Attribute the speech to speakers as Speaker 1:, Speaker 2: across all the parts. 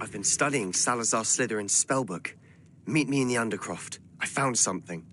Speaker 1: I've been studying Salazar Slytherin's spellbook. Meet me in the Undercroft. I found something.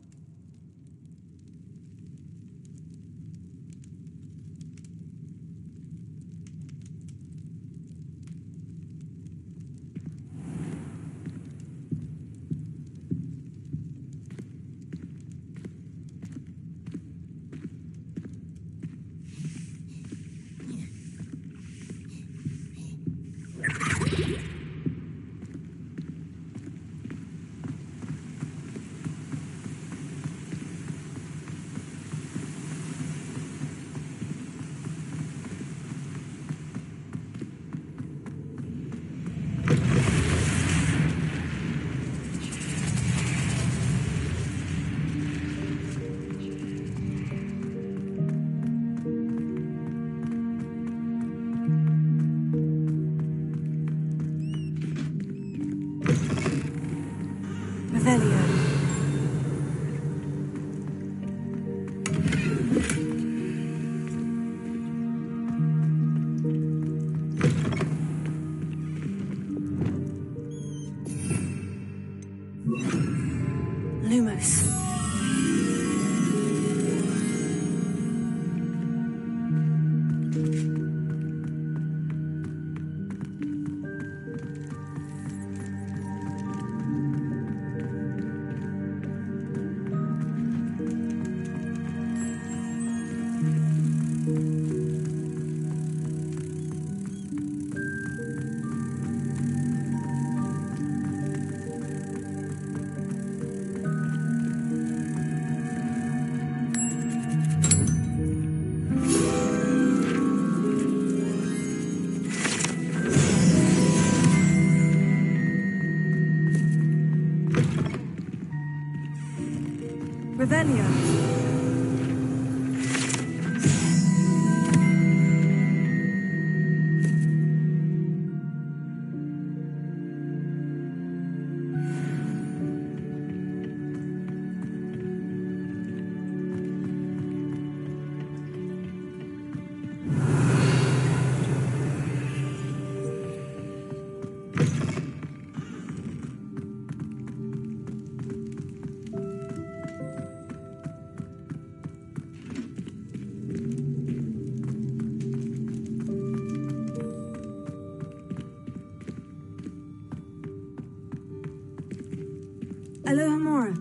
Speaker 2: Alohomora.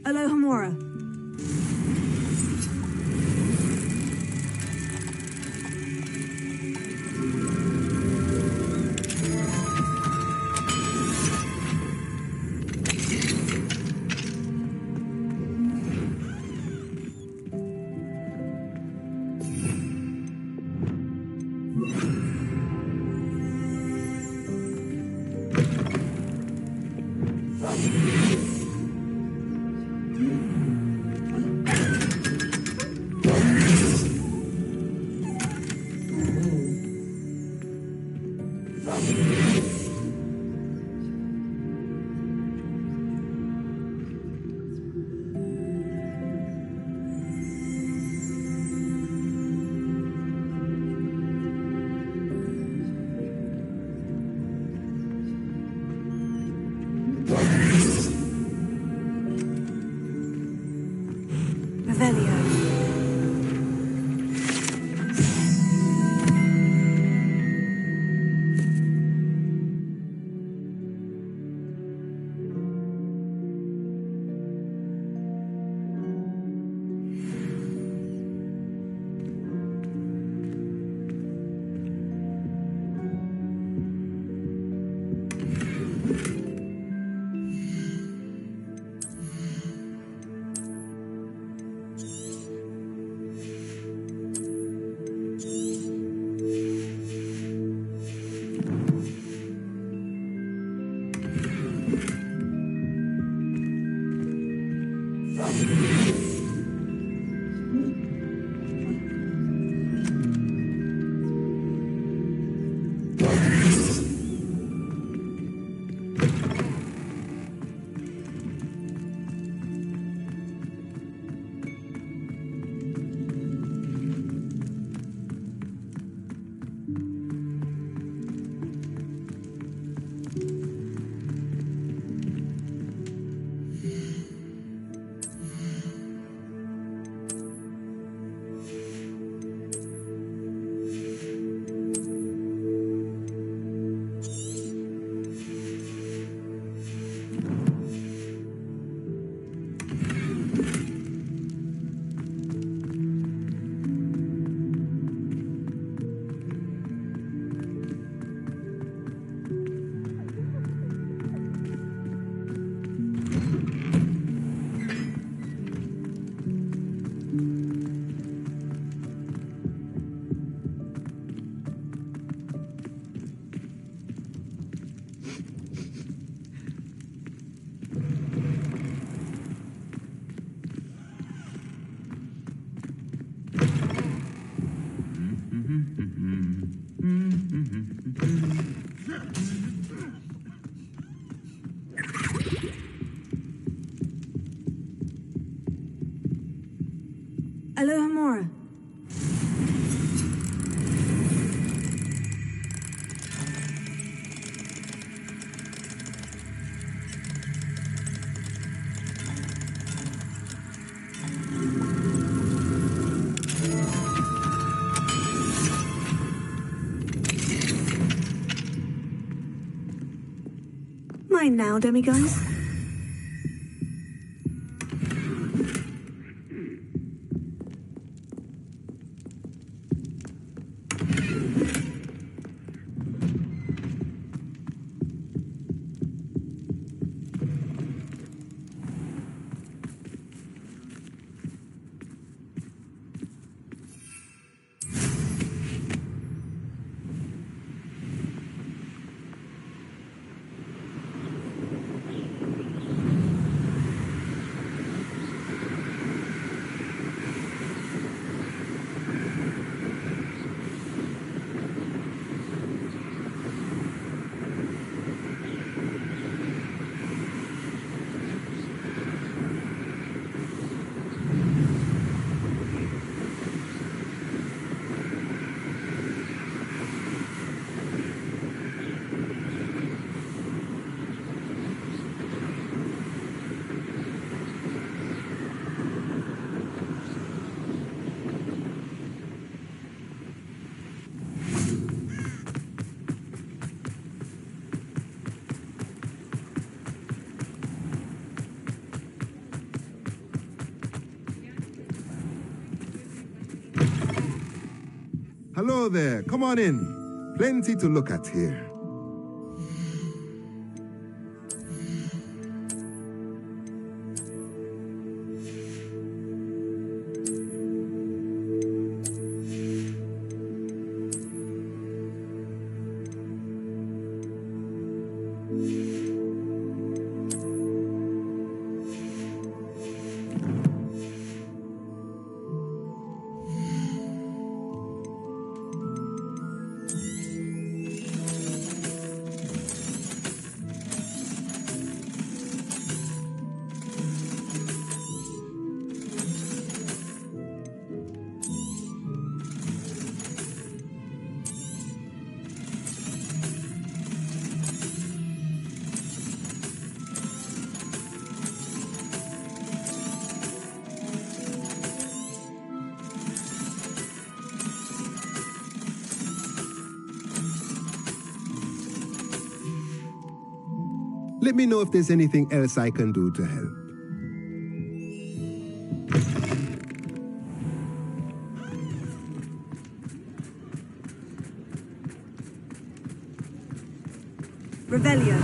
Speaker 2: Alohomora. Alohomora. Mine now, demiguise.
Speaker 3: Hello there, come on in. Plenty to look at here. Let me know if there's anything else I can do to help.
Speaker 2: Revelio.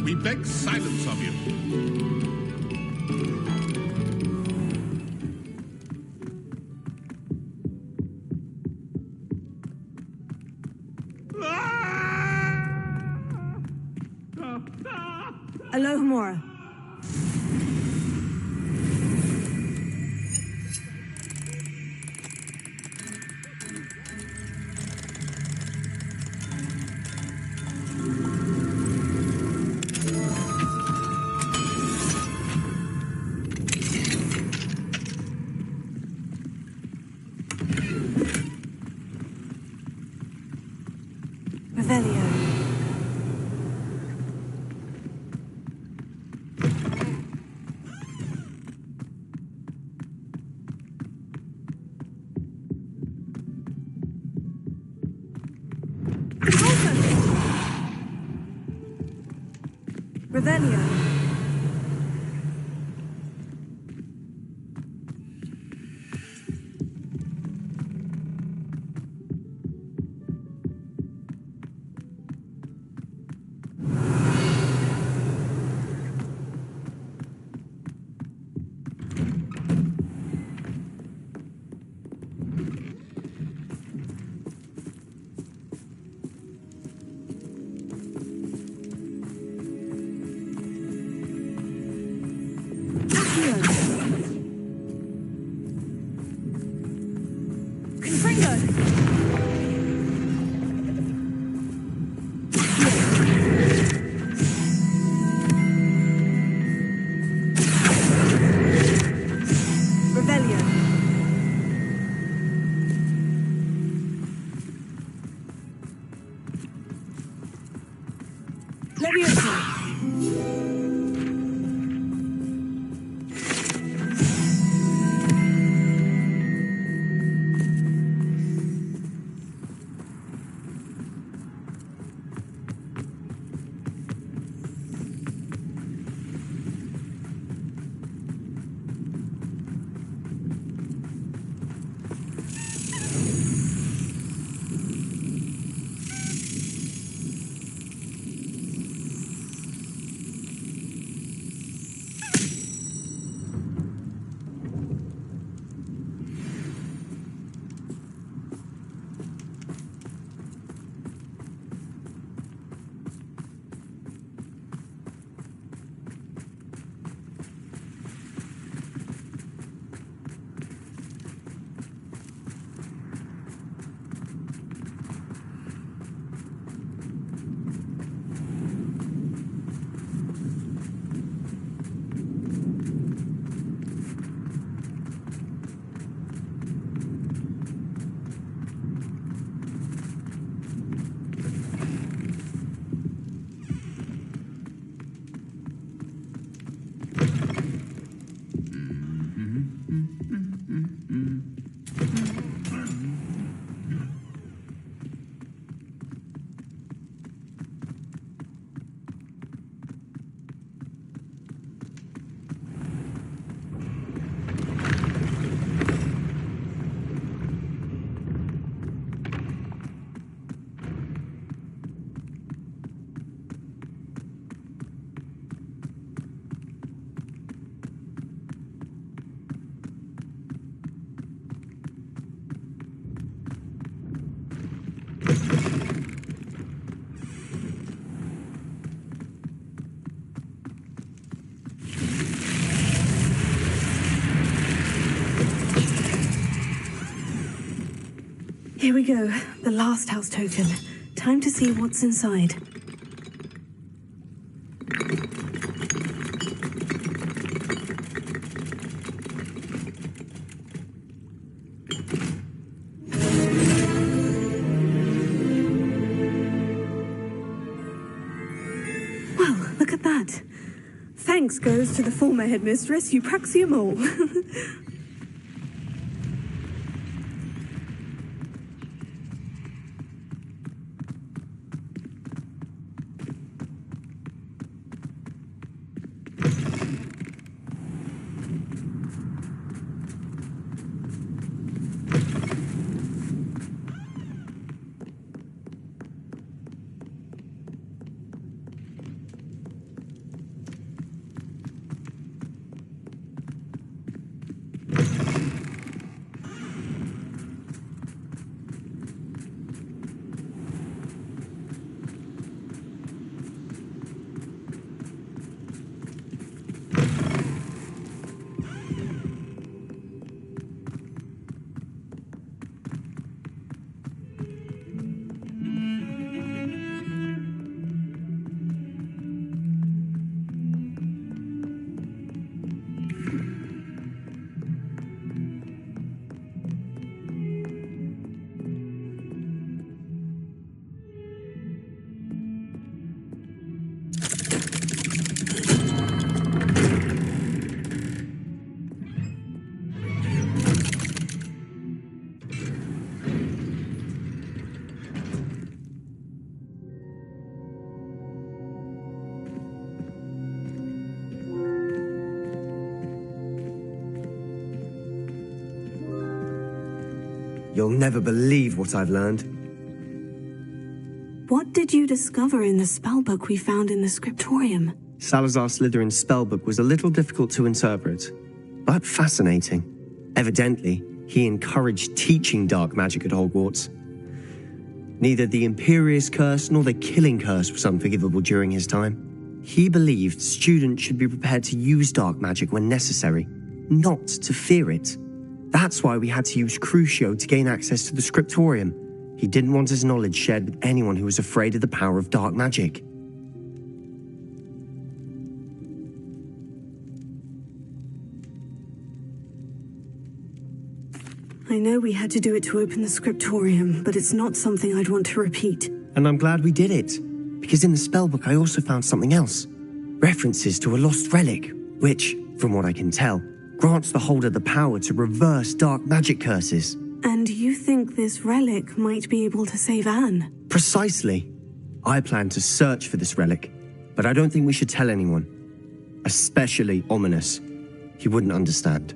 Speaker 4: We beg silence of you.
Speaker 2: Revelio. Here we go, the last house token. Time to see what's inside. Well, look at that. Thanks goes to the former headmistress, Eupraxia Mole.
Speaker 1: You'll never believe what I've learned.
Speaker 2: What did you discover in the spellbook we found in the scriptorium?
Speaker 1: Salazar Slytherin's spellbook was a little difficult to interpret, but fascinating. Evidently, he encouraged teaching dark magic at Hogwarts. Neither the Imperious Curse nor the Killing Curse was unforgivable during his time. He believed students should be prepared to use dark magic when necessary, not to fear it. That's why we had to use Crucio to gain access to the scriptorium. He didn't want his knowledge shared with anyone who was afraid of the power of dark magic.
Speaker 2: I know we had to do it to open the scriptorium, but it's not something I'd want to repeat.
Speaker 1: And I'm glad we did it, because in the spellbook I also found something else. References to a lost relic, which, from what I can tell, grants the holder the power to reverse dark magic curses.
Speaker 2: And you think this relic might be able to save Anne?
Speaker 1: Precisely. I plan to search for this relic, but I don't think we should tell anyone. Especially Ominous. He wouldn't understand.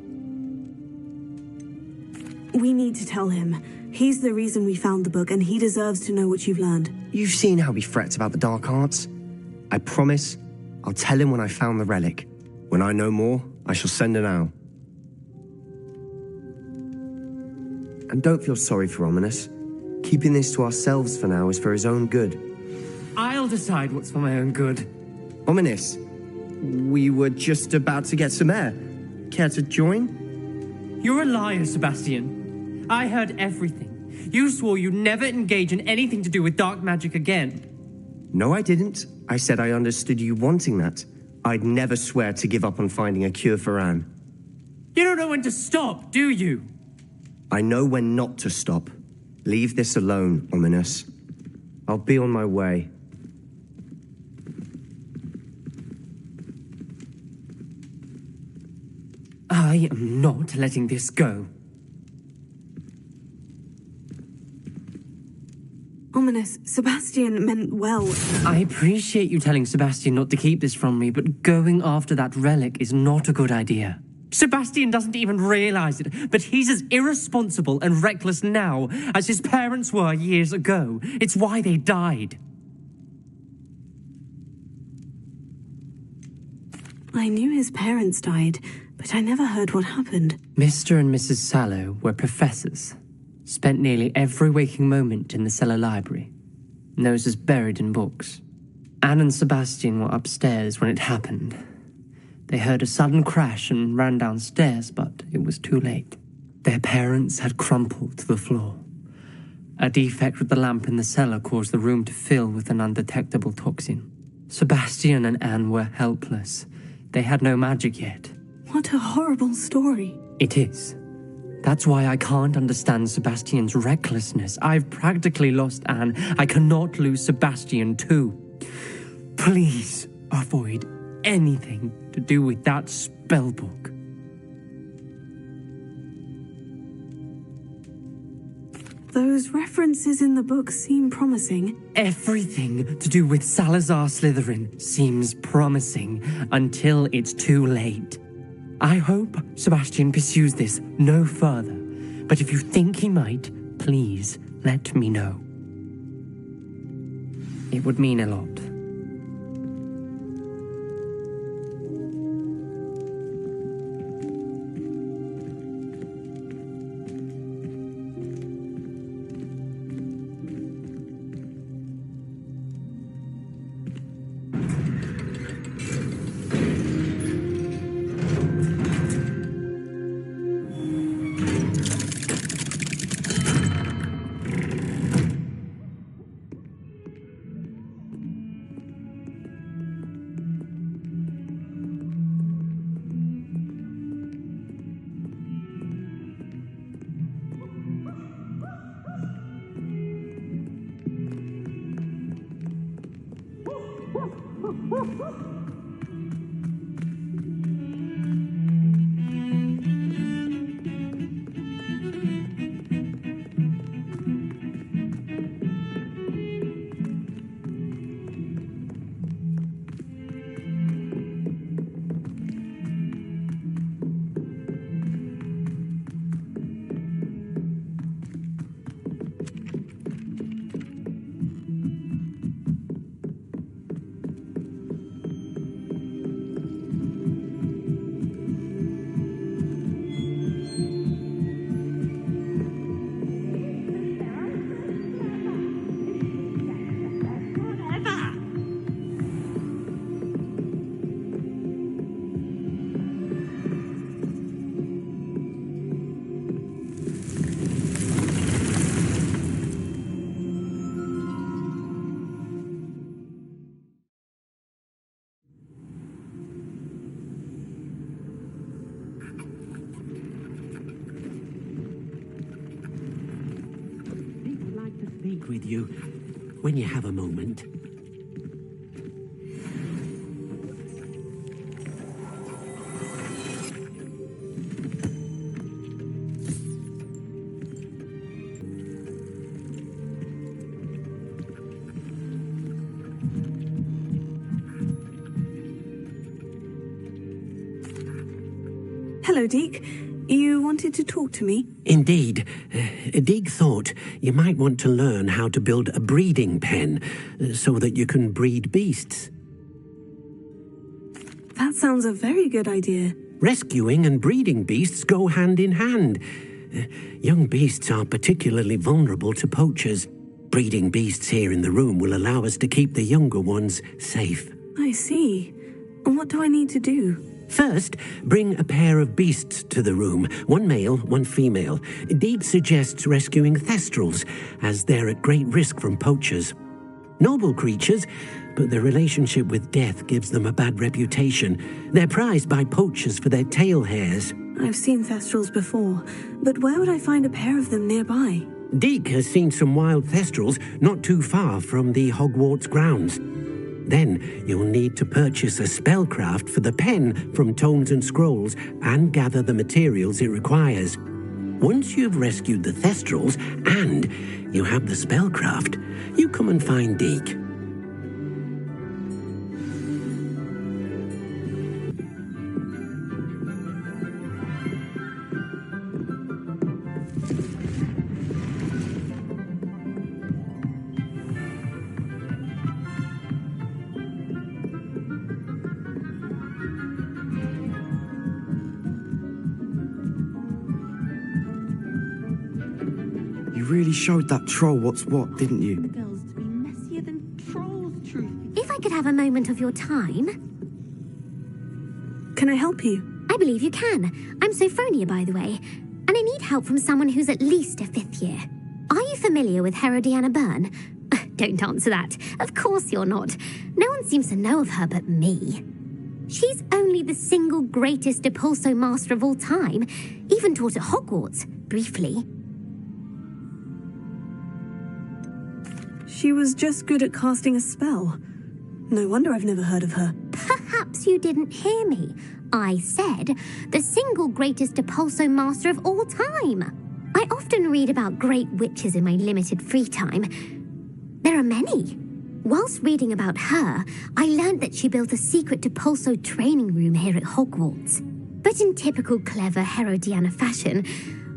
Speaker 2: We need to tell him. He's the reason we found the book, and he deserves to know what you've learned.
Speaker 1: You've seen how he frets about the dark arts. I promise I'll tell him when I found the relic. When I know more, I shall send an owl. And don't feel sorry for Ominous. Keeping this to ourselves for now is for his own good.
Speaker 4: I'll decide what's for my own good.
Speaker 1: Ominous, we were just about to get some air. Care to join?
Speaker 4: You're a liar, Sebastian. I heard everything. You swore you'd never engage in anything to do with dark magic again.
Speaker 1: No, I didn't. I said I understood you wanting that. I'd never swear to give up on finding a cure for Anne.
Speaker 4: You don't know when to stop, do you?
Speaker 1: I know when not to stop. Leave this alone, Ominous. I'll be on my way.
Speaker 4: I am not letting this go.
Speaker 2: Ominous, Sebastian meant well.
Speaker 4: I appreciate you telling Sebastian not to keep this from me, but going after that relic is not a good idea. Sebastian doesn't even realize it, but he's as irresponsible and reckless now as his parents were years ago. It's why they died.
Speaker 2: I knew his parents died, but I never heard what happened.
Speaker 4: Mr. and Mrs. Sallow were professors. Spent nearly every waking moment in the cellar library. Noses buried in books. Anne and Sebastian were upstairs when it happened. They heard a sudden crash and ran downstairs, but it was too late. Their parents had crumpled to the floor. A defect with the lamp in the cellar caused the room to fill with an undetectable toxin. Sebastian and Anne were helpless. They had no magic yet.
Speaker 2: What a horrible story.
Speaker 4: It is. That's why I can't understand Sebastian's recklessness. I've practically lost Anne. I cannot lose Sebastian too. Please avoid anything to do with that spellbook.
Speaker 2: Those references in the book seem promising.
Speaker 4: Everything to do with Salazar Slytherin seems promising until it's too late. I hope Sebastian pursues this no further, but if you think he might, please let me know. It would mean a lot.
Speaker 5: with you when you have a moment.
Speaker 2: Hello, Deke. You wanted to talk to me?
Speaker 5: Indeed. Dig thought you might want to learn how to build a breeding pen so that you can breed beasts.
Speaker 2: That sounds a very good idea.
Speaker 5: Rescuing and breeding beasts go hand in hand. Young beasts are particularly vulnerable to poachers. Breeding beasts here in the room will allow us to keep the younger ones safe.
Speaker 2: I see. And what do I need to do?
Speaker 5: First, bring a pair of beasts to the room, one male, one female. Deed suggests rescuing thestrals, as they're at great risk from poachers. Noble creatures, but their relationship with death gives them a bad reputation. They're prized by poachers for their tail hairs.
Speaker 2: I've seen thestrals before, but where would I find a pair of them nearby?
Speaker 5: Deke has seen some wild thestrals not too far from the Hogwarts grounds. Then you'll need to purchase a spellcraft for the pen from Tomes and Scrolls and gather the materials it requires. Once you've rescued the thestrals and you have the spellcraft, you come and find Deke.
Speaker 1: You really showed that troll what's what, didn't you?
Speaker 6: Girls to be messier than trolls, truth.
Speaker 7: If I could have a moment of your time.
Speaker 2: Can I help you?
Speaker 7: I believe you can. I'm Sophronia, by the way, and I need help from someone who's at least a 5th year. Are you familiar with Herodiana Byrne? Don't answer that. Of course you're not. No one seems to know of her but me. She's only the single greatest Depulso master of all time, even taught at Hogwarts, briefly.
Speaker 2: She was just good at casting a spell. No wonder I've never heard of her.
Speaker 7: Perhaps you didn't hear me. I said the single greatest Depulso master of all time. I often read about great witches in my limited free time. There are many. Whilst reading about her, I learned that she built a secret Depulso training room here at Hogwarts. But in typical clever Herodiana fashion,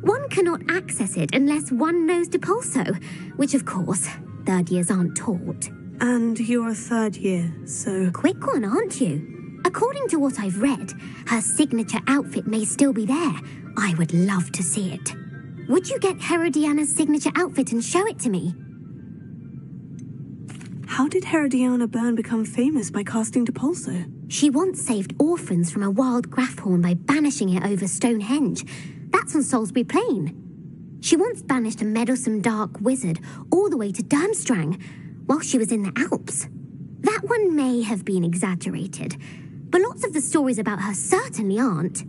Speaker 7: one cannot access it unless one knows Depulso, which of course, 3rd years aren't taught.
Speaker 2: And you're a 3rd year, so...
Speaker 7: Quick one, aren't you? According to what I've read, her signature outfit may still be there. I would love to see it. Would you get Herodiana's signature outfit and show it to me?
Speaker 2: How did Herodiana Byrne become famous by casting Depulso?
Speaker 7: She once saved orphans from a wild Grafhorn by banishing it over Stonehenge. That's on Salisbury Plain. She once banished a meddlesome dark wizard all the way to Durmstrang while she was in the Alps. That one may have been exaggerated, but lots of the stories about her certainly aren't.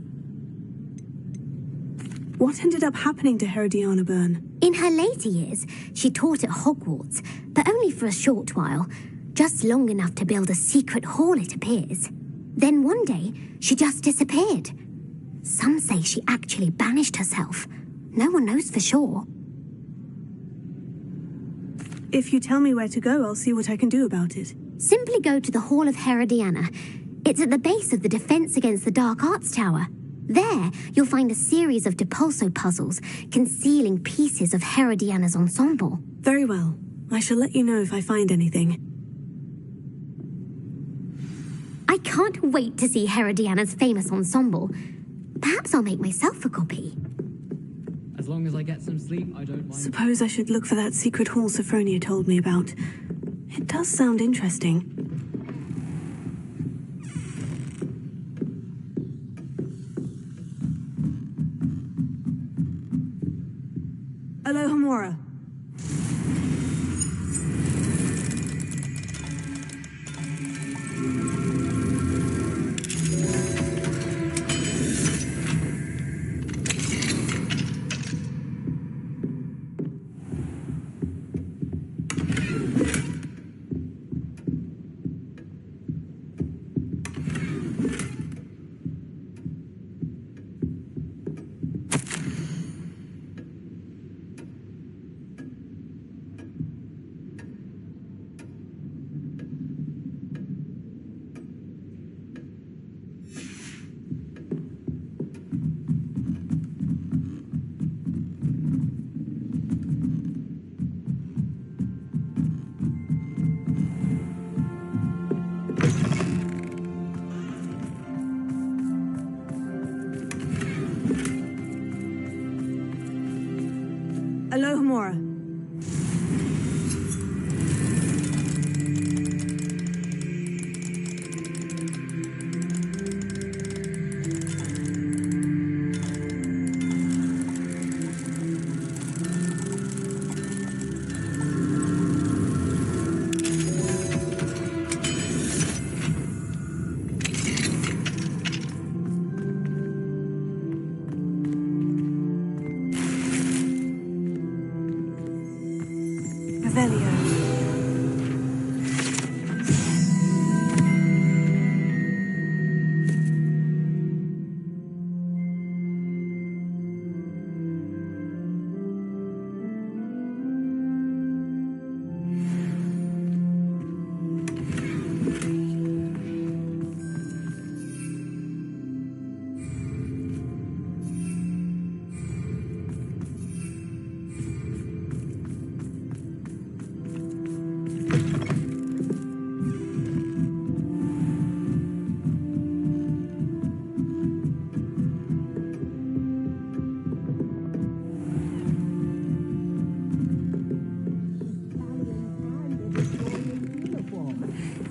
Speaker 2: What ended up happening to Herodiana Byrne?
Speaker 7: In her later years, she taught at Hogwarts, but only for a short while, just long enough to build a secret hall, it appears. Then one day, she just disappeared. Some say she actually banished herself. No one knows for sure.
Speaker 2: If you tell me where to go, I'll see what I can do about it.
Speaker 7: Simply go to the Hall of Herodiana. It's at the base of the Defense Against the Dark Arts Tower. There, you'll find a series of Depulso puzzles concealing pieces of Herodiana's ensemble.
Speaker 2: Very well. I shall let you know if I find anything.
Speaker 7: I can't wait to see Herodiana's famous ensemble. Perhaps I'll make myself a copy.
Speaker 8: As long as I get some sleep, I don't mind.
Speaker 2: Suppose I should look for that secret hall Sophronia told me about. It does sound interesting. Alohomora. Remora.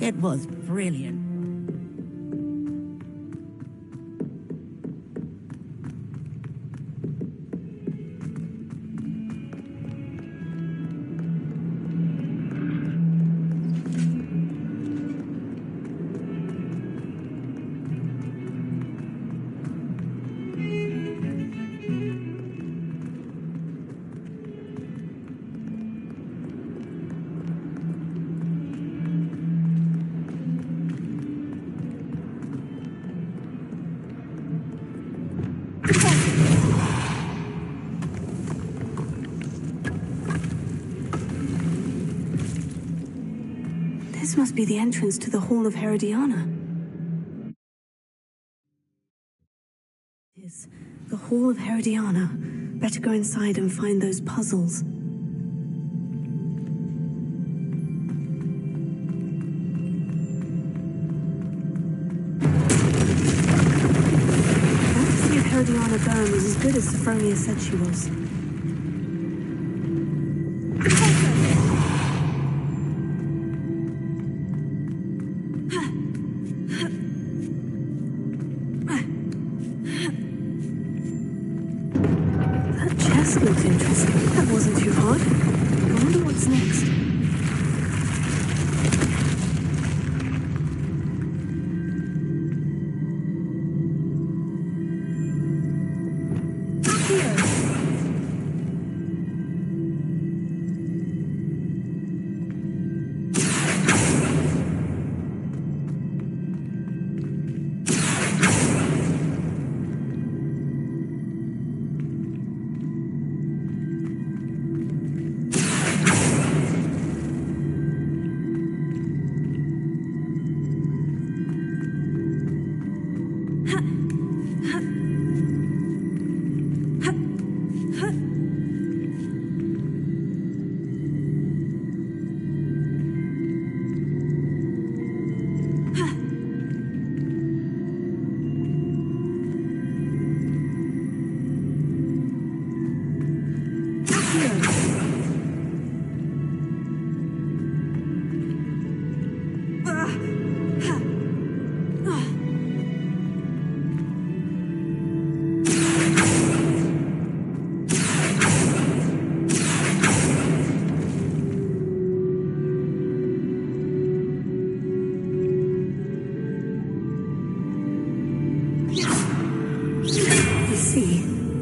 Speaker 9: It was brilliant.
Speaker 2: This must be the entrance to the Hall of Herodiana. Is the Hall of Herodiana. Better go inside and find those puzzles. Let's see if Herodiana Byrne was as good as Sophronia said she was. Looks interesting. That wasn't too hard. I wonder what's next.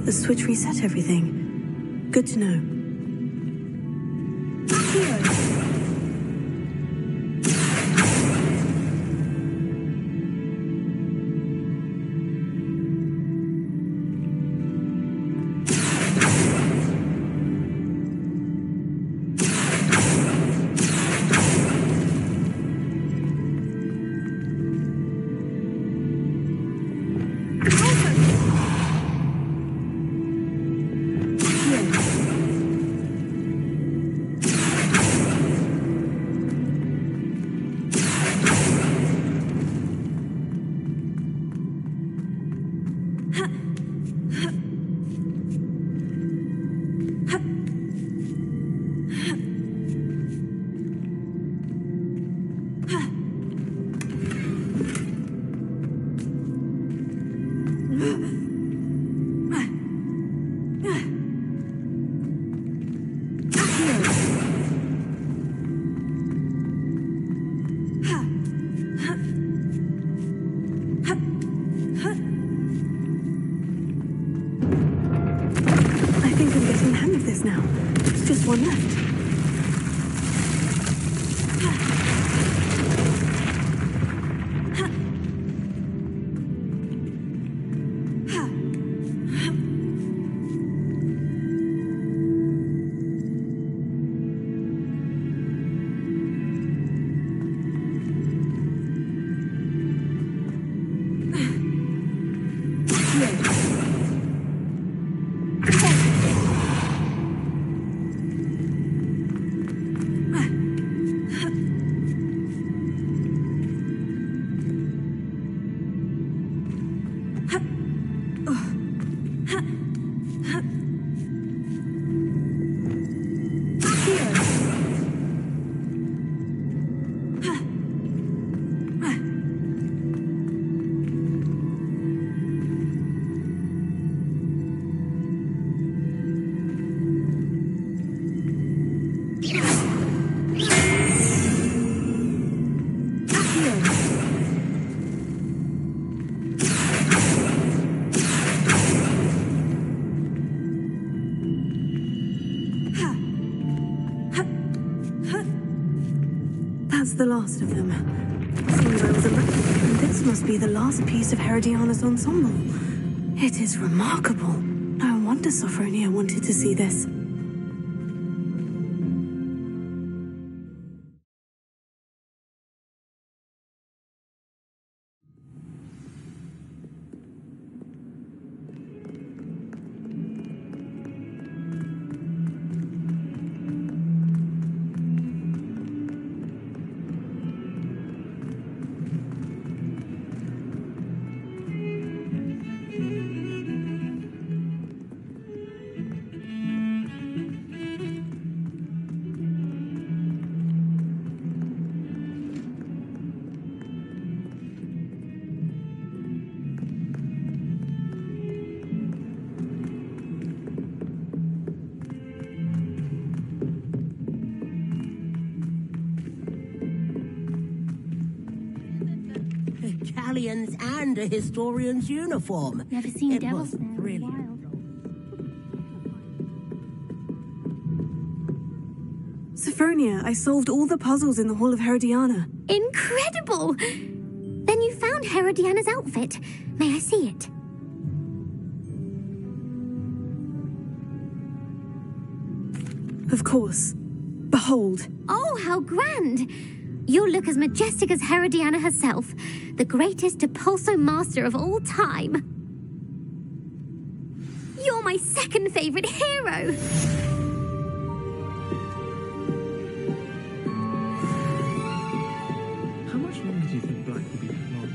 Speaker 2: The switch reset everything. Good to know. this now. There's just one left. That's the last of them. Seems I was and this must be the last piece of Herodiana's ensemble. It is remarkable. No wonder Sophronia wanted to see this.
Speaker 9: Italians and a historian's uniform.
Speaker 7: Never seen
Speaker 9: It
Speaker 7: devils
Speaker 9: was
Speaker 7: there in a
Speaker 9: brilliant.
Speaker 7: while.
Speaker 2: Sophronia, I solved all the puzzles in the Hall of Herodiana.
Speaker 7: Incredible! Then you found Herodiana's outfit. May I see it?
Speaker 2: Of course. Behold.
Speaker 7: Oh, how grand! You look as majestic as Herodiana herself, the greatest Depulso master of all time. You're my second favorite hero!
Speaker 8: How much longer do you think Black will be long?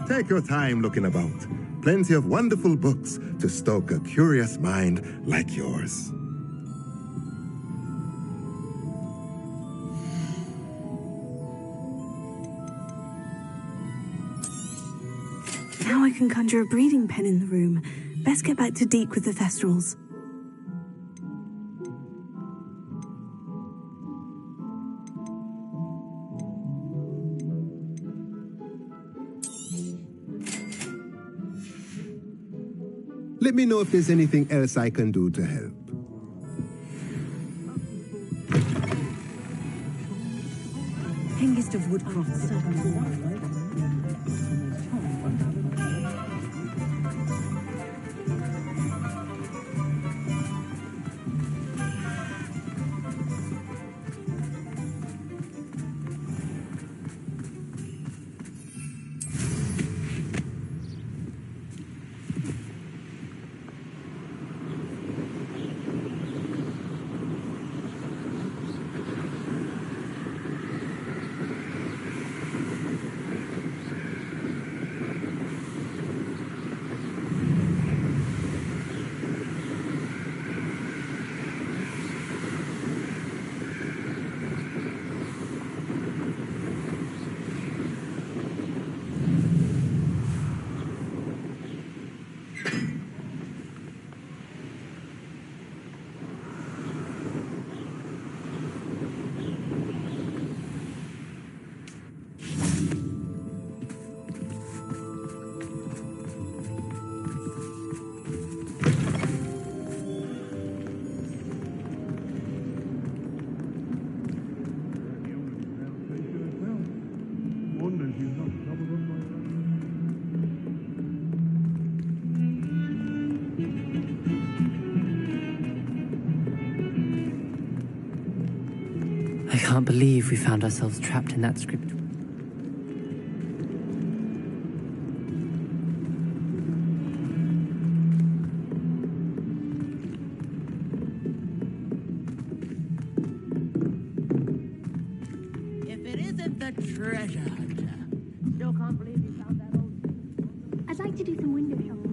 Speaker 3: Take your time looking about. Plenty of wonderful books to stoke a curious mind like yours.
Speaker 2: Now I can conjure a breathing pen in the room. Best get back to Deke with the Thestrals.
Speaker 3: Let me know if there's anything else I can do to help.
Speaker 2: Hengist of Woodcroft.
Speaker 4: I can't believe we found ourselves trapped in that script.
Speaker 9: If it isn't the treasure hunter. Still can't believe you found that old...
Speaker 7: I'd like to do some window shopping.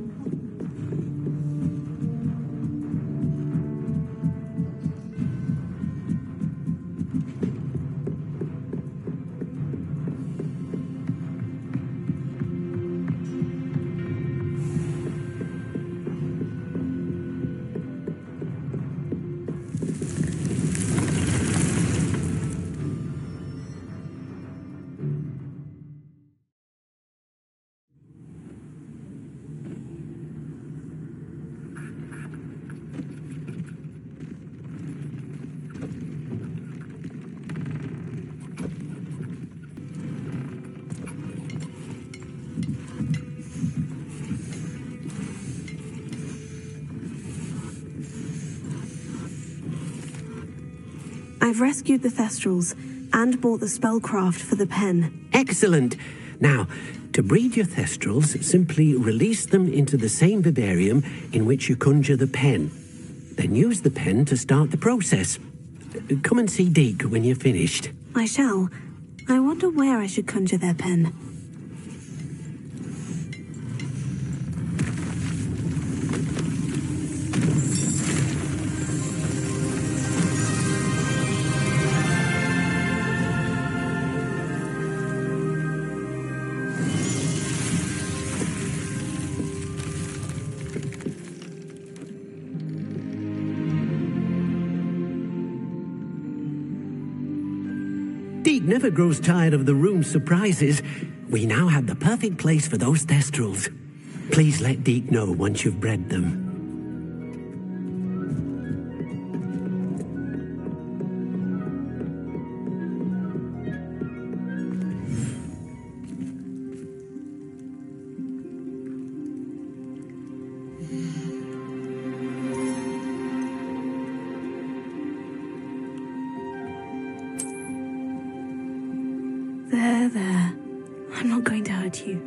Speaker 2: I've rescued the Thestrals and bought the spellcraft for the pen.
Speaker 5: Excellent. Now, to breed your Thestrals, simply release them into the same vivarium in which you conjure the pen. Then use the pen to start the process. Come and see Deke when you're finished.
Speaker 2: I shall. I wonder where I should conjure their pen.
Speaker 5: Deke never grows tired of the room's surprises. We now have the perfect place for those Thestrals. Please let Deke know once you've bred them.
Speaker 2: There. I'm not going to hurt you.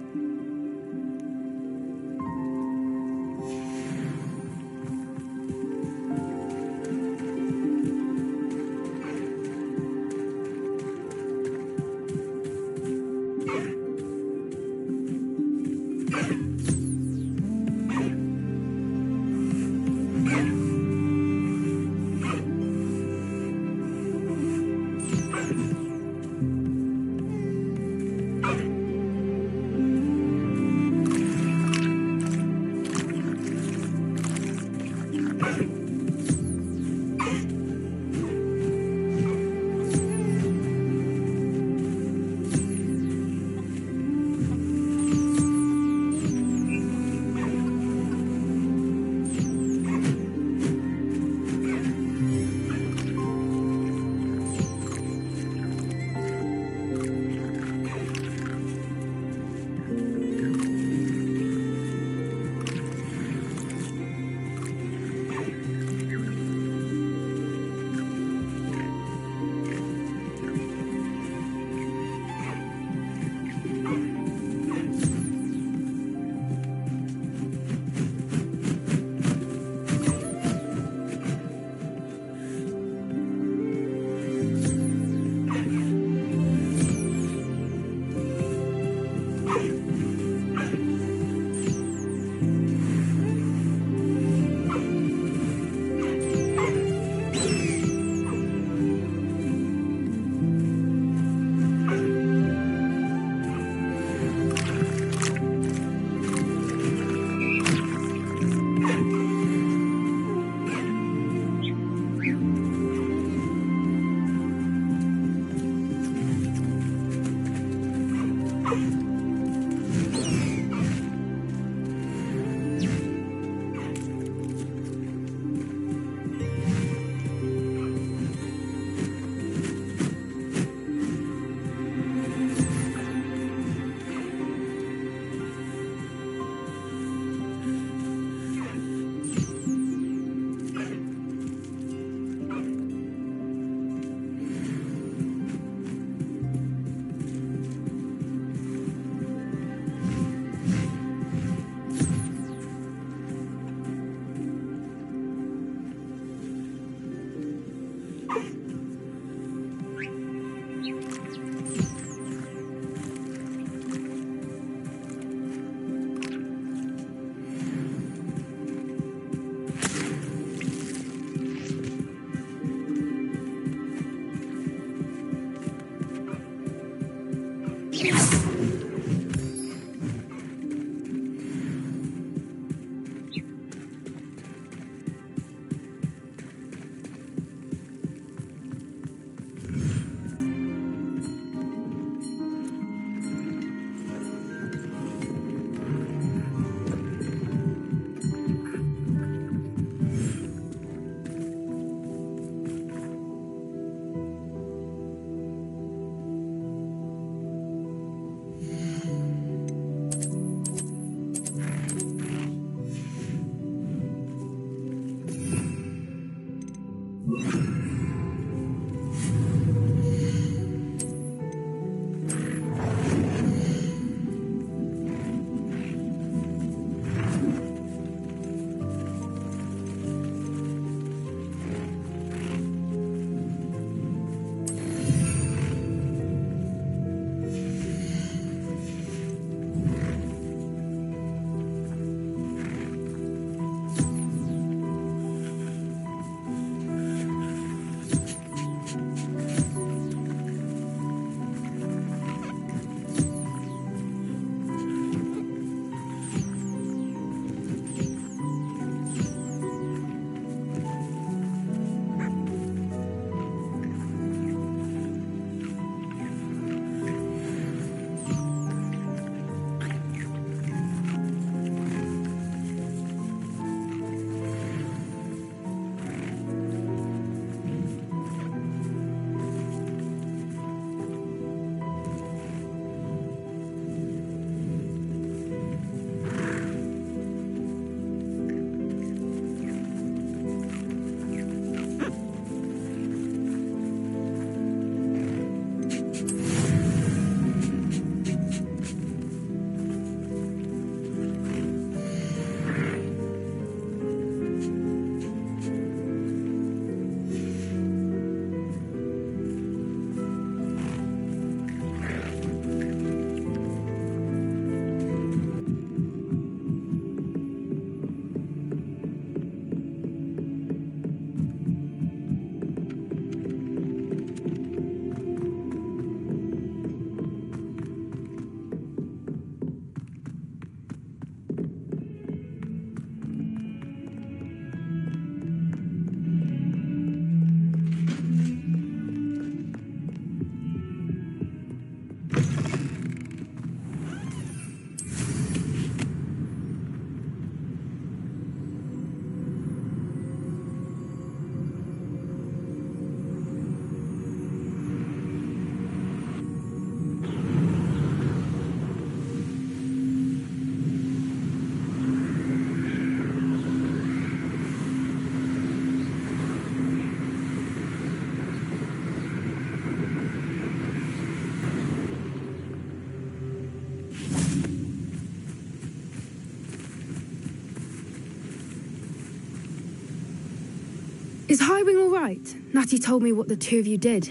Speaker 2: Is Highwing all right? Natty told me what the two of you did.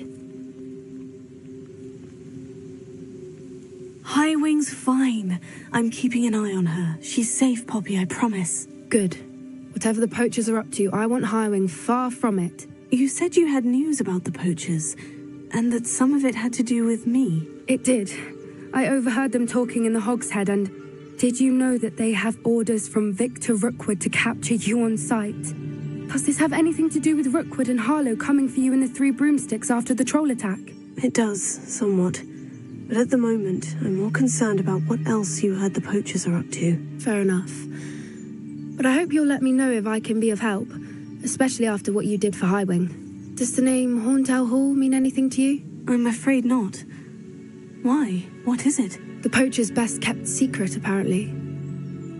Speaker 2: Highwing's fine. I'm keeping an eye on her. She's safe, Poppy, I promise. Good. Whatever the poachers are up to, I want Highwing far from it. You said you had news about the poachers, and that some of it had to do with me. It did. I overheard them talking in the Hogshead, and did you know that they have orders from Victor Rookwood to capture you on sight? Does this have anything to do with Rookwood and Harlow coming for you in the Three Broomsticks after the troll attack? It does, somewhat. But at the moment, I'm more concerned about what else you heard the poachers are up to. Fair enough. But I hope you'll let me know if I can be of help, especially after what you did for Highwing. Does the name Horntail Hall mean anything to you? I'm afraid not. Why? What is it? The poachers' best kept secret, apparently.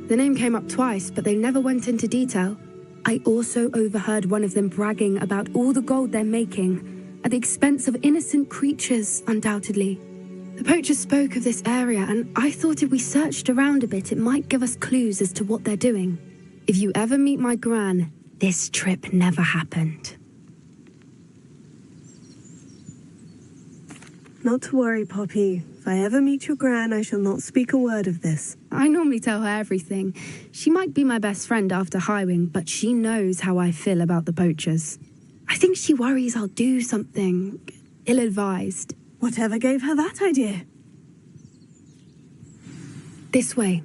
Speaker 2: The name came up twice, but they never went into detail. I also overheard one of them bragging about all the gold they're making, at the expense of innocent creatures, undoubtedly. The poachers spoke of this area, and I thought if we searched around a bit, it might give us clues as to what they're doing. If you ever meet my gran, this trip never happened.
Speaker 10: Not to worry, Poppy. If I ever meet your gran, I shall not speak a word of this.
Speaker 2: I normally tell her everything. She might be my best friend after Highwing, but she knows how I feel about the poachers. I think she worries I'll do something ill-advised.
Speaker 10: Whatever gave her that idea?
Speaker 2: This way.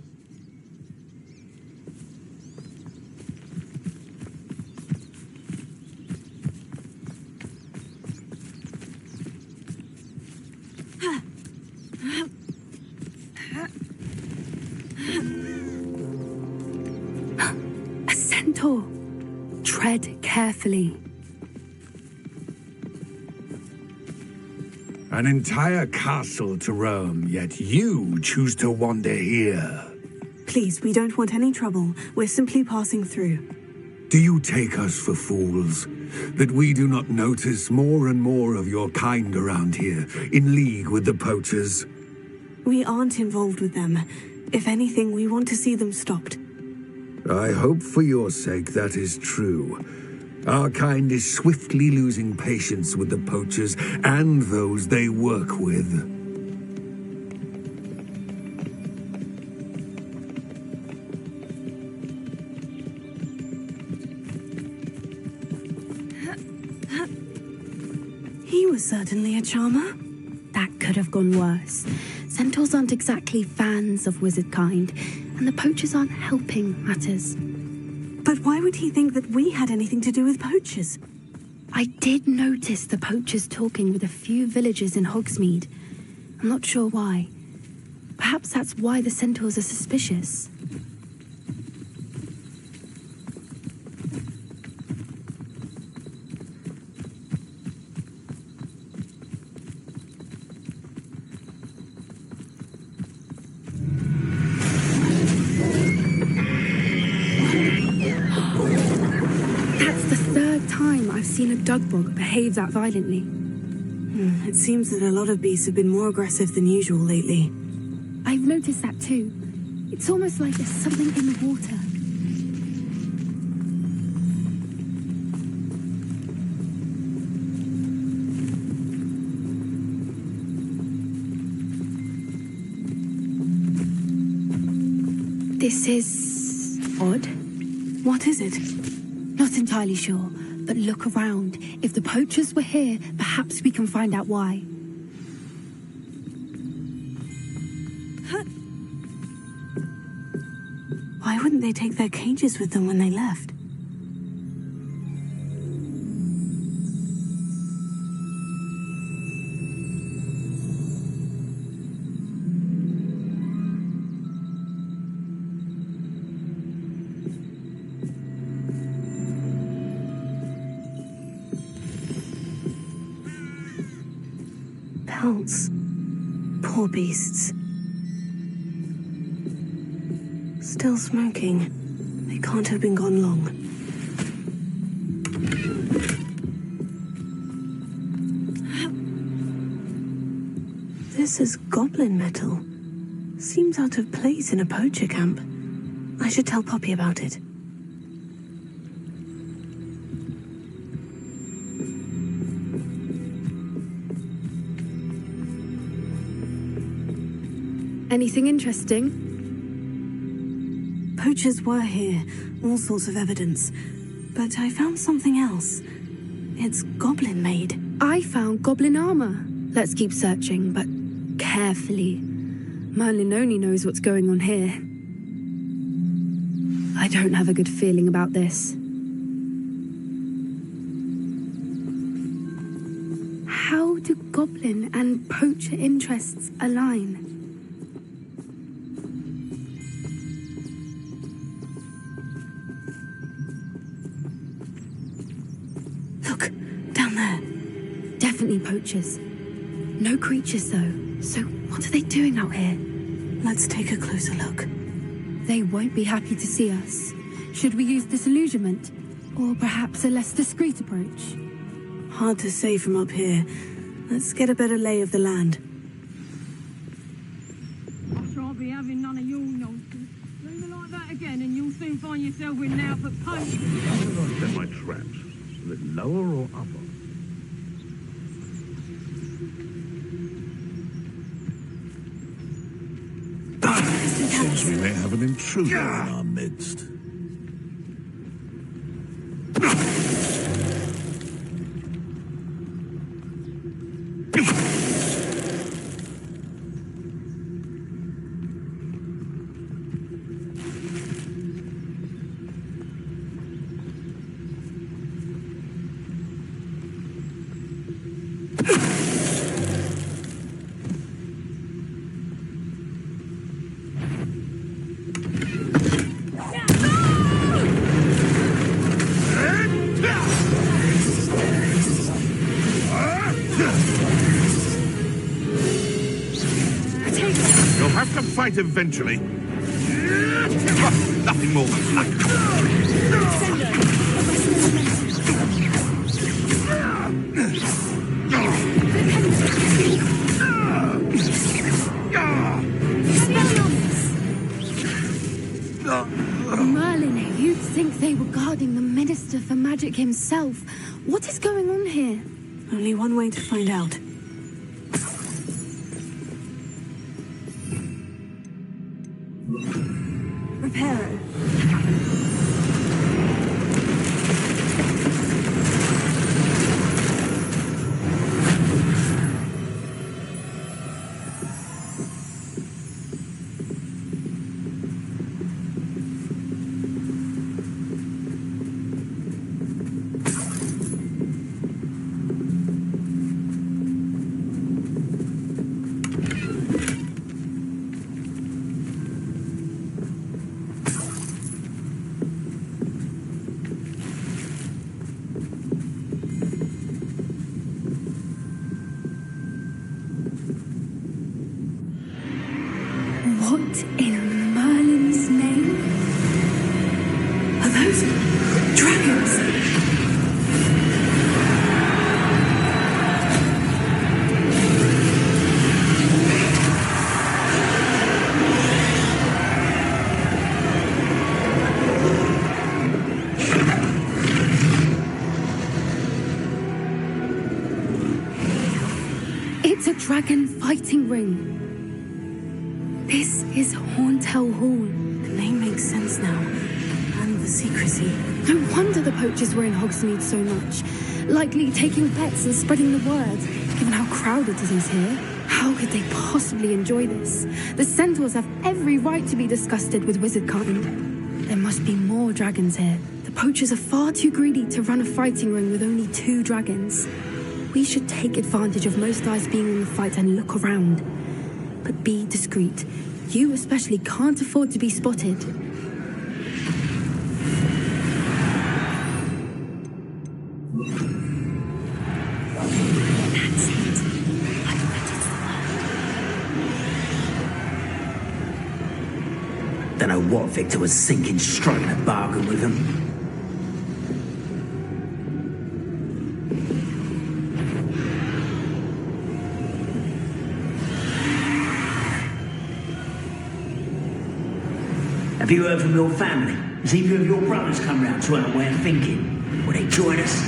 Speaker 2: A centaur. Tread carefully.
Speaker 11: An entire castle to roam, yet you choose to wander here.
Speaker 10: Please, we don't want any trouble. We're simply passing through.
Speaker 11: Do you take us for fools? That we do not notice more and more of your kind around here, in league with the poachers?
Speaker 10: We aren't involved with them. If anything, we want to see them stopped.
Speaker 11: I hope for your sake that is true. Our kind is swiftly losing patience with the poachers and those they work with.
Speaker 2: He was certainly a charmer. That could have gone worse. Centaurs aren't exactly fans of wizard kind, and the poachers aren't helping matters.
Speaker 10: But why would he think that we had anything to do with poachers?
Speaker 2: I did notice the poachers talking with a few villagers in Hogsmeade. I'm not sure why. Perhaps that's why the centaurs are suspicious. I've seen a dugbog behave that violently.
Speaker 10: It seems that a lot of beasts have been more aggressive than usual lately.
Speaker 2: I've noticed that too. It's almost like there's something in the water. This is odd.
Speaker 10: What is it?
Speaker 2: Not entirely sure. But look around. If the poachers were here, perhaps we can find out why.
Speaker 10: Why wouldn't they take their cages with them when they left? Pelts. Poor beasts. Still smoking. They can't have been gone long. This is goblin metal. Seems out of place in a poacher camp. I should tell Poppy about it.
Speaker 2: Anything interesting?
Speaker 10: Poachers were here, all sorts of evidence. But I found something else. It's goblin made.
Speaker 2: I found goblin armor. Let's keep searching, but carefully. Merlin only knows what's going on here. I don't have a good feeling about this. How do goblin and poacher interests align?
Speaker 10: Look, down there.
Speaker 2: Definitely poachers. No creatures, though. So what are they doing out here?
Speaker 10: Let's take a closer look.
Speaker 2: They won't be happy to see us. Should we use disillusionment? Or perhaps a less discreet approach?
Speaker 10: Hard to say from up here. Let's get a better lay of the land.
Speaker 9: I shan't be having none of your nonsense. Leave it like that again and you'll soon find yourself with an outfit punch.
Speaker 12: How do I set my traps? Is it lower or upper? Seems we may have an intruder in our midst. You'll have to fight eventually. Nothing more than luck.
Speaker 2: Merlin, you'd think they were guarding the Minister for Magic himself. What is going on here?
Speaker 10: Only one way to find out. Reparo.
Speaker 2: What in Merlin's name? Are those dragons? It's a dragon fighting ring. This is Horntail Hall.
Speaker 10: The name makes sense now. And the secrecy.
Speaker 2: No wonder the poachers were in Hogsmeade so much. Likely taking bets and spreading the word. Given how crowded it is here, how could they possibly enjoy this? The centaurs have every right to be disgusted with wizardkind. There must be more dragons here. The poachers are far too greedy to run a fighting ring with only 2 dragons. We should take advantage of most eyes being in the fight and look around. But be discreet. You especially can't afford to be spotted.
Speaker 10: That's it. I bet it's the one.
Speaker 13: Don't know what Victor was thinking, striking a bargain with him. Have you heard from your family? Has either of your brothers come round to our way of thinking? Will they join us?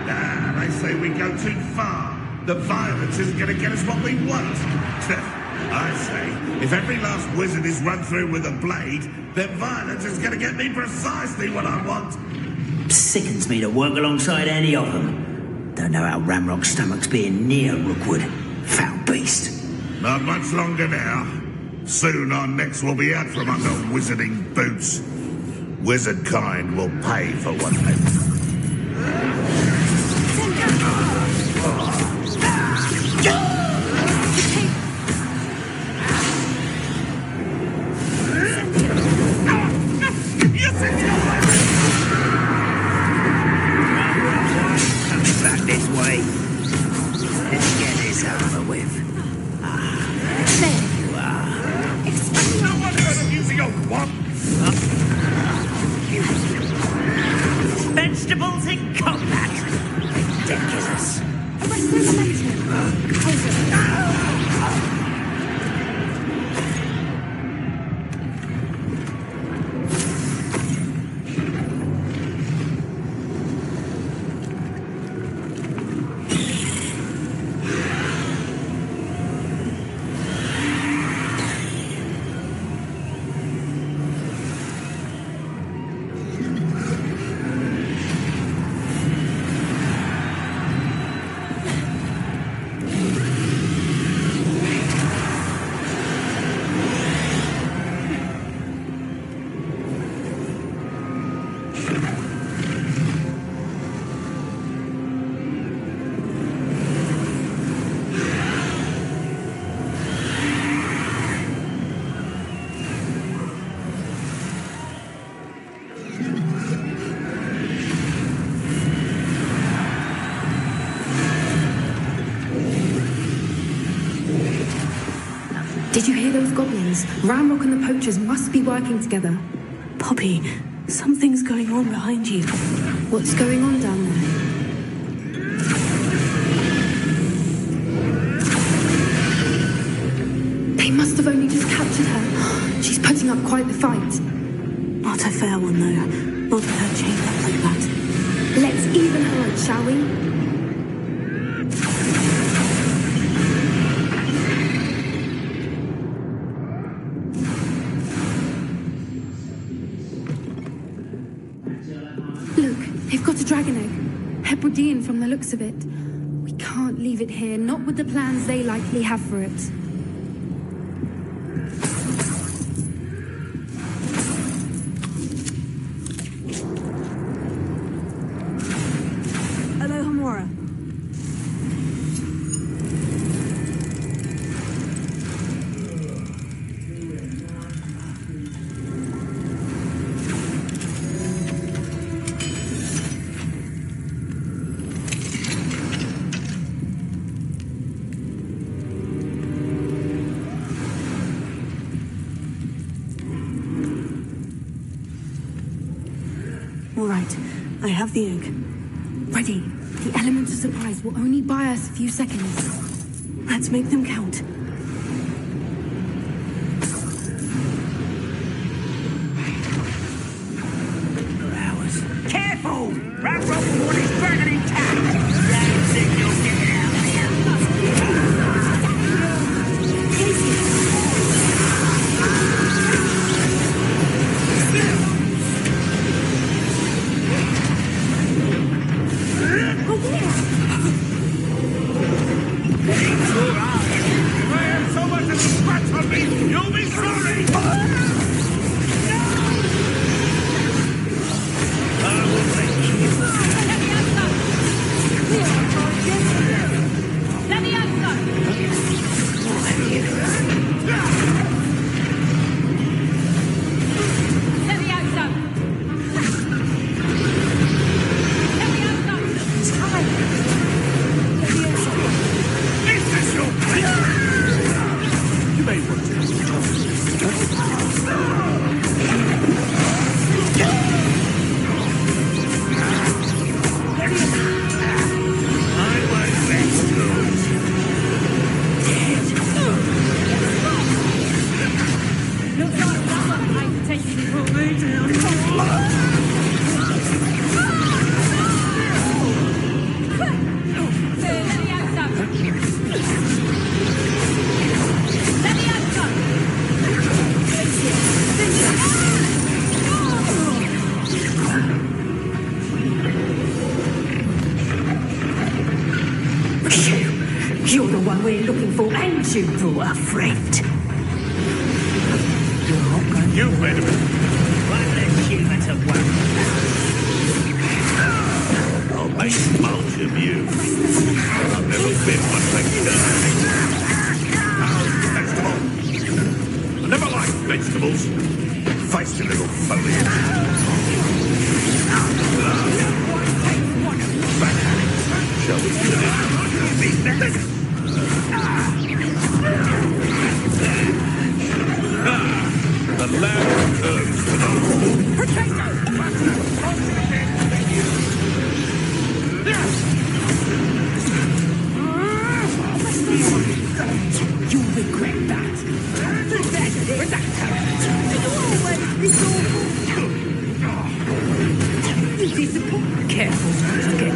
Speaker 12: Nah, they say we go too far. The violence isn't going to get us what we want. I say, if every last wizard is run through with a blade, then violence is going to get me precisely what I want.
Speaker 13: Sickens me to work alongside any of them. Don't know how Ramrock's stomach's being near Rookwood. Foul beast.
Speaker 12: Not much longer now. Soon our necks will be out from under wizarding boots. Wizard kind will pay for what they've done.
Speaker 13: Coming back this way. Let's get this over with. There you are.
Speaker 12: No one heard of using a what?
Speaker 13: Vegetables in combat. Ridiculous.
Speaker 2: Arrest the momentum. Hold it. Did you hear those goblins? Ramrock and the poachers must be working together.
Speaker 10: Poppy, something's going on behind you.
Speaker 2: What's going on down there? They must have only just captured her. She's putting up quite the fight.
Speaker 10: Not a fair one, though. Not with her chained up like that.
Speaker 2: Let's even her out, shall we? Look, they've got a dragon egg. Hebridean from the looks of it. We can't leave it here, not with the plans they likely have for it.
Speaker 10: All right, I have the egg.
Speaker 2: Ready. The element of surprise will only buy us a few seconds.
Speaker 10: Let's make them count.
Speaker 13: Careful! Ramrock will want his dragon intact! Damn signal, get it out there!
Speaker 12: So much as a scratch on me, you'll be sorry!
Speaker 14: You're the one we're looking for, and you brought a friend.
Speaker 12: You better be.
Speaker 13: One less human to worry
Speaker 12: I'll make mulch of you. I've never been one for vegetable. I never liked vegetables. Face your little phony. Shall we finish? The land turns to
Speaker 14: You'll regret that. You disappoint. Careful not to get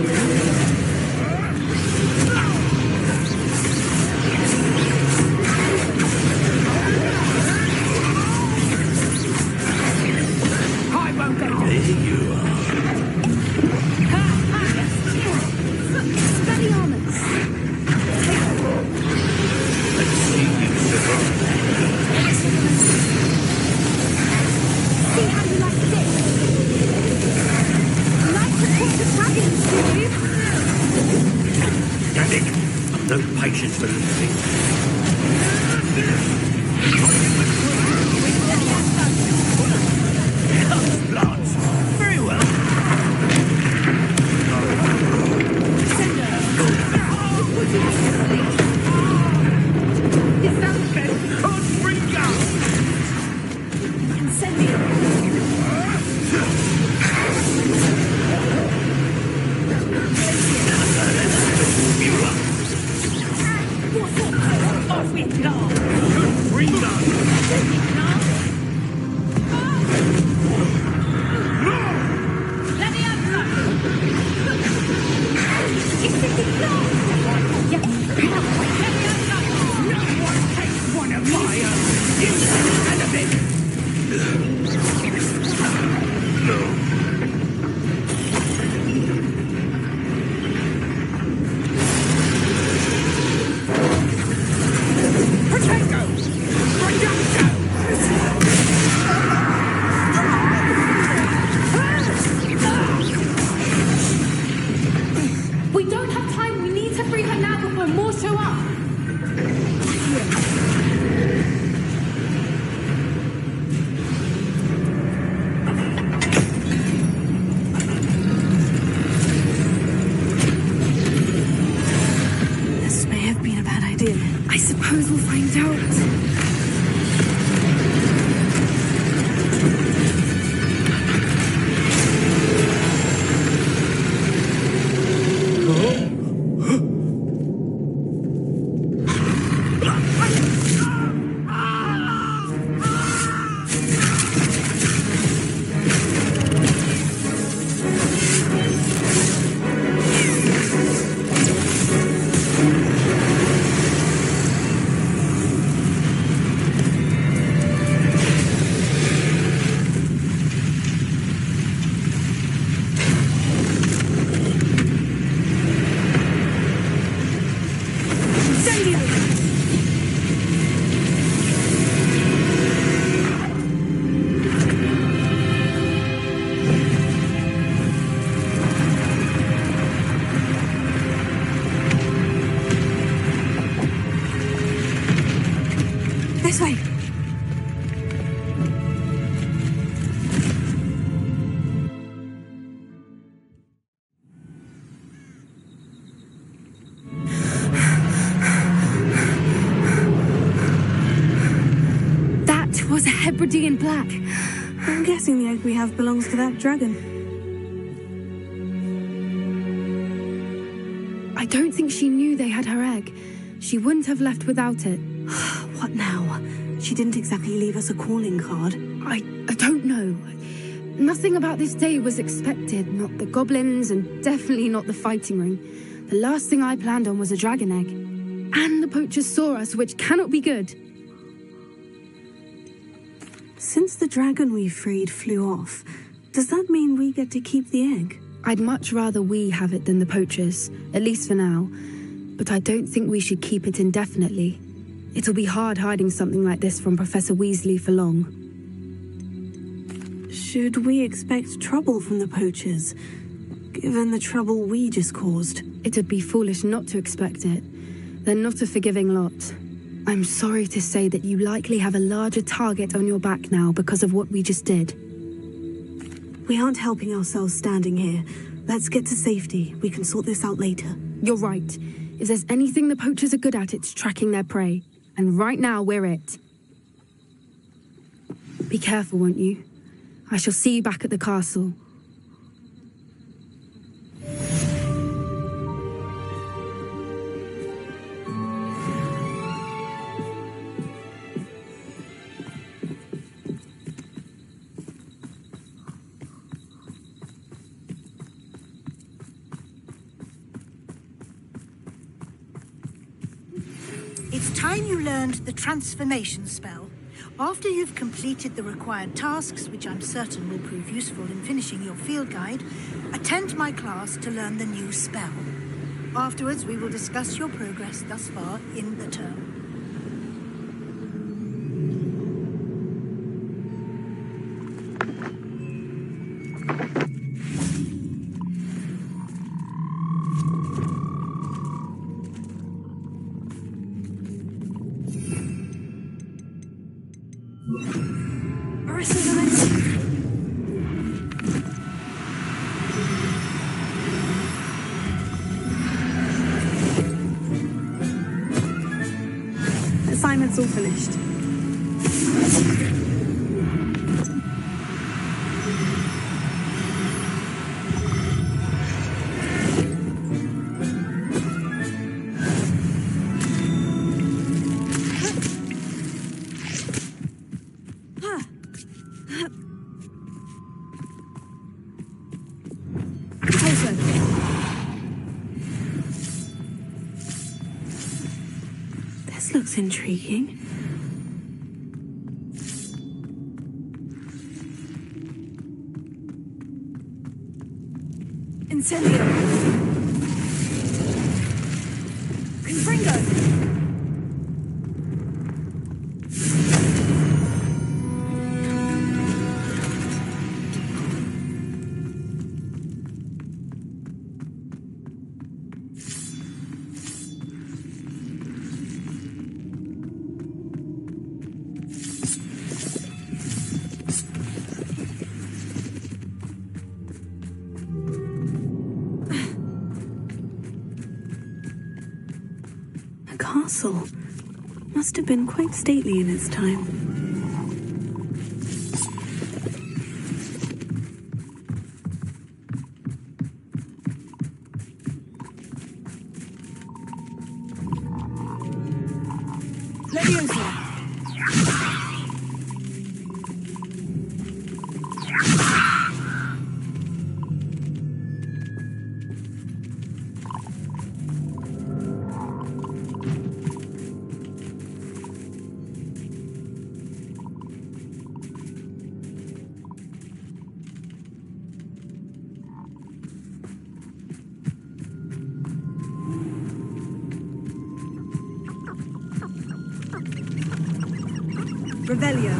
Speaker 12: no patience for losing.
Speaker 13: Very well.
Speaker 14: It sounds good.
Speaker 2: Don't. This way. That was a Hebridean black.
Speaker 10: I'm guessing the egg we have belongs to that dragon.
Speaker 2: I don't think she knew they had her egg. She wouldn't have left without it.
Speaker 10: What now? She didn't exactly leave us a calling card.
Speaker 2: I don't know. Nothing about this day was expected. Not the goblins, and definitely not the fighting ring. The last thing I planned on was a dragon egg. And the poachers saw us, which cannot be good.
Speaker 10: Since the dragon we freed flew off, does that mean we get to keep the egg?
Speaker 2: I'd much rather we have it than the poachers, at least for now. But I don't think we should keep it indefinitely. It'll be hard hiding something like this from Professor Weasley for long.
Speaker 10: Should we expect trouble from the poachers, given the trouble we just caused?
Speaker 2: It'd be foolish not to expect it. They're not a forgiving lot. I'm sorry to say that you likely have a larger target on your back now because of what we just did.
Speaker 10: We aren't helping ourselves standing here. Let's get to safety. We can sort this out later.
Speaker 2: You're right. If there's anything the poachers are good at, it's tracking their prey. And right now, we're it. Be careful, won't you? I shall see you back at the castle.
Speaker 15: It's time you learned the transformation spell. After you've completed the required tasks, which I'm certain will prove useful in finishing your field guide, attend my class to learn the new spell. Afterwards, we will discuss your progress thus far in the term.
Speaker 10: Assignment's all finished. This looks intriguing.
Speaker 14: Incendio! Confringo!
Speaker 10: Castle. Must have been quite stately in its time.
Speaker 2: Revelio.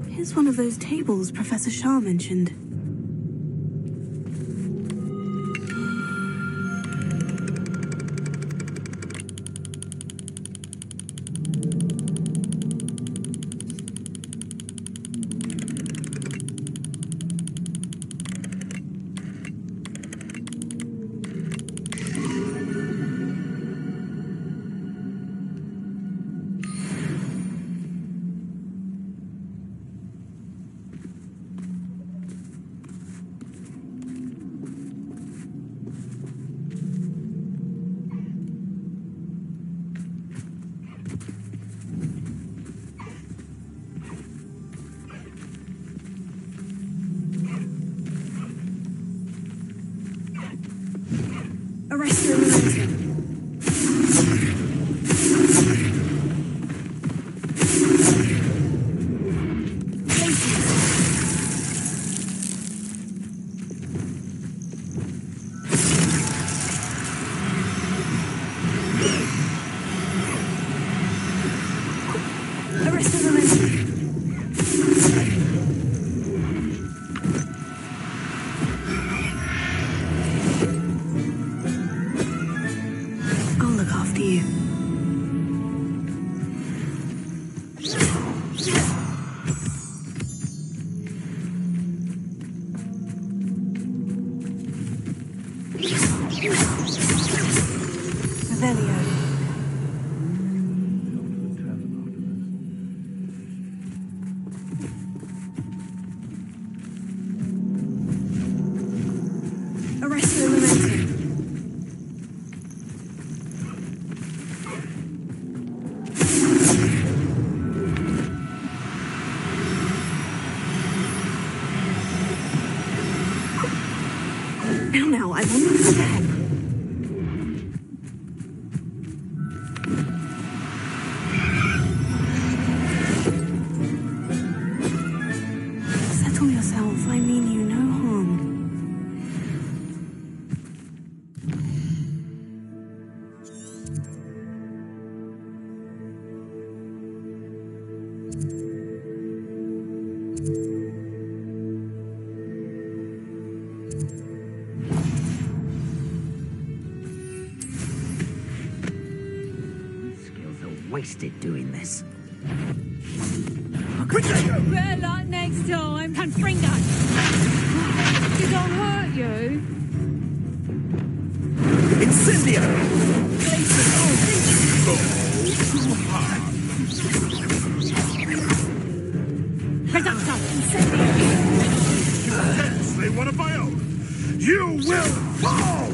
Speaker 2: Here's one of those tables Professor Shah mentioned. Arrest the momentum. Arrest the momentum. I'll look after you. Revelio. Arrest the momentum. Now, I want you to help. Settle yourself. I mean you no harm.
Speaker 13: Skills are wasted doing this.
Speaker 9: Better luck next time, Confringo. Did I hurt you?
Speaker 12: Incendio!
Speaker 9: Reducto, incendio.
Speaker 12: Yes, one of my own. You will fall!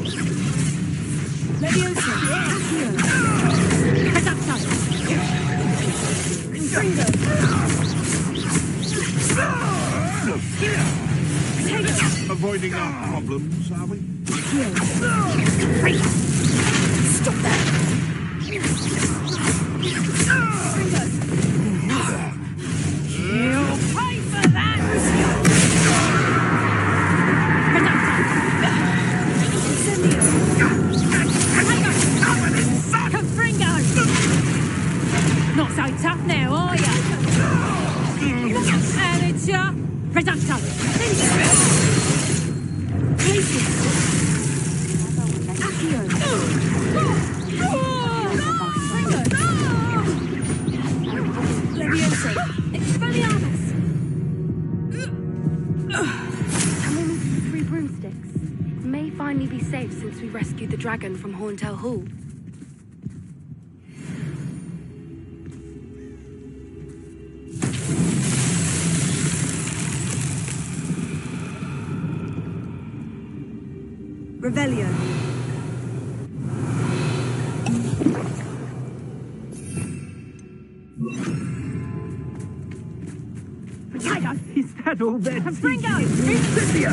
Speaker 9: Leviosa, Reducto. Confringo.
Speaker 12: Avoiding our problems, are we?
Speaker 9: Stop that! You'll pay for that! Confringo! Not so tough now, are ya? Amateur! Reducto!
Speaker 2: Finally be safe since we rescued the dragon from Horntail Hall.
Speaker 10: Revelio.
Speaker 16: Is that all there?
Speaker 9: Confringo!
Speaker 16: Incendio!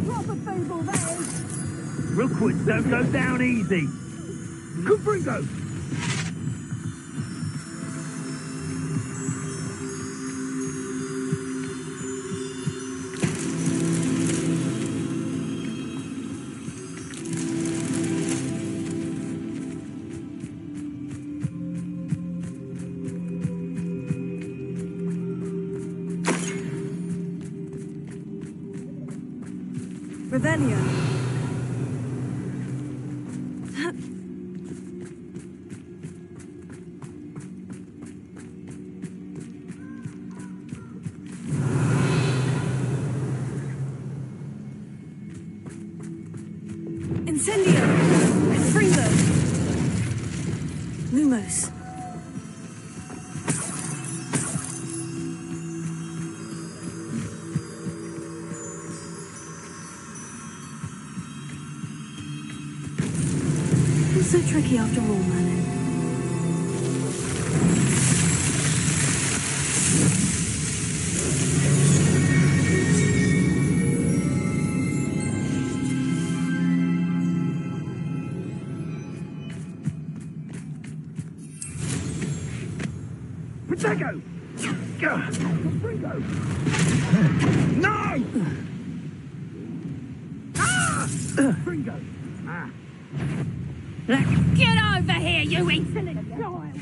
Speaker 9: Proper feeble, that is!
Speaker 16: Rookwoods don't go down easy. Confringo!
Speaker 10: Revelio. Incendio! Fringo! Lumos! It's so tricky after all, Merlin.
Speaker 16: Protego! Confringo! No! Ah! Fringo! Ah!
Speaker 9: Get over here, you insolent child!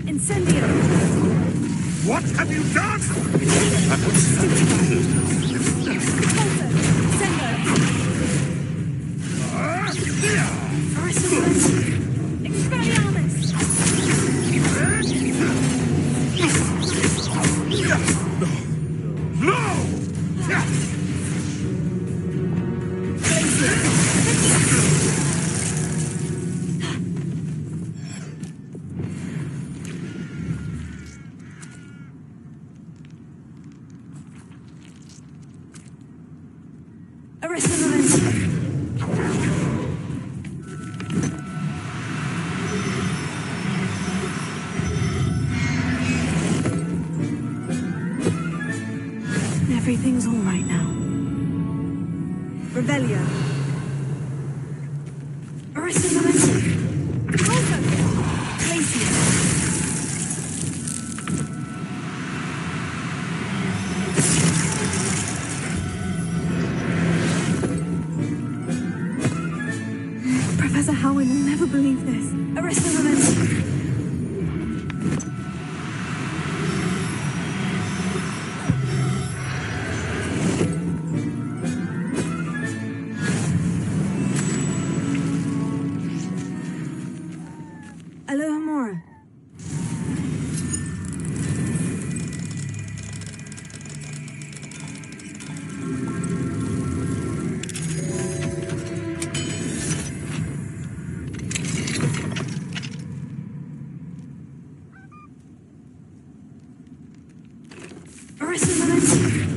Speaker 10: Incendio!
Speaker 12: What have you done?
Speaker 10: Everything's all right now. Revelio. Arrest the momentum. Glacier. Professor Howard will never believe this. Arrest the momentum.
Speaker 2: Arrest the momentum.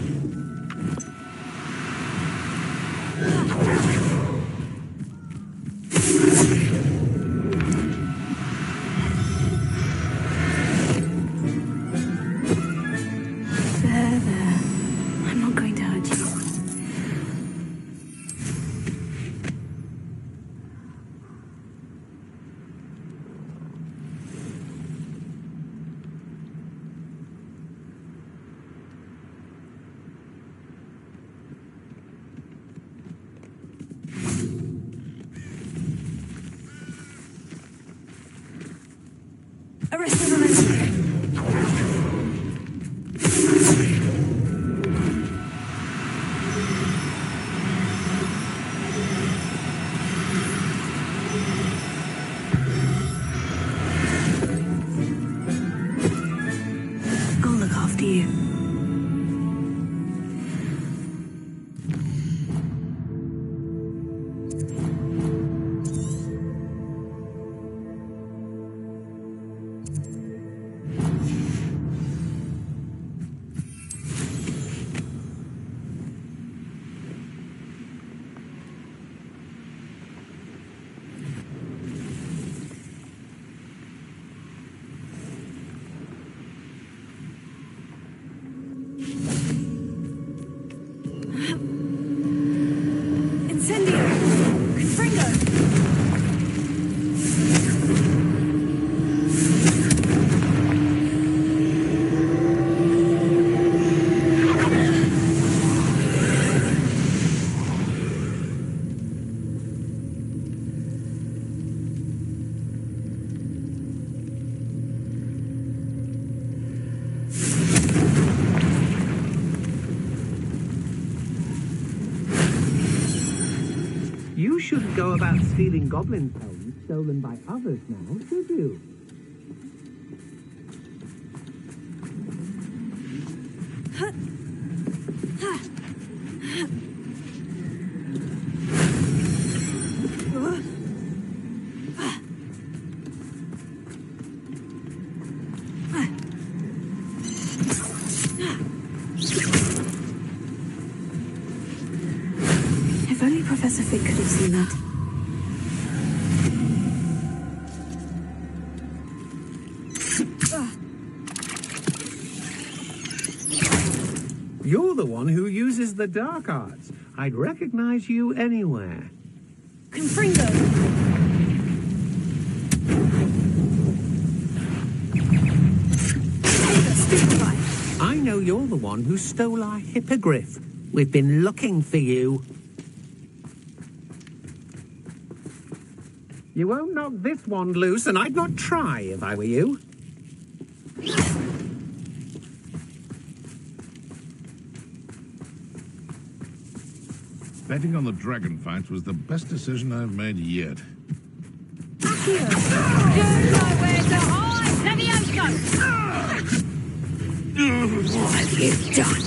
Speaker 2: There. I'm not going to hurt you. Arrest the momentum. I'll look after you. Incendio! Confringo!
Speaker 5: You shouldn't go about stealing goblin tones stolen by others now, should you?
Speaker 2: If only Professor Fig could have seen that.
Speaker 5: You're the one who uses the dark arts. I'd recognize you anywhere.
Speaker 2: Confringo!
Speaker 5: I know you're the one who stole our hippogriff. We've been looking for you. You won't knock this wand loose, and I'd not try if I were you.
Speaker 12: Betting on the dragon fights was the best decision I've made yet.
Speaker 9: You know where to hide, Levioso!
Speaker 14: What have you done?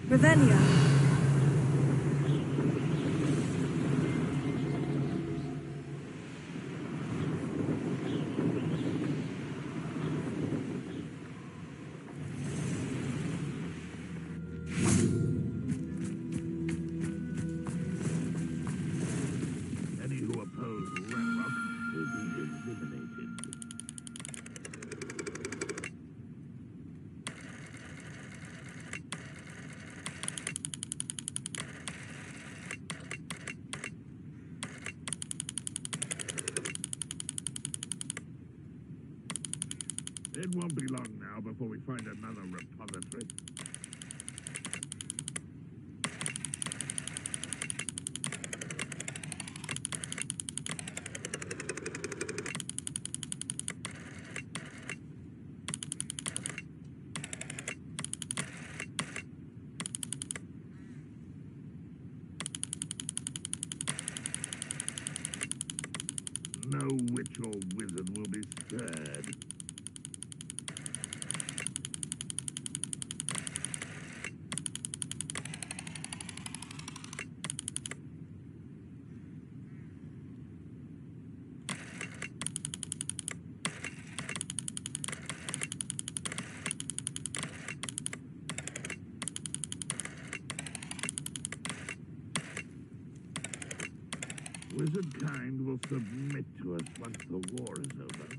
Speaker 2: Revelio.
Speaker 16: Any who oppose Ranrock will be eliminated. It won't be long now before we find another repository. No witch or wizard will be spared. Wizard kind will submit to us once the war is over.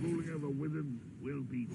Speaker 16: Ruling over wizards will be.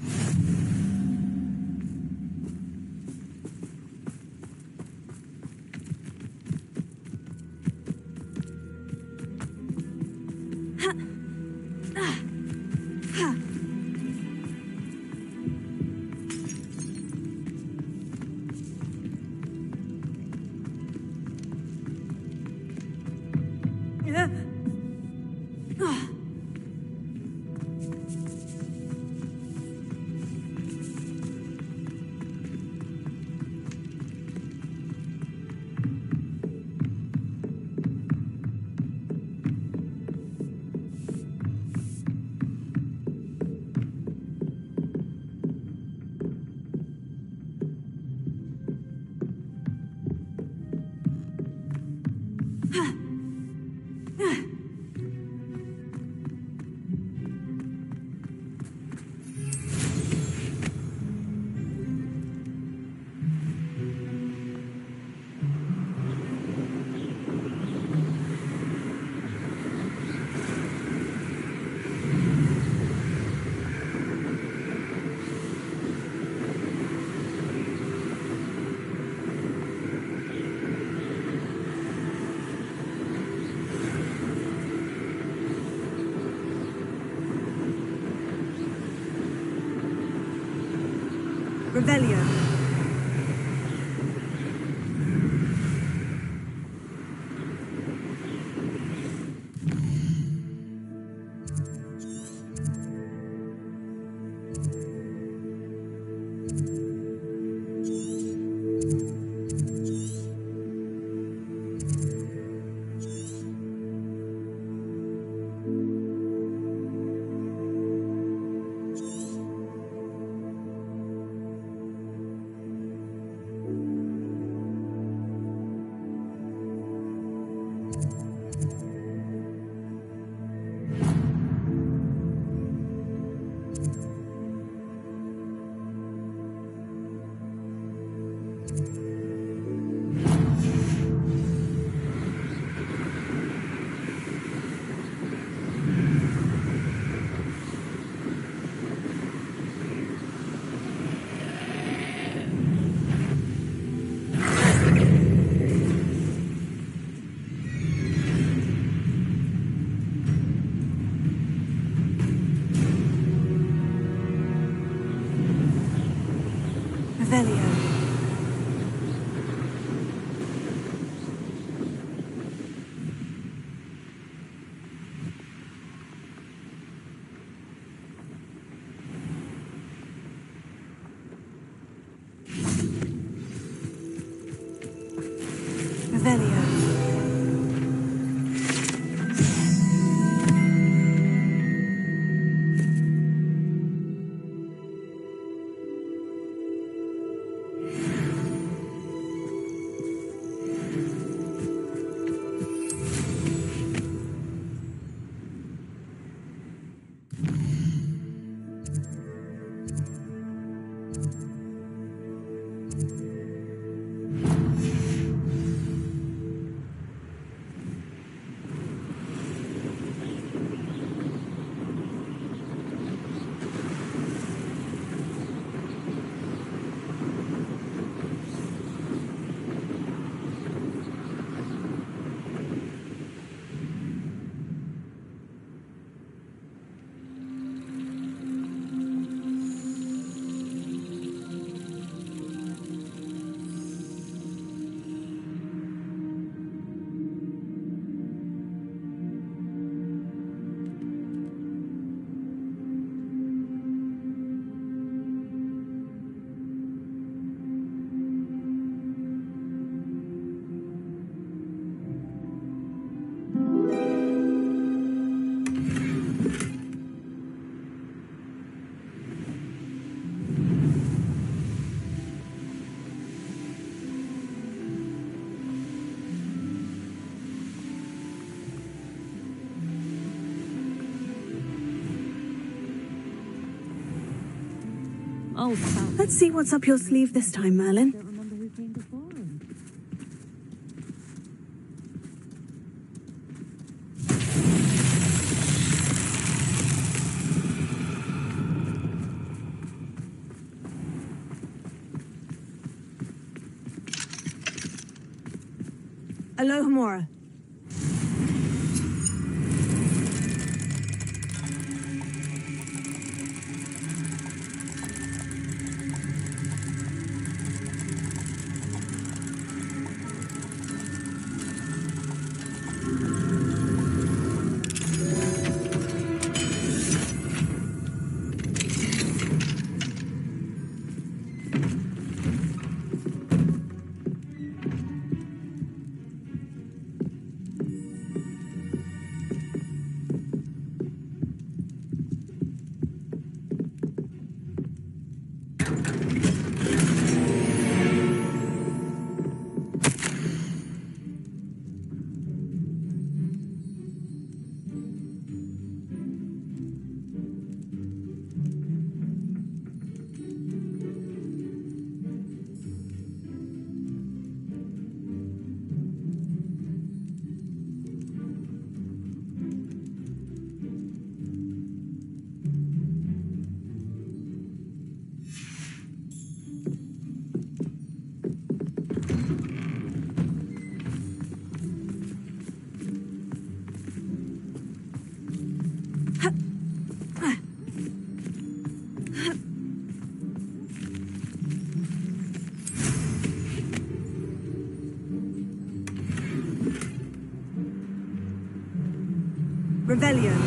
Speaker 10: Revelio. I'll sound. Let's see what's up your sleeve this time, Merlin. Alohomora. Rebellion.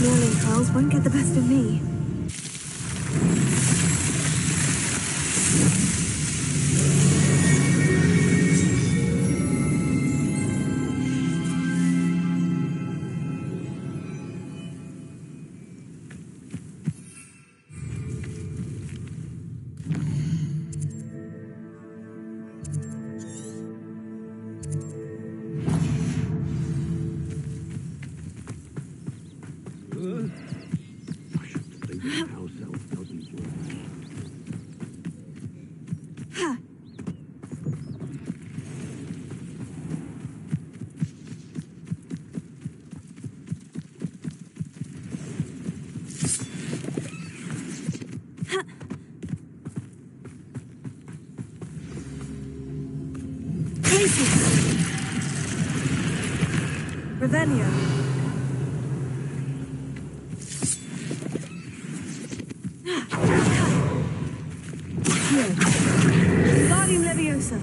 Speaker 10: Merlin trials won't get the best of me. Revelio. Guardium Leviosa.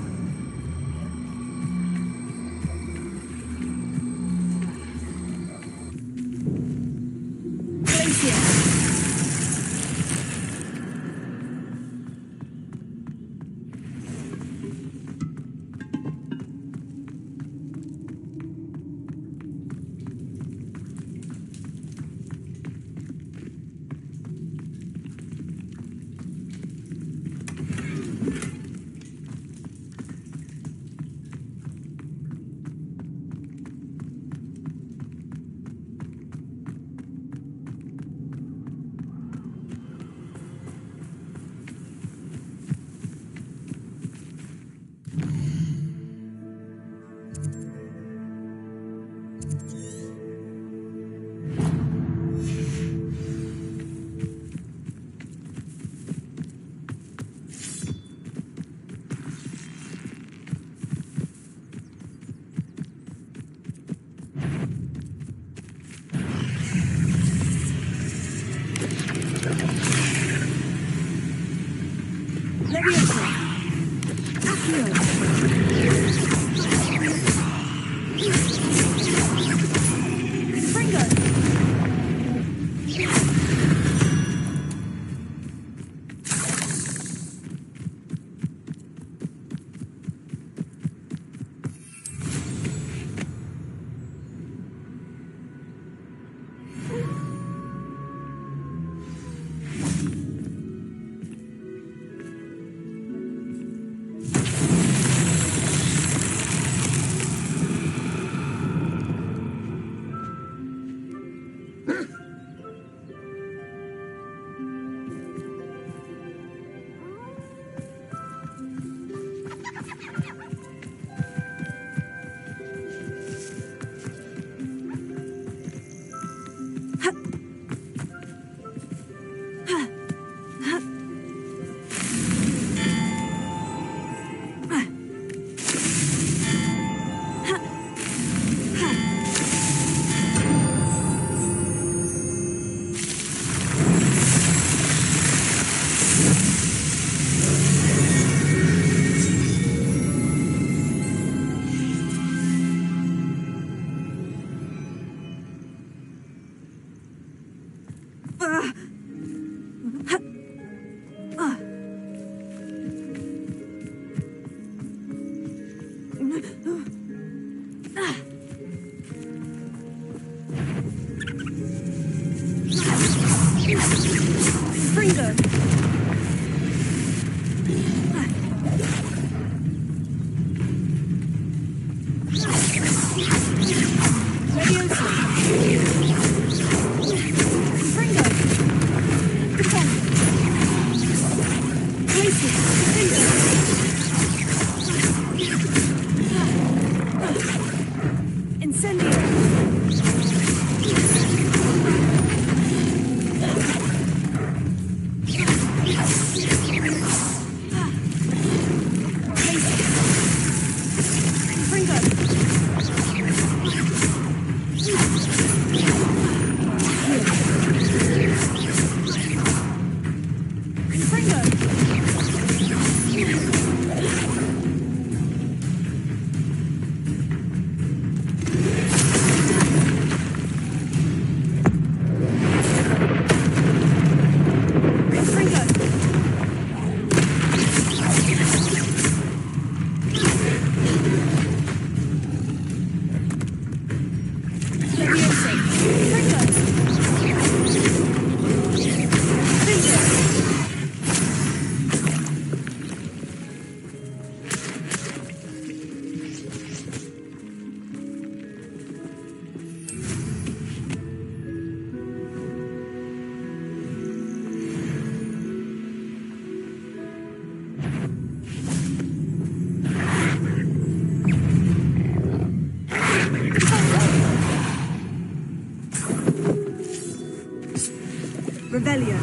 Speaker 10: Revelio.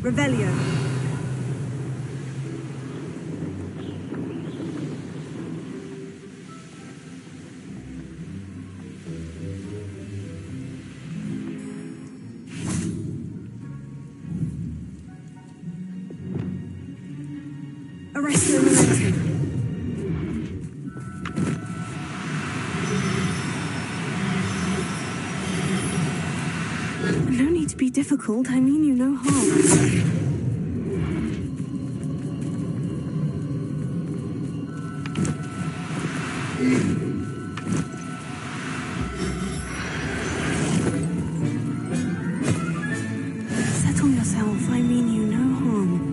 Speaker 10: Revelio. Arresto Momentum. No need to be difficult. I mean you no harm. Settle yourself. I mean you no harm.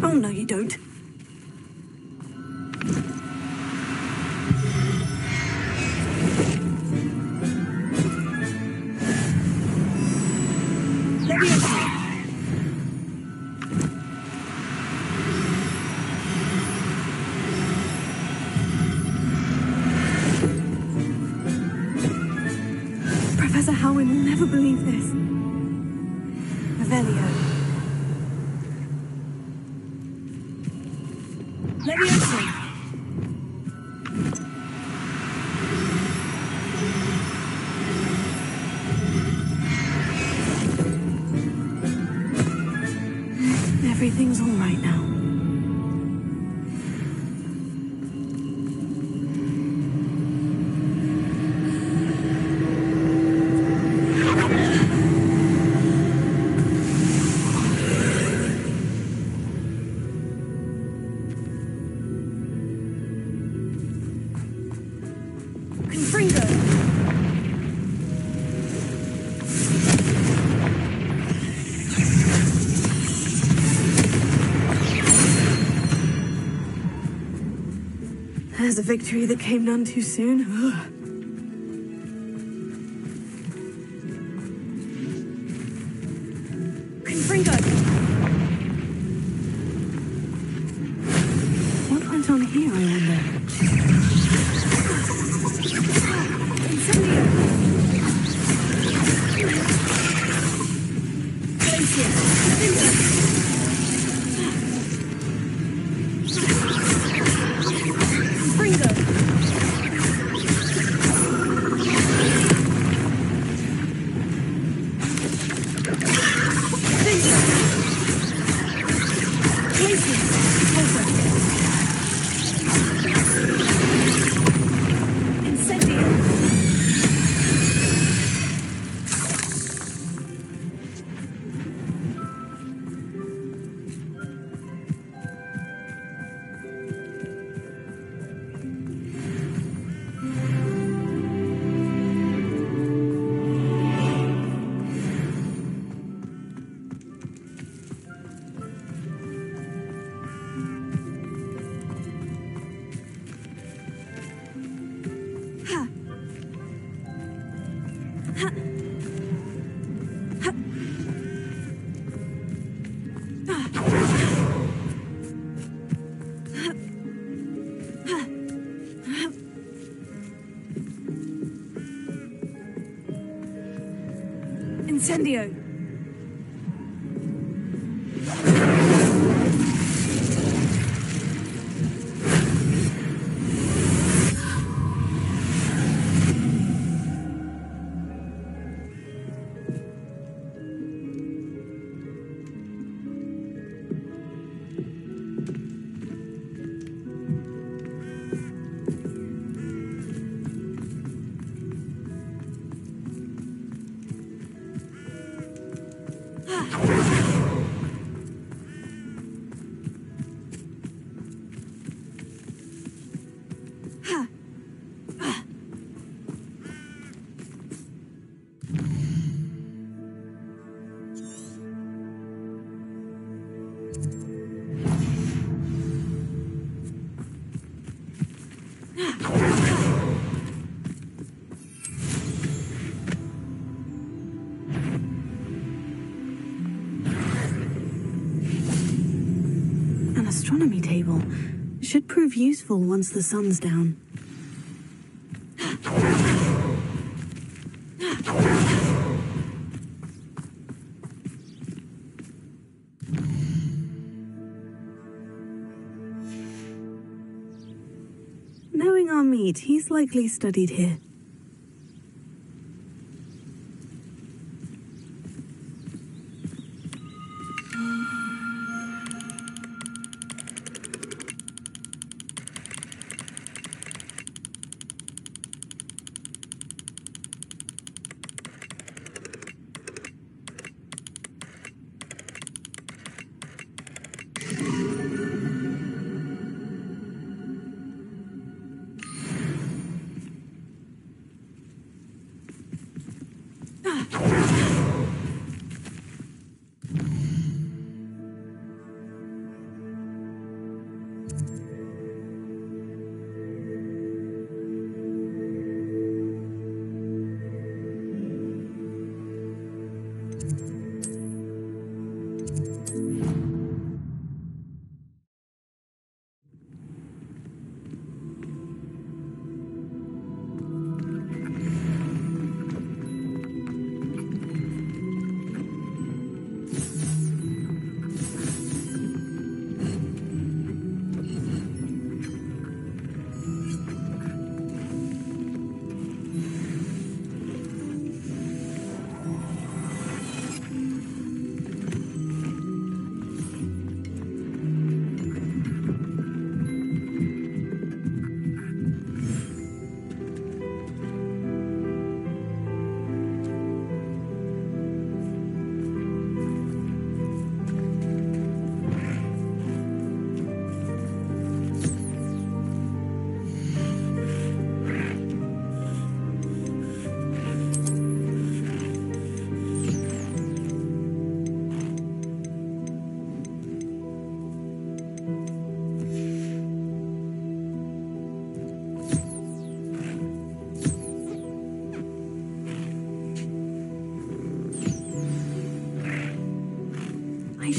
Speaker 10: Oh, no, you don't. Professor Howard will never believe this. Revelio. Leviosa.
Speaker 2: There's a victory that came none too soon. Ugh. Confringo! What went on here, I wonder? Incendio! Glacier! Confringo! Incendio! An astronomy table. Should prove useful once the sun's down. Knowing our meat, he's likely studied here.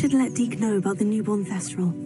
Speaker 2: should let Deke know about the newborn Thestral.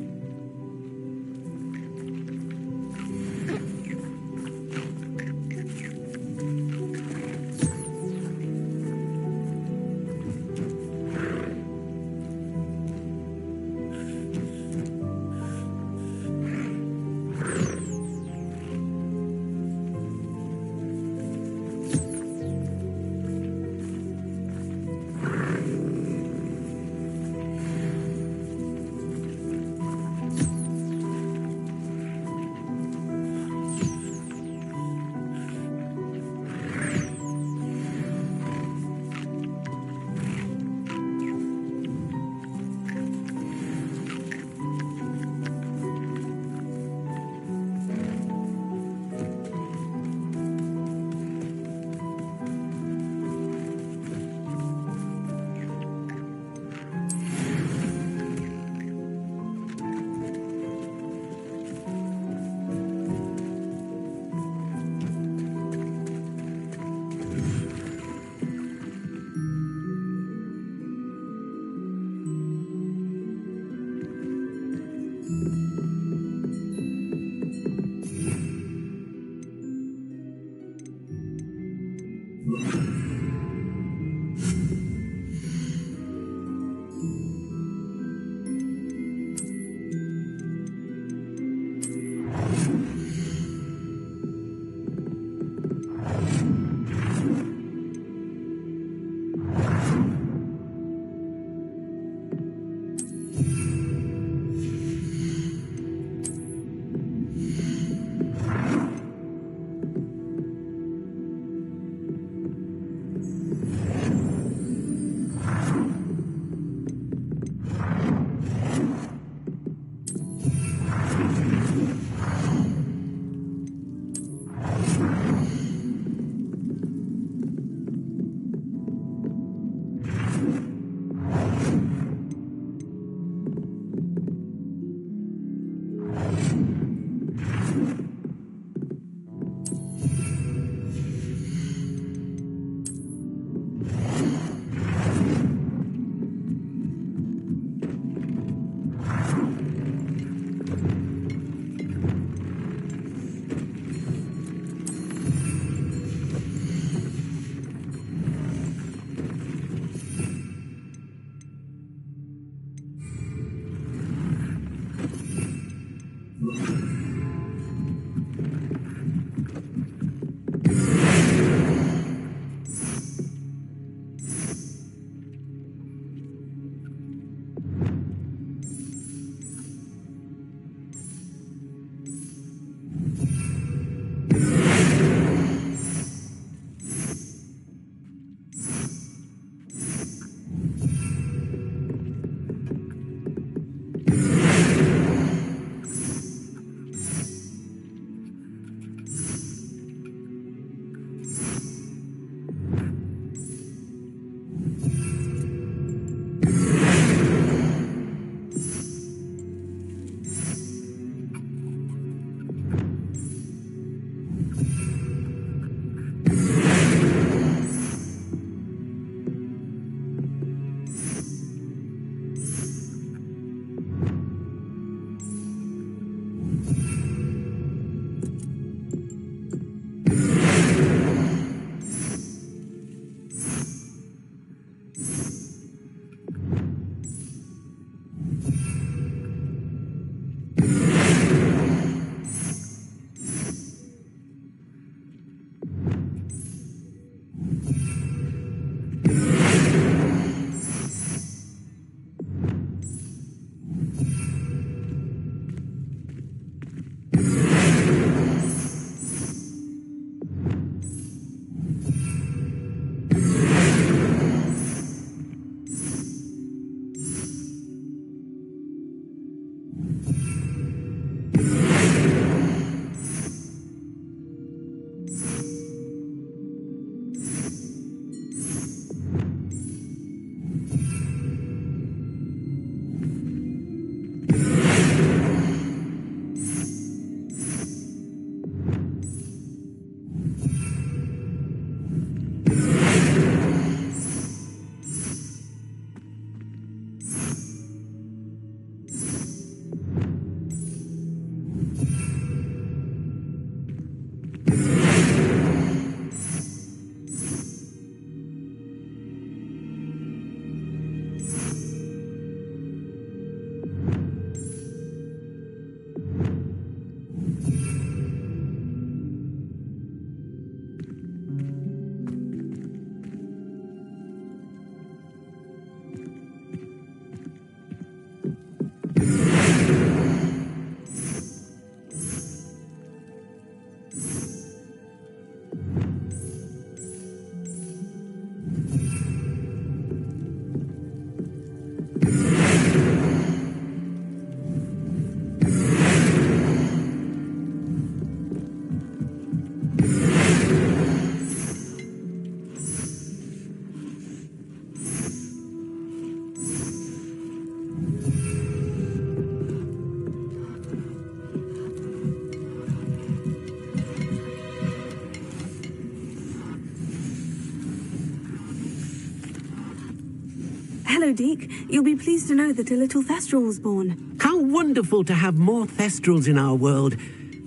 Speaker 2: Hello, Deke. You'll be pleased to know that a little Thestral was born.
Speaker 5: How wonderful to have more Thestrals in our world.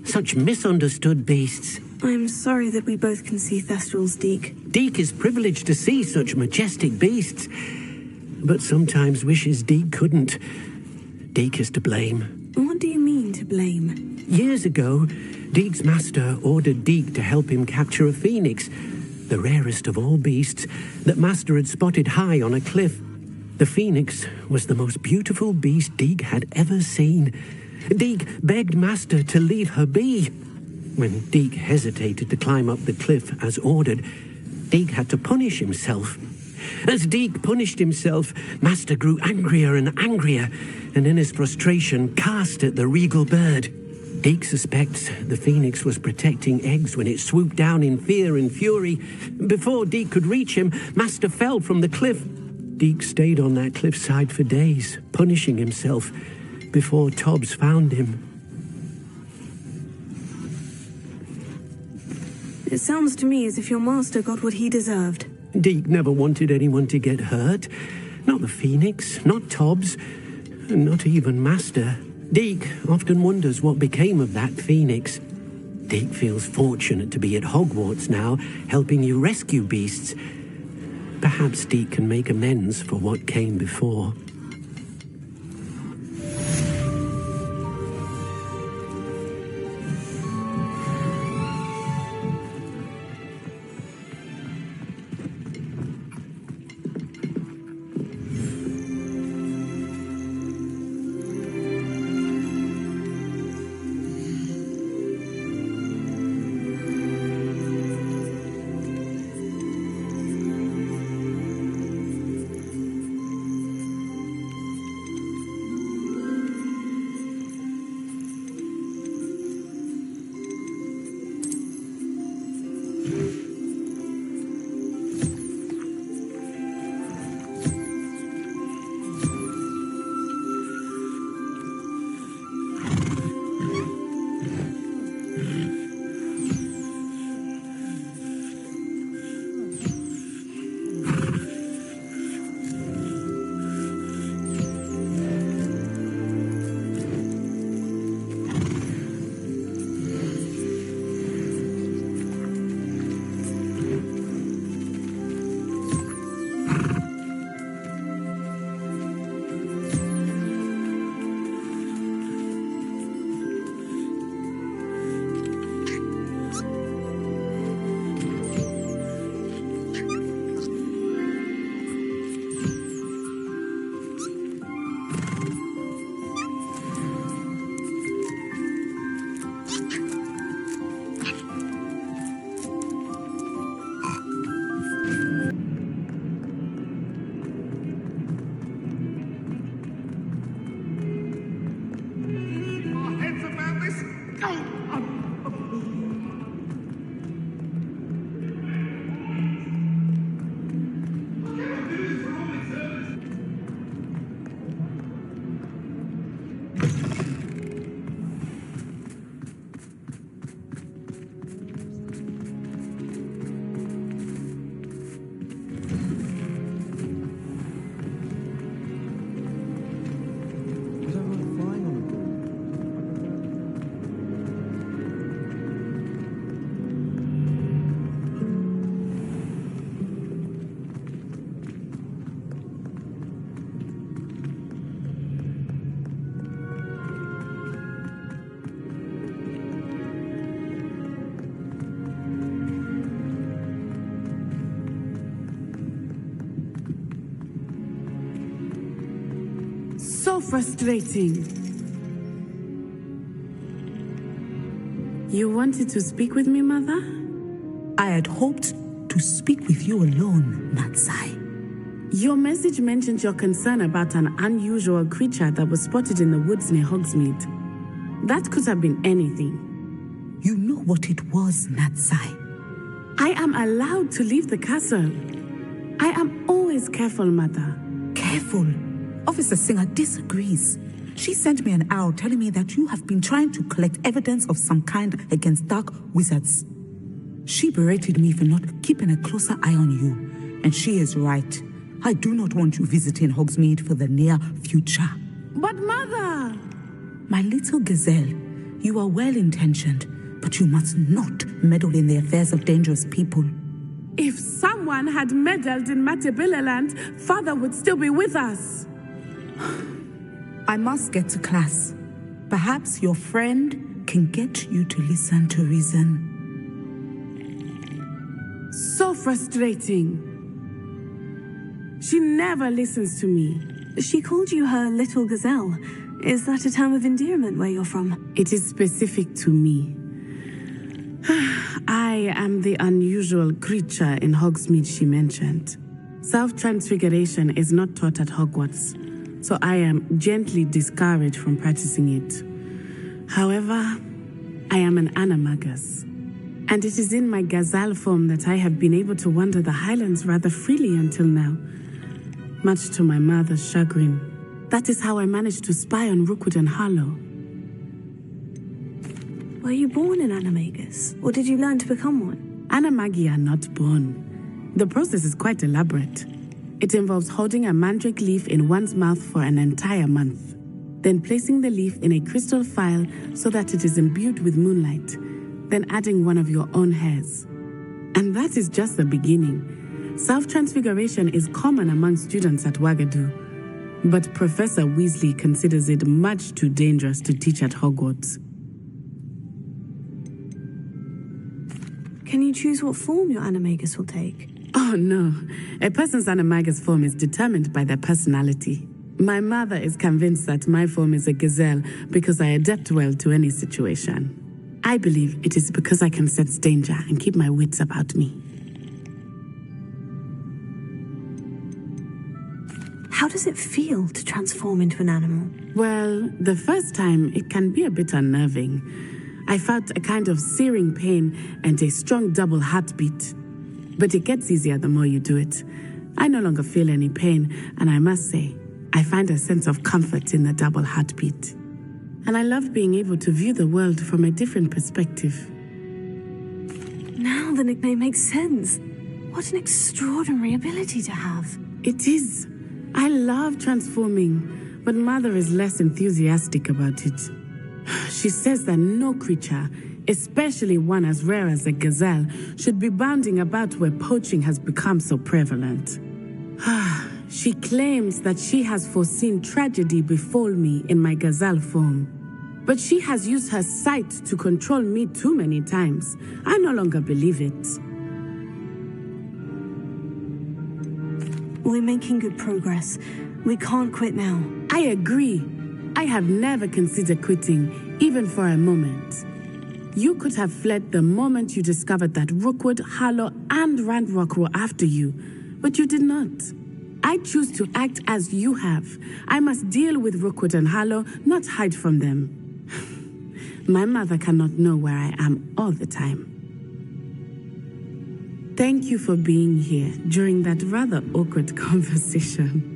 Speaker 5: Such misunderstood beasts.
Speaker 2: I'm sorry that we both can see Thestrals, Deke.
Speaker 5: Deke is privileged to see such majestic beasts, but sometimes wishes Deke couldn't. Deke is to blame.
Speaker 2: What do you mean, to blame?
Speaker 5: Years ago, Deke's master ordered Deke to help him capture a phoenix, the rarest of all beasts, that Master had spotted high on a cliff. The phoenix was the most beautiful beast Deke had ever seen. Deke begged Master to leave her be. When Deke hesitated to climb up the cliff as ordered, Deke had to punish himself. As Deke punished himself, Master grew angrier and angrier, and in his frustration cast at the regal bird. Deke suspects the phoenix was protecting eggs when it swooped down in fear and fury. Before Deke could reach him, Master fell from the cliff. Deke stayed on that cliffside for days, punishing himself, before Tobbs found him.
Speaker 2: It sounds to me as if your master got what he deserved.
Speaker 5: Deke never wanted anyone to get hurt. Not the phoenix, not Tobbs, and not even Master. Deke often wonders what became of that phoenix. Deke feels fortunate to be at Hogwarts now, helping you rescue beasts. Perhaps Deke can make amends for what came before.
Speaker 17: So frustrating. You wanted to speak with me, Mother?
Speaker 18: I had hoped to speak with you alone, Natsai.
Speaker 17: Your message mentioned your concern about an unusual creature that was spotted in the woods near Hogsmeade. That could have been anything.
Speaker 18: You know what it was, Natsai.
Speaker 17: I am allowed to leave the castle. I am always careful, Mother.
Speaker 18: Careful? Officer Singer disagrees. She sent me an owl telling me that you have been trying to collect evidence of some kind against dark wizards. She berated me for not keeping a closer eye on you, and she is right. I do not want you visiting Hogsmeade for the near future.
Speaker 17: But Mother!
Speaker 18: My little gazelle, you are well-intentioned, but you must not meddle in the affairs of dangerous people.
Speaker 17: If someone had meddled in Matabeleland, Father would still be with us.
Speaker 18: I must get to class. Perhaps your friend can get you to listen to reason.
Speaker 17: So frustrating. She never listens to me.
Speaker 2: She called you her little gazelle. Is that a term of endearment where you're from?
Speaker 17: It is specific to me. I am the unusual creature in Hogsmeade she mentioned. Self-transfiguration is not taught at Hogwarts, so I am gently discouraged from practicing it. However, I am an animagus, and it is in my gazelle form that I have been able to wander the Highlands rather freely until now, much to my mother's chagrin. That is how I managed to spy on Rookwood and Harlow.
Speaker 2: Were you born an animagus, or did you learn to become one?
Speaker 17: Animagi are not born. The process is quite elaborate. It involves holding a mandrake leaf in one's mouth for an entire month, then placing the leaf in a crystal phial so that it is imbued with moonlight, then adding one of your own hairs. And that is just the beginning. Self-transfiguration is common among students at Wagadu, but Professor Weasley considers it much too dangerous to teach at Hogwarts.
Speaker 2: Can you choose what form your animagus will take?
Speaker 17: Oh no, a person's animagus form is determined by their personality. My mother is convinced that my form is a gazelle because I adapt well to any situation. I believe it is because I can sense danger and keep my wits about me.
Speaker 2: How does it feel to transform into an animal?
Speaker 17: Well, the first time it can be a bit unnerving. I felt a kind of searing pain and a strong double heartbeat. But it gets easier the more you do it. I no longer feel any pain, and I must say, I find a sense of comfort in the double heartbeat. And I love being able to view the world from a different perspective.
Speaker 2: Now the nickname makes sense. What an extraordinary ability to have.
Speaker 17: It is. I love transforming, but Mother is less enthusiastic about it. She says that no creature, especially one as rare as a gazelle, should be bounding about where poaching has become so prevalent. She claims that she has foreseen tragedy befall me in my gazelle form. But she has used her sight to control me too many times. I no longer believe it.
Speaker 2: We're making good progress. We can't quit now.
Speaker 17: I agree. I have never considered quitting, even for a moment. You could have fled the moment you discovered that Rookwood, Harlow, and Ranrock were after you, but you did not. I choose to act as you have. I must deal with Rookwood and Harlow, not hide from them. My mother cannot know where I am all the time. Thank you for being here during that rather awkward conversation.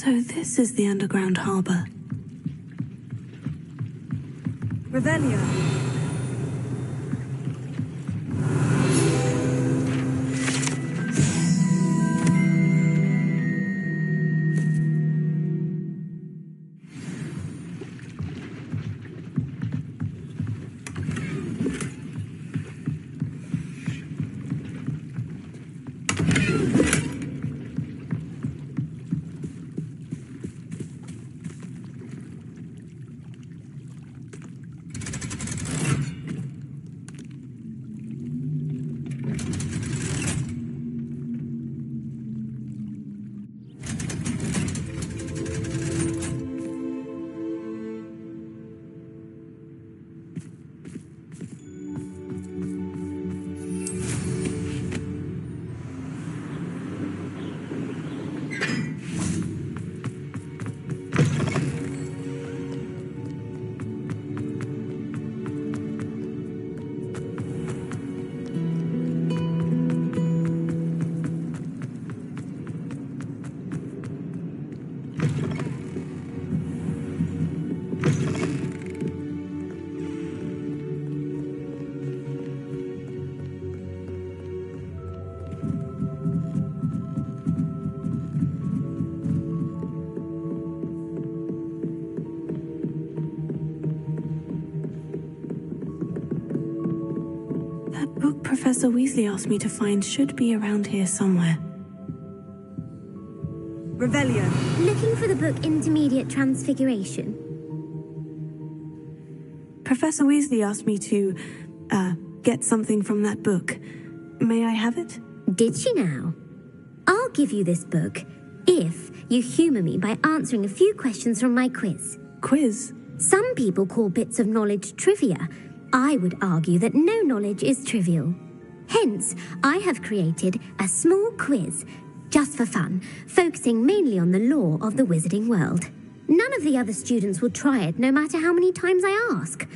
Speaker 2: So this is the underground harbour.
Speaker 10: Revelio.
Speaker 2: That book Professor Weasley asked me to find should be around here somewhere.
Speaker 10: Revelio.
Speaker 7: Looking for the book Intermediate Transfiguration?
Speaker 2: Professor Weasley asked me to, get something from that book. May I have it?
Speaker 7: Did she now? I'll give you this book if you humour me by answering a few questions from my quiz.
Speaker 2: Quiz?
Speaker 7: Some people call bits of knowledge trivia. I would argue that no knowledge is trivial. Hence, I have created a small quiz, just for fun, focusing mainly on the lore of the wizarding world. None of the other students will try it, no matter how many times I ask.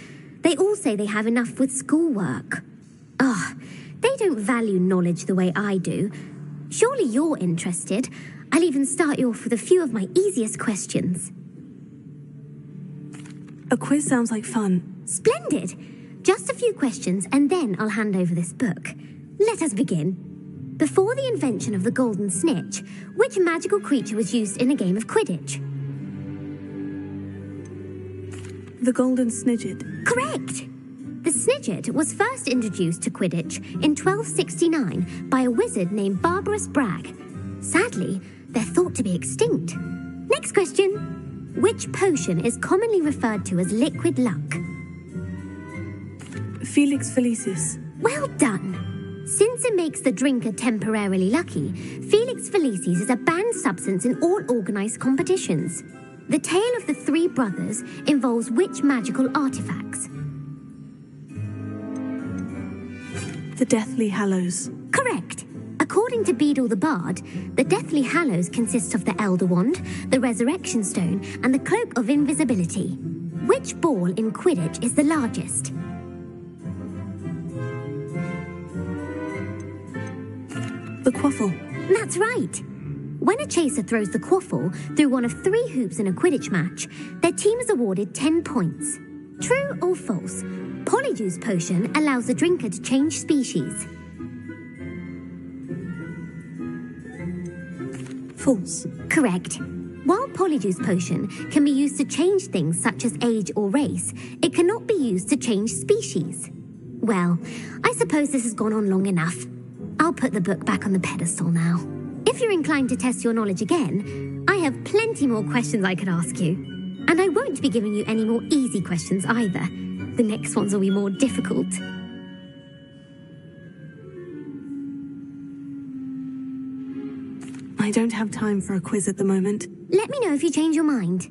Speaker 7: They all say they have enough with schoolwork. They don't value knowledge the way I do. Surely you're interested. I'll even start you off with a few of my easiest questions.
Speaker 2: A quiz sounds like fun.
Speaker 7: Splendid! Just a few questions, and then I'll hand over this book. Let us begin. Before the invention of the golden snitch, which magical creature was used in a game of Quidditch?
Speaker 2: The golden snidget.
Speaker 7: Correct! The snidget was first introduced to Quidditch in 1269 by a wizard named Barbarous Bragg. Sadly, they're thought to be extinct. Next question. Which potion is commonly referred to as liquid luck?
Speaker 2: Felix Felicis.
Speaker 7: Well done! Since it makes the drinker temporarily lucky, Felix Felicis is a banned substance in all organised competitions. The tale of the three brothers involves which magical artifacts?
Speaker 2: The Deathly Hallows.
Speaker 7: Correct! According to Beedle the Bard, the Deathly Hallows consists of the Elder Wand, the Resurrection Stone, and the Cloak of Invisibility. Which ball in Quidditch is the largest?
Speaker 2: The quaffle.
Speaker 7: That's right. When a chaser throws the quaffle through one of 3 hoops in a Quidditch match, their team is awarded 10 points. True or false? Polyjuice Potion allows the drinker to change species.
Speaker 2: False.
Speaker 7: Correct. While Polyjuice Potion can be used to change things such as age or race, it cannot be used to change species. Well, I suppose this has gone on long enough. I'll put the book back on the pedestal now. If you're inclined to test your knowledge again, I have plenty more questions I could ask you. And I won't be giving you any more easy questions either. The next ones will be more difficult.
Speaker 2: I don't have time for a quiz at the moment.
Speaker 7: Let me know if you change your mind.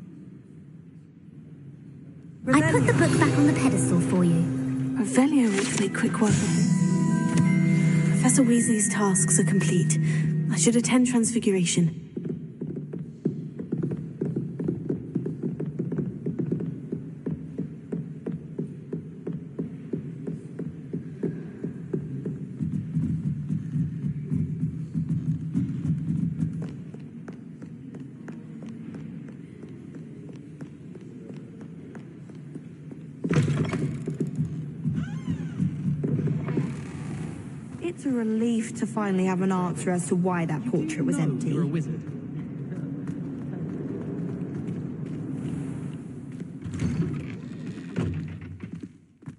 Speaker 7: Revelio. I put the book back on the pedestal for you.
Speaker 2: Revelio will make quick work of this. Professor Weasley's tasks are complete. I should attend Transfiguration.
Speaker 19: It's a relief to finally have an answer as to why that portrait was empty.
Speaker 8: You're a wizard.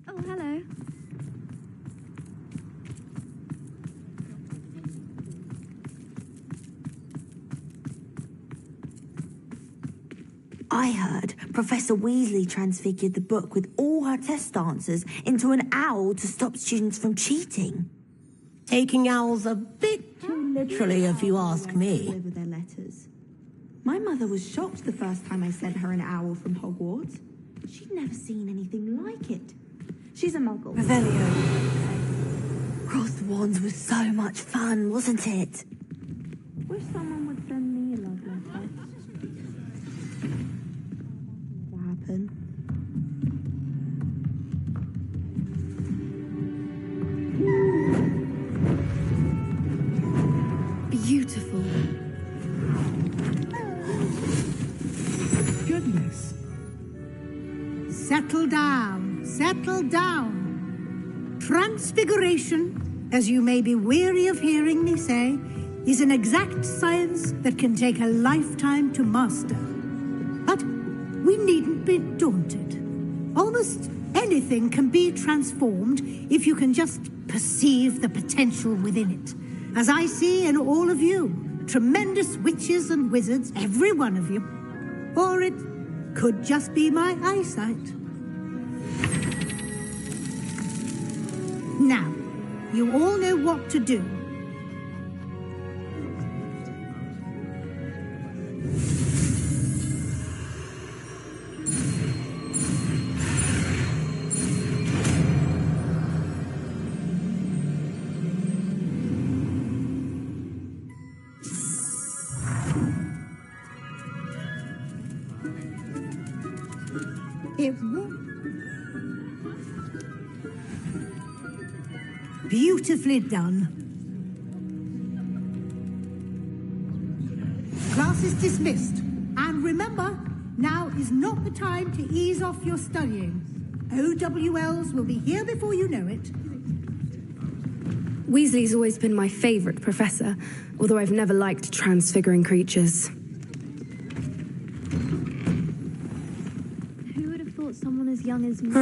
Speaker 20: Oh, hello.
Speaker 19: I heard Professor Weasley transfigured the book with all her test answers into an owl to stop students from cheating.
Speaker 21: Taking owls a bit too literally, if you ask me.
Speaker 19: Deliver their letters. My mother was shocked the first time I sent her an owl from Hogwarts. She'd never seen anything like it. She's a muggle.
Speaker 10: Revelio.
Speaker 19: Crossed wands was so much fun, wasn't it?
Speaker 20: Wish someone would send me a love letter.
Speaker 19: What happened?
Speaker 2: Beautiful.
Speaker 15: Goodness. Settle down. Settle down. Transfiguration, as you may be weary of hearing me say, is an exact science that can take a lifetime to master. But we needn't be daunted. Almost anything can be transformed if you can just perceive the potential within it. As I see in all of you, tremendous witches and wizards, every one of you. Or it could just be my eyesight. Now, you all know what to do. Beautifully done. Class is dismissed. And remember, now is not the time to ease off your studying. OWLs will be here before you know it.
Speaker 2: Weasley's always been my favourite professor, although I've never liked transfiguring creatures.
Speaker 20: Who would have thought someone as young as me?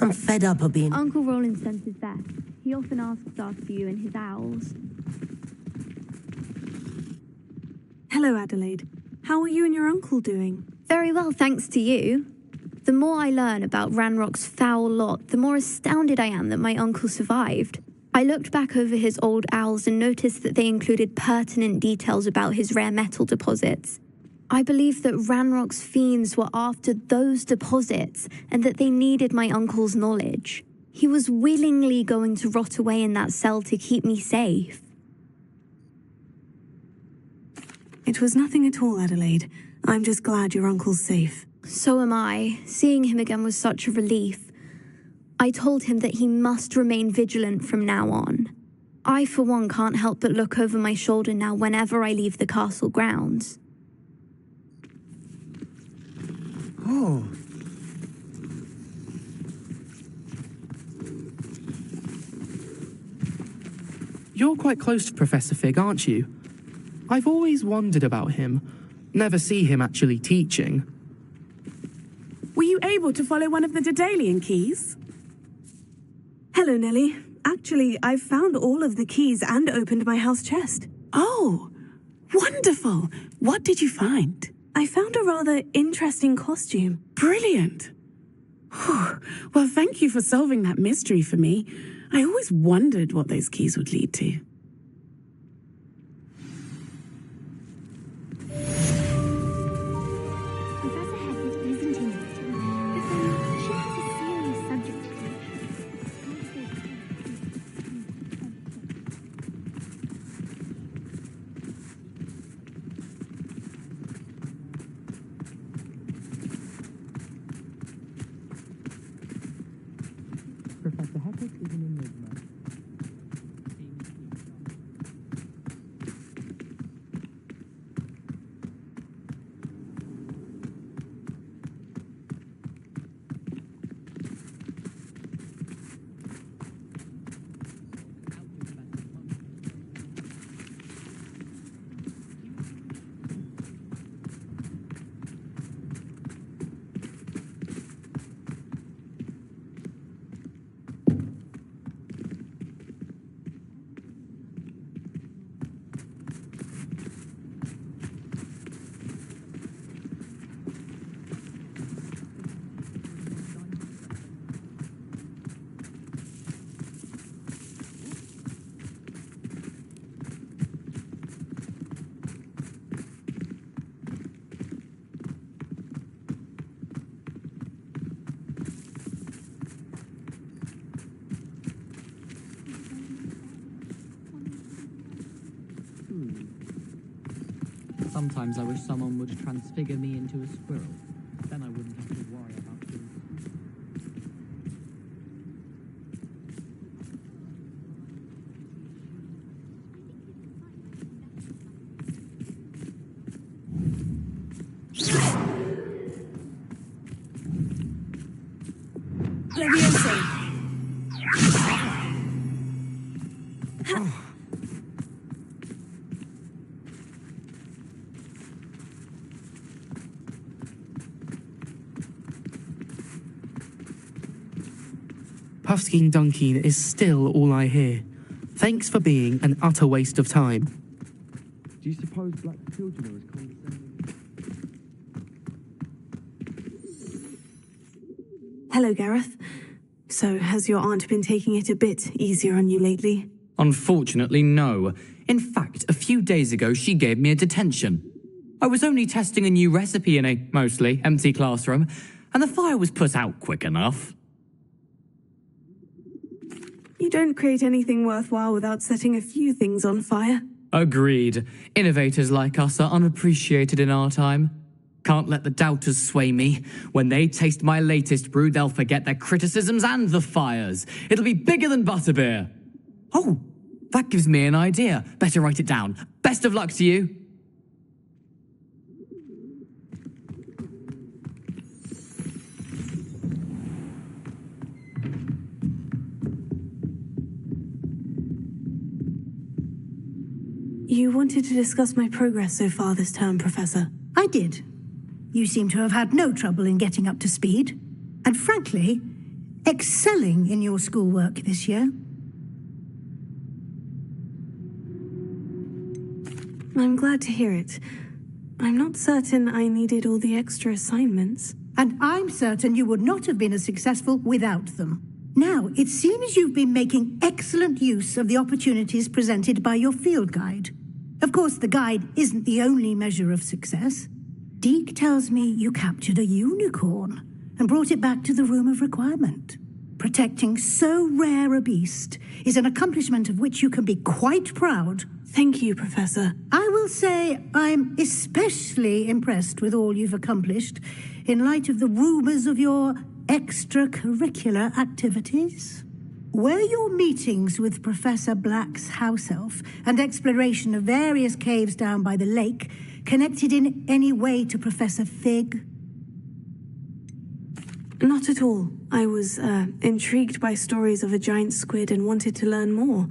Speaker 21: I'm fed up of being...
Speaker 20: Uncle Roland sends his best. He often asks after you and his owls.
Speaker 2: Hello, Adelaide. How are you and your uncle doing?
Speaker 20: Very well, thanks to you. The more I learn about Ranrock's foul lot, the more astounded I am that my uncle survived. I looked back over his old owls and noticed that they included pertinent details about his rare metal deposits. I believe that Ranrock's fiends were after those deposits and that they needed my uncle's knowledge. He was willingly going to rot away in that cell to keep me safe.
Speaker 2: It was nothing at all, Adelaide. I'm just glad your uncle's safe.
Speaker 20: So am I. Seeing him again was such a relief. I told him that he must remain vigilant from now on. I, for one, can't help but look over my shoulder now whenever I leave the castle grounds.
Speaker 1: Oh.
Speaker 8: You're quite close to Professor Fig, aren't you? I've always wondered about him. Never see him actually teaching.
Speaker 17: Were you able to follow one of the Daedalian keys?
Speaker 2: Hello, Nellie. Actually, I've found all of the keys and opened my house chest.
Speaker 17: Oh, wonderful. What did you find?
Speaker 2: I found a rather interesting costume.
Speaker 17: Brilliant. Well, thank you for solving that mystery for me. I always wondered what those keys would lead to.
Speaker 20: Professor Head isn't interesting. The thing, she has a serious subject to
Speaker 8: Professor Hackett is an enigma.
Speaker 6: Sometimes I wish someone would transfigure me into a squirrel. Then I wouldn't have to worry about things.
Speaker 8: Puffskein Dunkeen is still all I hear. Thanks for being an utter waste of time.
Speaker 6: Do you suppose black children are as condescending?
Speaker 2: Hello, Gareth. So, has your aunt been taking it a bit easier on you lately?
Speaker 22: Unfortunately, no. In fact, a few days ago, she gave me a detention. I was only testing a new recipe in a mostly empty classroom, and the fire was put out quick enough.
Speaker 2: You don't create anything worthwhile without setting a few things on fire.
Speaker 22: Agreed. Innovators like us are unappreciated in our time. Can't let the doubters sway me. When they taste my latest brew, they'll forget their criticisms and the fires. It'll be bigger than butterbeer. Oh, that gives me an idea. Better write it down. Best of luck to you.
Speaker 2: You wanted to discuss my progress so far this term, Professor.
Speaker 15: I did. You seem to have had no trouble in getting up to speed, and frankly, excelling in your schoolwork this year.
Speaker 2: I'm glad to hear it. I'm not certain I needed all the extra assignments.
Speaker 15: And I'm certain you would not have been as successful without them. Now, it seems you've been making excellent use of the opportunities presented by your field guide. Of course, the guide isn't the only measure of success. Deke tells me you captured a unicorn and brought it back to the Room of Requirement. Protecting so rare a beast is an accomplishment of which you can be quite proud.
Speaker 2: Thank you, Professor.
Speaker 15: I will say I'm especially impressed with all you've accomplished in light of the rumors of your extracurricular activities. Were your meetings with Professor Black's house elf and exploration of various caves down by the lake connected in any way to Professor Fig?
Speaker 2: Not at all. I was intrigued by stories of a giant squid and wanted to learn more.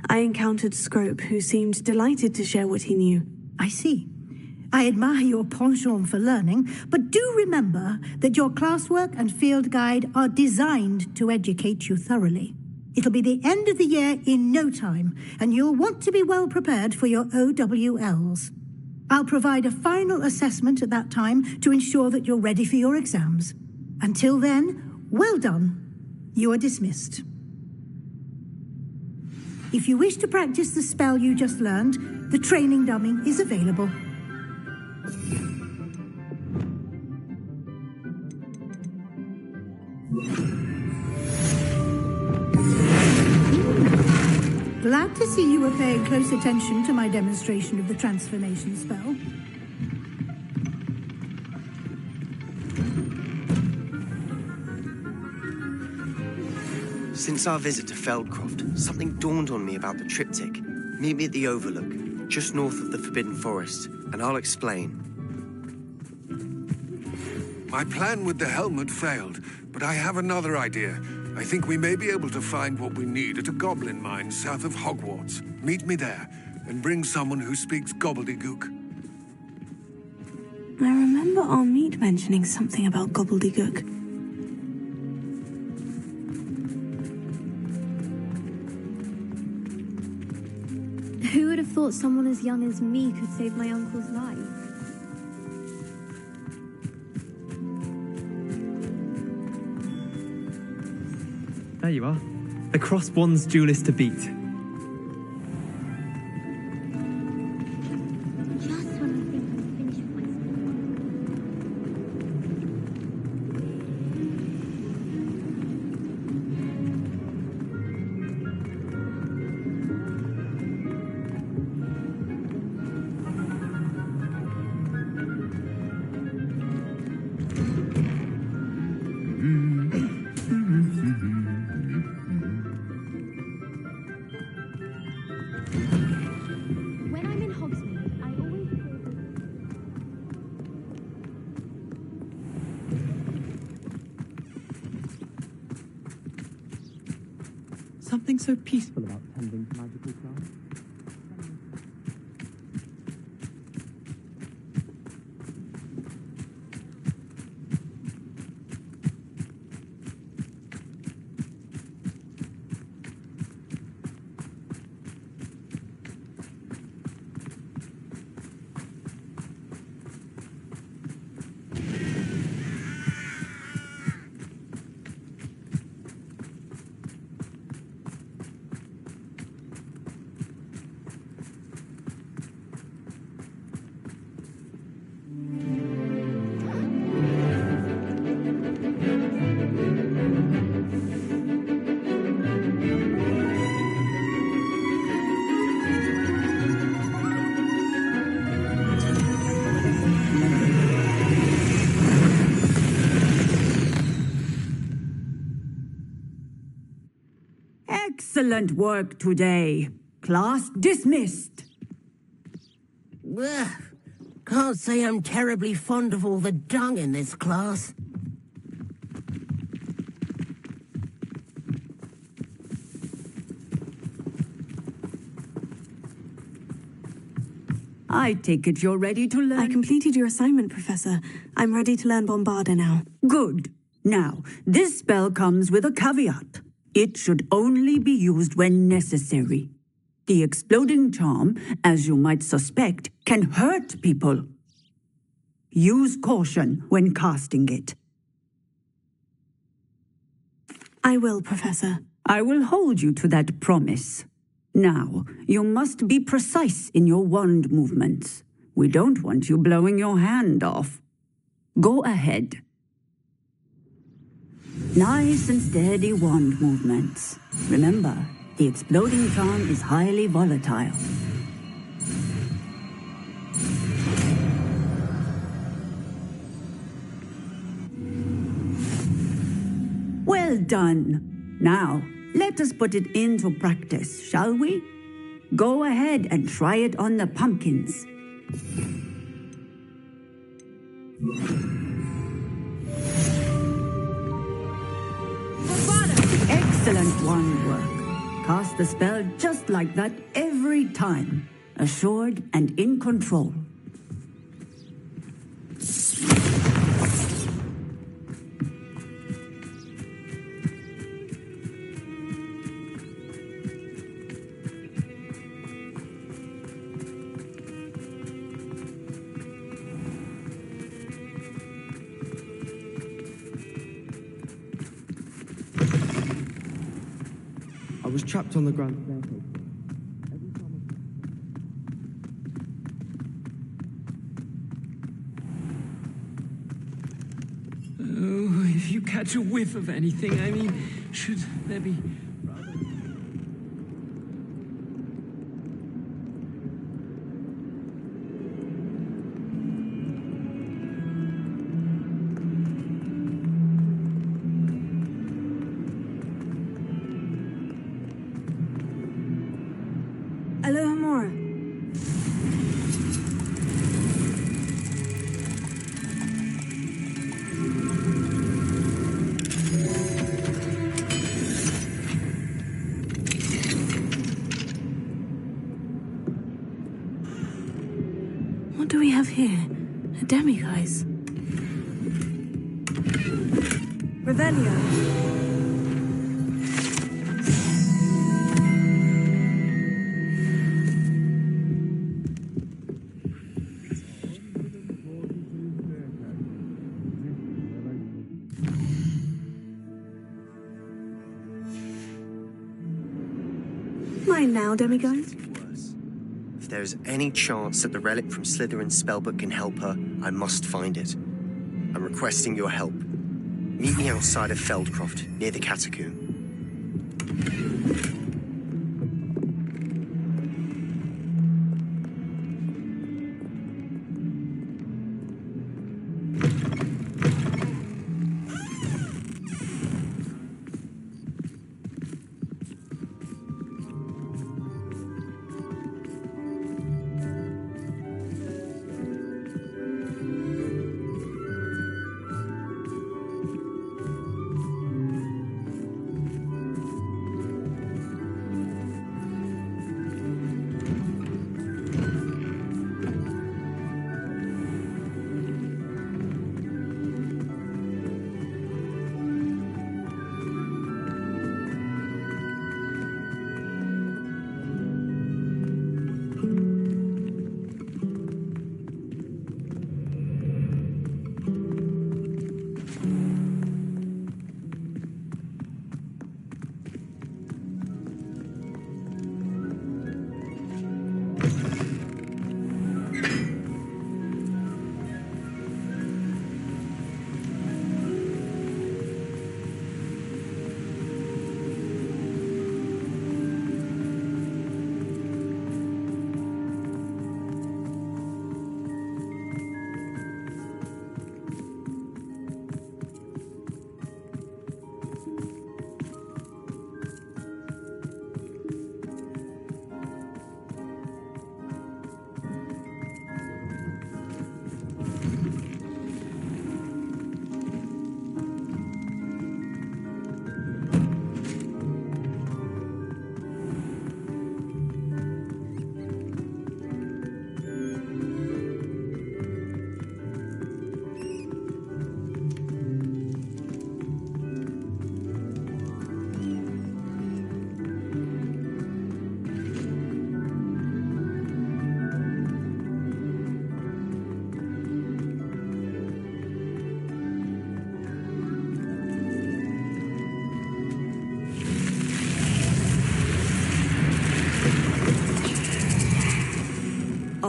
Speaker 2: I encountered Scrope, who seemed delighted to share what he knew.
Speaker 15: I see. I admire your penchant for learning, but do remember that your classwork and field guide are designed to educate you thoroughly. It'll be the end of the year in no time, and you'll want to be well prepared for your OWLs. I'll provide a final assessment at that time to ensure that you're ready for your exams. Until then, well done. You are dismissed. If you wish to practice the spell you just learned, the training dummy is available. Glad to see you were paying close attention to my demonstration of the transformation spell.
Speaker 1: Since our visit to Feldcroft, something dawned on me about the triptych. Meet me at the Overlook, just north of the Forbidden Forest, and I'll explain.
Speaker 11: My plan with the helmet failed, but I have another idea. I think we may be able to find what we need at a goblin mine south of Hogwarts. Meet me there, and bring someone who speaks gobbledygook.
Speaker 2: I remember Armeet mentioning something about gobbledygook.
Speaker 20: Who would have thought someone as young as me could save my uncle's life?
Speaker 6: There you are. The cross-bronze duelist to beat.
Speaker 22: something so peaceful about tending to magical plants.
Speaker 3: Excellent work today. Class dismissed.
Speaker 21: Ugh. Can't say I'm terribly fond of all the dung in this class.
Speaker 3: I take it you're ready to learn.
Speaker 10: I completed your assignment, Professor. I'm ready to learn Bombarda now.
Speaker 3: Good. Now, this spell comes with a caveat. It should only be used when necessary. The exploding charm, as you might suspect, can hurt people. Use caution when casting it.
Speaker 10: I will, Professor.
Speaker 3: I will hold you to that promise. Now, you must be precise in your wand movements. We don't want you blowing your hand off. Go ahead. Nice and steady wand movements. Remember, the exploding charm is highly volatile. Well done. Now, let us put it into practice, shall we? Go ahead and try it on the pumpkins. Excellent wand work. Cast the spell just like that every time. Assured and in control.
Speaker 4: I was trapped on the ground staircase.
Speaker 22: Oh, if you catch a whiff of anything, I mean, should there be...
Speaker 10: Alohomora. What do we have here? A demiguise. Revelio. Mine now, demiguise.
Speaker 1: If there is any chance that the relic from Slytherin's spellbook can help her, I must find it. I'm requesting your help. Meet me outside of Feldcroft, near the catacomb.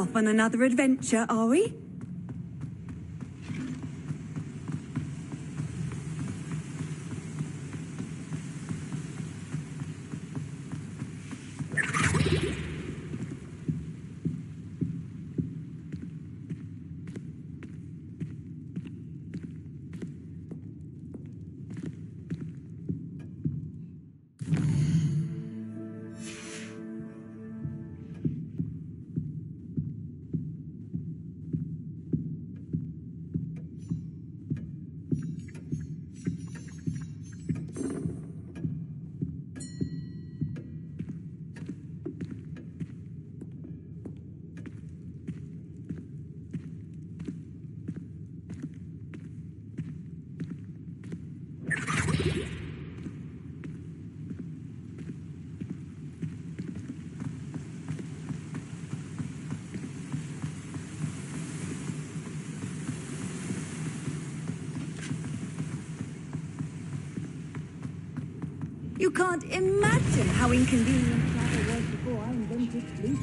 Speaker 3: Off on another adventure, are we? You can't imagine how inconvenient travel was before I invented sleep.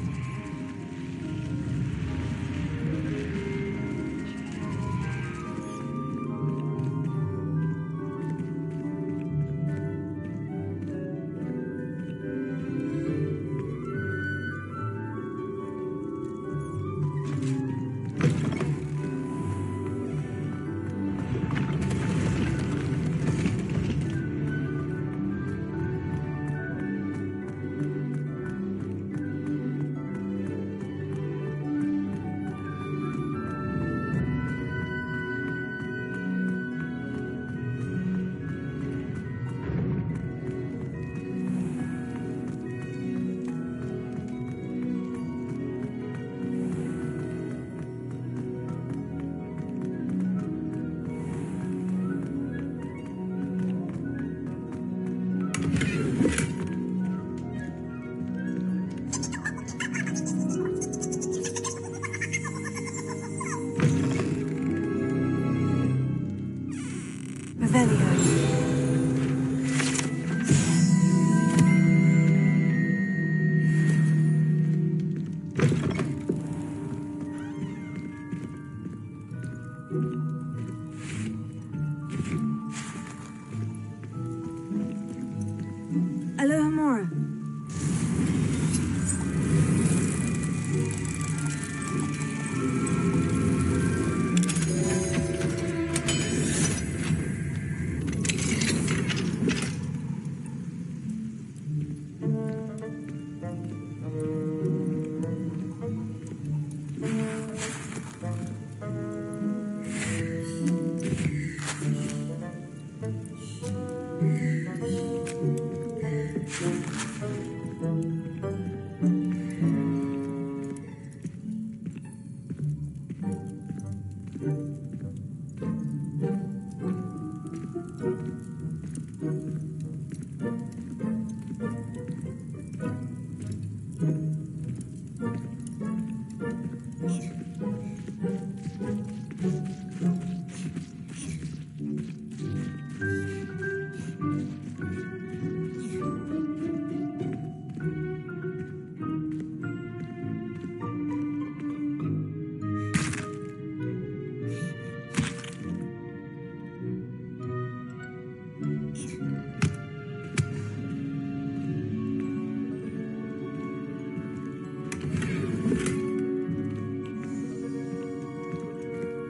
Speaker 3: Alohomora.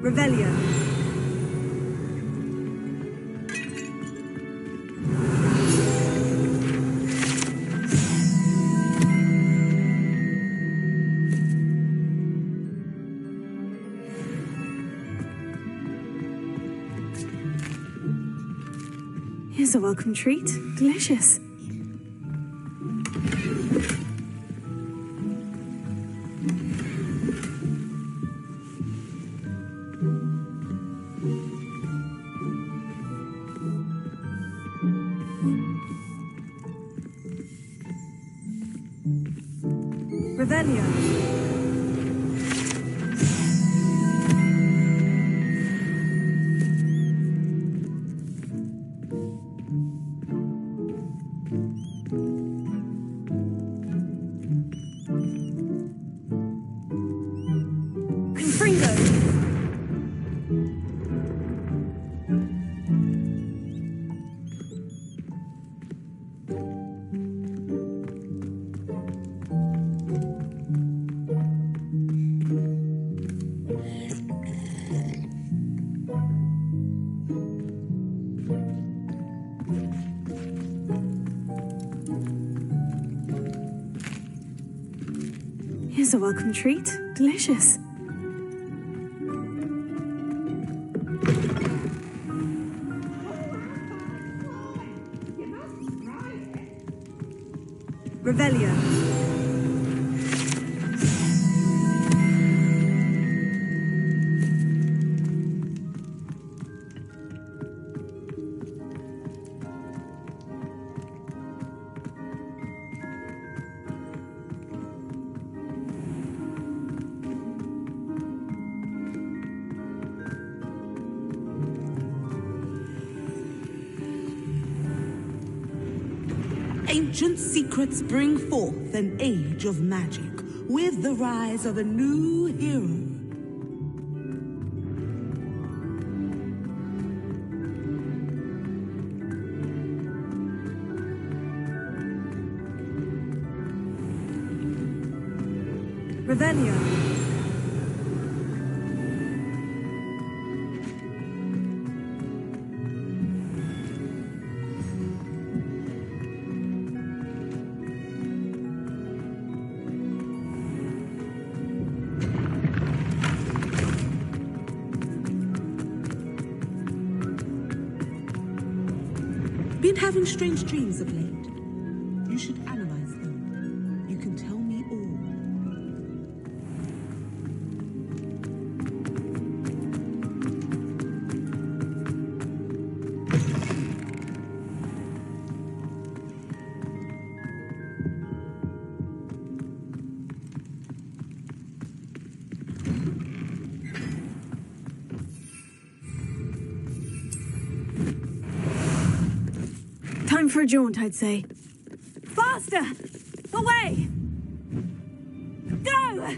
Speaker 3: Revelio.
Speaker 10: Here's a welcome treat. Delicious.
Speaker 3: Revelio.
Speaker 2: Here's a welcome treat. Delicious.
Speaker 19: Revelio.
Speaker 18: Ancient secrets bring forth an age of magic with the rise of a new hero.
Speaker 19: Revelio.
Speaker 18: Been having strange dreams of late. You should analyze them. You can tell me all.
Speaker 2: Time for a jaunt, I'd say.
Speaker 19: Faster! Away! Go!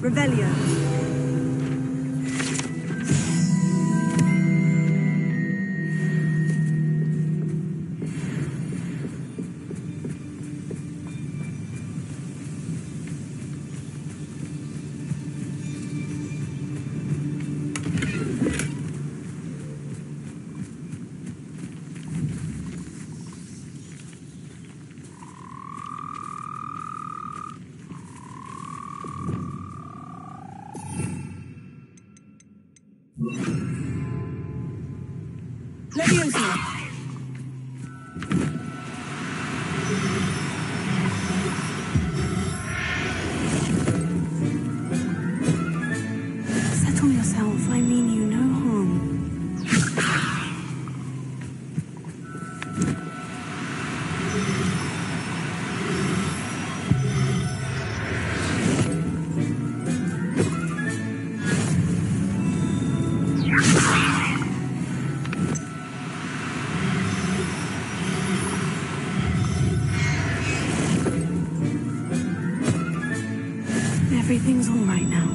Speaker 12: Revelio.
Speaker 2: Settle yourself. I mean you no harm. Everything's all right now.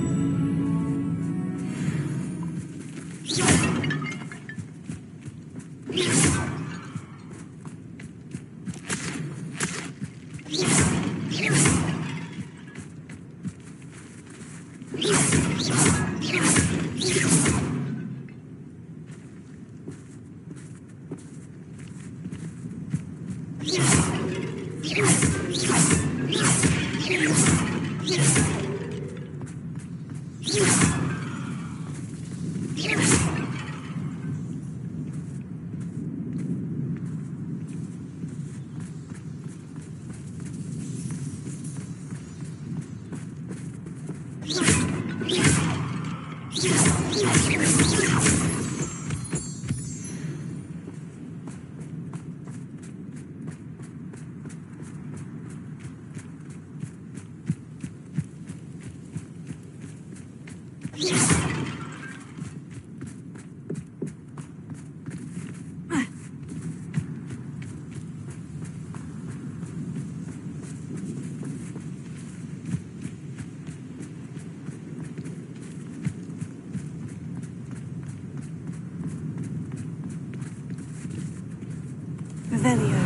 Speaker 2: Revelio.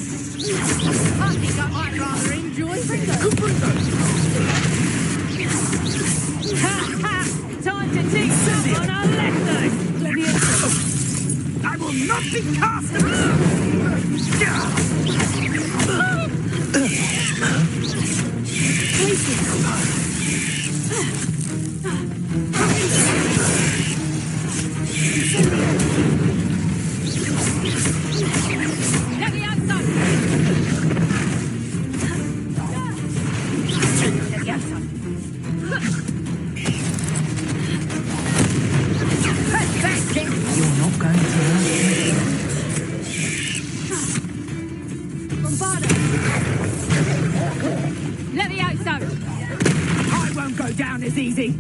Speaker 9: I think I might rather enjoy this. Ha ha! Time to teach someone a lesson!
Speaker 16: I will not be cast aside!
Speaker 9: You're not going to hurt me. Levioso!
Speaker 14: I won't go down as easy.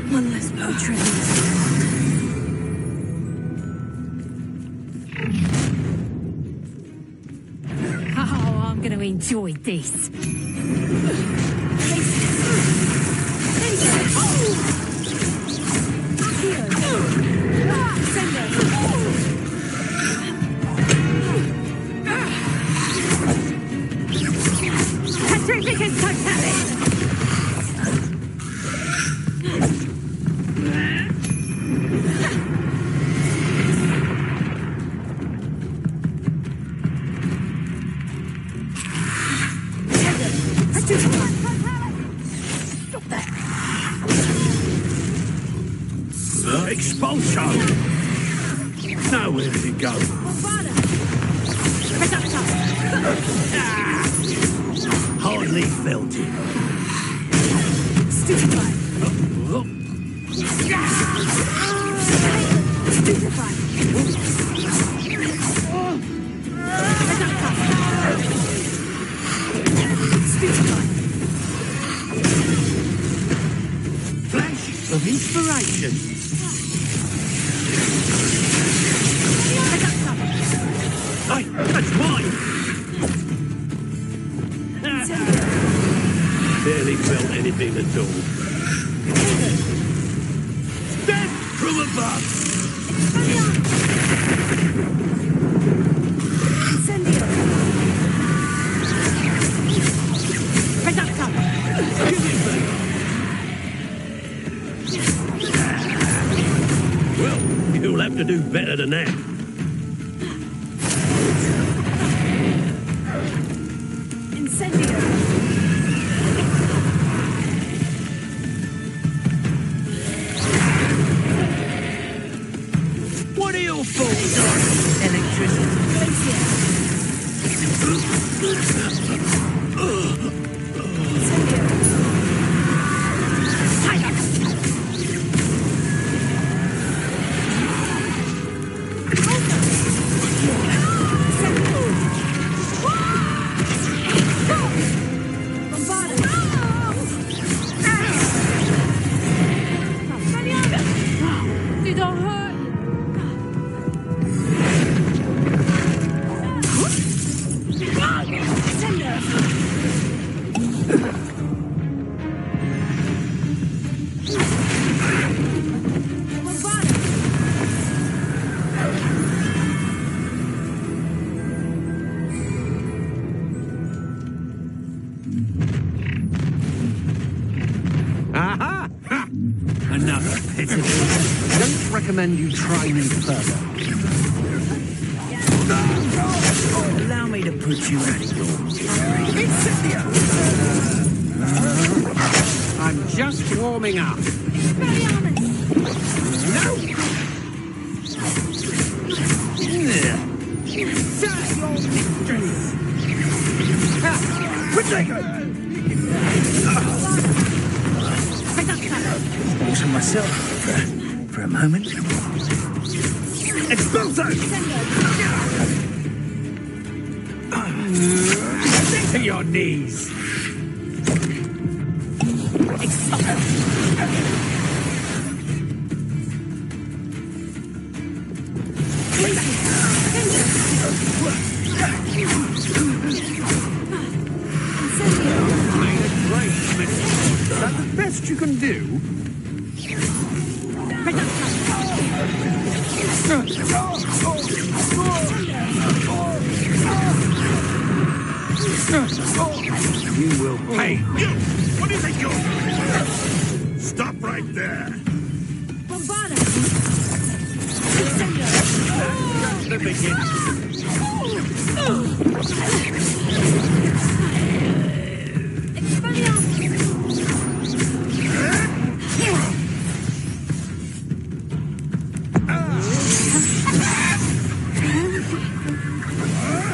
Speaker 2: One less poetry.
Speaker 9: Oh,
Speaker 21: enjoyed this. Petrificus totalis!
Speaker 16: Expulsion! Now where did it go? Hardly felt it.
Speaker 21: Stupefy!
Speaker 16: Flash of inspiration. Hey, that's mine! Barely felt anything at all. Death from above! Well, you'll have to do better than that. What are your faults? Electricity.
Speaker 9: Did I hurt you?
Speaker 16: Aha! Ha! Another pity. Don't recommend you try me further. Allow me to put you at Incendio! I'm just warming up. No! Shut your mysteries! Thought of myself for a moment. Expulso! To your knees! Is that the best you can do? You will pay. You! What is it, you? Stop right there. That's the beginning.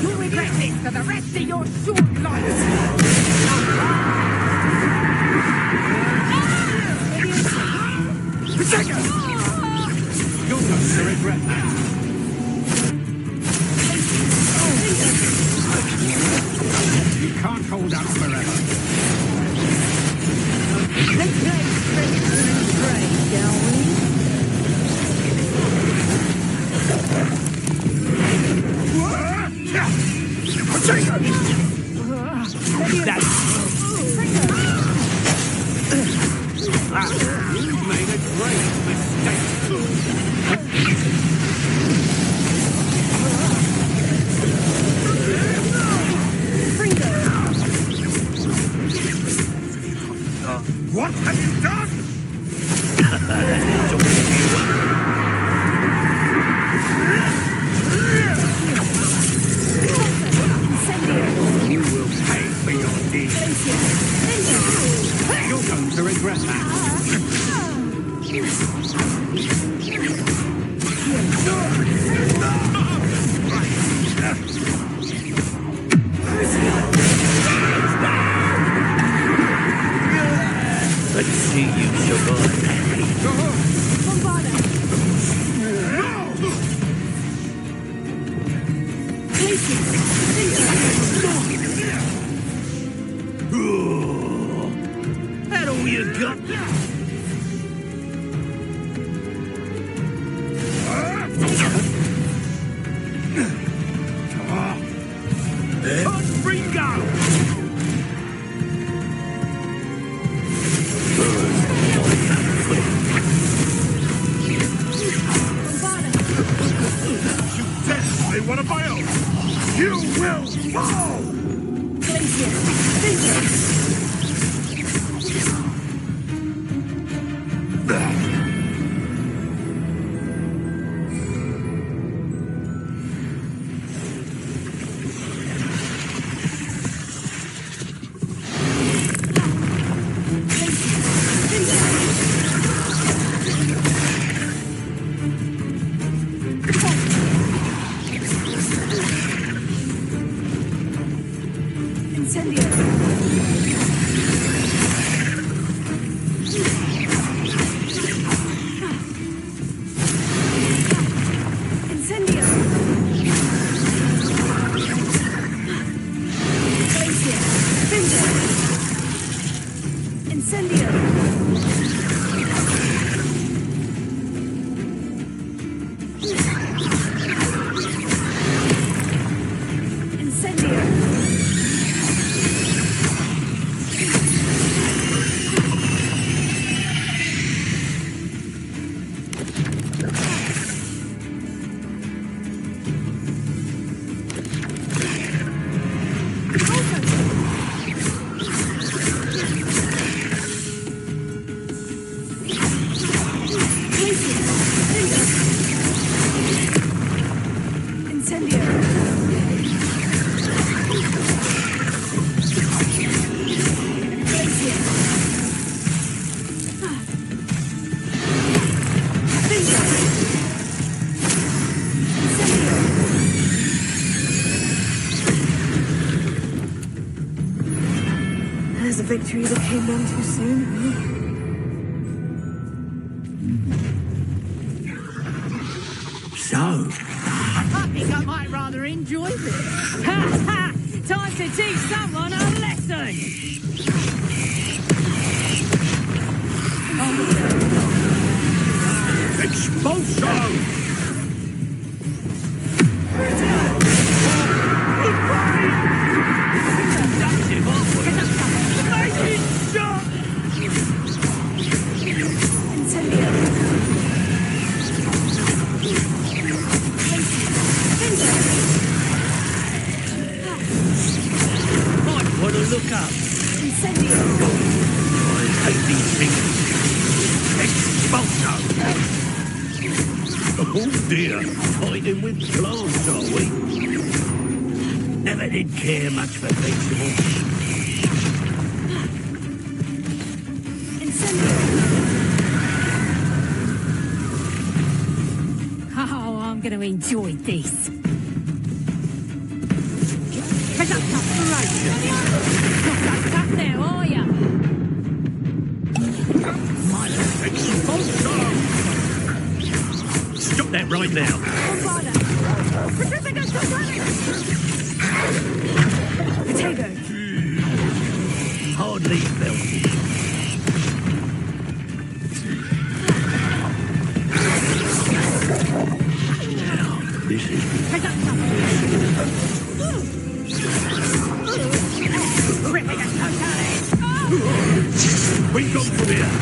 Speaker 21: You'll regret this for the rest of your short life.
Speaker 16: You're going to regret that. You can't hold out forever. You've made a great mistake. What have you done? You will pay for your deeds. You're going to regret that.
Speaker 21: Let's see you survive. That all you got?
Speaker 16: Ringo! You definitely one of my own! You will fall!
Speaker 10: There's a victory that came down too soon.
Speaker 21: So,
Speaker 9: I think I might rather enjoy this. Ha ha! Time to teach someone a lesson!
Speaker 16: Expulso!
Speaker 21: want to look up. I hate these things. Expulso! Oh dear, fighting with plants, are we? Never did care much for vegetables.
Speaker 9: Oh, I'm going to enjoy this. Not that tough now, are ya?
Speaker 21: Stop that right now.
Speaker 10: Potato.
Speaker 21: Hardly felt it. Now, this is... We go from here.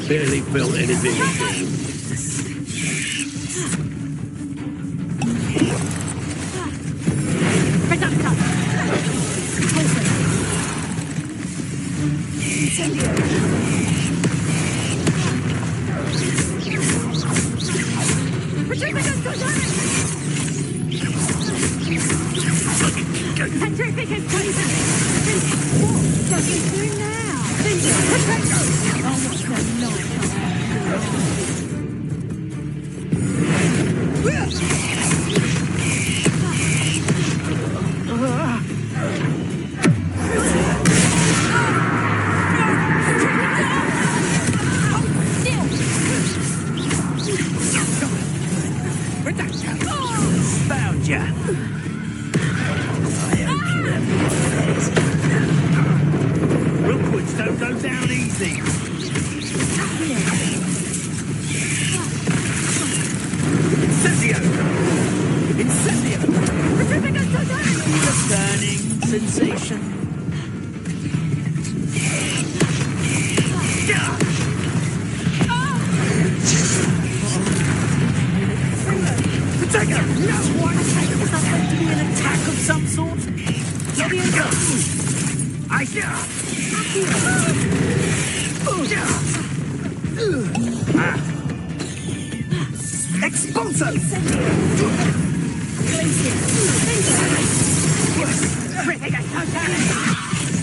Speaker 16: barely felt anything again.
Speaker 12: Found ya. Rookwoods don't go down easy. Incendio! Incendio! Burning sensation. Protector! No! What? Is that meant to be an attack of some sort? I Expulso!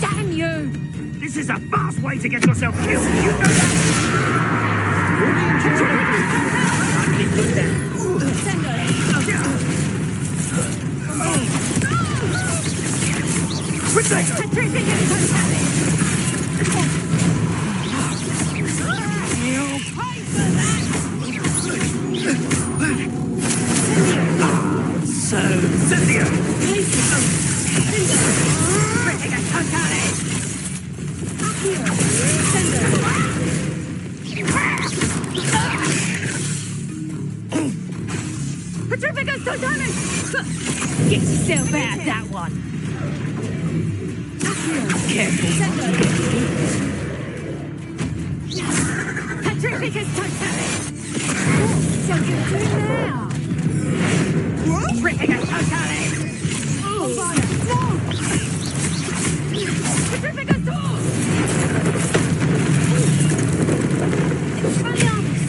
Speaker 9: Damn you!
Speaker 12: This is a fast way to get yourself killed. You know that? Put down. So, Cynthia!
Speaker 9: Petrificus Totalis! Get yourself out of that one! Careful. Petrificus Totalis! So you're doing now? Petrificus Totalis! Petrificus Totalis!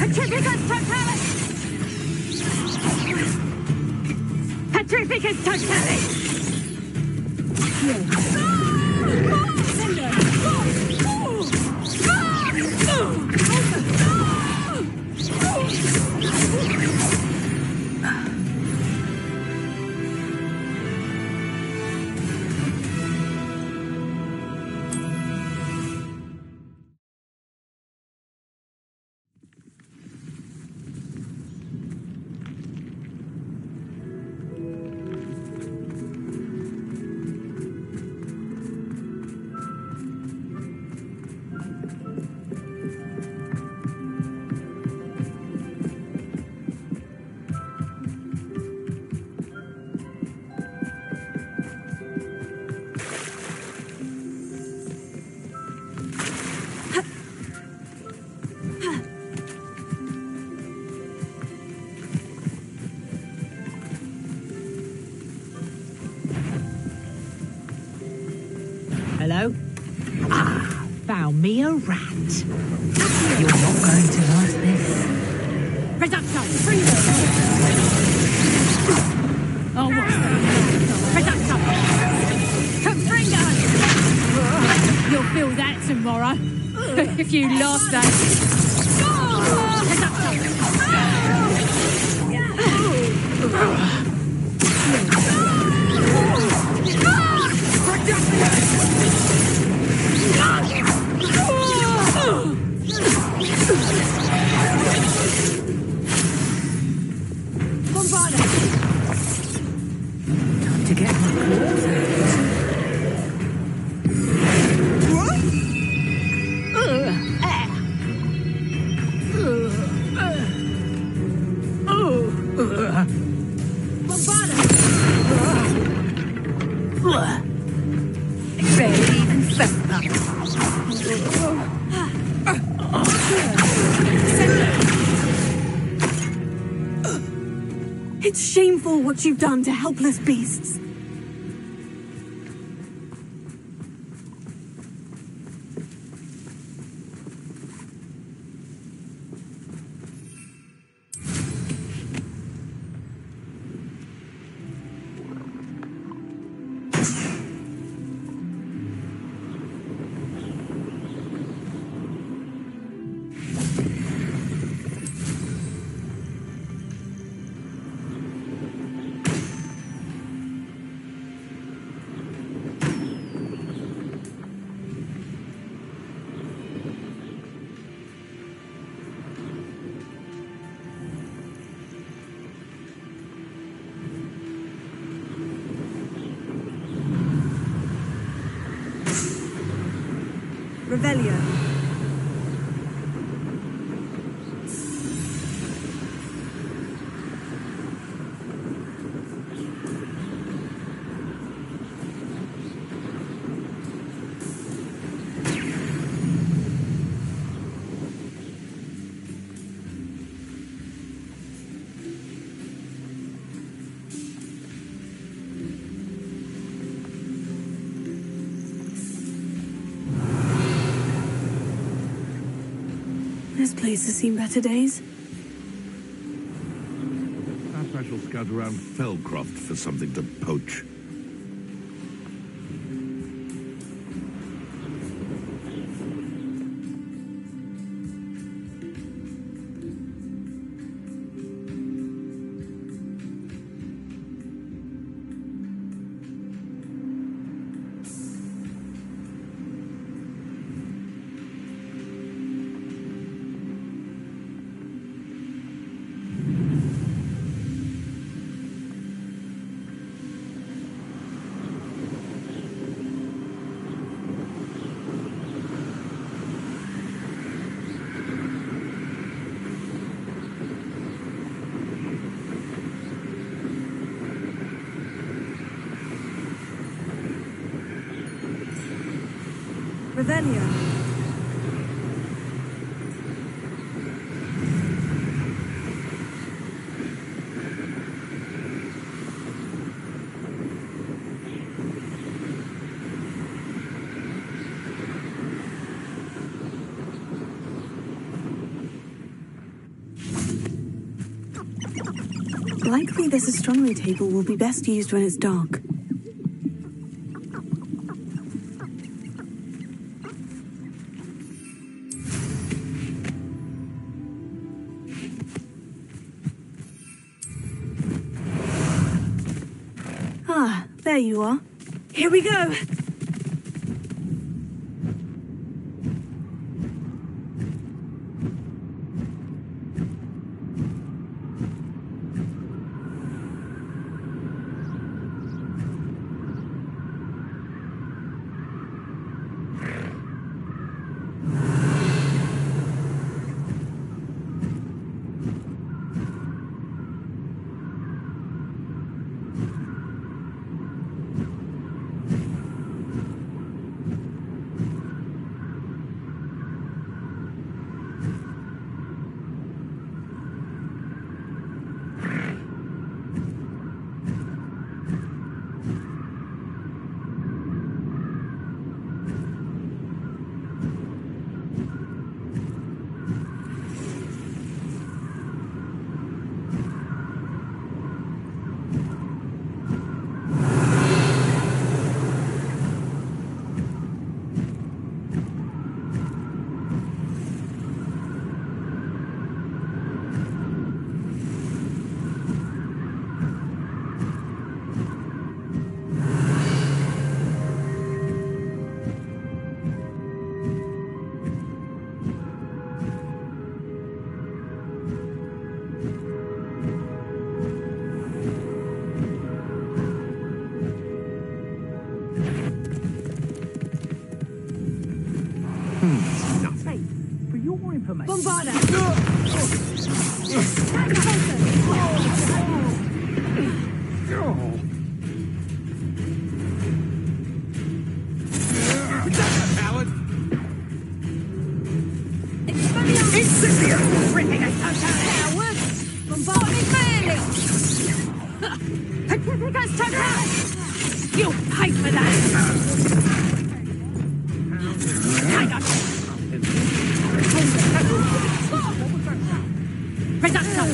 Speaker 9: Petrificus Totalis! Petrificus Totalis!
Speaker 14: Hello? Ah, found me a rat. You're not going to like this.
Speaker 9: Reducto! Freedom! Oh, what's that? Reducto! Confringo! You'll feel that tomorrow. If you lost that.
Speaker 14: Time to get my claws out.
Speaker 9: Barely even felt that.
Speaker 10: It's shameful what you've done to helpless beasts. Revelio. This place has seen better days.
Speaker 16: Perhaps I shall scout around Fellcroft for something to poach.
Speaker 10: Revelio. Likely this astronomy table will be best used when it's dark. Ah, there you are. Here we go!
Speaker 12: Nothing. For your information.
Speaker 10: Bombarda!
Speaker 12: Coward! Incendio! Ripping us out! Coward! Bombarding fairly!
Speaker 9: pay for that! Take us! Reducto!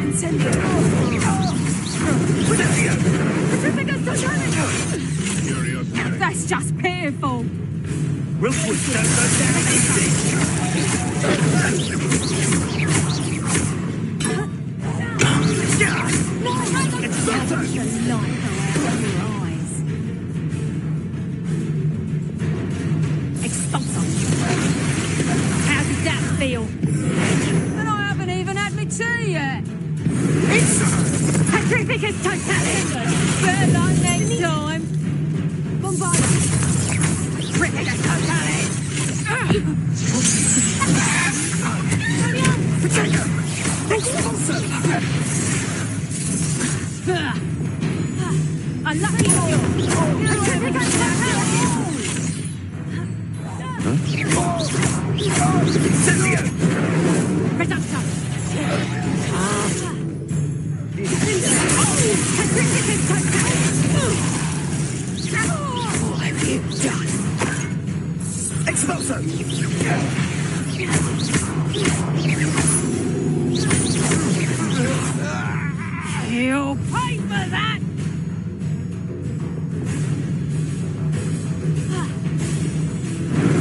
Speaker 9: Incendio! That's just pitiful!
Speaker 12: Rookwood don't go down easy!
Speaker 9: How did that feel? And I haven't even had my tea yet. It's Petrificus Totalis! Better luck next time. Bombarda! Petrificus Totalis! A lucky ball! Petrificus Totalis!
Speaker 12: Incendio!
Speaker 9: Reducto!
Speaker 12: What have you done? Expulso!
Speaker 9: You'll pay for that!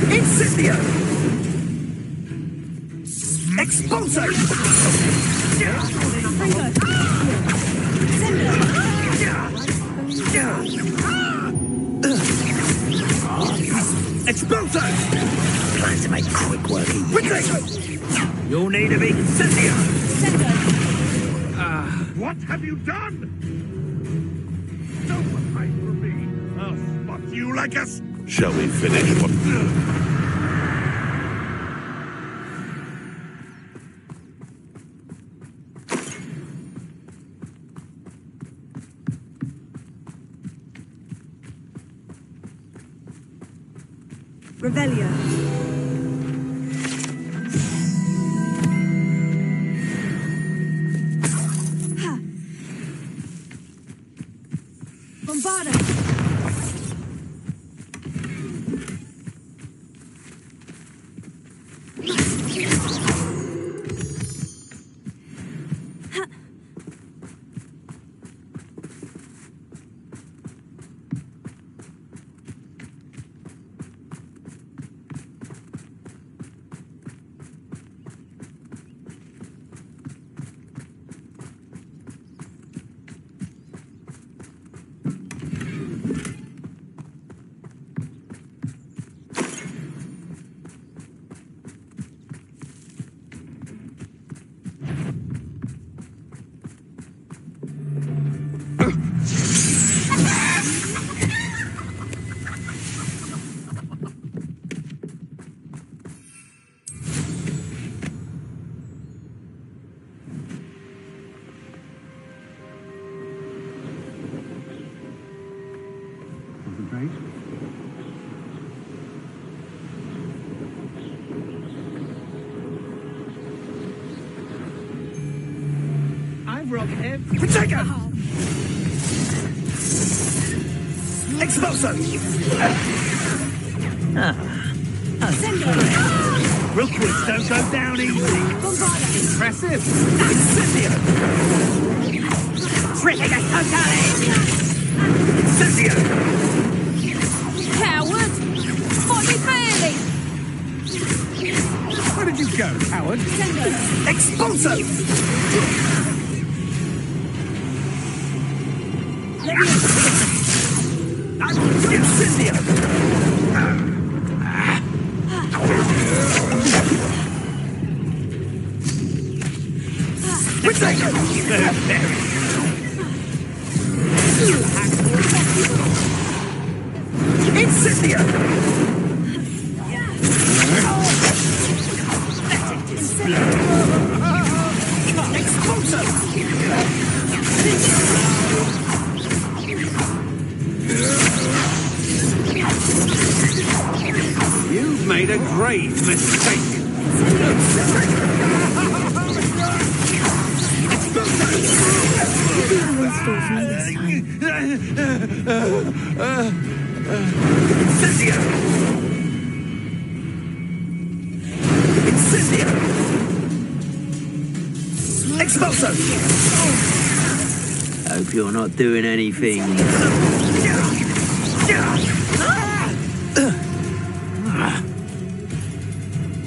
Speaker 12: Incendio! Expulso! Expulso! Plan to make quick work. You'll need a big incendio!
Speaker 16: What have you done? Don't hide from me. I'll spot you like a...
Speaker 5: Shall we finish what...
Speaker 15: Revelio. Bombarda.
Speaker 12: I've robbed every... Protego! Expulso! Rookwoods don't go down easy. Impressive. Incendio!
Speaker 9: Petrificus Totalis!
Speaker 12: Incendio!
Speaker 9: Coward! Might be fairly!
Speaker 12: Where did you go, coward? Expulso! Incendio! Incendio! Expulso!
Speaker 16: You've made a grave mistake.
Speaker 12: Expulso!
Speaker 2: in store for me this time.
Speaker 12: Incendio! Incendio! Expulso! Hope you're not doing anything.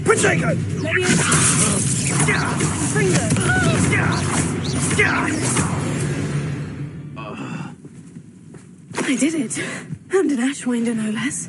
Speaker 12: Protego!
Speaker 2: I did it. And an Ashwinder, no less.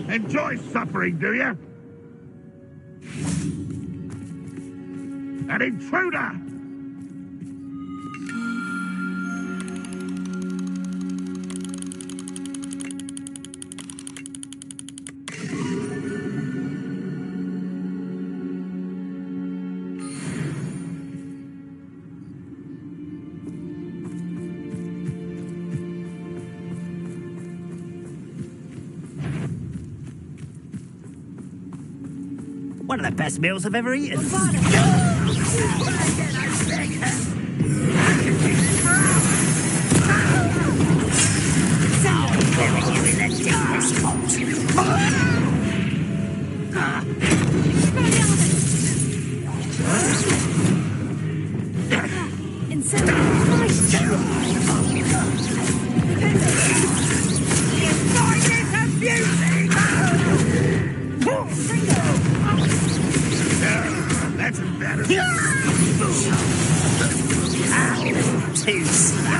Speaker 16: Enjoy suffering, do you? An intruder!
Speaker 12: One of the best meals I've ever eaten.
Speaker 16: That's better.
Speaker 12: Too slow.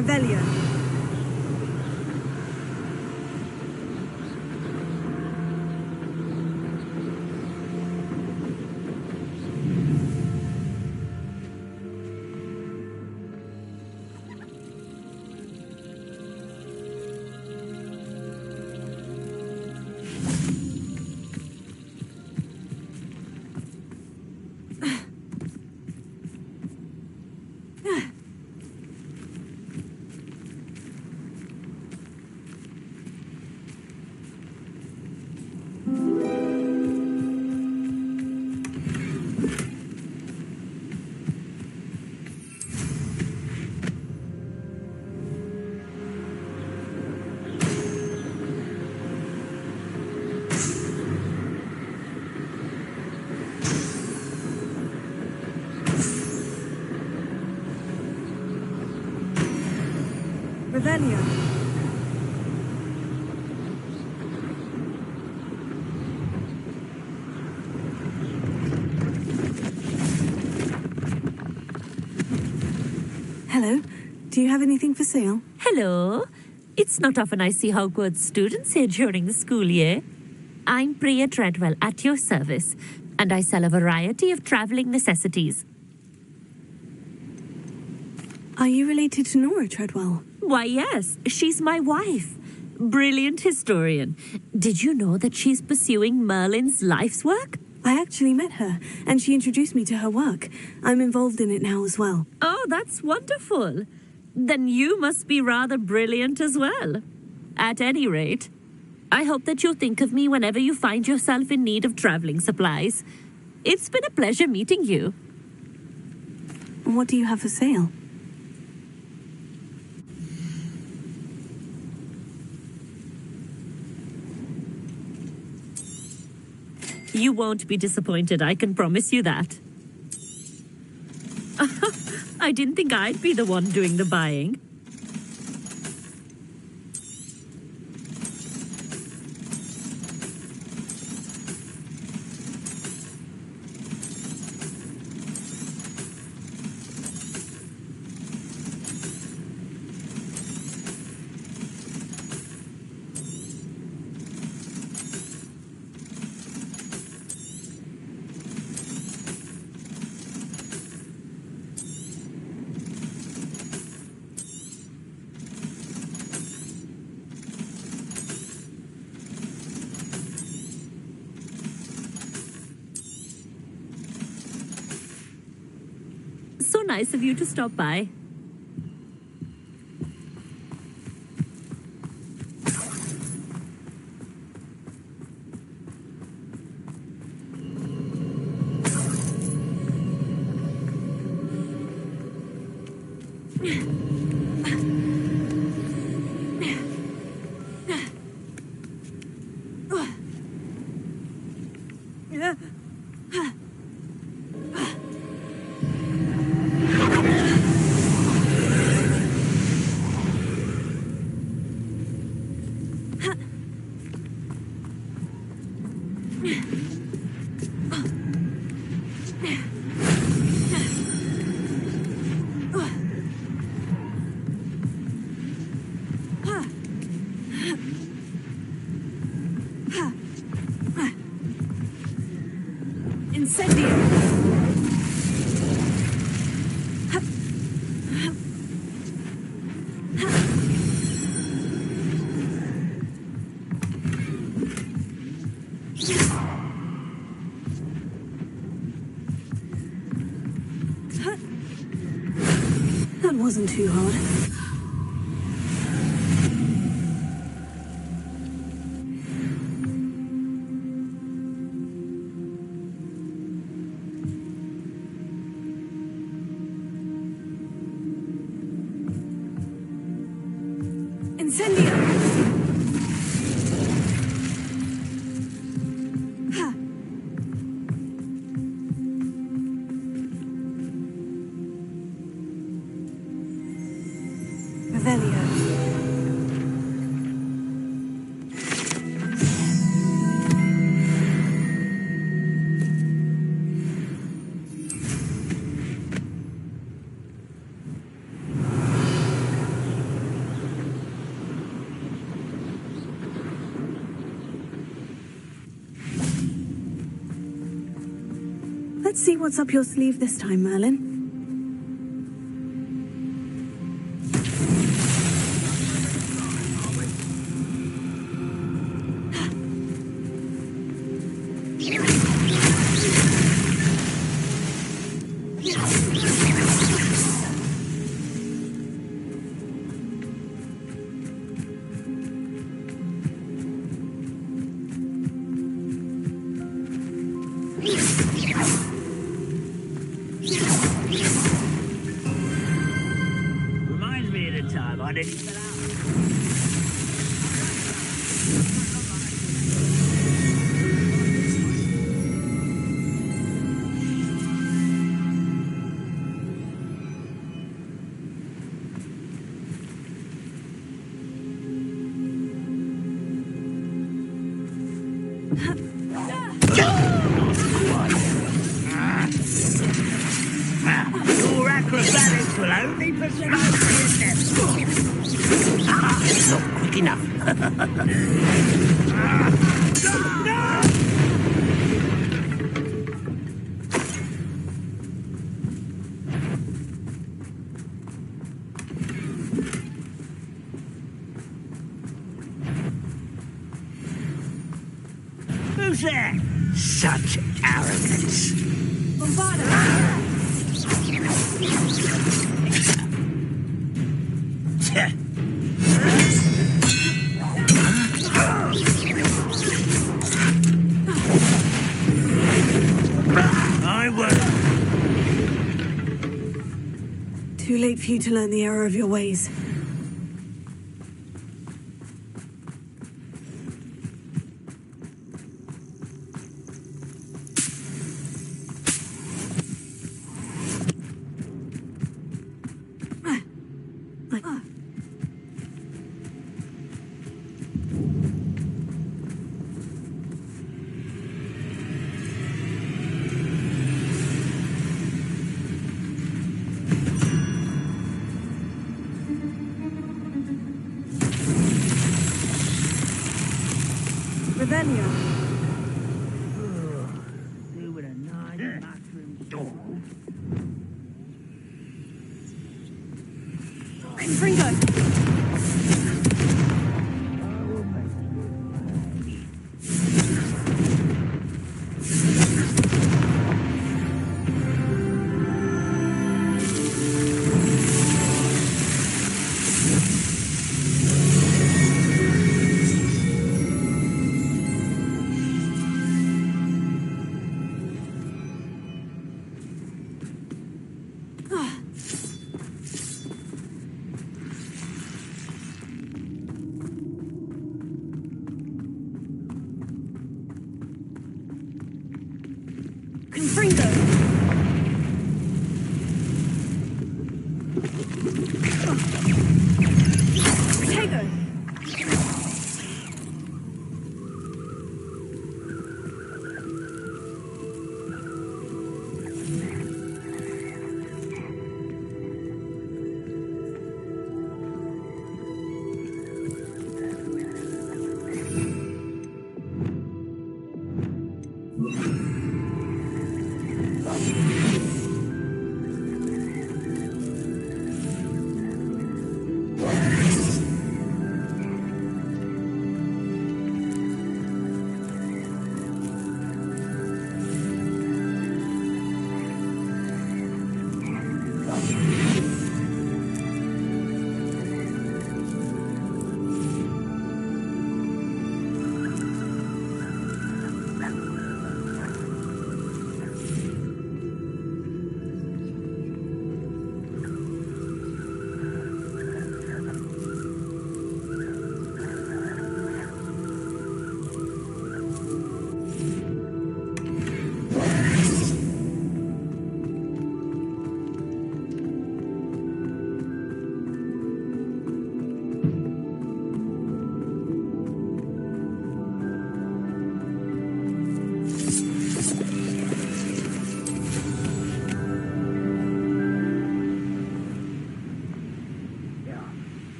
Speaker 10: Revelio. Revelio. Hello. Do you have anything for sale?
Speaker 5: Hello. It's not often I see Hogwarts students here during the school year. I'm Priya Treadwell, at your service, and I sell a variety of travelling necessities.
Speaker 10: Are you related to Nora Treadwell?
Speaker 5: Why, yes. She's my wife. Brilliant historian. Did you know that she's pursuing Merlin's life's work?
Speaker 10: I actually met her, and she introduced me to her work. I'm involved in it now as well.
Speaker 5: Oh, that's wonderful. Then you must be rather brilliant as well. At any rate, I hope that you'll think of me whenever you find yourself in need of travelling supplies. It's been a pleasure meeting you.
Speaker 10: What do you have for sale?
Speaker 5: You won't be disappointed, I can promise you that. I didn't think I'd be the one doing the buying. So nice of you to stop by.
Speaker 2: That wasn't too hard. Let's see what's up your sleeve this time, Merlin.
Speaker 12: Reminds me of the time I didn't get out. Your acrobatics will only persuade me.
Speaker 21: It's not quick enough.
Speaker 12: Who's there? Such arrogance. I won't.
Speaker 2: Too late for you to learn the error of your ways.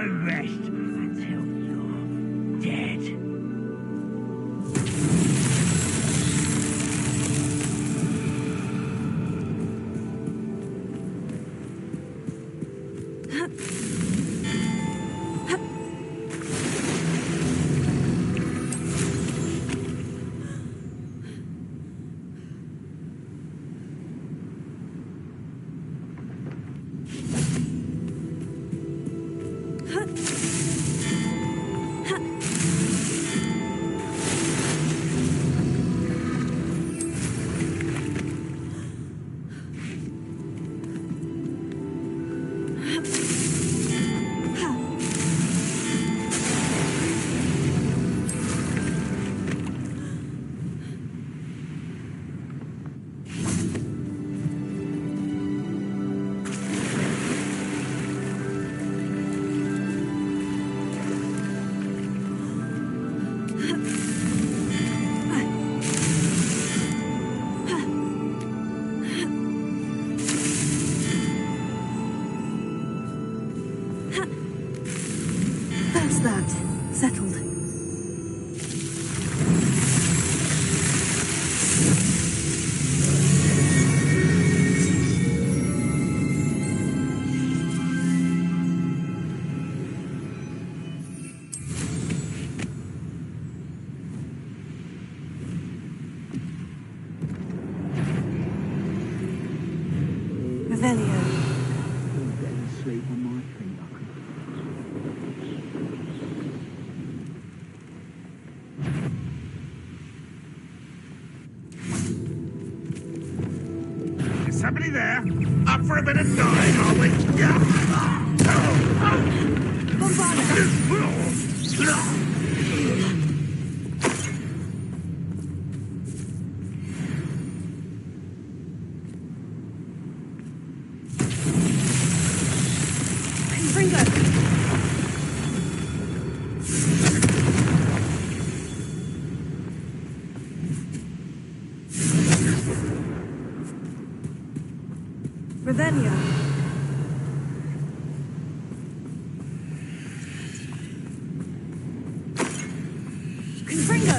Speaker 12: won't rest until you're dead.
Speaker 10: That's that. Settled. Revelio.
Speaker 12: Sleep on my feet.
Speaker 16: Is somebody there? Up for a bit of dying, are we?
Speaker 10: Revelio. Confringo.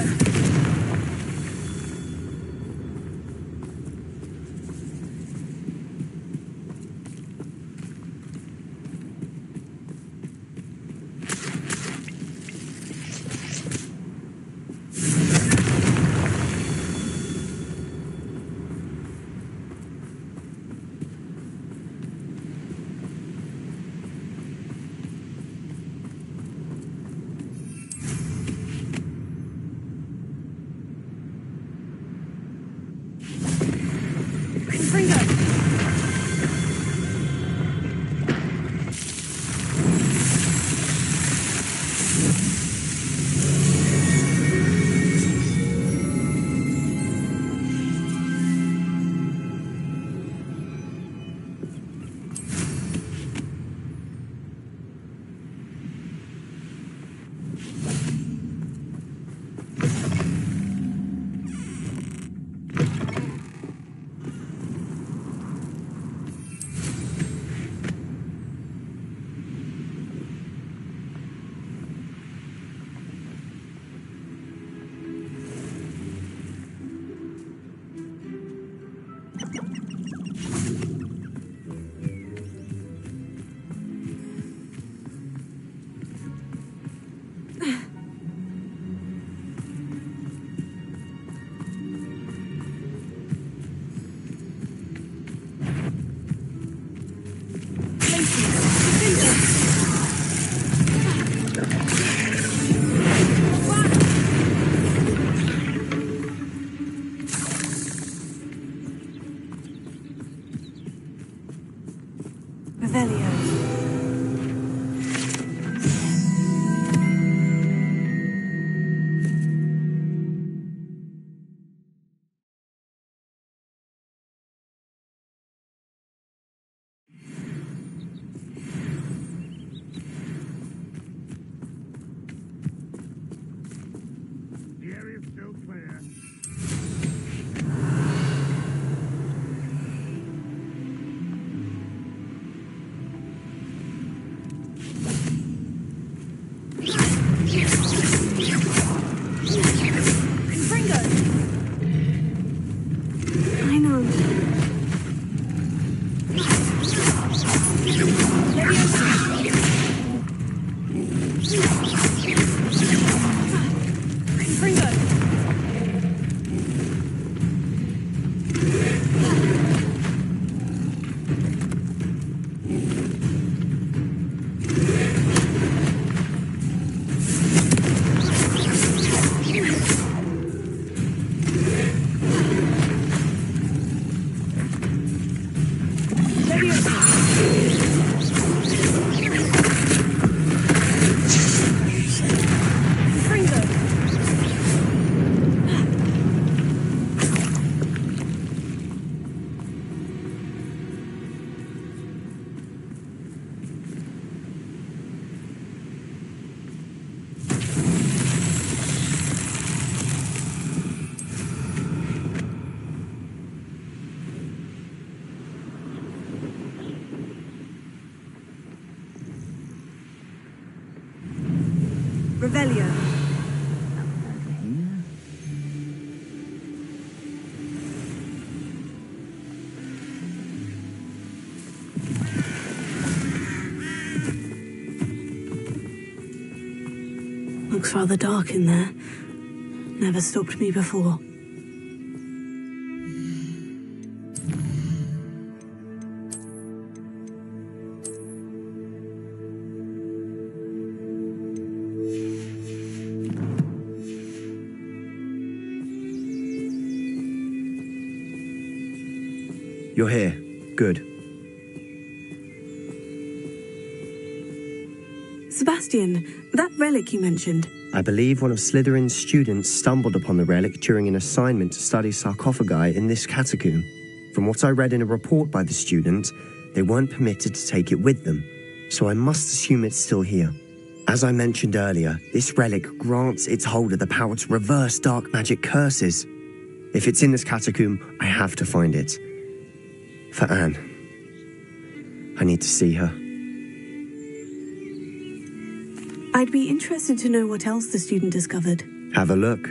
Speaker 7: Revelio.
Speaker 10: Looks rather dark in there. Never stopped me before.
Speaker 1: You're here. Good.
Speaker 10: Sebastian, that relic you mentioned.
Speaker 1: I believe one of Slytherin's students stumbled upon the relic during an assignment to study sarcophagi in this catacomb. From what I read in a report by the student, they weren't permitted to take it with them, so I must assume it's still here. As I mentioned earlier, this relic grants its holder the power to reverse dark magic curses. If it's in this catacomb, I have to find it. For Anne. I need to see her.
Speaker 10: I'd be interested to know what else the student discovered.
Speaker 1: Have a look.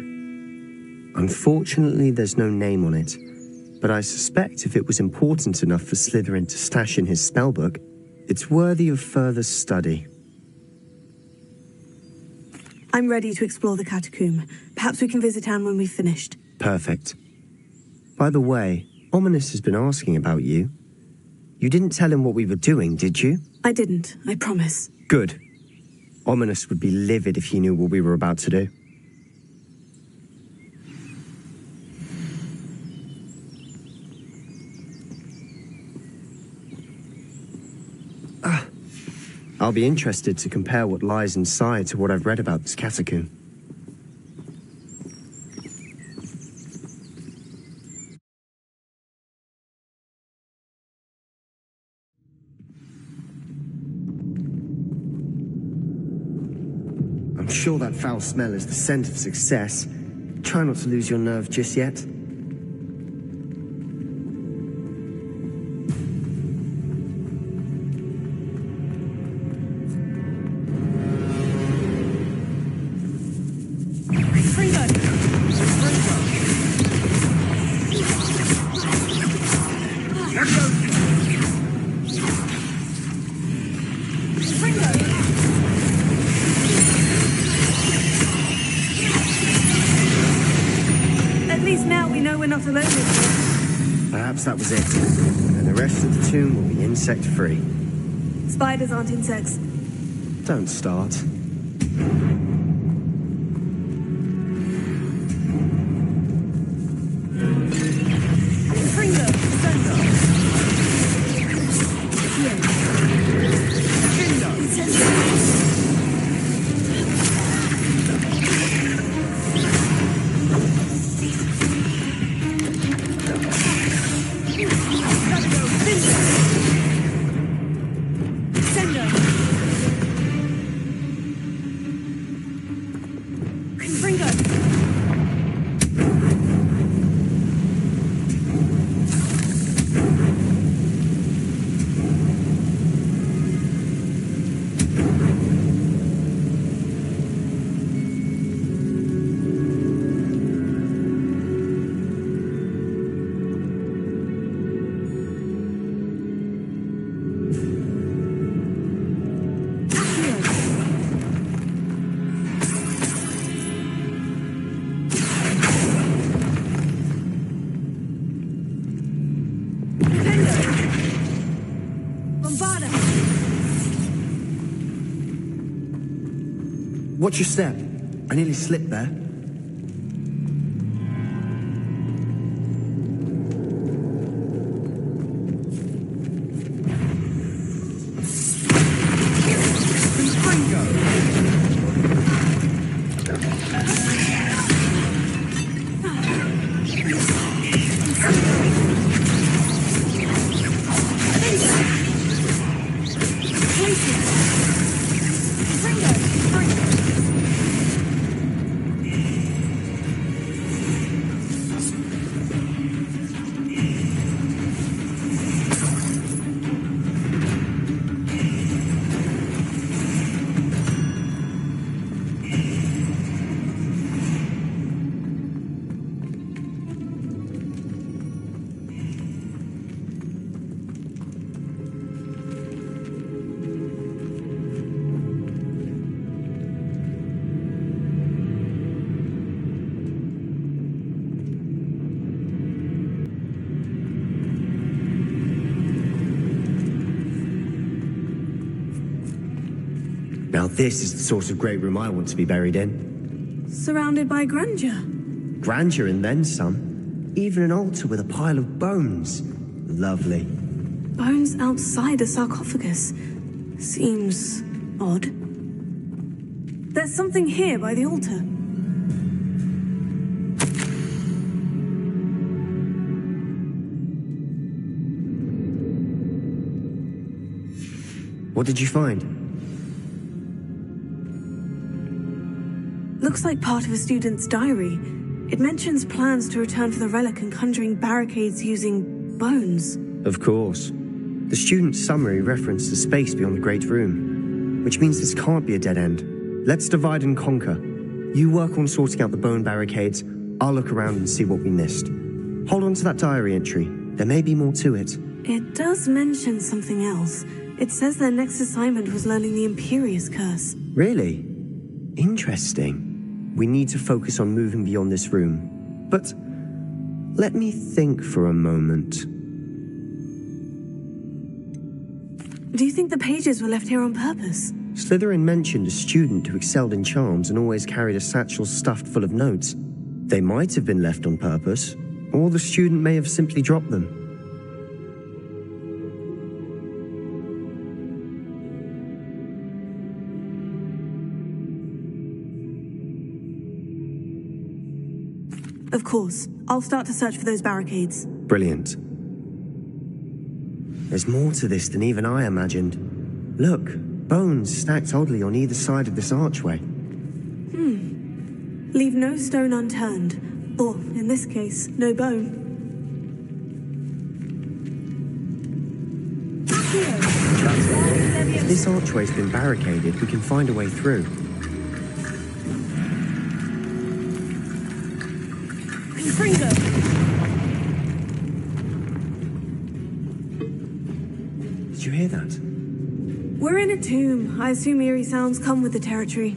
Speaker 1: Unfortunately, there's no name on it, but I suspect if it was important enough for Slytherin to stash in his spellbook, it's worthy of further study.
Speaker 10: I'm ready to explore the catacomb. Perhaps we can visit Anne when we've finished.
Speaker 1: Perfect. By the way, Ominous has been asking about you. You didn't tell him what we were doing, did you?
Speaker 10: I didn't, I promise.
Speaker 1: Good. Ominous would be livid if he knew what we were about to do. I'll be interested to compare what lies inside to what I've read about this catacomb. I'm sure that foul smell is the scent of success. Try not to lose your nerve just yet. Perhaps that was it, and the rest of the tomb will be insect-free.
Speaker 10: Spiders aren't insects.
Speaker 1: Don't start. Watch your step. I nearly slipped there. Now this is the sort of great room I want to be buried in.
Speaker 2: Surrounded by grandeur.
Speaker 1: Grandeur and then some. Even an altar with a pile of bones. Lovely.
Speaker 2: Bones outside a sarcophagus. Seems odd. There's something here by the altar.
Speaker 1: What did you find?
Speaker 2: Looks like part of a student's diary. It mentions plans to return for the relic and conjuring barricades using bones.
Speaker 1: Of course. The student's summary referenced the space beyond the Great Room, which means this can't be a dead end. Let's divide and conquer. You work on sorting out the bone barricades. I'll look around and see what we missed. Hold on to that diary entry. There may be more to it.
Speaker 2: It does mention something else. It says their next assignment was learning the Imperious Curse.
Speaker 1: Really? Interesting. We need to focus on moving beyond this room. But let me think for a moment.
Speaker 2: Do you think the pages were left here on purpose?
Speaker 1: Slytherin mentioned a student who excelled in charms and always carried a satchel stuffed full of notes. They might have been left on purpose, or the student may have simply dropped them.
Speaker 2: Of course. I'll start to search for those barricades.
Speaker 1: Brilliant. There's more to this than even I imagined. Look, bones stacked oddly on either side of this archway.
Speaker 2: Leave no stone unturned. Or, in this case, no bone.
Speaker 1: If this archway's been barricaded, we can find a way through.
Speaker 2: Confringo!
Speaker 1: Did you hear that?
Speaker 2: We're in a tomb. I assume eerie sounds come with the territory.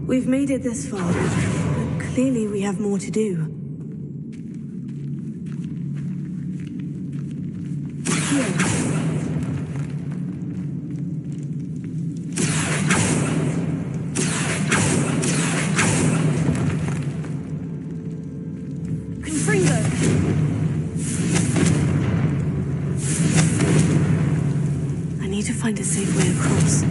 Speaker 2: We've made it this far, but clearly we have more to do. Confringo! I need to find a safe way across.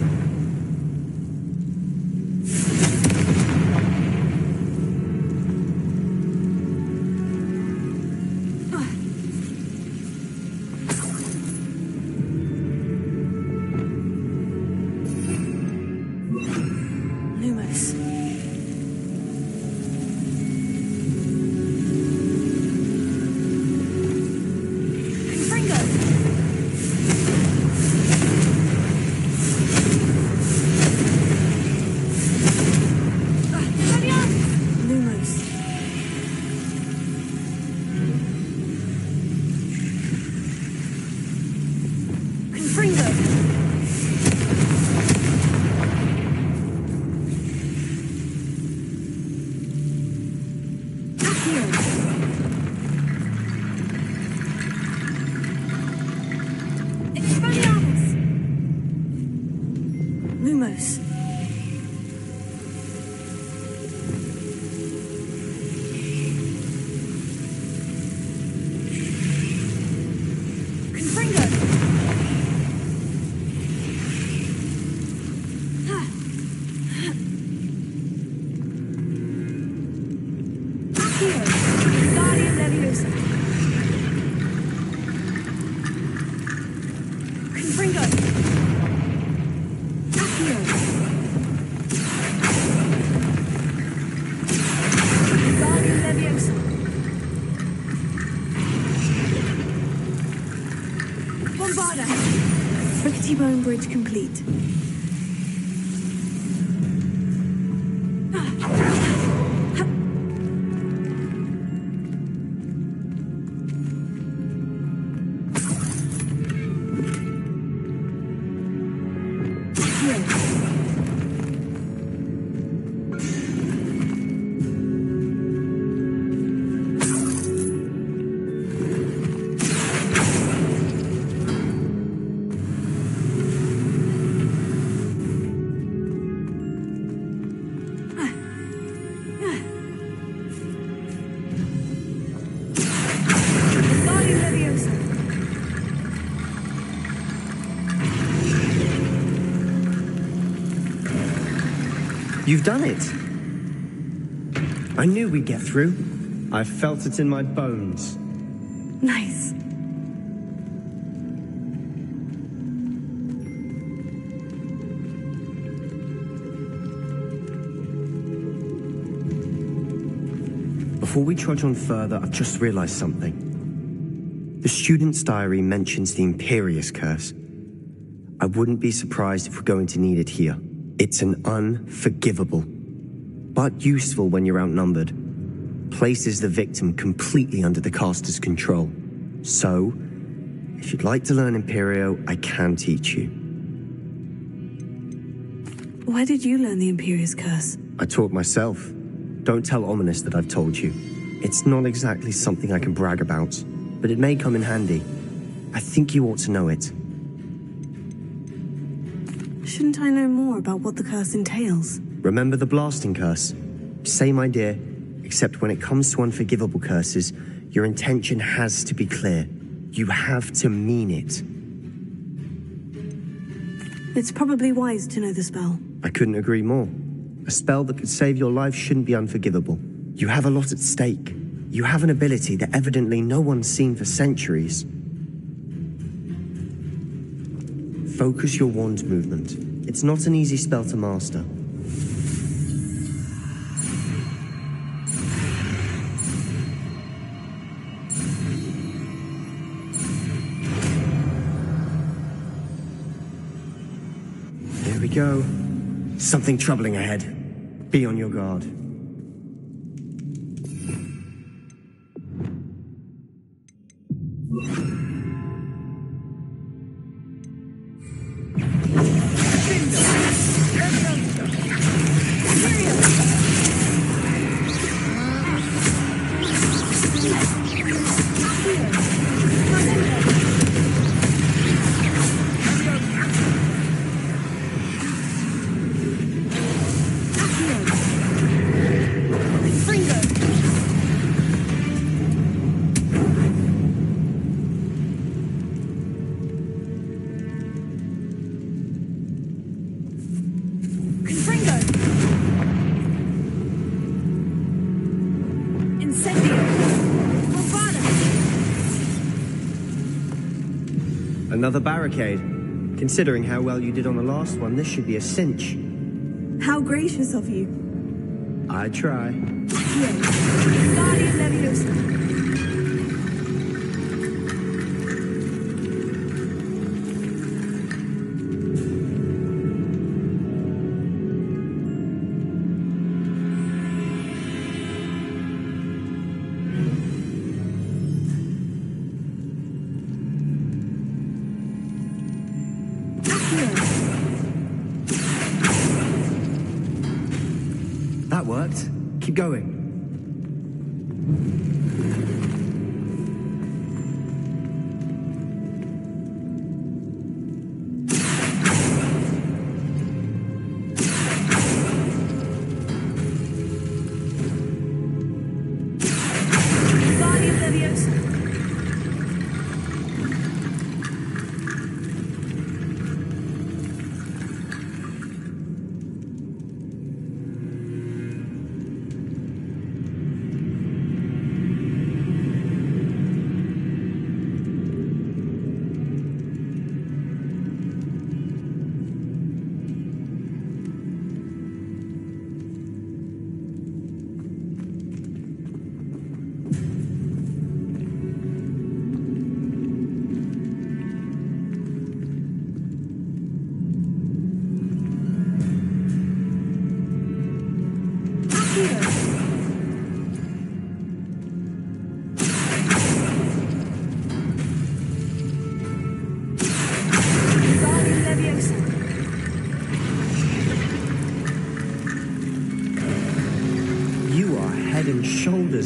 Speaker 2: T-bone bridge complete.
Speaker 1: You've done it. I knew we'd get through. I felt it in my bones.
Speaker 2: Nice.
Speaker 1: Before we trudge on further, I've just realized something. The student's diary mentions the Imperious Curse. I wouldn't be surprised if we're going to need it here. It's an unforgivable, but useful when you're outnumbered. Places the victim completely under the caster's control. So, if you'd like to learn Imperio, I can teach you.
Speaker 2: Where did you learn the Imperious Curse?
Speaker 1: I taught myself. Don't tell Ominous that I've told you. It's not exactly something I can brag about, but it may come in handy. I think you ought to know it.
Speaker 2: Shouldn't I know more about what the curse entails?
Speaker 1: Remember the blasting curse? Same idea, except when it comes to unforgivable curses, your intention has to be clear. You have to mean it.
Speaker 2: It's probably wise to know the spell.
Speaker 1: I couldn't agree more. A spell that could save your life shouldn't be unforgivable. You have a lot at stake. You have an ability that evidently no one's seen for centuries. Focus your wand movement. It's not an easy spell to master. Here we go. Something troubling ahead. Be on your guard. Another barricade. Considering how well you did on the last one, this should be a cinch.
Speaker 2: How gracious of you.
Speaker 1: I try. That worked. Keep going.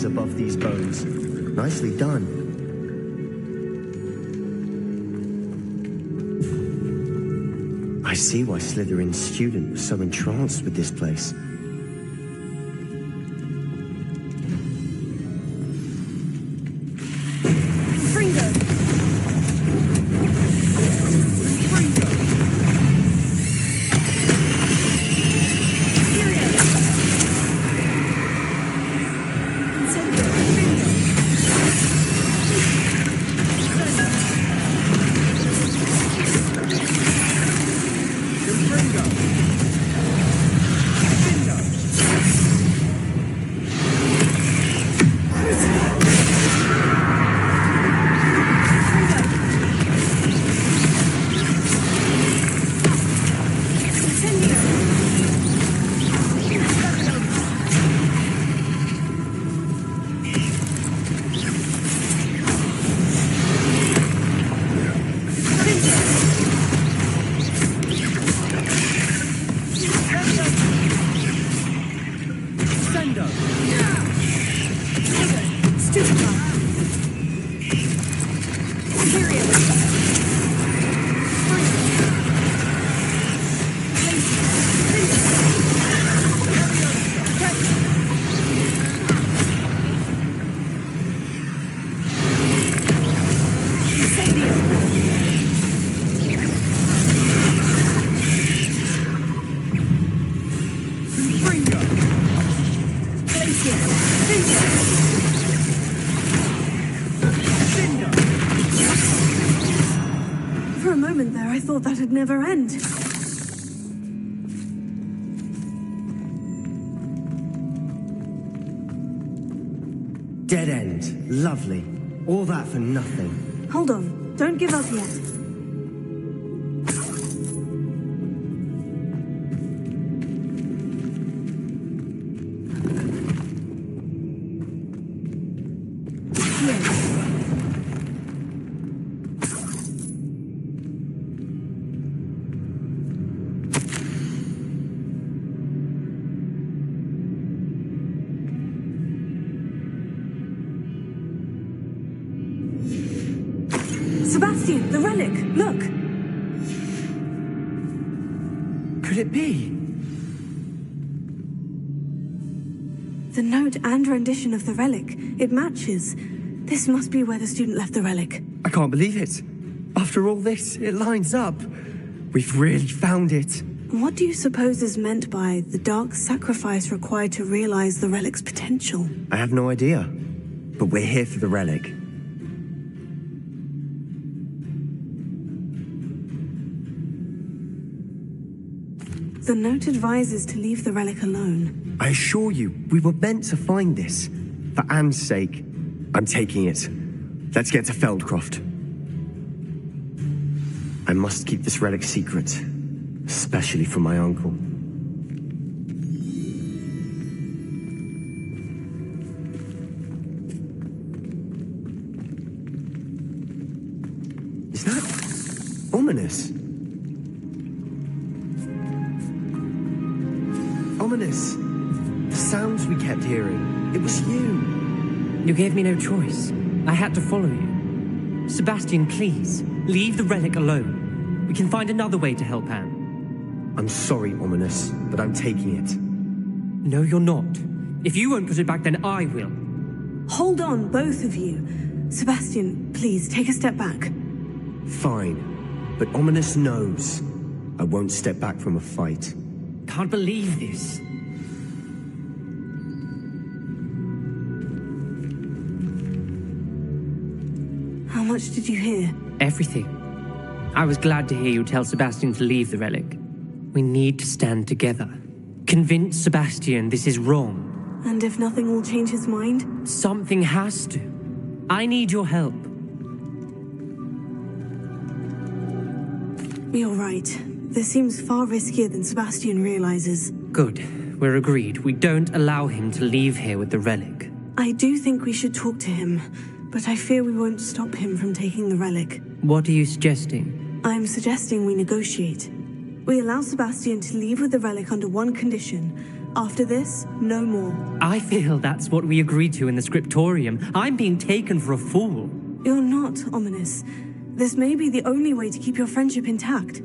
Speaker 1: rise above these bones. Nicely done. I see why Slytherin's student was so entranced with this place.
Speaker 2: For a moment there, I thought that'd never end.
Speaker 1: Dead end. Lovely. All that for nothing.
Speaker 2: Hold on. Don't give up yet. Sebastian, the relic! Look!
Speaker 1: Could it be?
Speaker 2: The note and rendition of the relic. It matches. This must be where the student left the relic.
Speaker 1: I can't believe it. After all this, it lines up. We've really found it.
Speaker 2: What do you suppose is meant by the dark sacrifice required to realize the relic's potential?
Speaker 1: I have no idea. But we're here for the relic.
Speaker 2: The note advises to leave the relic alone.
Speaker 1: I assure you, we were meant to find this. For Anne's sake, I'm taking it. Let's get to Feldcroft. I must keep this relic secret, especially from my uncle. Is that ominous? Ominous. The sounds we kept hearing. It was you.
Speaker 7: You gave me no choice. I had to follow you. Sebastian, please, leave the relic alone. We can find another way to help Anne.
Speaker 1: I'm sorry, Ominous, but I'm taking it.
Speaker 7: No, you're not. If you won't put it back, then I will.
Speaker 2: Hold on, both of you. Sebastian, please, take a step back.
Speaker 1: Fine. But Ominous knows I won't step back from a fight.
Speaker 7: Can't believe this.
Speaker 2: How much did you hear?
Speaker 7: Everything. I was glad to hear you tell Sebastian to leave the relic. We need to stand together. Convince Sebastian this is wrong.
Speaker 2: And if nothing will change his mind?
Speaker 7: Something has to. I need your help.
Speaker 2: You're right. This seems far riskier than Sebastian realizes.
Speaker 7: Good. We're agreed. We don't allow him to leave here with the relic.
Speaker 2: I do think we should talk to him, but I fear we won't stop him from taking the relic.
Speaker 7: What are you suggesting?
Speaker 2: I'm suggesting we negotiate. We allow Sebastian to leave with the relic under one condition. After this, no more.
Speaker 7: I feel that's what we agreed to in the scriptorium. I'm being taken for a fool.
Speaker 2: You're not, Ominous. This may be the only way to keep your friendship intact.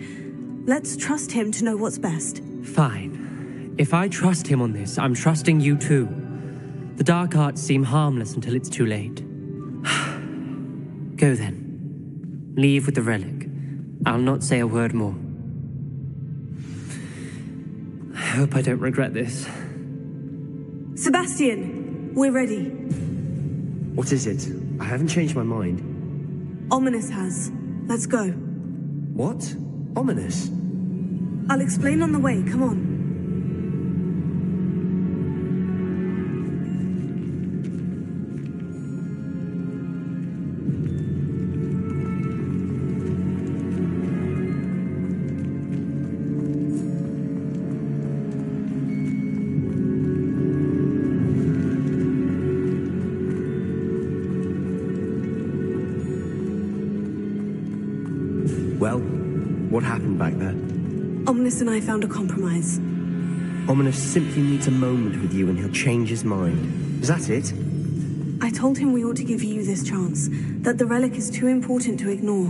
Speaker 2: Let's trust him to know what's best.
Speaker 7: Fine. If I trust him on this, I'm trusting you too. The dark arts seem harmless until it's too late. Go then. Leave with the relic. I'll not say a word more. I hope I don't regret this.
Speaker 2: Sebastian, we're ready.
Speaker 1: What is it? I haven't changed my mind.
Speaker 2: Ominous has. Let's go.
Speaker 1: What? Ominous?
Speaker 2: I'll explain on the way. Come on.
Speaker 1: Well, what happened back there?
Speaker 2: Ominous and I found a compromise.
Speaker 1: Ominous simply needs a moment with you and he'll change his mind. Is that it?
Speaker 2: I told him we ought to give you this chance, that the relic is too important to ignore.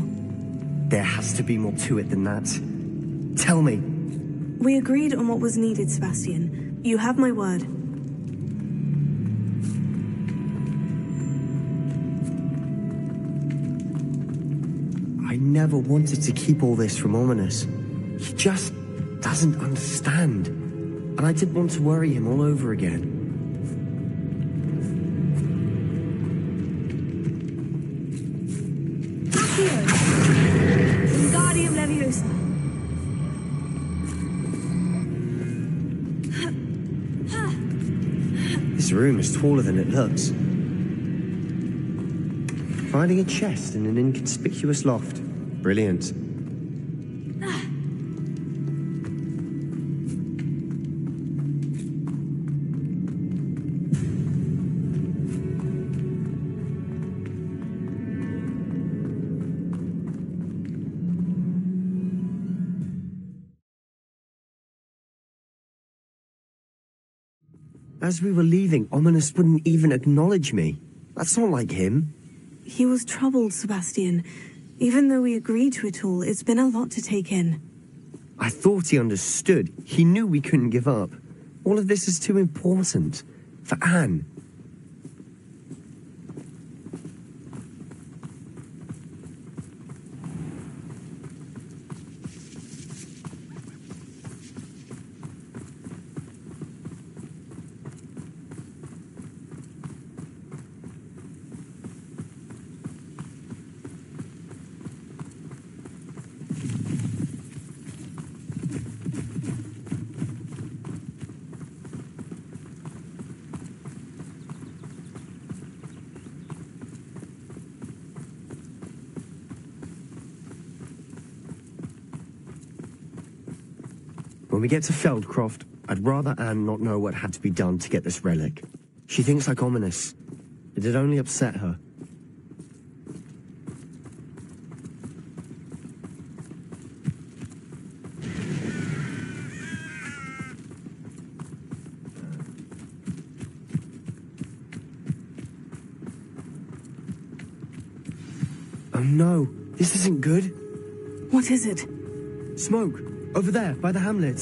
Speaker 1: There has to be more to it than that. Tell me.
Speaker 2: We agreed on what was needed, Sebastian. You have my word.
Speaker 1: I never wanted to keep all this from Ominous. He just doesn't understand. And I didn't want to worry him all over again.
Speaker 2: Wingardium Leviosa.
Speaker 1: This room is taller than it looks. Finding a chest in an inconspicuous loft. Brilliant. As we were leaving, Ominous wouldn't even acknowledge me. That's not like him.
Speaker 2: He was troubled, Sebastian. Even though we agreed to it all, it's been a lot to take in.
Speaker 1: I thought he understood. He knew we couldn't give up. All of this is too important. For Anne. When we get to Feldcroft, I'd rather Anne not know what had to be done to get this relic. She thinks like Ominous. It'd only upset her. Oh no, this isn't good.
Speaker 2: What is it?
Speaker 1: Smoke, over there, by the hamlet.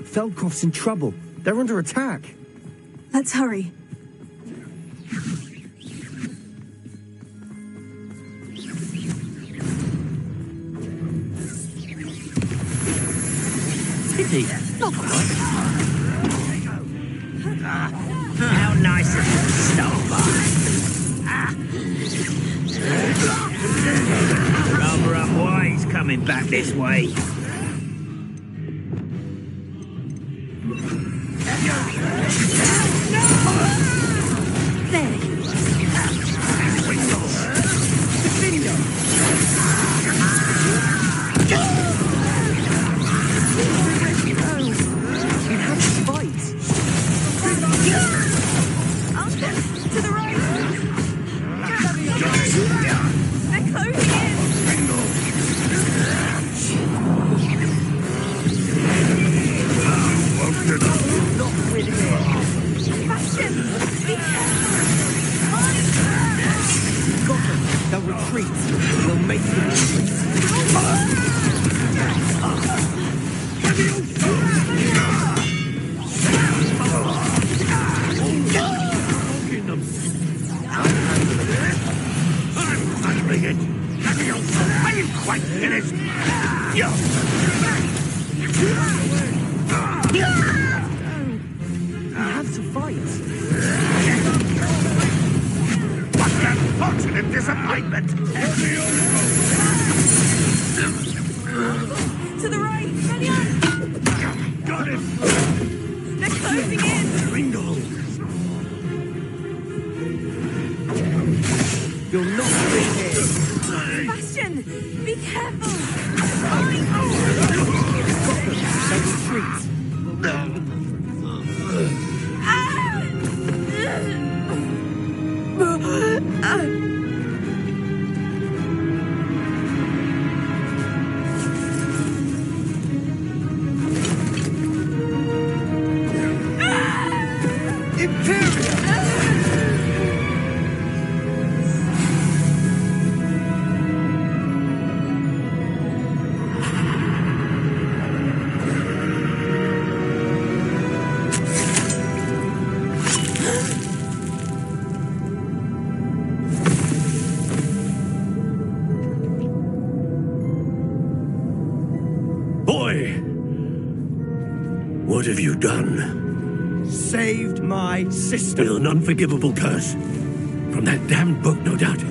Speaker 1: Feldcroft's in trouble. They're under attack.
Speaker 2: Let's hurry.
Speaker 12: Pity. Not quite. How nice of you to stop by. Rather unwise coming back this way.
Speaker 16: handling it. Are you quite finished?
Speaker 1: I have to fight.
Speaker 16: What an unfortunate disappointment!
Speaker 9: To the right! Ready on!
Speaker 16: Got it!
Speaker 9: They're closing in!
Speaker 16: Ringo!
Speaker 1: You're not free here.
Speaker 9: Sebastian! Be careful!
Speaker 16: Boy! What have you done?
Speaker 1: Saved my sister.
Speaker 16: With an unforgivable curse. From that damned book, no doubt.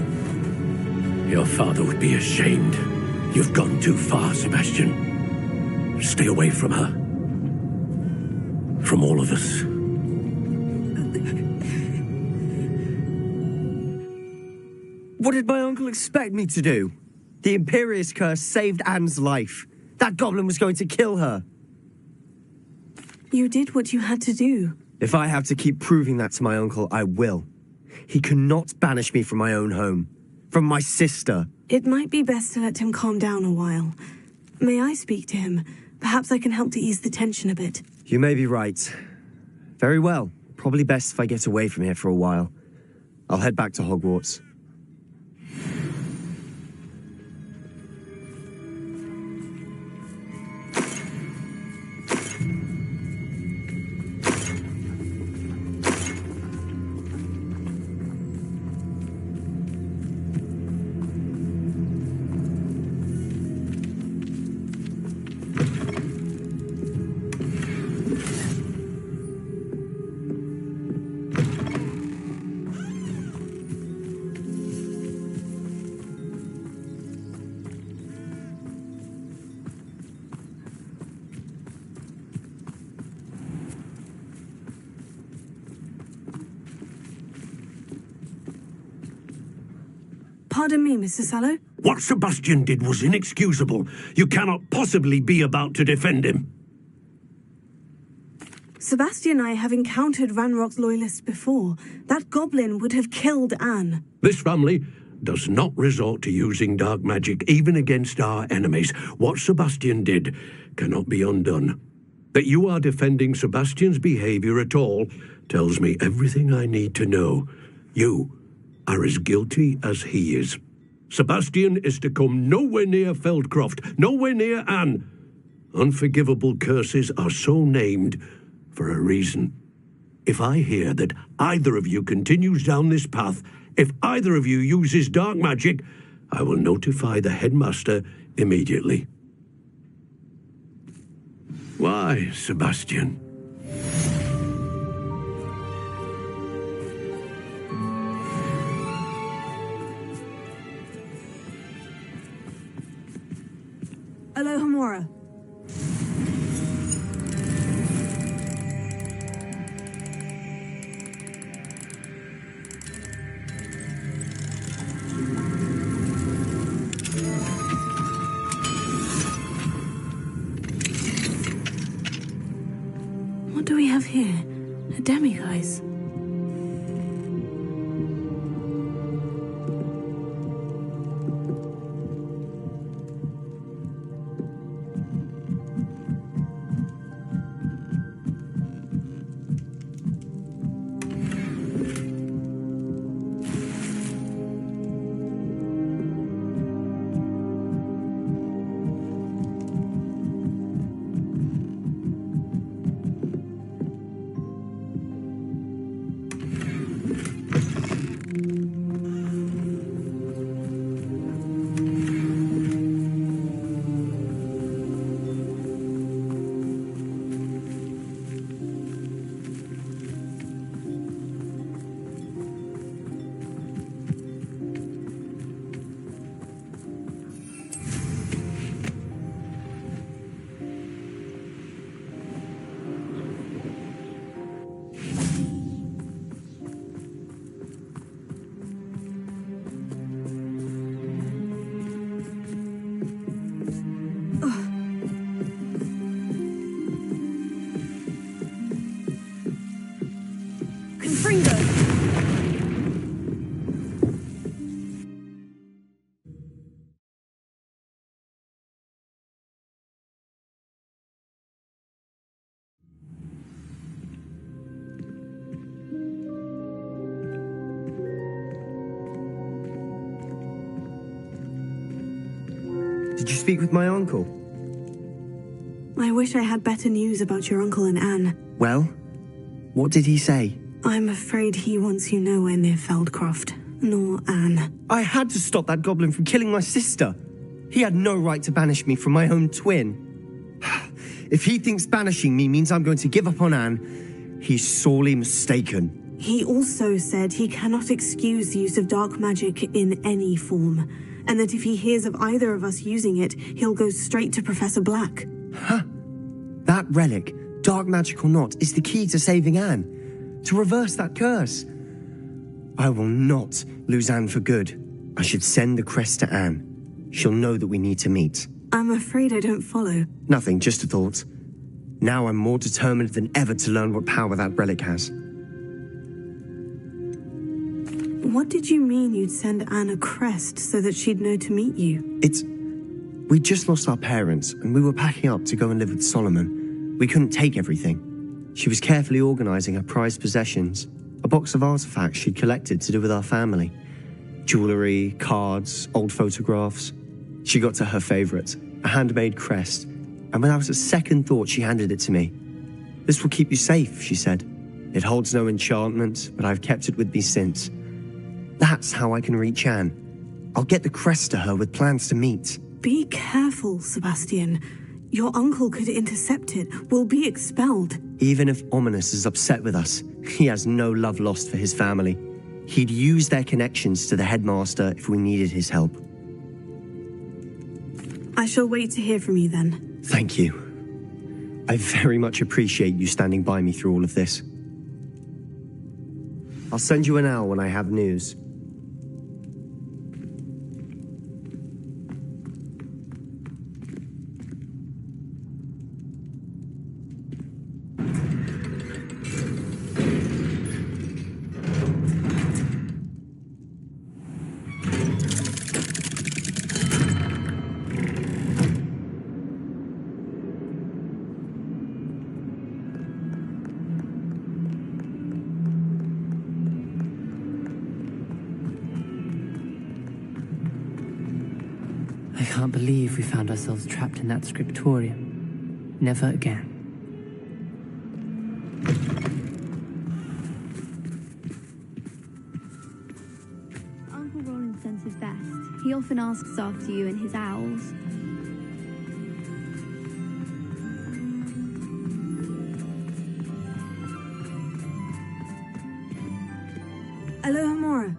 Speaker 16: Your father would be ashamed. You've gone too far, Sebastian. Stay away from her. From all of us.
Speaker 1: What did my uncle expect me to do? The Imperious curse saved Anne's life. That goblin was going to kill her.
Speaker 2: You did what you had to do.
Speaker 1: If I have to keep proving that to my uncle, I will. He cannot banish me from my own home. From my sister.
Speaker 2: It might be best to let him calm down a while. May I speak to him? Perhaps I can help to ease the tension a bit.
Speaker 1: You may be right. Very well. Probably best if I get away from here for a while. I'll head back to Hogwarts.
Speaker 2: Pardon me, Mr. Sallow.
Speaker 16: What Sebastian did was inexcusable. You cannot possibly be about to defend him.
Speaker 2: Sebastian and I have encountered Ranrock's loyalists before. That goblin would have killed Anne.
Speaker 16: This family does not resort to using dark magic even against our enemies. What Sebastian did cannot be undone. That you are defending Sebastian's behavior at all tells me everything I need to know. You are as guilty as he is. Sebastian is to come nowhere near Feldcroft, nowhere near Anne. Unforgivable curses are so named for a reason. If I hear that either of you continues down this path, if either of you uses dark magic, I will notify the headmaster immediately. Why, Sebastian?
Speaker 2: Alohomora. What do we have here? A demiguise.
Speaker 1: Did you speak with my uncle?
Speaker 2: I wish I had better news about your uncle and Anne.
Speaker 1: Well, what did he say?
Speaker 2: I'm afraid he wants you nowhere near Feldcroft, nor Anne.
Speaker 1: I had to stop that goblin from killing my sister. He had no right to banish me from my own twin. If he thinks banishing me means I'm going to give up on Anne, he's sorely mistaken.
Speaker 2: He also said he cannot excuse the use of dark magic in any form, and that if he hears of either of us using it, he'll go straight to Professor Black.
Speaker 1: Huh? That relic, dark magic or not, is the key to saving Anne. To reverse that curse. I will not lose Anne for good. I should send the crest to Anne. She'll know that we need to meet.
Speaker 2: I'm afraid I don't follow.
Speaker 1: Nothing, just a thought. Now I'm more determined than ever to learn what power that relic has.
Speaker 2: What did you mean you'd send Anne a crest so that she'd know to meet you?
Speaker 1: We'd just lost our parents, and we were packing up to go and live with Solomon. We couldn't take everything. She was carefully organising her prized possessions, a box of artifacts she'd collected to do with our family. Jewellery, cards, old photographs. She got to her favourite, a handmade crest, and without a second thought she handed it to me. "This will keep you safe," she said. "It holds no enchantment, but I've kept it with me since. That's how I can reach Anne. I'll get the crest to her with plans to meet."
Speaker 2: Be careful, Sebastian. Your uncle could intercept it. We'll be expelled.
Speaker 1: Even if Ominous is upset with us, he has no love lost for his family. He'd use their connections to the headmaster if we needed his help.
Speaker 2: I shall wait to hear from you then.
Speaker 1: Thank you. I very much appreciate you standing by me through all of this. I'll send you an owl when I have news.
Speaker 7: I can't believe we found ourselves trapped in that scriptorium. Never again.
Speaker 20: Uncle Roland sends his best. He often asks after you and his owls.
Speaker 2: Hello, Hamora.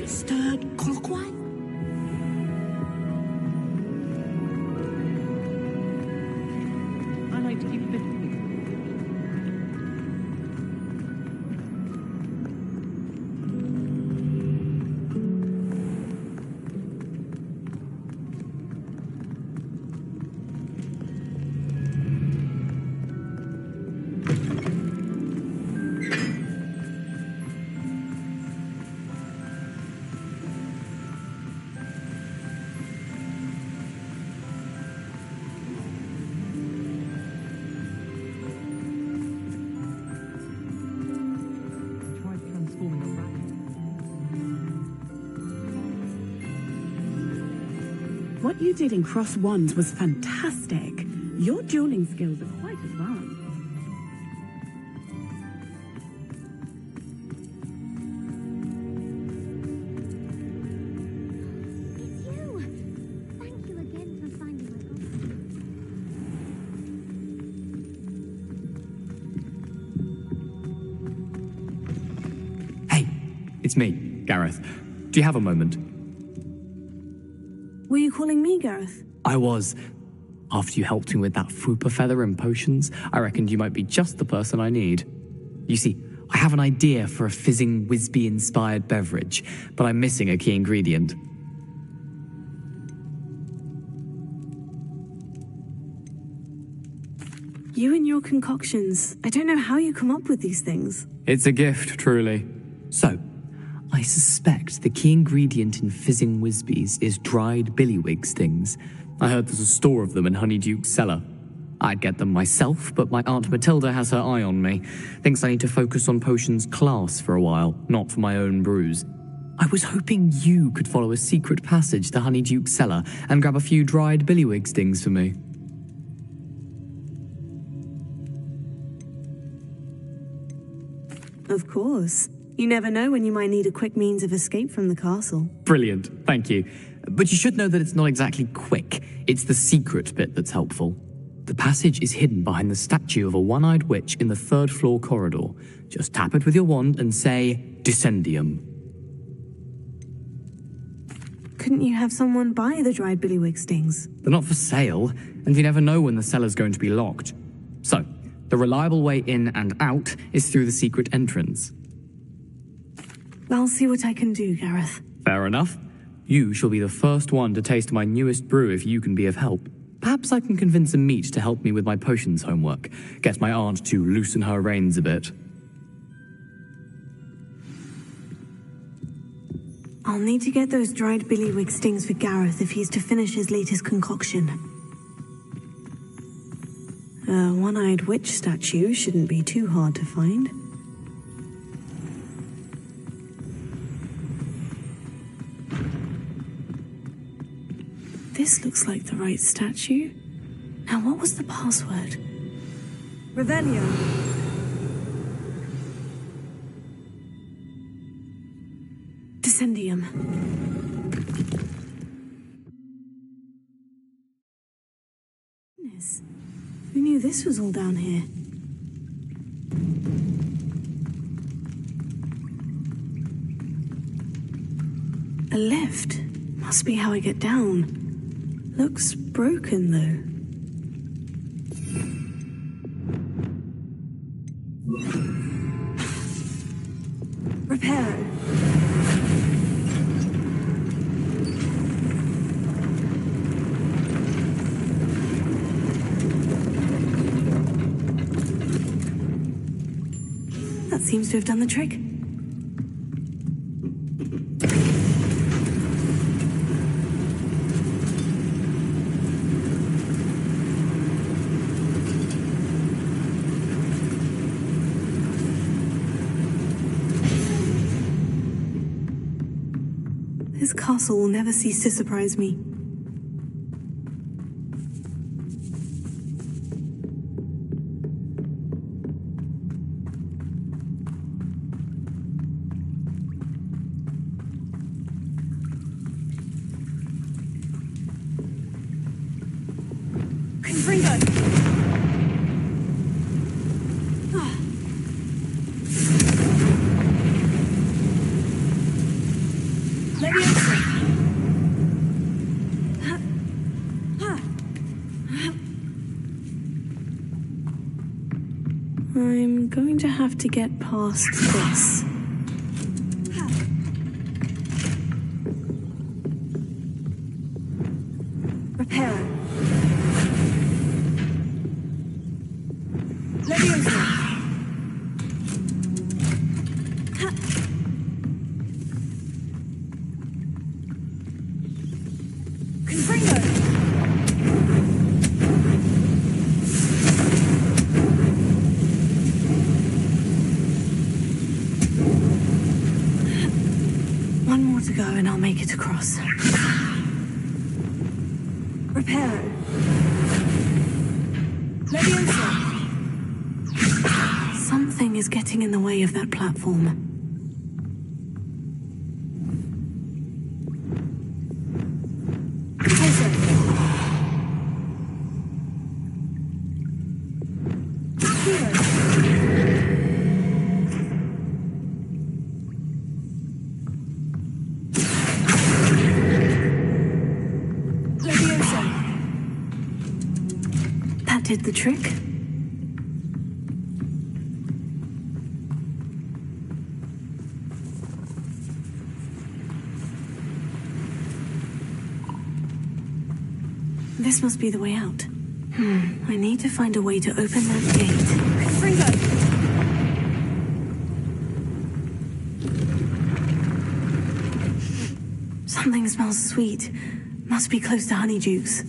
Speaker 18: Stirred clockwise?
Speaker 2: What you did in Cross Wands was fantastic. Your dueling skills are quite advanced.
Speaker 22: It's me, Gareth. Do you have a moment?
Speaker 2: Were you calling me, Gareth?
Speaker 22: I was. After you helped me with that Fupa feather and potions, I reckoned you might be just the person I need. You see, I have an idea for a fizzing Wisby-inspired beverage, but I'm missing a key ingredient.
Speaker 2: You and your concoctions. I don't know how you come up with these things.
Speaker 22: It's a gift, truly. So, I suspect the key ingredient in fizzing Wisbies is dried billywig stings. I heard there's a store of them in Honeyduke's cellar. I'd get them myself, but my Aunt Matilda has her eye on me. Thinks I need to focus on potions class for a while, not for my own brews. I was hoping you could follow a secret passage to Honeyduke's cellar and grab a few dried billywig stings for me.
Speaker 2: Of course. You never know when you might need a quick means of escape from the castle.
Speaker 22: Brilliant, thank you. But you should know that it's not exactly quick. It's the secret bit that's helpful. The passage is hidden behind the statue of a one-eyed witch in the third-floor corridor. Just tap it with your wand and say, Descendium.
Speaker 2: Couldn't you have someone buy the dried billywig stings?
Speaker 22: They're not for sale, and you never know when the cellar's going to be locked. So, the reliable way in and out is through the secret entrance.
Speaker 2: I'll see what I can do, Gareth.
Speaker 22: Fair enough. You shall be the first one to taste my newest brew if you can be of help. Perhaps I can convince a meat to help me with my potions homework. Get my aunt to loosen her reins a bit.
Speaker 2: I'll need to get those dried billywig stings for Gareth if he's to finish his latest concoction. A one-eyed witch statue shouldn't be too hard to find. This looks like the right statue. Now, what was the password? Revelio. Descendium. Goodness. Who knew this was all down here? A lift. Must be how I get down. Looks broken, though. Reparo. That seems to have done the trick. This castle will never cease to surprise me. I'm going to have to get past this. Reparo. Leviosa. One more to go and I'll make it across.
Speaker 10: Reparo. Leviosa. Something is getting in the way of that platform. That did the trick. This must be the way out. I need to find a way to open that gate. Fringo! Something smells sweet. Must be close to Honeydukes.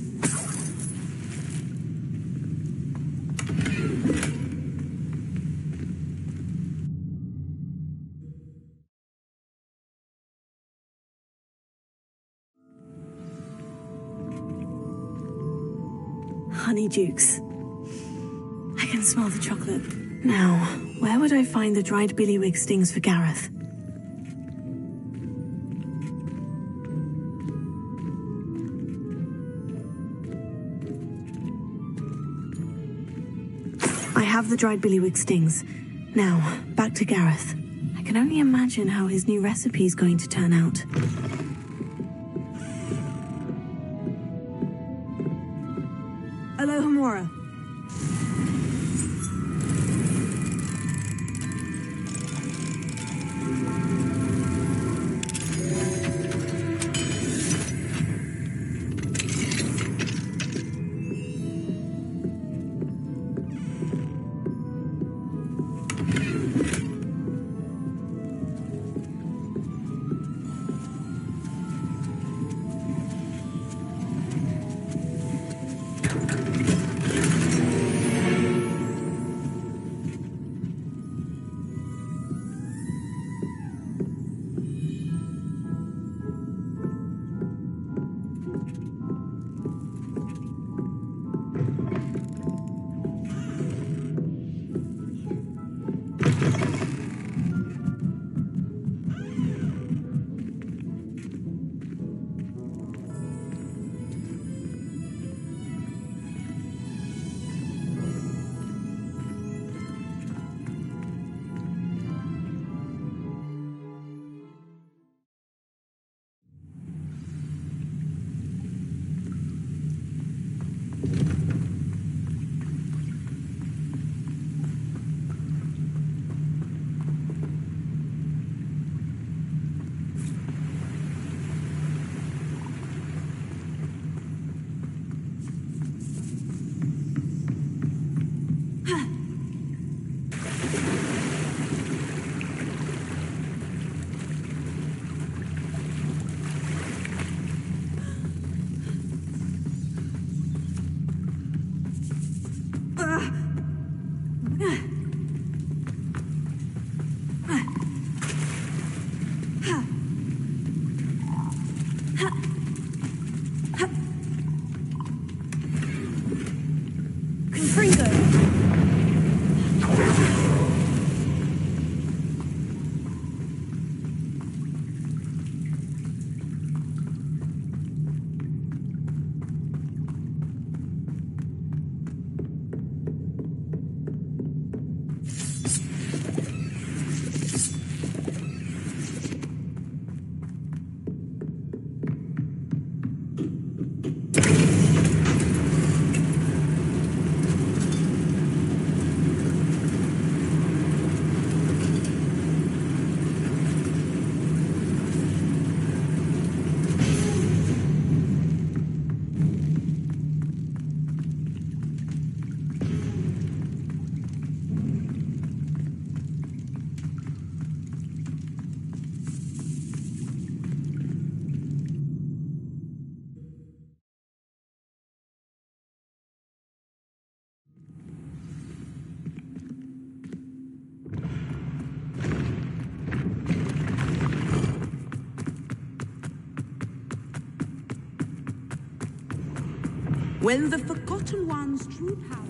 Speaker 10: Honeydukes. I can smell the chocolate. Now, where would I find the dried billywig stings for Gareth? I have the dried billywig stings. Now, back to Gareth. I can only imagine how his new recipe is going to turn out. Alohomora.
Speaker 18: When the Forgotten One's true power...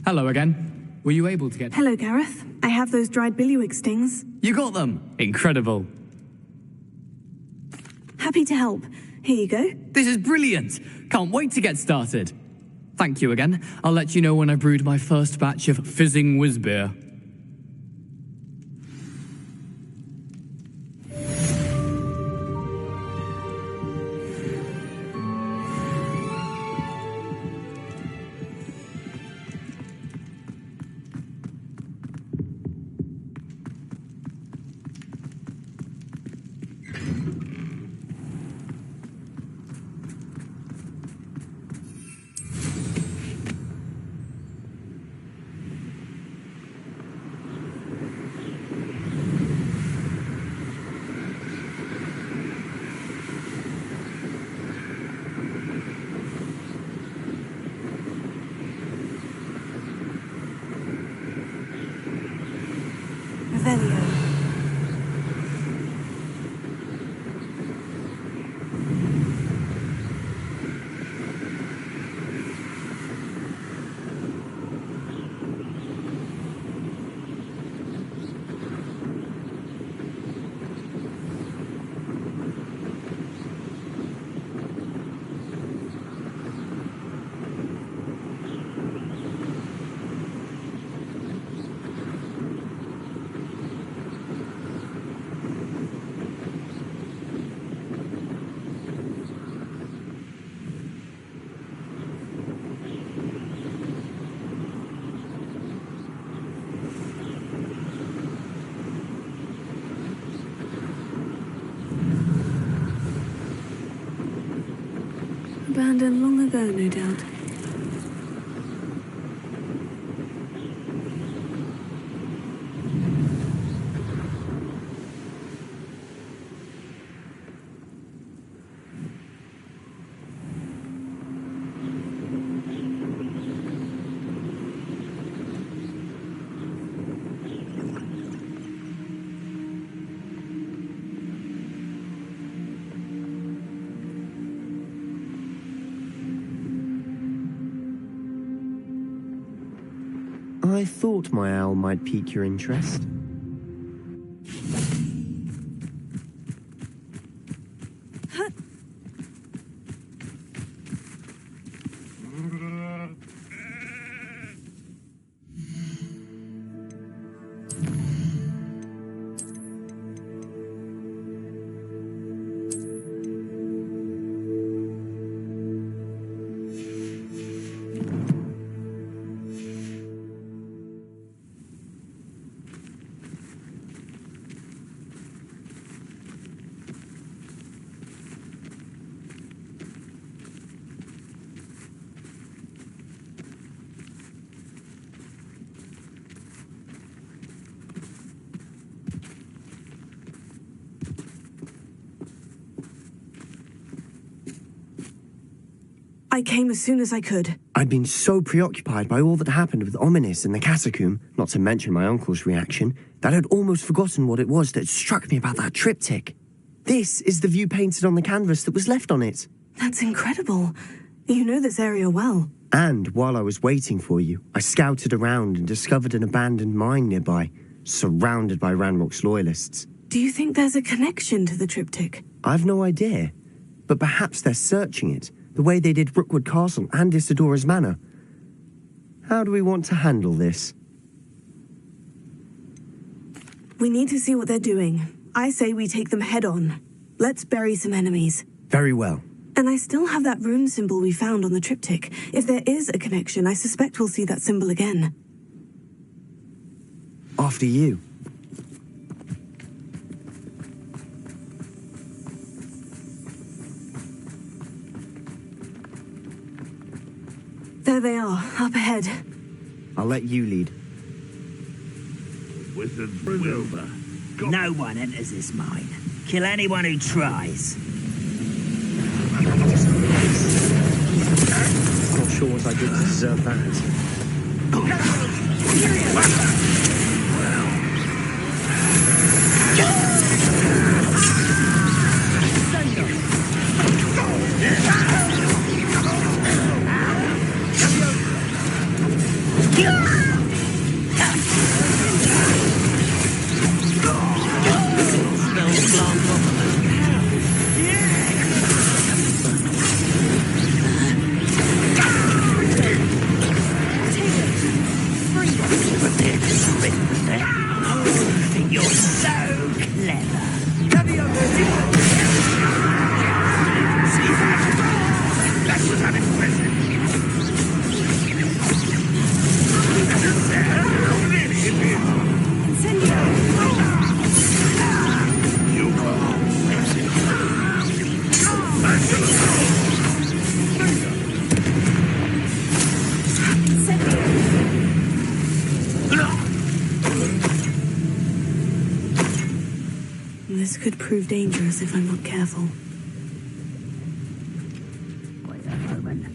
Speaker 22: Hello again. Were you able to get...
Speaker 2: Hello, Gareth. I have those dried billywig stings.
Speaker 22: You got them! Incredible.
Speaker 2: Happy to help. Here you go.
Speaker 22: This is brilliant! Can't wait to get started. Thank you again. I'll let you know when I brewed my first batch of fizzing whiz-beer.
Speaker 2: Abandoned long ago, no doubt.
Speaker 1: I thought my owl might pique your interest.
Speaker 2: I came as soon as I could.
Speaker 1: I'd been so preoccupied by all that happened with Ominis and the catacomb, not to mention my uncle's reaction, that I'd almost forgotten what it was that struck me about that triptych. This is the view painted on the canvas that was left on it.
Speaker 2: That's incredible. You know this area well.
Speaker 1: And while I was waiting for you, I scouted around and discovered an abandoned mine nearby, surrounded by Ranrock's loyalists.
Speaker 2: Do you think there's a connection to the triptych?
Speaker 1: I've no idea, but perhaps they're searching it, the way they did Rookwood Castle and Isidora's Manor. How do we want to handle this?
Speaker 2: We need to see what they're doing. I say we take them head on. Let's bury some enemies.
Speaker 1: Very well.
Speaker 2: And I still have that rune symbol we found on the triptych. If there is a connection, I suspect we'll see that symbol again.
Speaker 1: After you.
Speaker 2: There they are, up ahead.
Speaker 1: I'll let you lead.
Speaker 12: Wizard's over. No one enters this mine. Kill anyone who tries.
Speaker 1: Not sure what I did to deserve that.
Speaker 12: You're so clever.
Speaker 11: That was unimpressive.
Speaker 10: This could prove dangerous if I'm not careful.
Speaker 12: Wait a moment.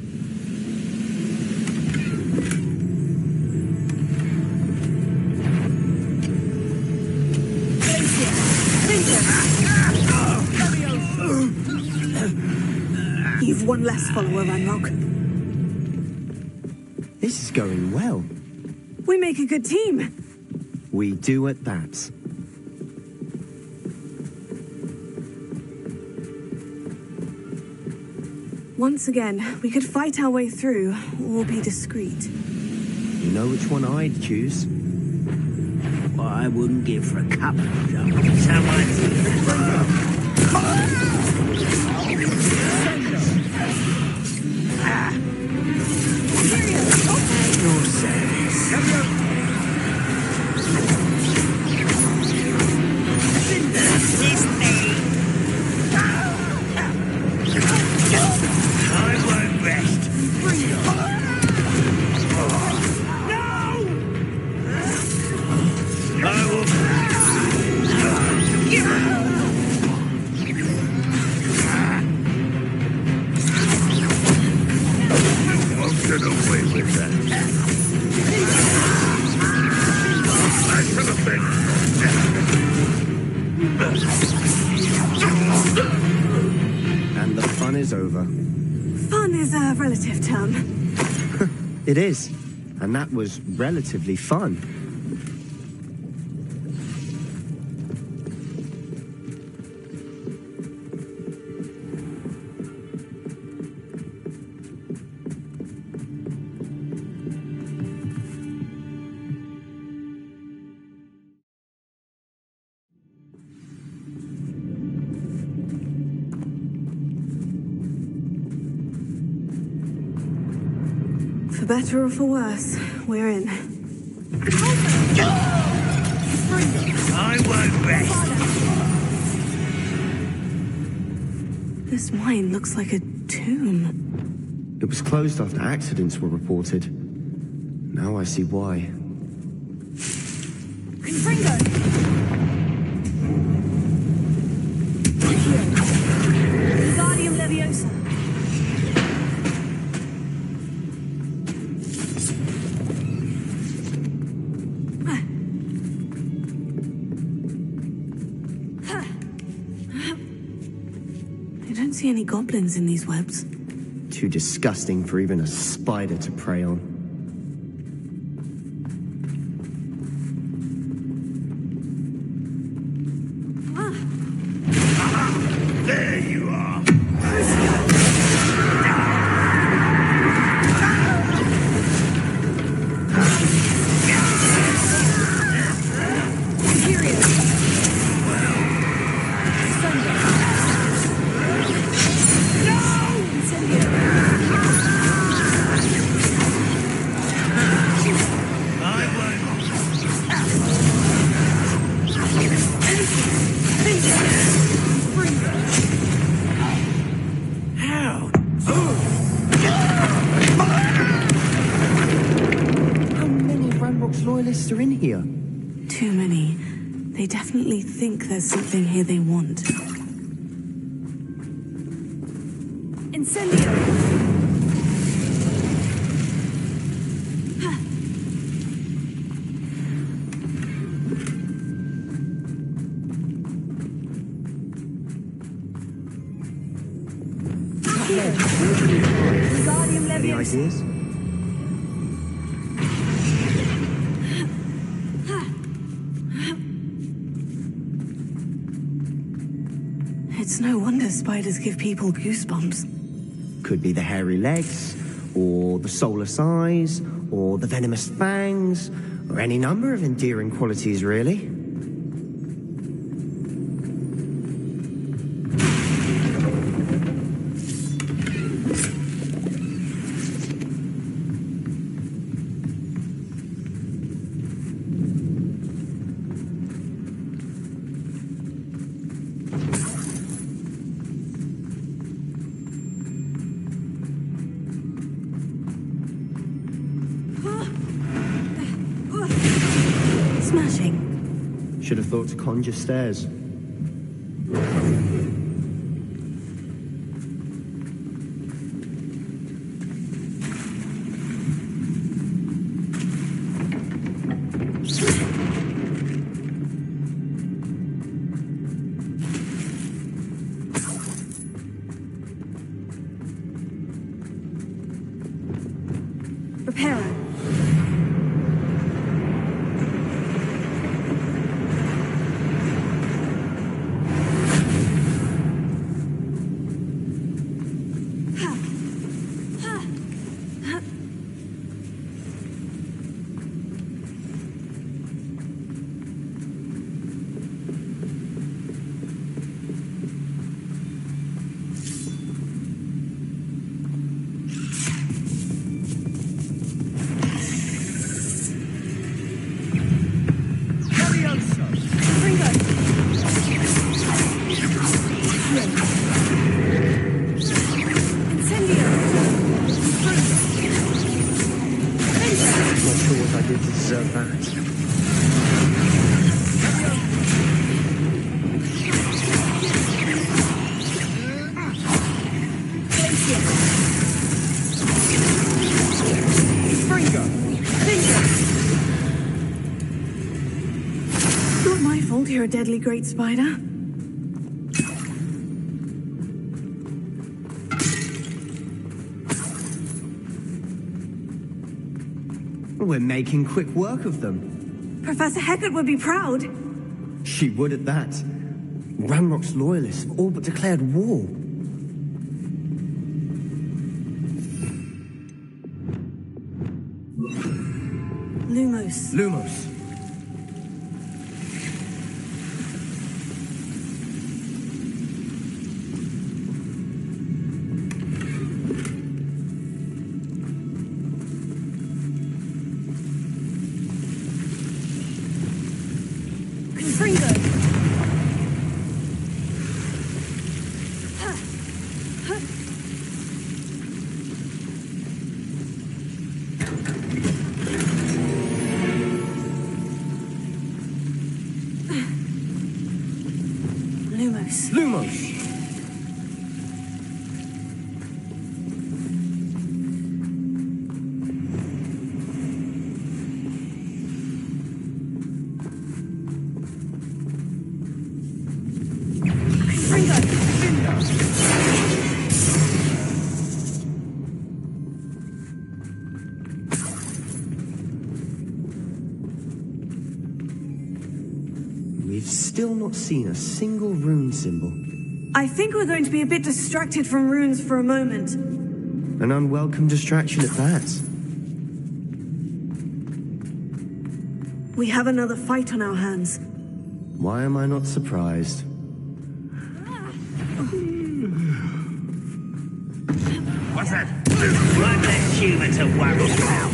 Speaker 3: You've one less follower, Ranrock.
Speaker 1: This is going well.
Speaker 2: We make a good team.
Speaker 1: We do at that.
Speaker 2: Once again, we could fight our way through, or be discreet.
Speaker 1: You know which one I'd choose?
Speaker 12: Well, I wouldn't give for a cup of someone. Your service. I won't rest. I
Speaker 11: I'll get away with that. I should have been.
Speaker 1: And the fun is over.
Speaker 2: Fun is a relative term.
Speaker 1: It is. And that was relatively fun.
Speaker 2: For better or for worse, we're in.
Speaker 12: I won't rest.
Speaker 2: This mine looks like a tomb.
Speaker 1: It was closed after accidents were reported. Now I see why.
Speaker 2: Wingardium Leviosa. I don't see any goblins in these webs.
Speaker 1: Too disgusting for even a spider to prey on.
Speaker 12: There you are.
Speaker 1: How many Ranrock's loyalists are in here?
Speaker 2: Too many. They definitely think there's something here they want. Incendio!
Speaker 1: Any ideas?
Speaker 10: It's no wonder spiders give people goosebumps.
Speaker 1: Could be the hairy legs, or the soulless eyes, or the venomous fangs, or any number of endearing qualities, really.
Speaker 10: Smashing.
Speaker 1: Should have thought to conjure stairs.
Speaker 10: Repairer. Not my fault you're a deadly great spider.
Speaker 1: We're making quick work of them.
Speaker 10: Professor Heckert would be proud.
Speaker 1: She would at that. Ranrock's loyalists have all but declared war.
Speaker 10: Lumos.
Speaker 1: Lumos. Lumos. We've still not seen a single rune symbol.
Speaker 10: I think we're going to be a bit distracted from runes for a moment.
Speaker 1: An unwelcome distraction at that.
Speaker 10: We have another fight on our hands.
Speaker 1: Why am I not surprised?
Speaker 12: What's that? One less human to worry about.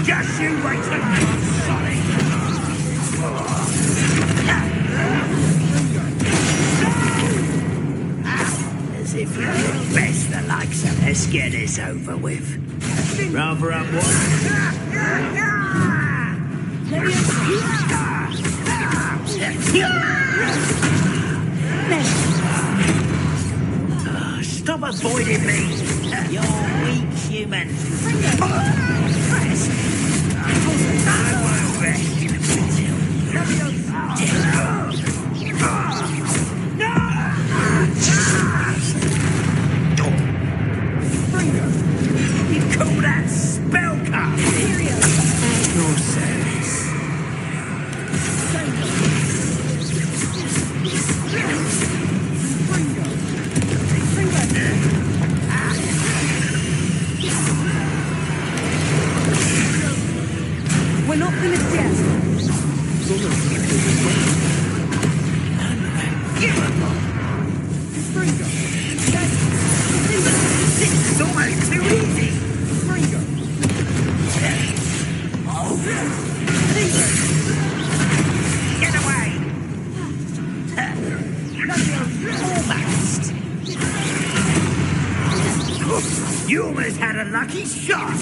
Speaker 12: Just you wait till I'm sorry. As if you know best the likes of let's get this over with. Rather up what? Stop avoiding me! You're weak human. I won't rest until... No! Almost. You almost had a lucky shot.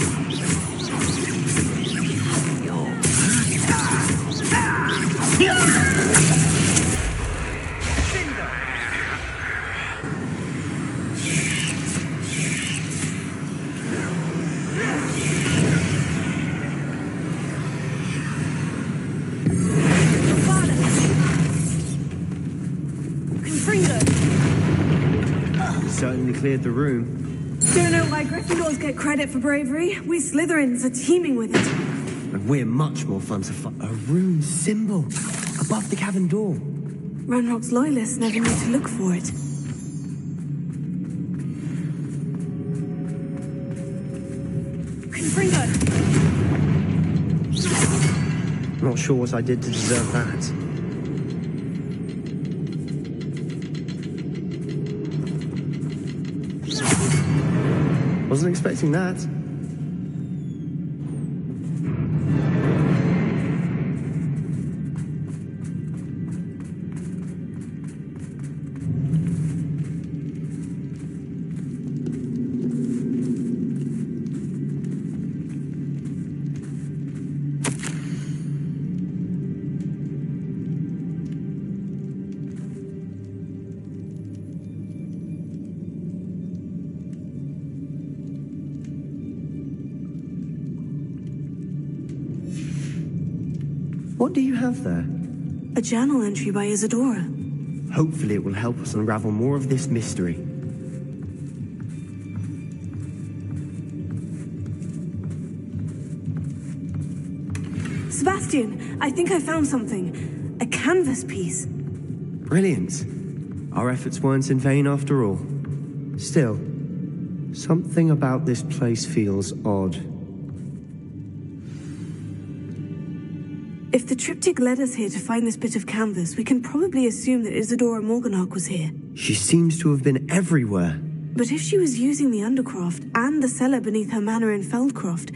Speaker 1: Certainly cleared the room.
Speaker 2: Don't know why Gryffindors get credit for bravery. We Slytherins are teeming with it.
Speaker 1: And we're much more fun to fight. A rune symbol above the cavern door.
Speaker 2: Ranrock's loyalists never need to look for it. Confringo!
Speaker 1: Not sure what I did to deserve that. Wasn't expecting that. What do you have there?
Speaker 2: A journal entry by Isadora.
Speaker 1: Hopefully it will help us unravel more of this mystery.
Speaker 2: Sebastian, I think I found something. A canvas piece.
Speaker 1: Brilliant. Our efforts weren't in vain after all. Still, something about this place feels odd.
Speaker 2: If the triptych led us here to find this bit of canvas, we can probably assume that Isadora Morganach was here.
Speaker 1: She seems to have been everywhere.
Speaker 2: But if she was using the Undercroft and the cellar beneath her manor in Feldcroft,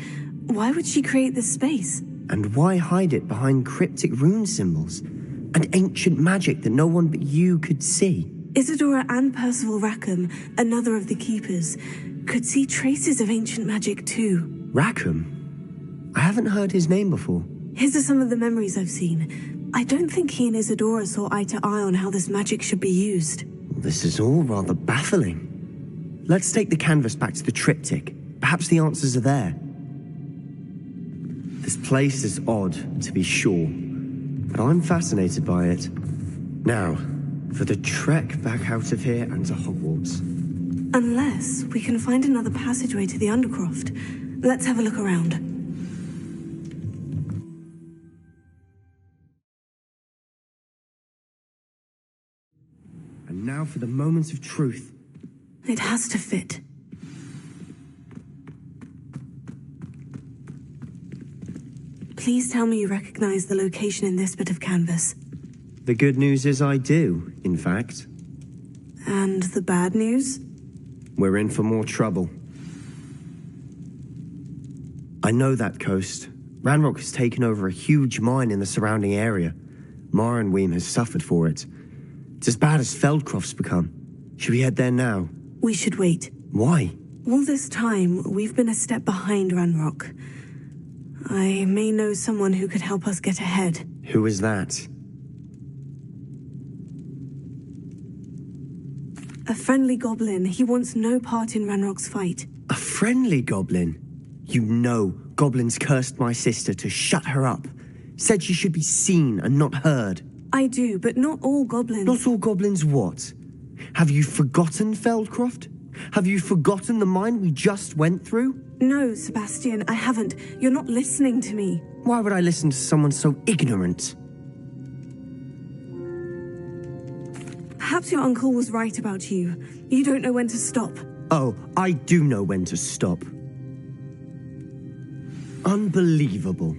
Speaker 2: why would she create this space?
Speaker 1: And why hide it behind cryptic rune symbols and ancient magic that no one but you could see?
Speaker 2: Isadora and Percival Rackham, another of the keepers, could see traces of ancient magic too.
Speaker 1: Rackham? I haven't heard his name before.
Speaker 2: His are some of the memories I've seen. I don't think he and Isadora saw eye to eye on how this magic should be used.
Speaker 1: This is all rather baffling. Let's take the canvas back to the triptych. Perhaps the answers are there. This place is odd, to be sure, but I'm fascinated by it. Now, for the trek back out of here and to Hogwarts.
Speaker 2: Unless we can find another passageway to the Undercroft. Let's have a look around.
Speaker 1: And now for the moments of truth.
Speaker 2: It has to fit. Please tell me you recognize the location in this bit of canvas.
Speaker 1: The good news is I do, in fact.
Speaker 2: And the bad news?
Speaker 1: We're in for more trouble. I know that coast. Ranrock has taken over a huge mine in the surrounding area. Marrenweem has suffered for it. It's as bad as Feldcroft's become. Should we head there now?
Speaker 2: We should wait.
Speaker 1: Why?
Speaker 2: All this time, we've been a step behind Ranrock. I may know someone who could help us get ahead.
Speaker 1: Who is that?
Speaker 2: A friendly goblin. He wants no part in Ranrock's fight.
Speaker 1: A friendly goblin? You know, goblins cursed my sister to shut her up. Said she should be seen and not heard.
Speaker 2: I do, but not all goblins.
Speaker 1: Not all goblins what? Have you forgotten Feldcroft? Have you forgotten the mine we just went through?
Speaker 2: No, Sebastian, I haven't. You're not listening to me.
Speaker 1: Why would I listen to someone so ignorant?
Speaker 2: Perhaps your uncle was right about you. You don't know when to stop.
Speaker 1: Oh, I do know when to stop. Unbelievable.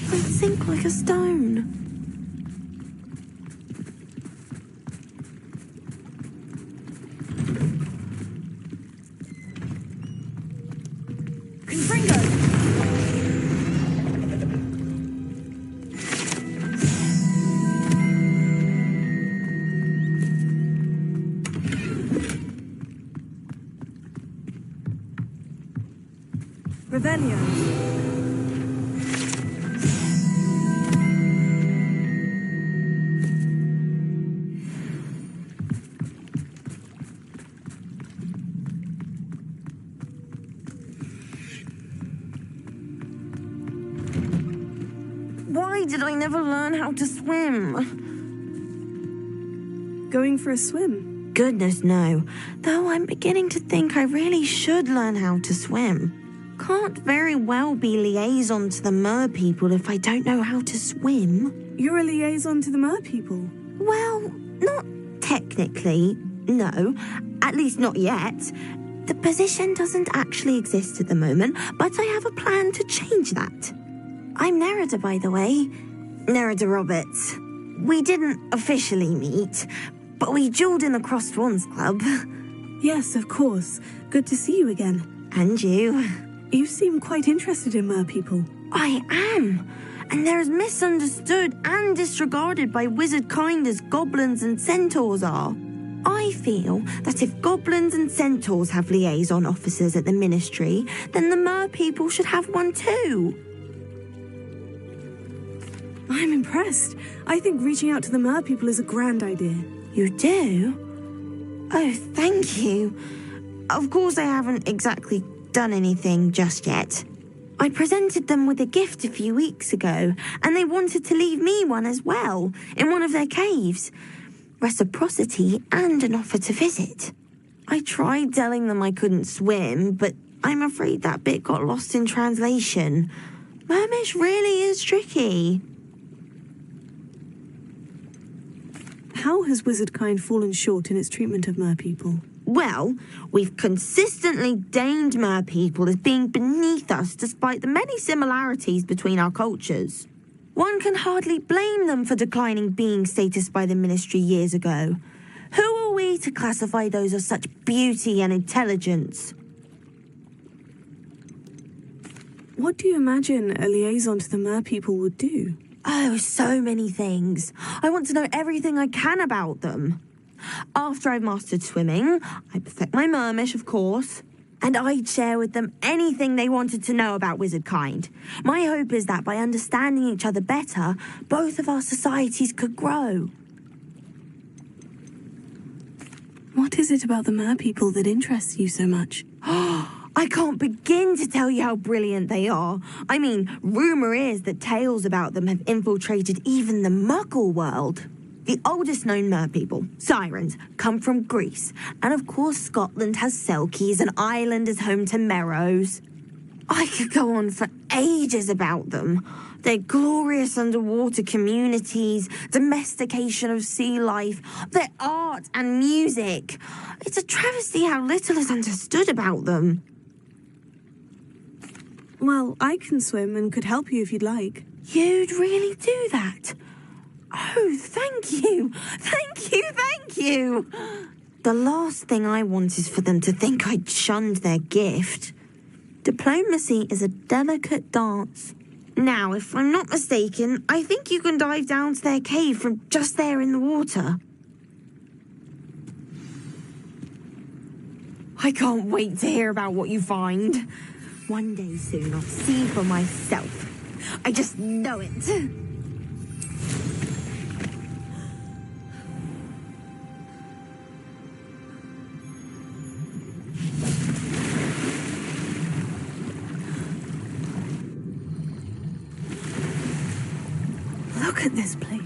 Speaker 10: I sink like a stone.
Speaker 2: Revelio.
Speaker 10: Why did I never learn how to swim?
Speaker 2: Going for a swim?
Speaker 10: Goodness, no. Though I'm beginning to think I really should learn how to swim. Can't very well be liaison to the mer people if I don't know how to swim.
Speaker 2: You're a liaison to the mer people?
Speaker 10: Well, not technically, no. At least not yet. The position doesn't actually exist at the moment, but I have a plan to change that. I'm Nerida, by the way. Nerida Roberts. We didn't officially meet, but we duelled in the Cross Swans Club.
Speaker 2: Yes, of course. Good to see you again.
Speaker 10: And you.
Speaker 2: You seem quite interested in mer people.
Speaker 10: I am. And they're as misunderstood and disregarded by wizard kind as goblins and centaurs are. I feel that if goblins and centaurs have liaison officers at the ministry, then the mer people should have one too.
Speaker 2: I'm impressed. I think reaching out to the mer people is a grand idea.
Speaker 10: You do? Oh, thank you. Of course I haven't exactly done anything just yet. I presented them with a gift a few weeks ago, and they wanted to leave me one as well, in one of their caves. Reciprocity and an offer to visit. I tried telling them I couldn't swim, but I'm afraid that bit got lost in translation. Mermish really is tricky.
Speaker 2: How has wizardkind fallen short in its treatment of mer people?
Speaker 10: Well, we've consistently deemed mer people as being beneath us despite the many similarities between our cultures. One can hardly blame them for declining being status by the ministry years ago. Who are we to classify those of such beauty and intelligence?
Speaker 2: What do you imagine a liaison to the mer people would do?
Speaker 10: Oh, so many things. I want to know everything I can about them. After I've mastered swimming, I perfect my mermish, of course, and I'd share with them anything they wanted to know about wizardkind. My hope is that by understanding each other better, both of our societies could grow.
Speaker 2: What is it about the mer people that interests you so much?
Speaker 10: I can't begin to tell you how brilliant they are. I mean, rumour is that tales about them have infiltrated even the Muggle world. The oldest known mer people, sirens, come from Greece. And of course Scotland has Selkies and Ireland is home to Merrows. I could go on for ages about them. Their glorious underwater communities, domestication of sea life, their art and music. It's a travesty how little is understood about them.
Speaker 2: Well, I can swim and could help you if you'd like.
Speaker 10: You'd really do that? Oh, thank you. Thank you, thank you. The last thing I want is for them to think I'd shunned their gift. Diplomacy is a delicate dance. Now, if I'm not mistaken, I think you can dive down to their cave from just there in the water. I can't wait to hear about what you find. One day soon, I'll see for myself. I just know it.
Speaker 2: Look at this place.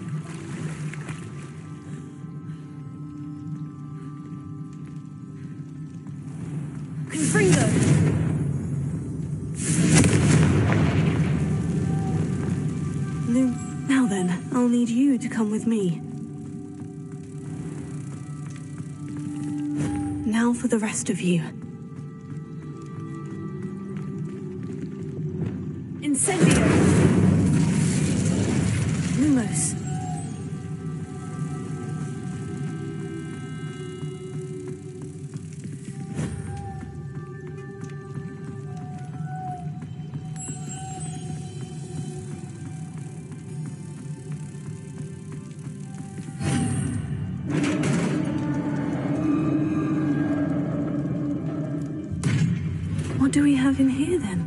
Speaker 2: need you to come with me. Now for the rest of you. Incendio! Lumos. What do we have in here, then?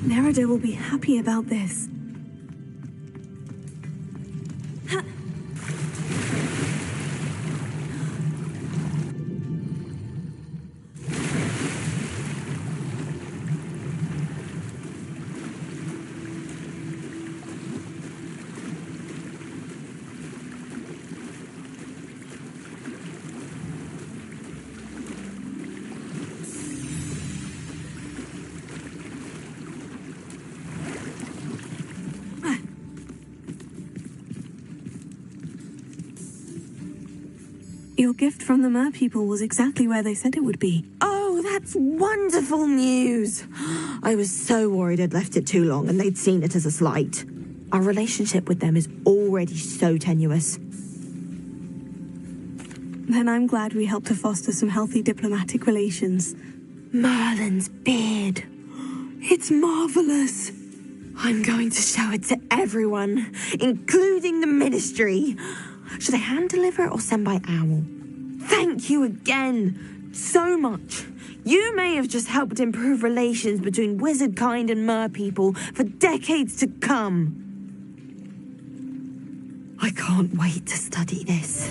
Speaker 2: Nerida will be happy about this. Your gift from the Mer people was exactly where they said it would be.
Speaker 10: Oh, that's wonderful news. I was so worried I'd left it too long and they'd seen it as a slight. Our relationship with them is already so tenuous.
Speaker 2: Then I'm glad we helped to foster some healthy diplomatic relations.
Speaker 10: Merlin's beard. It's marvelous. I'm going to show it to everyone, including the Ministry. Should I hand deliver or send by owl? Thank you again so much. You may have just helped improve relations between wizard kind and mer people for decades to come. I can't wait to study this.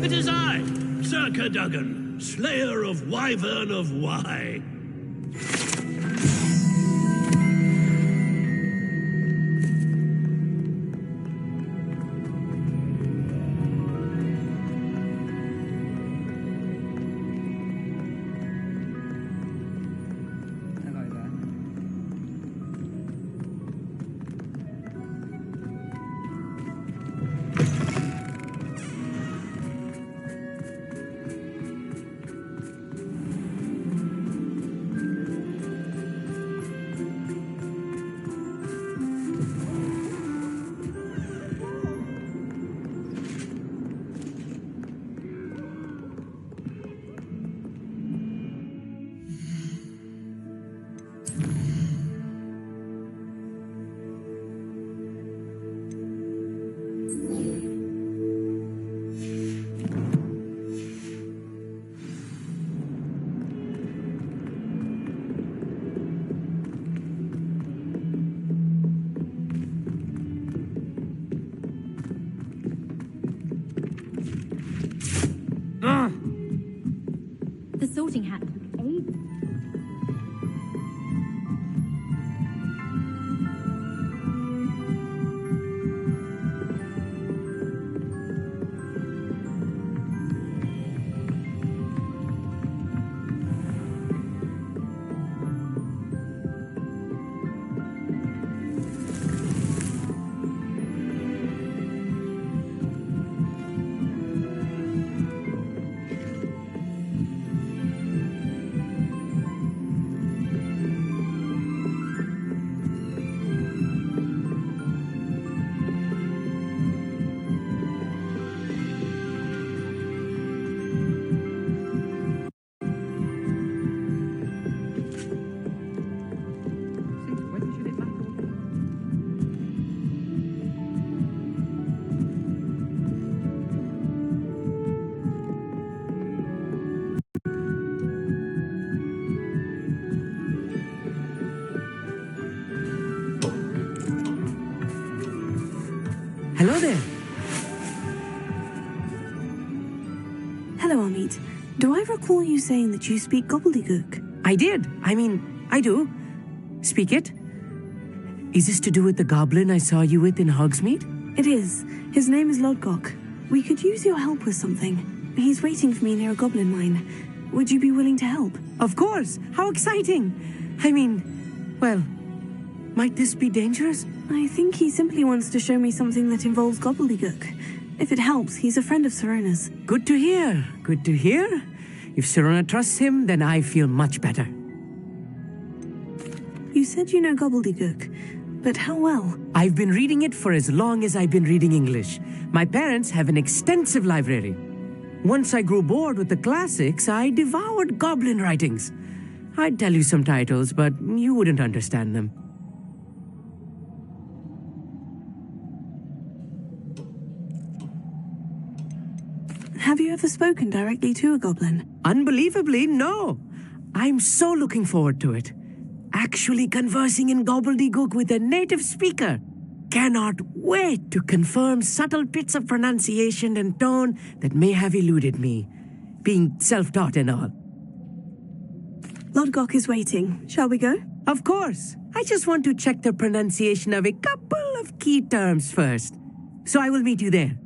Speaker 16: It is I, Sir Cadogan, slayer of Wyvern of Wye.
Speaker 13: The sorting hat took ages.
Speaker 17: Hello there.
Speaker 2: Hello, Amit. Do I recall you saying that you speak gobbledygook?
Speaker 17: I did. I do. Speak it. Is this to do with the goblin I saw you with in Hogsmeade?
Speaker 2: It is. His name is Lodgok. We could use your help with something. He's waiting for me near a goblin mine. Would you be willing to help?
Speaker 17: Of course. How exciting. Well, might this be dangerous?
Speaker 2: I think he simply wants to show me something that involves gobbledygook. If it helps, he's a friend of Serona's.
Speaker 17: Good to hear. Good to hear. If Serona trusts him, then I feel much better.
Speaker 2: You said you know gobbledygook, but how well?
Speaker 17: I've been reading it for as long as I've been reading English. My parents have an extensive library. Once I grew bored with the classics, I devoured goblin writings. I'd tell you some titles, but you wouldn't understand them.
Speaker 2: Have you ever spoken directly to a goblin?
Speaker 17: Unbelievably, no. I'm so looking forward to it. Actually conversing in gobbledygook with a native speaker. Cannot wait to confirm subtle bits of pronunciation and tone that may have eluded me, being self-taught and all.
Speaker 2: Lodgok is waiting. Shall we go?
Speaker 17: Of course. I just want to check the pronunciation of a couple of key terms first. So I will meet you there.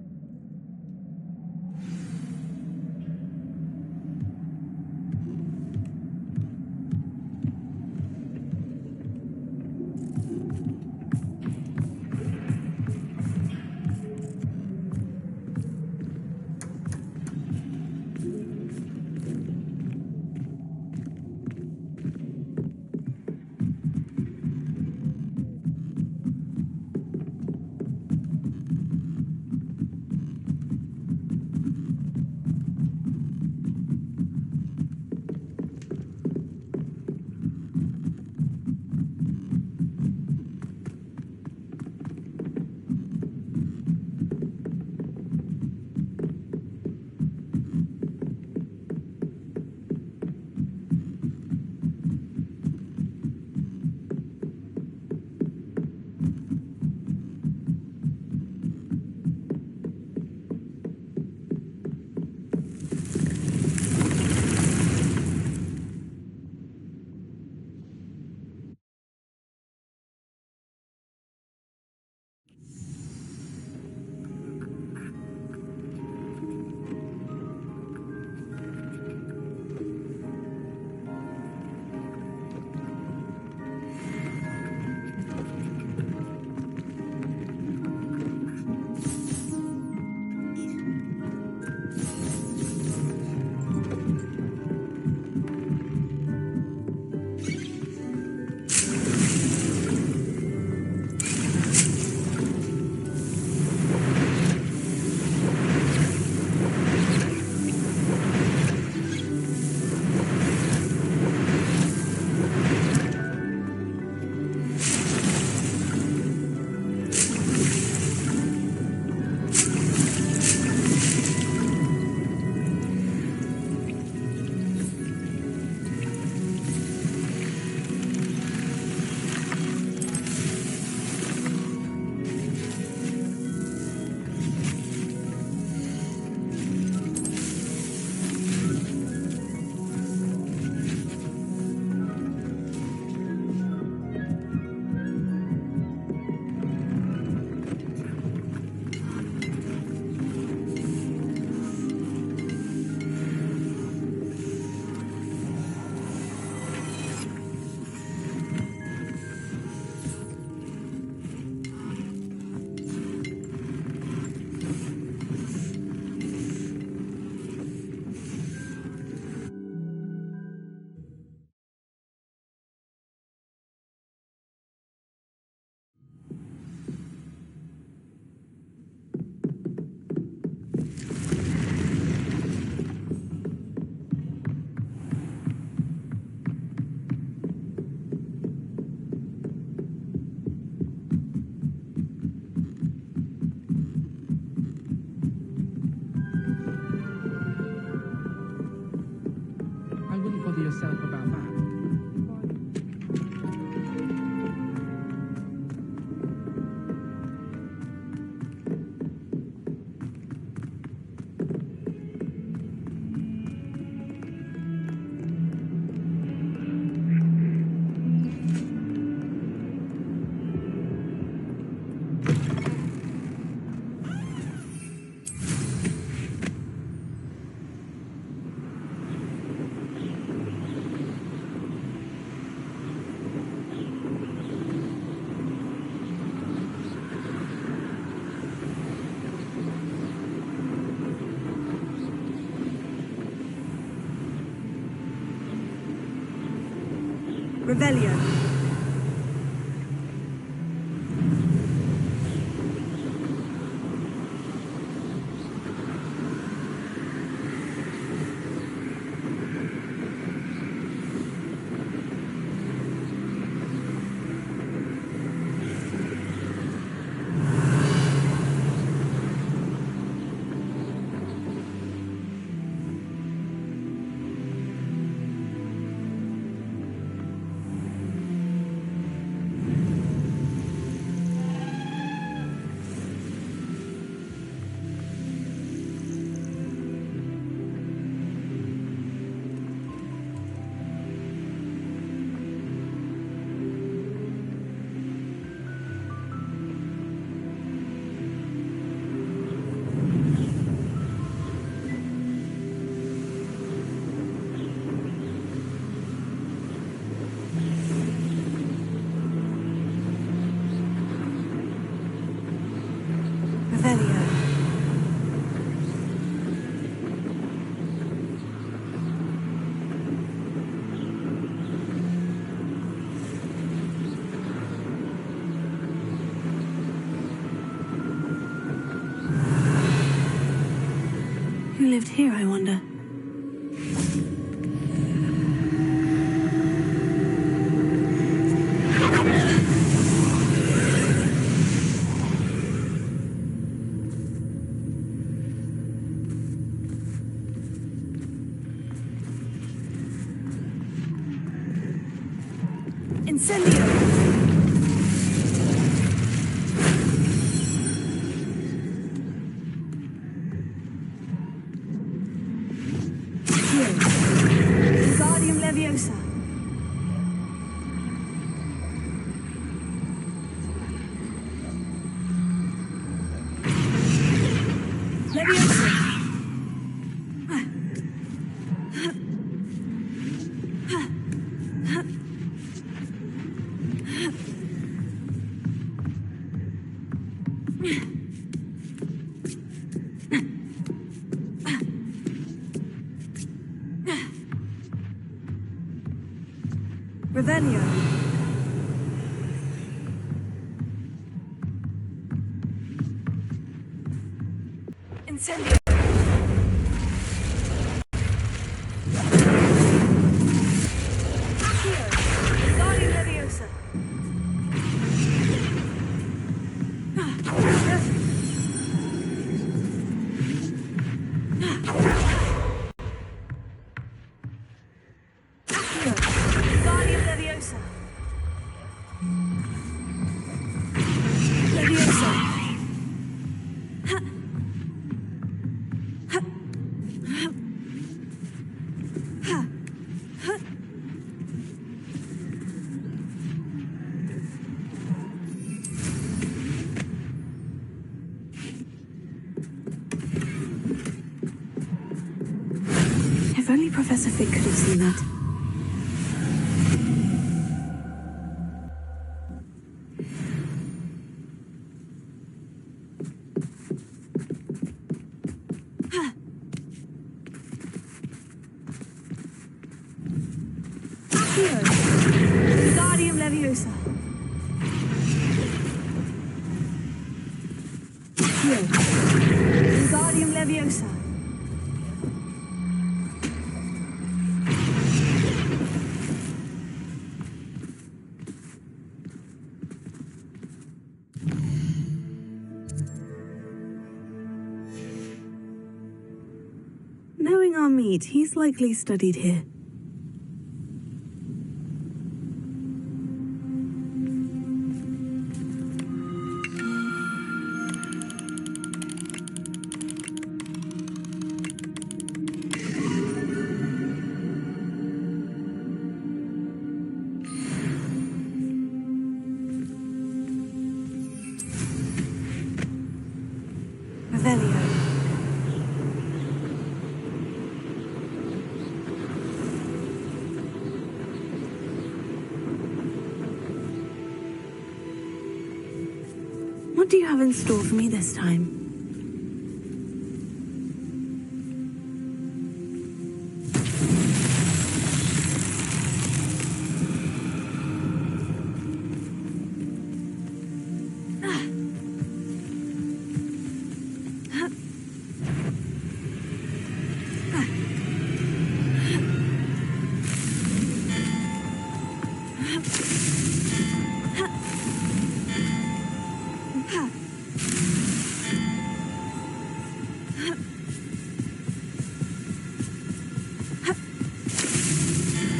Speaker 3: Revelio.
Speaker 2: Who lived here, I wonder? Incendio! Wingardium Leviosa. Leviosa. Revelio. Incendio. Accio. Wingardium Leviosa. Accio. Wingardium Leviosa. Leviosa. If only Professor Fig could have seen that. Accio. Wingardium Leviosa. Accio. Wingardium Leviosa. Knowing our meat, he's likely studied here. Revelio. What do you have in store for me this time?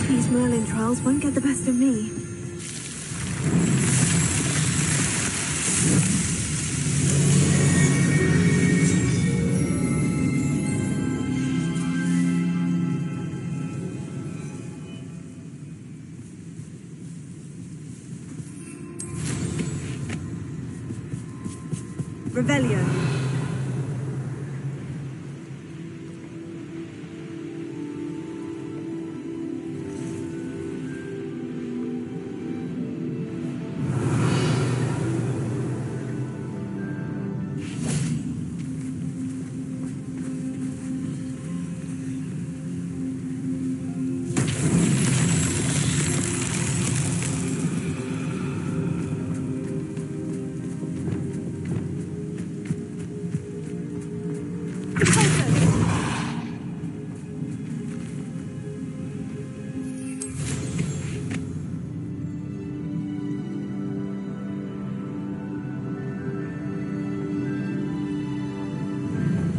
Speaker 2: These Merlin trials won't get the best of me.
Speaker 10: Revelio.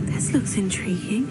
Speaker 2: This looks intriguing.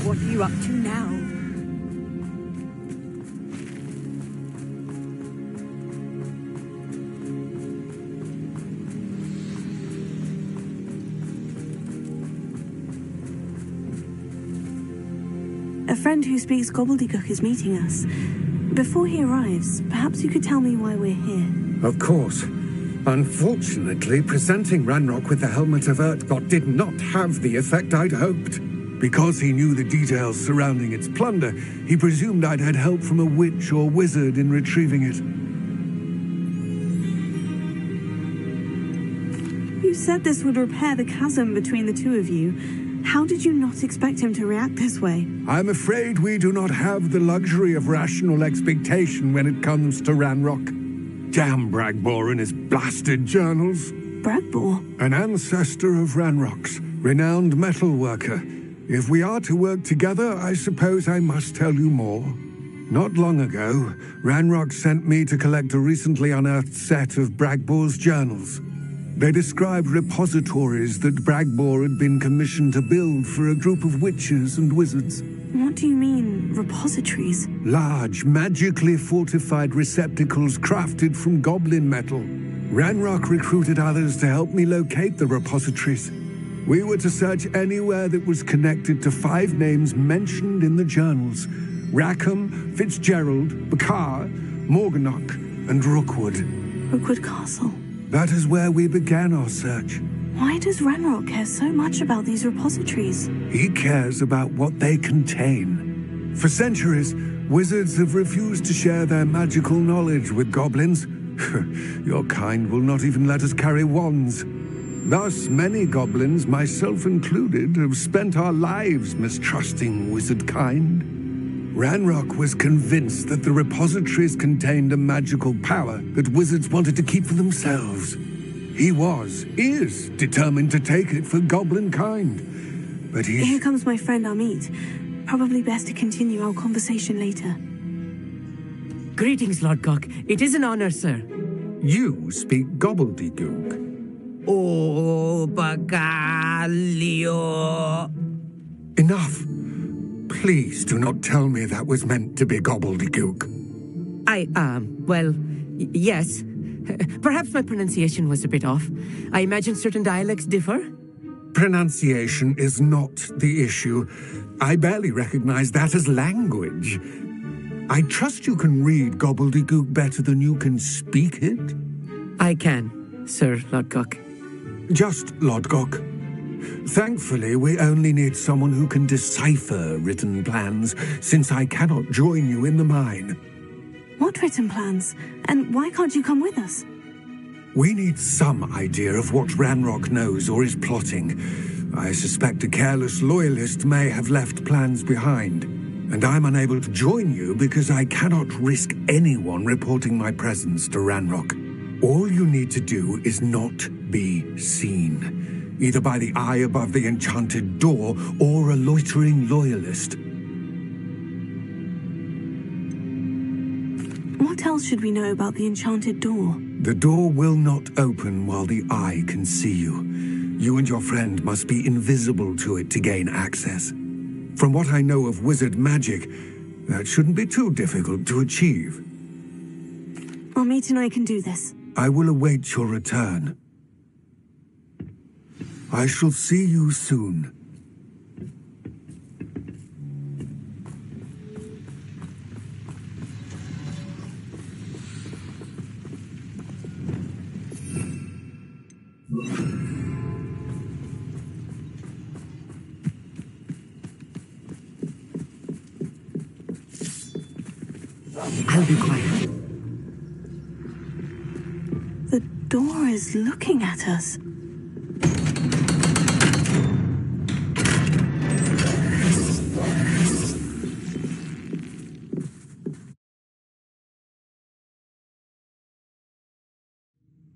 Speaker 3: What are you up to now?
Speaker 2: A friend who speaks gobbledygook is meeting us. Before he arrives, perhaps you could tell me why we're here.
Speaker 11: Of course. Unfortunately, presenting Ranrock with the Helmet of Urtkot did not have the effect I'd hoped. Because he knew the details surrounding its plunder, he presumed I'd had help from a witch or wizard in retrieving it.
Speaker 2: You said this would repair the chasm between the two of you. How did you not expect him to react this way?
Speaker 11: I'm afraid we do not have the luxury of rational expectation when it comes to Ranrock. Damn Bragbor and his blasted journals.
Speaker 2: Bragbor?
Speaker 11: An ancestor of Ranrock's, renowned metal worker. If we are to work together, I suppose I must tell you more. Not long ago, Ranrock sent me to collect a recently unearthed set of Bragbor's journals. They described repositories that Bragbor had been commissioned to build for a group of witches and wizards.
Speaker 2: What do you mean, repositories?
Speaker 11: Large, magically fortified receptacles crafted from goblin metal. Ranrock recruited others to help me locate the repositories. We were to search anywhere that was connected to 5 names mentioned in the journals: Rackham, Fitzgerald, Bakar, Morganach, and Rookwood.
Speaker 2: Rookwood Castle.
Speaker 11: That is where we began our search.
Speaker 2: Why does Ranrock care so much about these repositories?
Speaker 11: He cares about what they contain. For centuries, wizards have refused to share their magical knowledge with goblins, Your kind will not even let us carry wands. Thus, many goblins, myself included, have spent our lives mistrusting wizard kind. Ranrock was convinced that the repositories contained a magical power that wizards wanted to keep for themselves. He is determined to take it for goblin kind. But
Speaker 2: Here comes my friend Amit. Probably best to continue our conversation later.
Speaker 17: Greetings, Lord Cock. It is an honor, sir.
Speaker 11: You speak gobbledygook.
Speaker 12: Oh, Bagalio.
Speaker 11: Enough. Please do not tell me that was meant to be gobbledygook.
Speaker 17: Yes. Perhaps my pronunciation was a bit off. I imagine certain dialects differ.
Speaker 11: Pronunciation is not the issue. I barely recognize that as language. I trust you can read gobbledygook better than you can speak it?
Speaker 17: I can, Sir Lodgok.
Speaker 11: Just Lodgok. Thankfully, we only need someone who can decipher written plans, since I cannot join you in the mine.
Speaker 2: What written plans? And why can't you come with us?
Speaker 11: We need some idea of what Ranrock knows or is plotting. I suspect a careless loyalist may have left plans behind, and I'm unable to join you because I cannot risk anyone reporting my presence to Ranrock. All you need to do is not be seen, either by the eye above the enchanted door or a loitering loyalist.
Speaker 2: What else should we know about the enchanted door?
Speaker 11: The door will not open while the eye can see you. You and your friend must be invisible to it to gain access. From what I know of wizard magic, that shouldn't be too difficult to achieve.
Speaker 2: Amit and I can do this.
Speaker 11: I will await your return. I shall see you soon.
Speaker 17: I'll be quiet.
Speaker 2: The door is looking at us.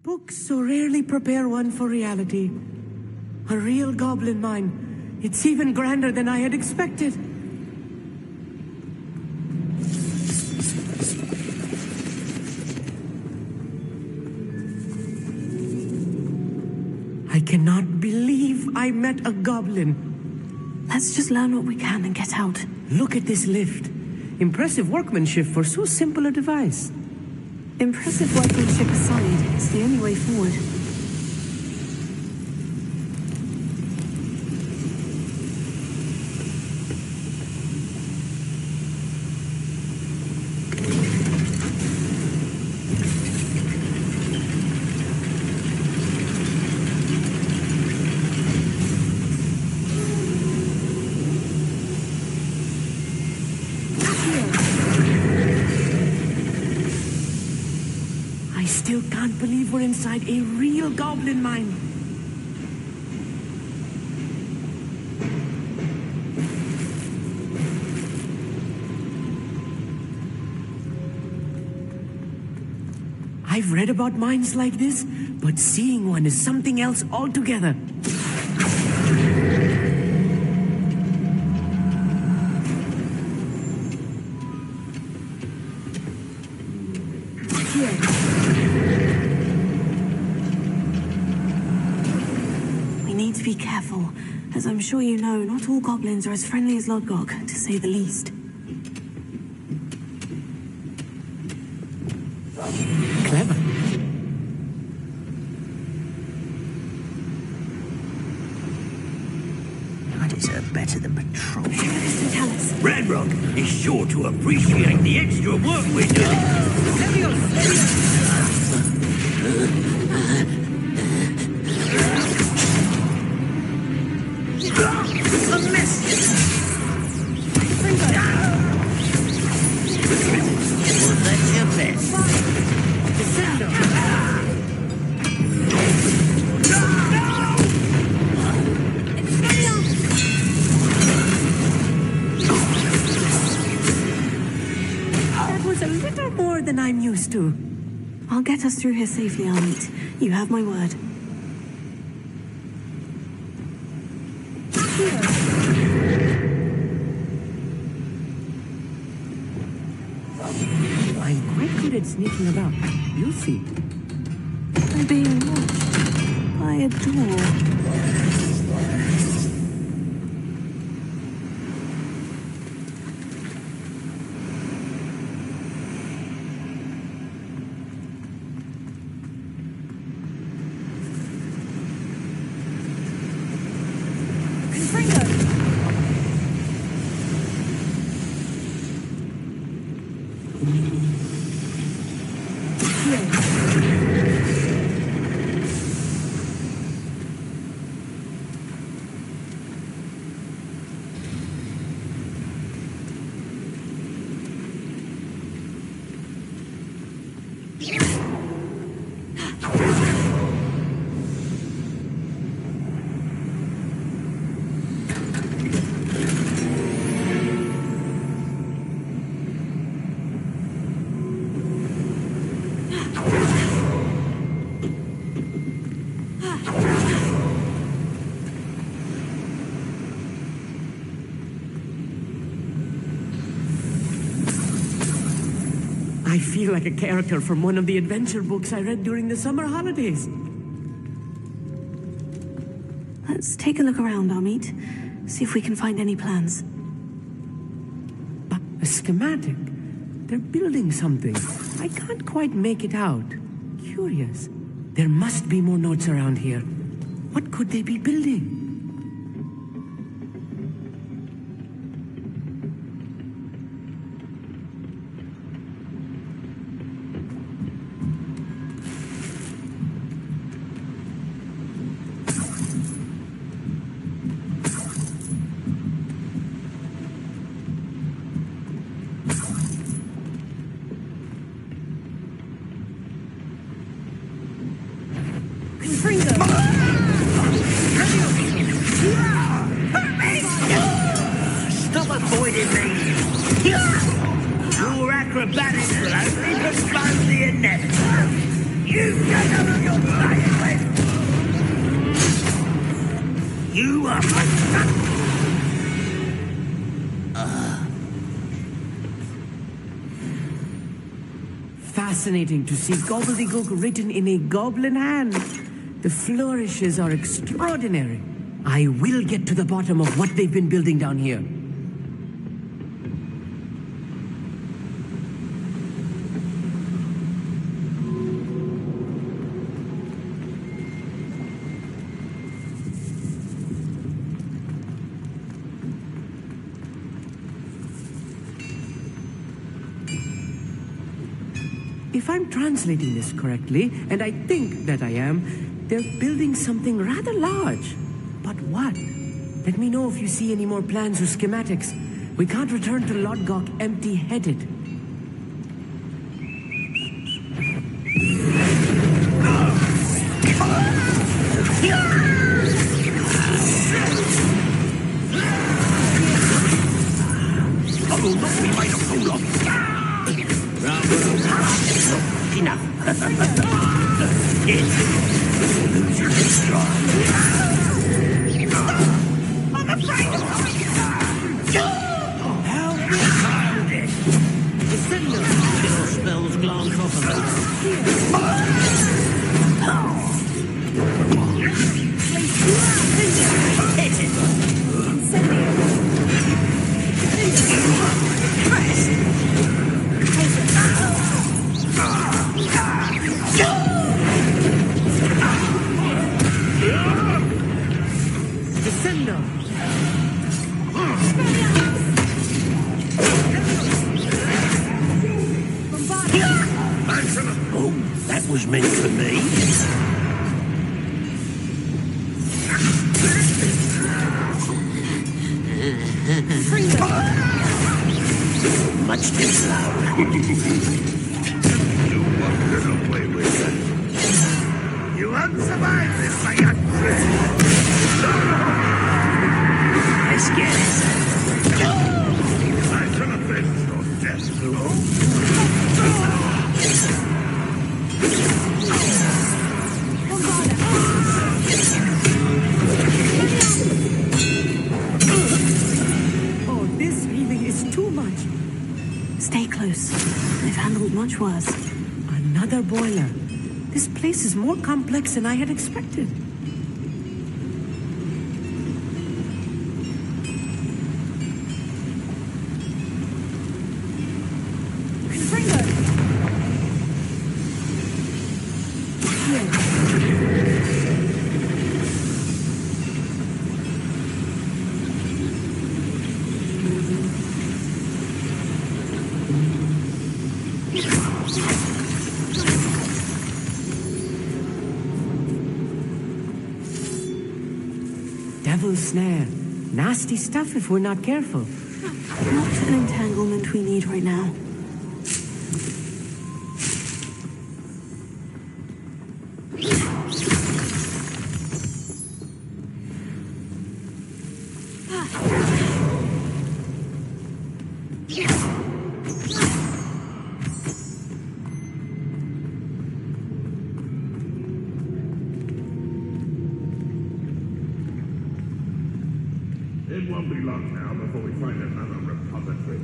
Speaker 17: Books so rarely prepare one for reality. A real goblin mine. It's even grander than I had expected. I cannot believe I met a goblin.
Speaker 2: Let's just learn what we can and get out.
Speaker 17: Look at this lift. Impressive workmanship for so simple a device.
Speaker 2: Impressive workmanship aside, it's the only way forward.
Speaker 17: I still can't believe we're inside a real goblin mine. I've read about mines like this, but seeing one is something else altogether.
Speaker 2: We need to be careful. As I'm sure you know, not all goblins are as friendly as Lodgok, to say the least.
Speaker 17: Clever.
Speaker 12: I deserve better than patrol.
Speaker 2: Tell us.
Speaker 12: Ranrock is sure to appreciate the extra work we're doing. A mess. Was that your best?
Speaker 2: get us through here safely, Armit. You have my word.
Speaker 17: I'm quite good at sneaking about. You'll see.
Speaker 2: I'm being watched by a door.
Speaker 17: I feel like a character from one of the adventure books I read during the summer holidays.
Speaker 2: Let's take a look around, Armit. See if we can find any plans.
Speaker 17: A schematic. They're building something. I can't quite make it out. Curious. There must be more notes around here. What could they be building?
Speaker 12: Stop avoiding me! Your acrobatics will only postpone the inevitable. You don't know who you're playing with! You are
Speaker 17: Fascinating to see gobbledygook written in a goblin hand. The flourishes are extraordinary. I will get to the bottom of what they've been building down here. If I'm translating this correctly, and I think that I am, they're building something rather large. But what? Let me know if you see any more plans or schematics. We can't return to Lodgok empty-headed.
Speaker 12: I will not be made a fool of. Enough. Losing his stride. I'm afraid of how we found it. The sender spells glance off of us. Hit it. Oh, that was meant for me. Much too slow. You won't get away with that. You won't survive this, my young friend. Let's get it. I shall avenge your death.
Speaker 17: another boiler. This place is more complex than I had expected. Devil's snare. Nasty stuff if we're not careful.
Speaker 2: Not an entanglement we need right now.
Speaker 6: It won't be long now before we find another repository.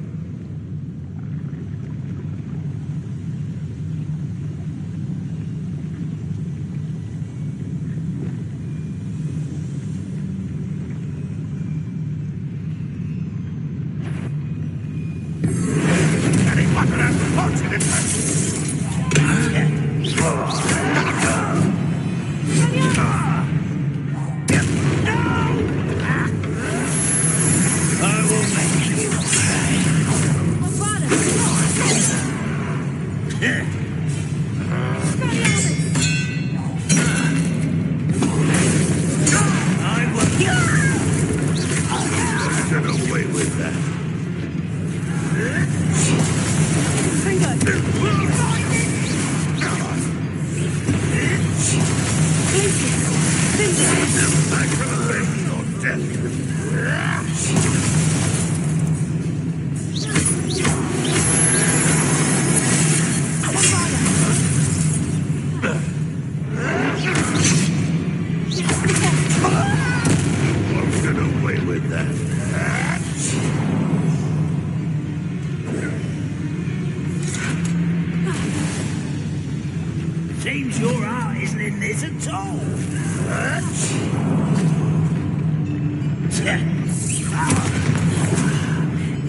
Speaker 12: Seems your heart isn't in this at all.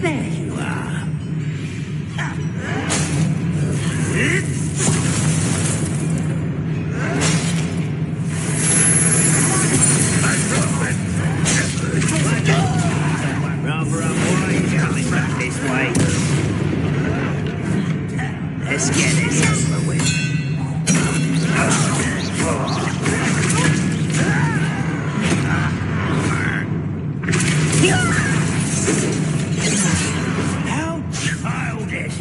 Speaker 12: There you are. Rather unwise coming back this way. Let's get this over with. How childish!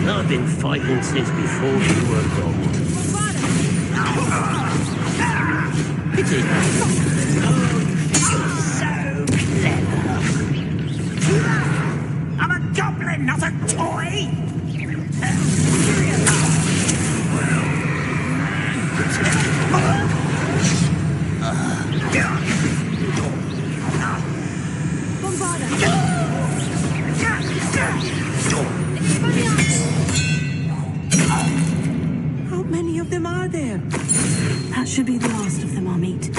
Speaker 21: I've been fighting since before you were gone. Pity.
Speaker 12: You're so clever. I'm a goblin, not a toy!
Speaker 17: How many of them are there?
Speaker 2: That should be the last of them I'll meet.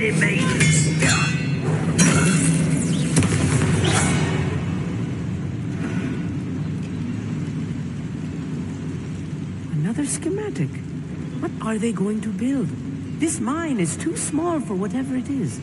Speaker 12: avoiding me?
Speaker 17: Another schematic. What are they going to build? This mine is too small for whatever it is.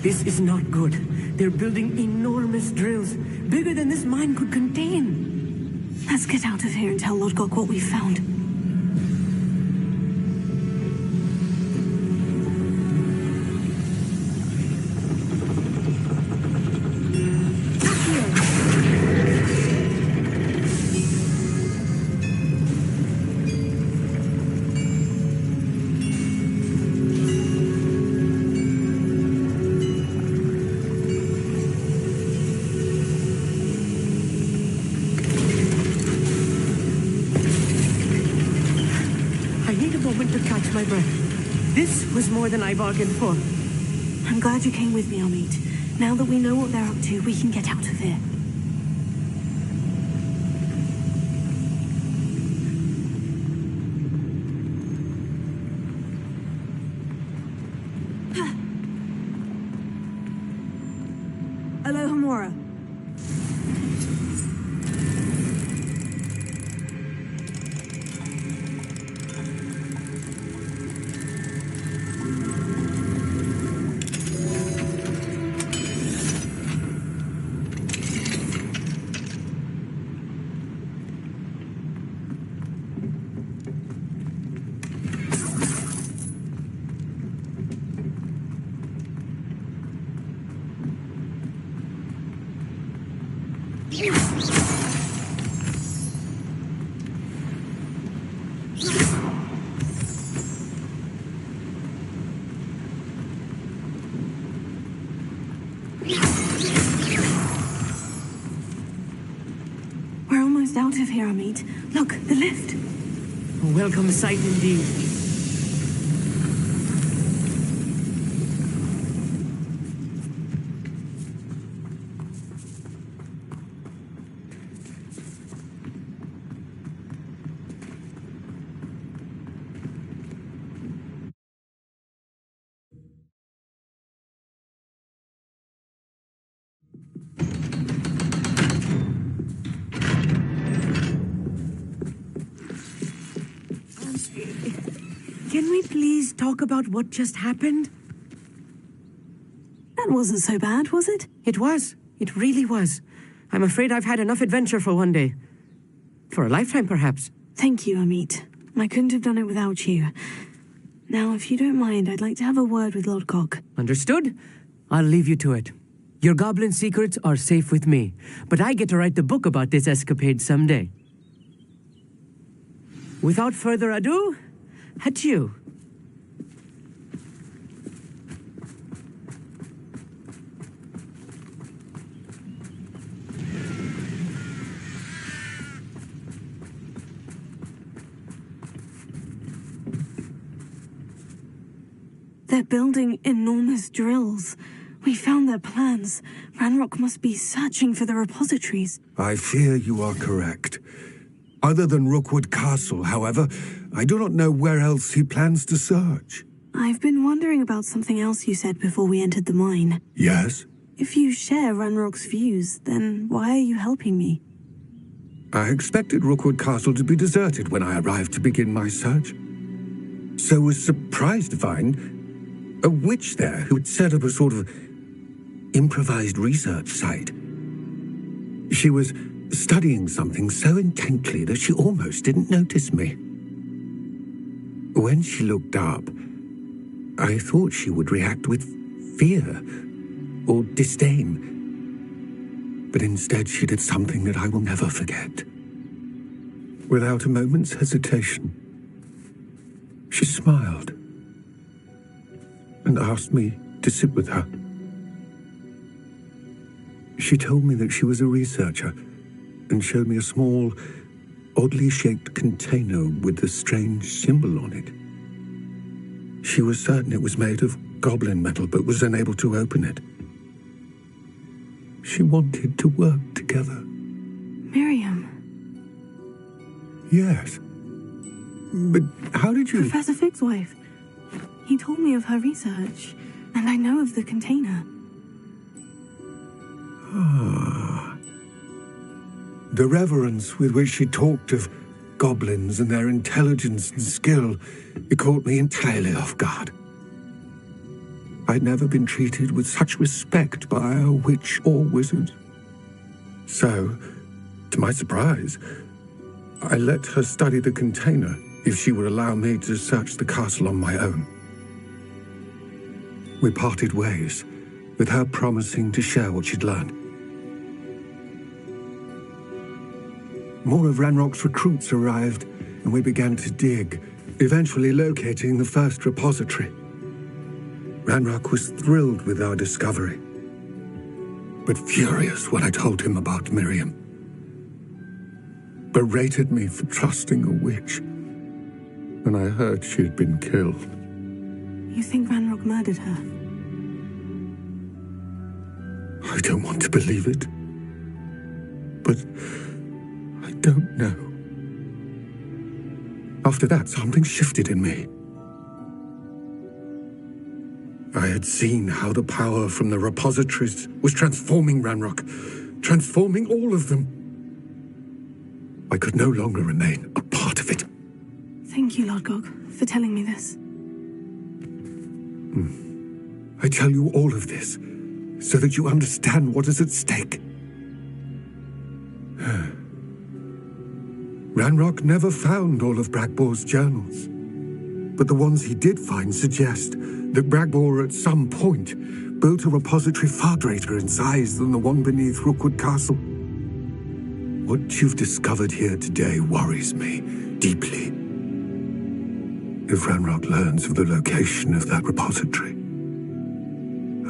Speaker 17: This is not good. They're building enormous drills, bigger than this mine could contain.
Speaker 2: Let's get out of here and tell Lodgok what we found.
Speaker 17: My breath. This was more than I bargained for.
Speaker 2: I'm glad you came with me, Amit. Now that we know what they're up to, we can get out of here. Aloha Mora. We're almost out of here, Amit. Look, the lift.
Speaker 17: A welcome sight indeed. Can we please talk about what just happened?
Speaker 2: That wasn't so bad, was it?
Speaker 17: It was. It really was. I'm afraid I've had enough adventure for one day. For a lifetime, perhaps.
Speaker 2: Thank you, Amit. I couldn't have done it without you. Now, if you don't mind, I'd like to have a word with Lodgok.
Speaker 17: Understood? I'll leave you to it. Your goblin secrets are safe with me, but I get to write the book about this escapade someday. Without further ado, adieu.
Speaker 2: They're building enormous drills. We found their plans. Ranrock must be searching for the repositories.
Speaker 11: I fear you are correct. Other than Rookwood Castle, however, I do not know where else he plans to search.
Speaker 2: I've been wondering about something else you said before we entered the mine.
Speaker 11: Yes?
Speaker 2: If you share Ranrock's views, then why are you helping me?
Speaker 11: I expected Rookwood Castle to be deserted when I arrived to begin my search. So was surprised to find a witch there who had set up a sort of improvised research site. She was studying something so intently that she almost didn't notice me. When she looked up, I thought she would react with fear or disdain. But instead she did something that I will never forget. Without a moment's hesitation, she smiled and asked me to sit with her. She told me that she was a researcher and showed me a small, oddly shaped container with a strange symbol on it. She was certain it was made of goblin metal, but was unable to open it. She wanted to work together.
Speaker 2: Miriam.
Speaker 11: Yes. But how did you...
Speaker 2: Professor Fig's wife. He told me of her research, and I know of the container.
Speaker 11: Ah. The reverence with which she talked of goblins and their intelligence and skill, it caught me entirely off guard. I'd never been treated with such respect by a witch or wizard. So, to my surprise, I let her study the container if she would allow me to search the castle on my own. We parted ways, with her promising to share what she'd learned. More of Ranrock's recruits arrived, and we began to dig, eventually locating the first repository. Ranrock was thrilled with our discovery, but furious when I told him about Miriam. Berated me for trusting a witch, and I heard she had been killed.
Speaker 2: You think Ranrock murdered her?
Speaker 11: I don't want to believe it, but I don't know. After that, something shifted in me. I had seen how the power from the repositories was transforming Ranrock, transforming all of them. I could no longer remain a part of it.
Speaker 2: Thank you, Lodgok, for telling me this.
Speaker 11: I tell you all of this so that you understand what is at stake. Ranrock never found all of Bragbor's journals, but the ones he did find suggest that Bragbor at some point built a repository far greater in size than the one beneath Rookwood Castle. What you've discovered here today worries me deeply. If Ranrock learns of the location of that repository,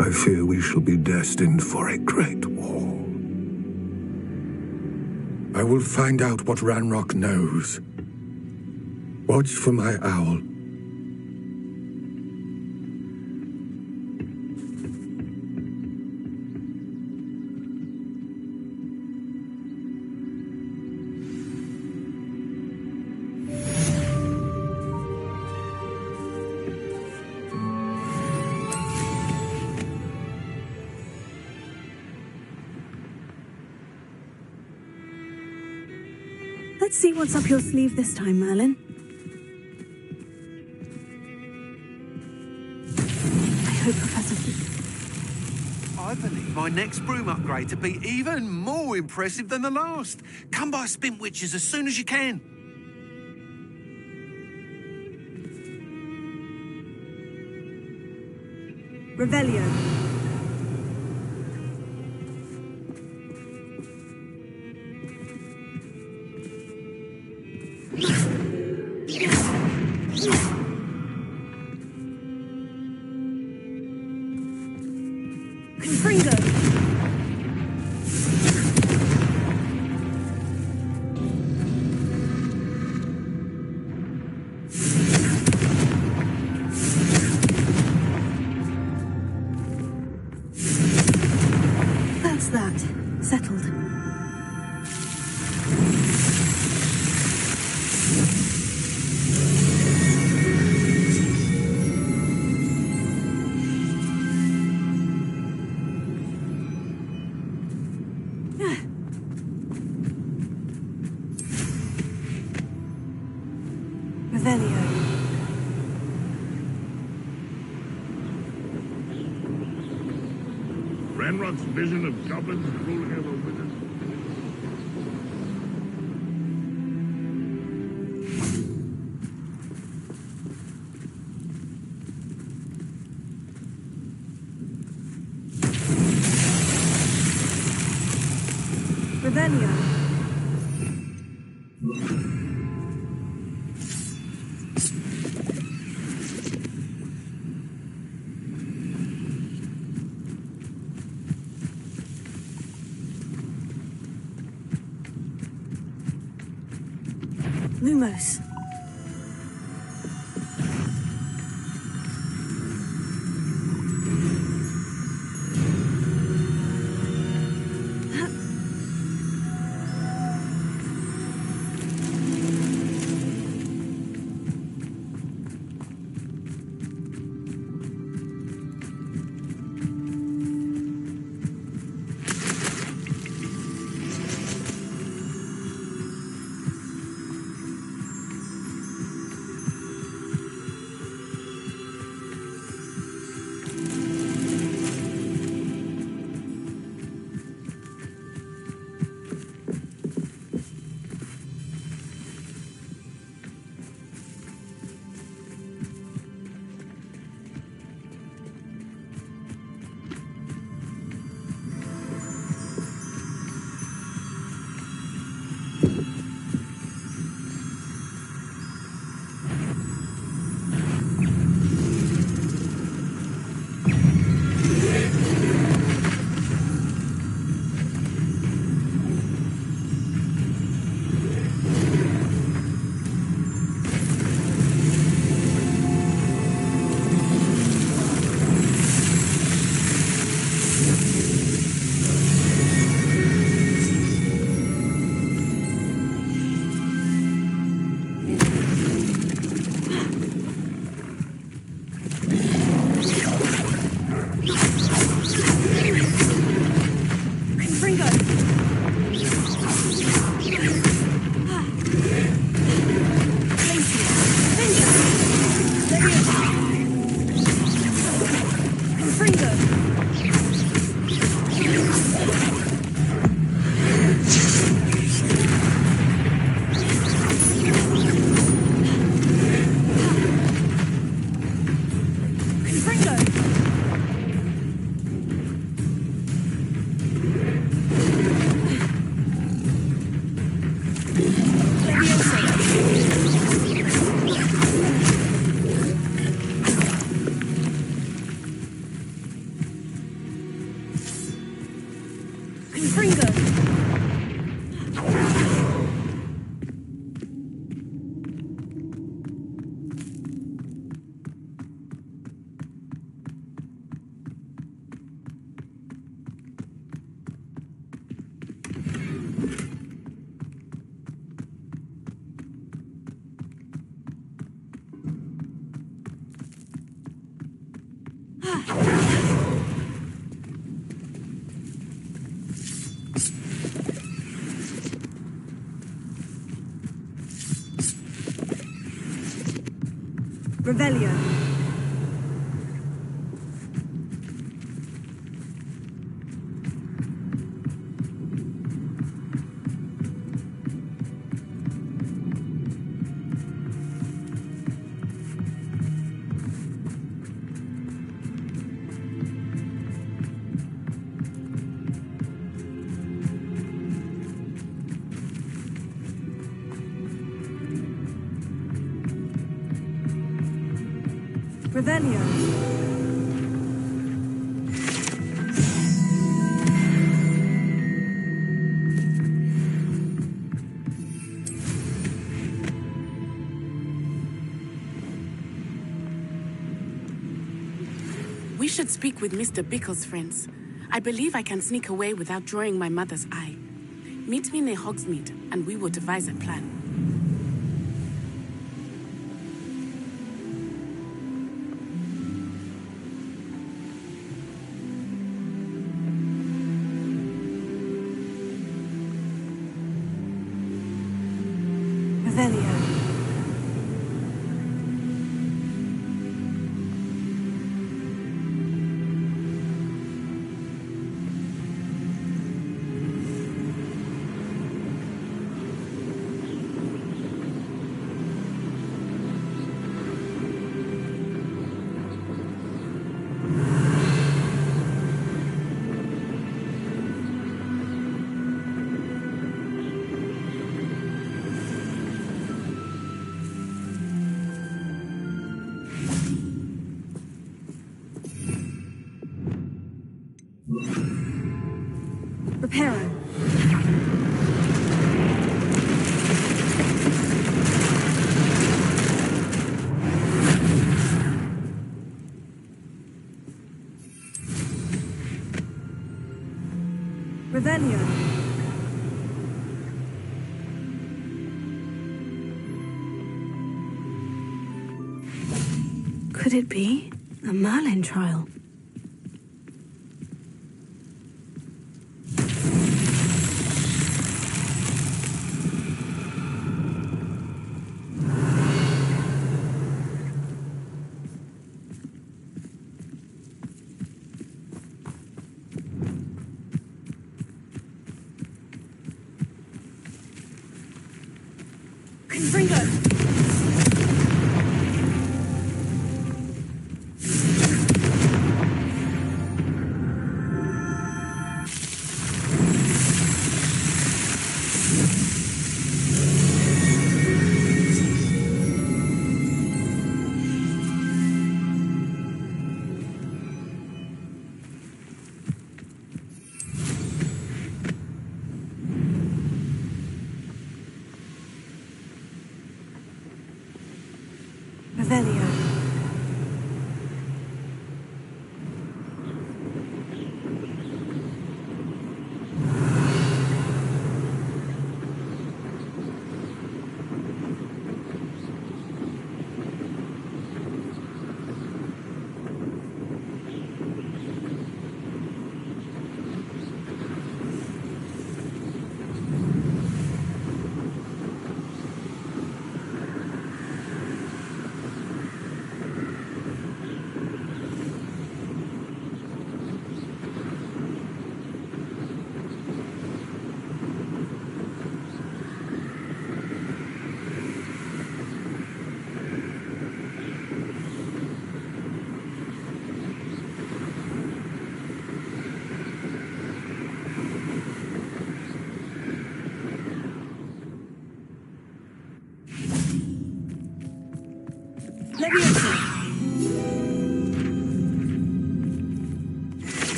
Speaker 11: I fear we shall be destined for a great war. I will find out what Ranrock knows. Watch for my owl.
Speaker 2: Let's see what's up your sleeve this time, Merlin.
Speaker 11: I believe my next broom upgrade to be even more impressive than the last. Come by Spin Witches as soon as you can.
Speaker 3: Revelio. Confringo.
Speaker 2: That's that. Settled. Revelio.
Speaker 6: Ranrock's vision of goblins ruling over wizards.
Speaker 3: Revelio.
Speaker 2: Lumos.
Speaker 3: Revelio.
Speaker 2: Revelio.
Speaker 4: We should speak with Mr. Bickle's friends. I believe I can sneak away without drawing my mother's eye. Meet me near Hogsmeade, and we will devise a plan.
Speaker 2: Revelio. Reparo. Revelio. Could it be a Merlin trial?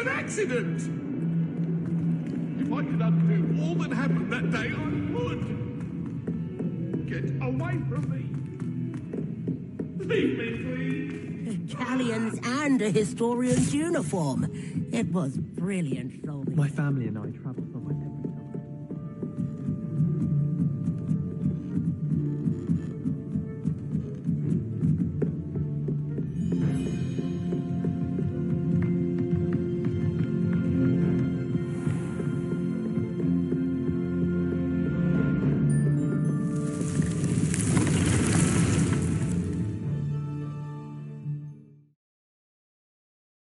Speaker 6: an accident! If I could undo all that happened that day, I would! Get away from me! Leave me, please!
Speaker 21: Galleons and a historian's uniform. It was brilliant filming.
Speaker 7: My family and I travel somewhere every summer.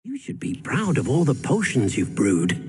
Speaker 16: You should be proud of all the potions you've brewed.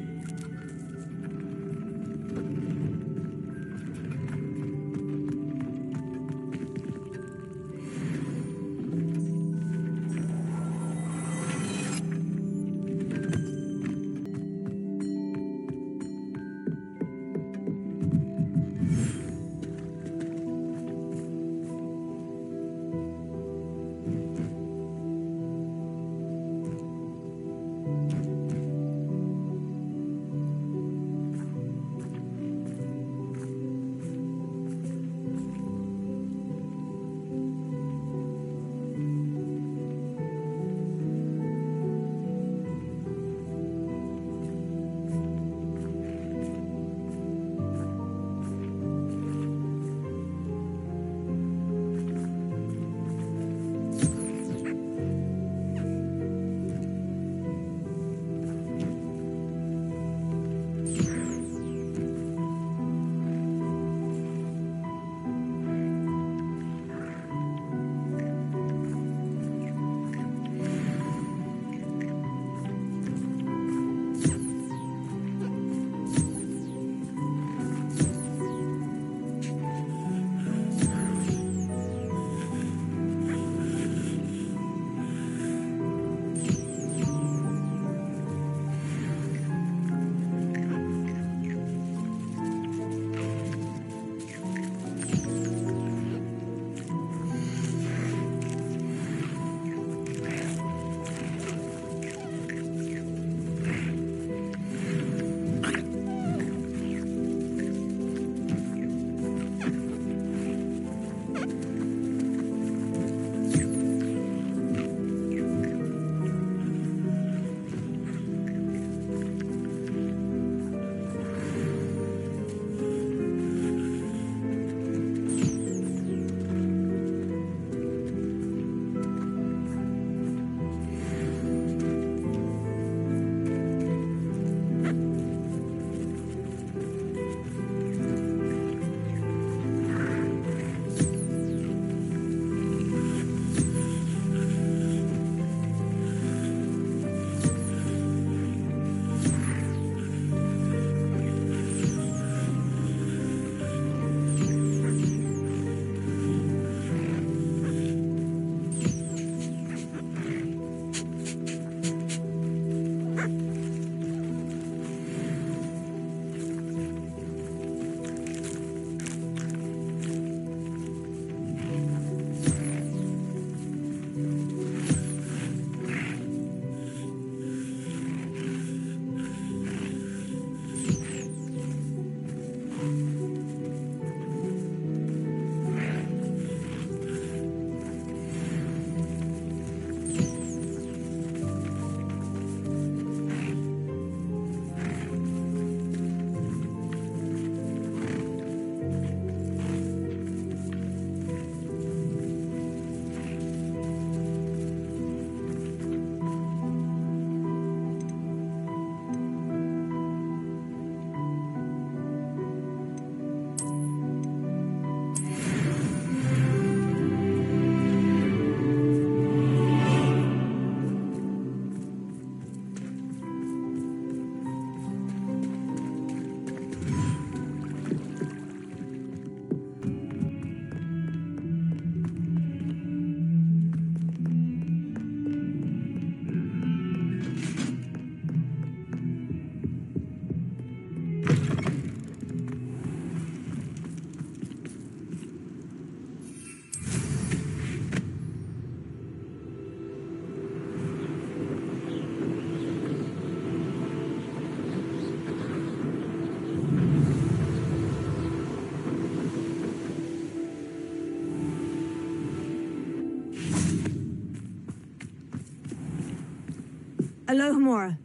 Speaker 2: Alohomora.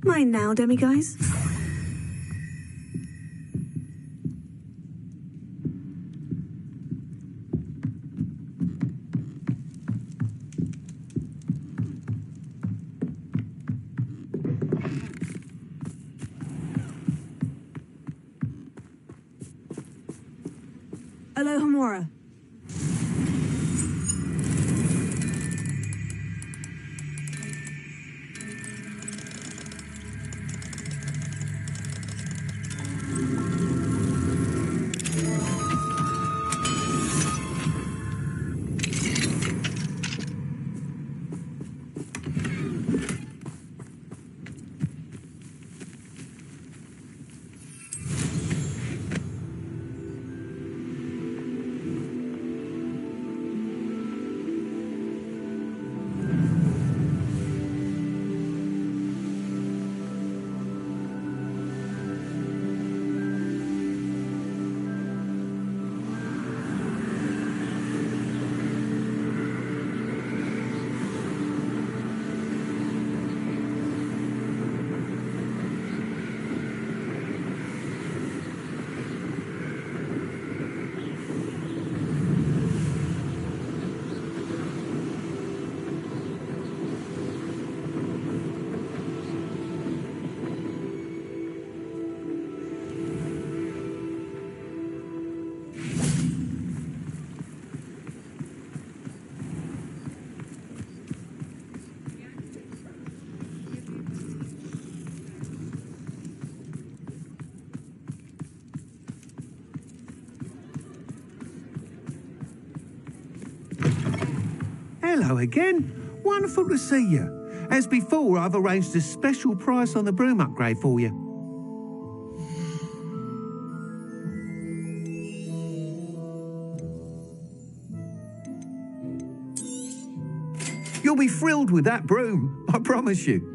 Speaker 2: Mine now, demiguise. Alohomora.
Speaker 8: Hello again. Wonderful to see you. As before, I've arranged a special price on the broom upgrade for you. You'll be thrilled with that broom, I promise you.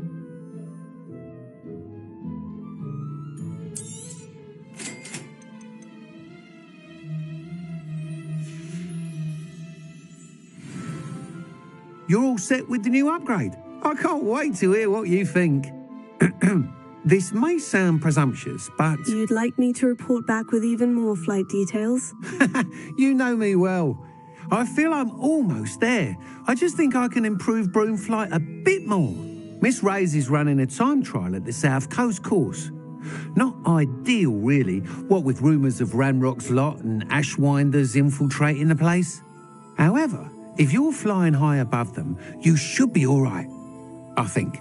Speaker 8: You're all set with the new upgrade. I can't wait to hear what you think. This may sound presumptuous, but...
Speaker 2: You'd like me to report back with even more flight details?
Speaker 8: You know me well. I feel I'm almost there. I just think I can improve broom flight a bit more. Miss Ray's is running a time trial at the South Coast course. Not ideal, really, what with rumours of Ranrock's lot and Ashwinders infiltrating the place. However, if you're flying high above them, you should be all right, I think.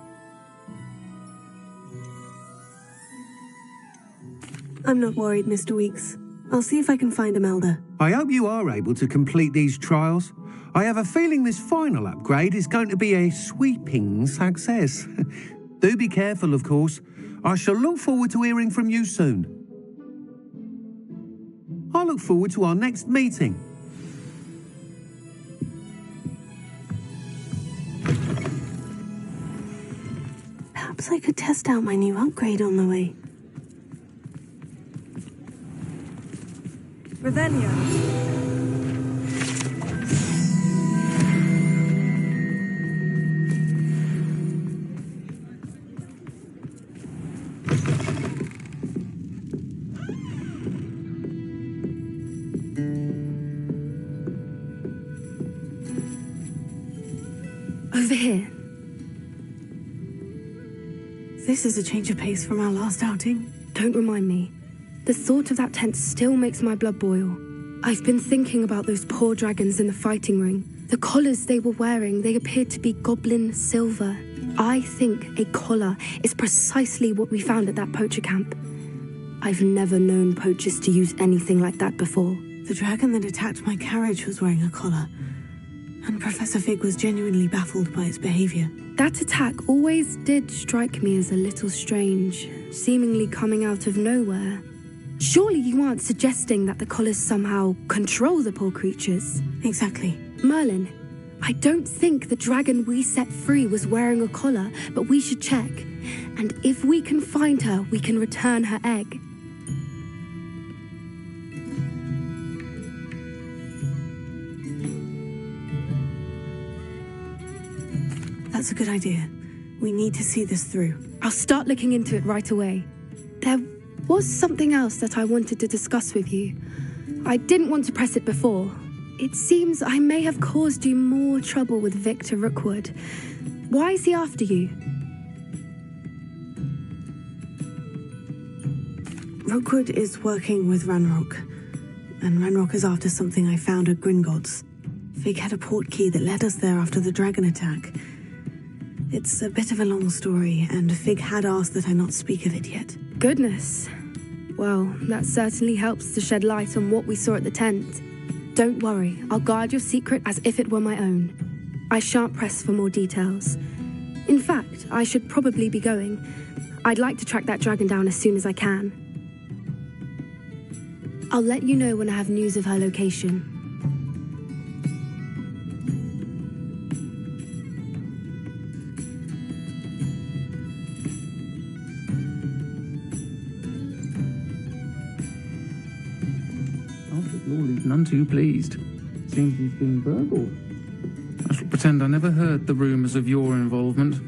Speaker 2: I'm not worried, Mr. Weeks. I'll see if I can find Imelda.
Speaker 8: I hope you are able to complete these trials. I have a feeling this final upgrade is going to be a sweeping success. Do be careful, of course. I shall look forward to hearing from you soon. I look forward to our next meeting.
Speaker 2: Perhaps I could test out my new upgrade on the way. Revelio. Over here. This is a change of pace from our last outing. Don't remind me. The thought of that tent still makes my blood boil. I've been thinking about those poor dragons in the fighting ring. The collars they were wearing, they appeared to be goblin silver. I think a collar is precisely what we found at that poacher camp. I've never known poachers to use anything like that before.
Speaker 14: The dragon that attacked my carriage was wearing a collar, and Professor Fig was genuinely baffled by its behavior.
Speaker 2: That attack always did strike me as a little strange, seemingly coming out of nowhere. Surely you aren't suggesting that the collars somehow control the poor creatures?
Speaker 14: Exactly.
Speaker 2: Merlin, I don't think the dragon we set free was wearing a collar, but we should check. And if we can find her, we can return her egg.
Speaker 14: That's a good idea. We need to see this through.
Speaker 2: I'll start looking into it right away. There was something else that I wanted to discuss with you. I didn't want to press it before. It seems I may have caused you more trouble with Victor Rookwood. Why is he after you?
Speaker 14: Rookwood is working with Ranrock, and Ranrock is after something I found at Gringotts. Fig had a port key that led us there after the dragon attack. It's a bit of a long story, and Fig had asked that I not speak of it yet.
Speaker 2: Goodness. Well, that certainly helps to shed light on what we saw at the tent. Don't worry, I'll guard your secret as if it were my own. I shan't press for more details. In fact, I should probably be going. I'd like to track that dragon down as soon as I can. I'll let you know when I have news of her location.
Speaker 19: Lawley's none too pleased. Seems he's been burgled. I shall pretend I never heard the rumours of your involvement.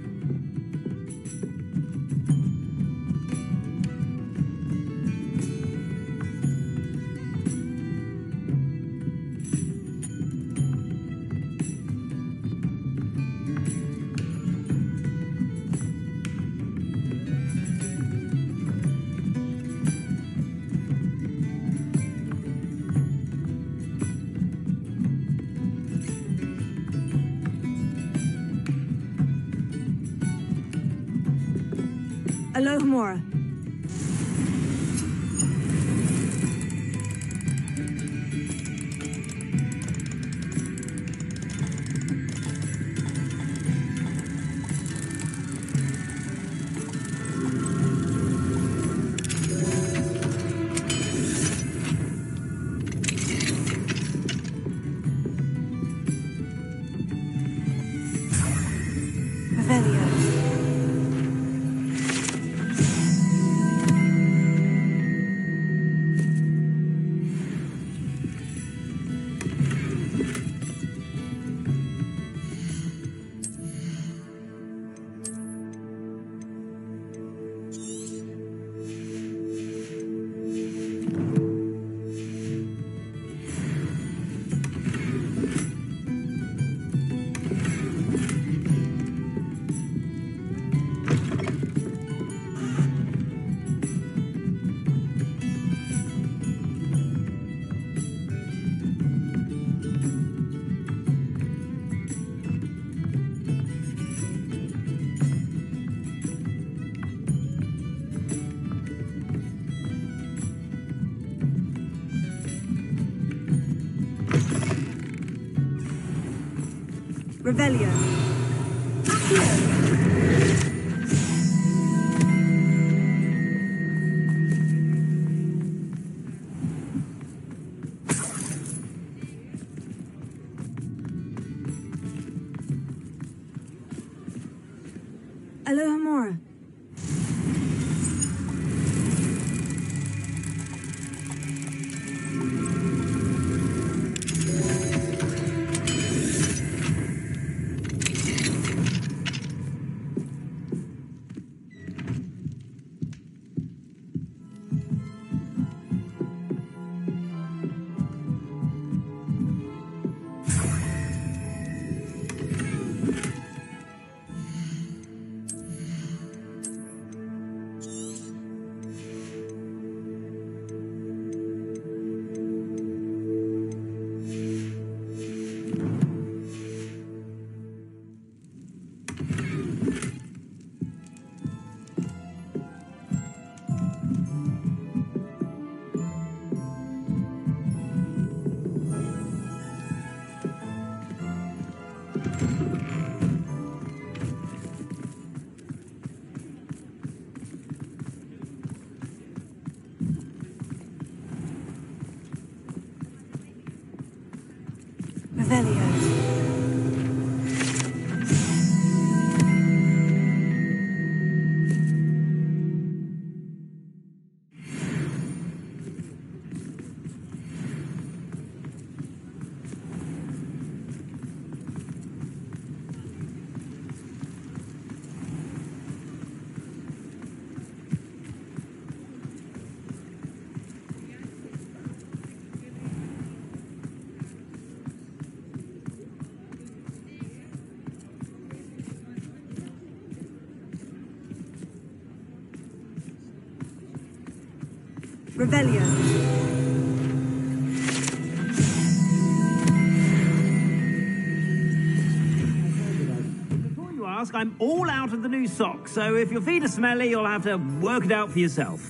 Speaker 14: Alohomora. Revelio. Alohomora. Revelio.
Speaker 5: Before you ask, I'm all out of the new socks, so if your feet are smelly, you'll have to work it out for yourself.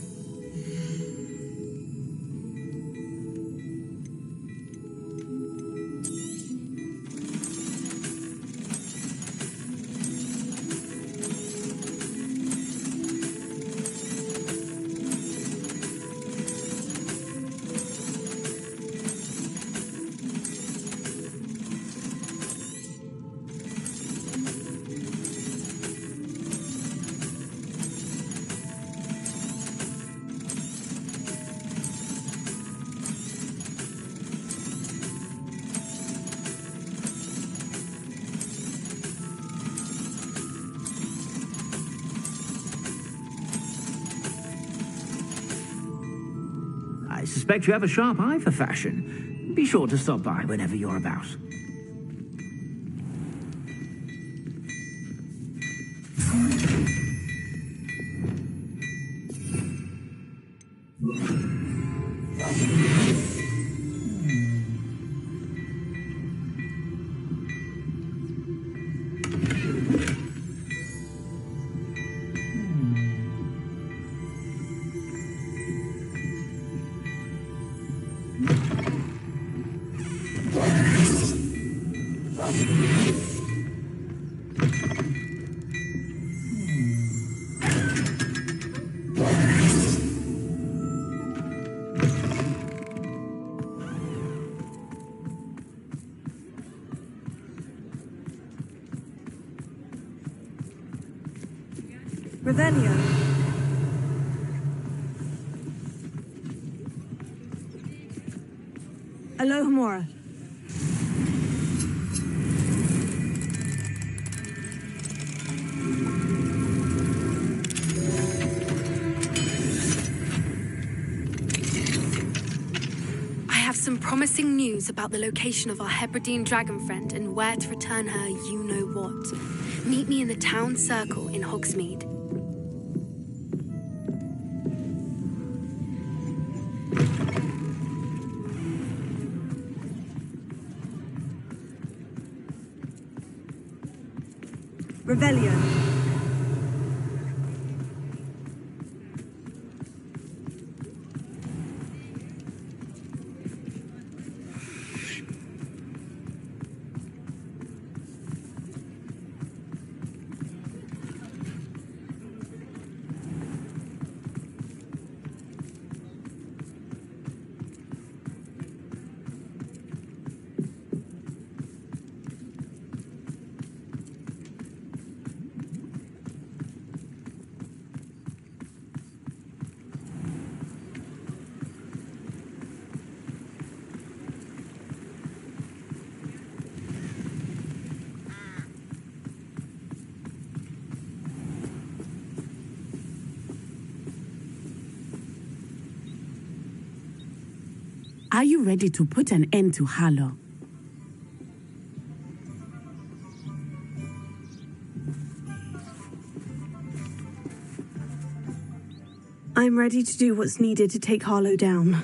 Speaker 5: I suspect you have a sharp eye for fashion. Be sure to stop by whenever you're about.
Speaker 14: Revelio. Alohomora.
Speaker 2: I have some promising news about the location of our Hebridean dragon friend and where to return her you-know-what. Meet me in the town circle in Hogsmeade.
Speaker 14: Revelio.
Speaker 3: Are you ready to put an end to Harlow?
Speaker 14: I'm ready to do what's needed to take Harlow down.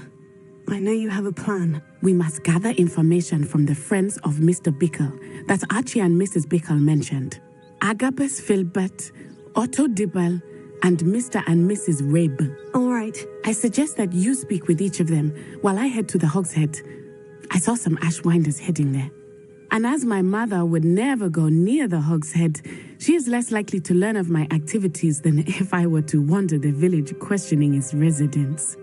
Speaker 14: I know you have a plan.
Speaker 3: We must gather information from the friends of Mr. Bickle that Archie and Mrs. Bickle mentioned. Agabus Filbert, Otto Dibble, and Mr. and Mrs. Rabe.
Speaker 14: All right.
Speaker 3: I suggest that you speak with each of them while I head to the Hogshead. I saw some Ashwinders heading there. And as my mother would never go near the Hogshead, she is less likely to learn of my activities than if I were to wander the village questioning its residents.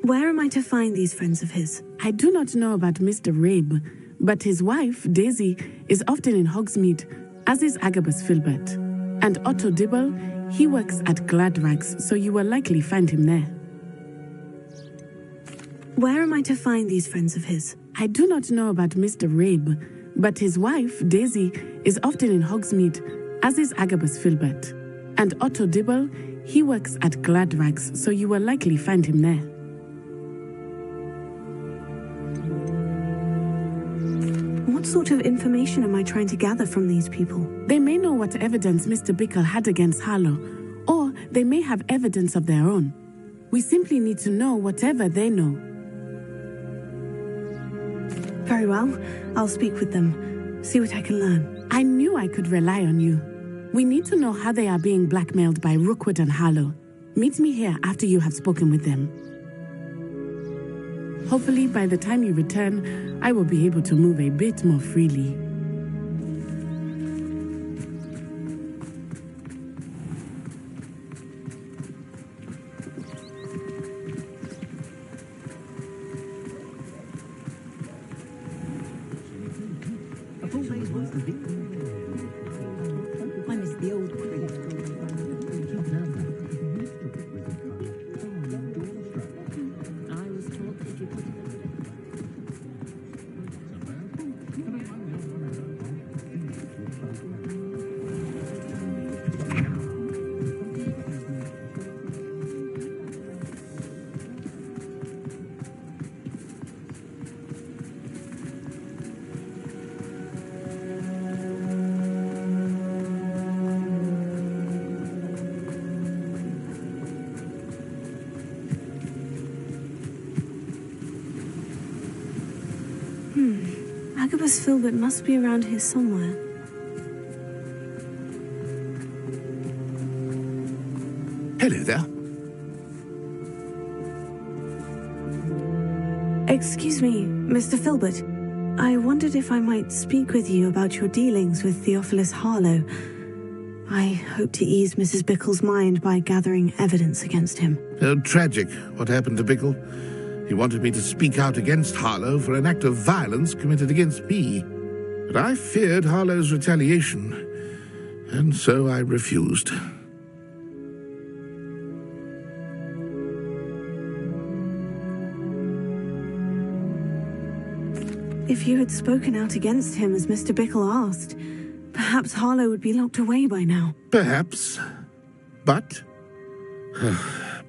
Speaker 14: Where am I to find these friends of his?
Speaker 3: I do not know about Mr. Rabe, but his wife, Daisy, is often in Hogsmeade, as is Agabus Filbert. And Otto Dibble, he works at Gladrags, so you will likely find him there.
Speaker 14: Where am I to find these friends of his?
Speaker 3: I do not know about Mr. Rabe, but his wife, Daisy, is often in Hogsmeade, as is Agabus Filbert. And Otto Dibble, he works at Gladrags, so you will likely find him there.
Speaker 14: What sort of information am I trying to gather from these people?
Speaker 3: They may know what evidence Mr. Bickle had against Harlow, or
Speaker 4: They may have evidence of their own. We simply need to know whatever they know.
Speaker 14: Very well. I'll speak with them. See what I can learn.
Speaker 4: I knew I could rely on you. We need to know how they are being blackmailed by Rookwood and Harlow. Meet me here after you have spoken with them. Hopefully, by the time you return, I will be able to move a bit more freely.
Speaker 14: Agabus Filbert must be around here somewhere.
Speaker 6: Hello there.
Speaker 14: Excuse me, Mr. Filbert. I wondered if I might speak with you about your dealings with Theophilus Harlow. I hope to ease Mrs. Bickle's mind by gathering evidence against him.
Speaker 6: Oh, tragic. What happened to Bickle? He wanted me to speak out against Harlow for an act of violence committed against me. But I feared Harlow's retaliation, and so I refused.
Speaker 14: If you had spoken out against him as Mr. Bickle asked, perhaps Harlow would be locked away by now.
Speaker 6: Perhaps. But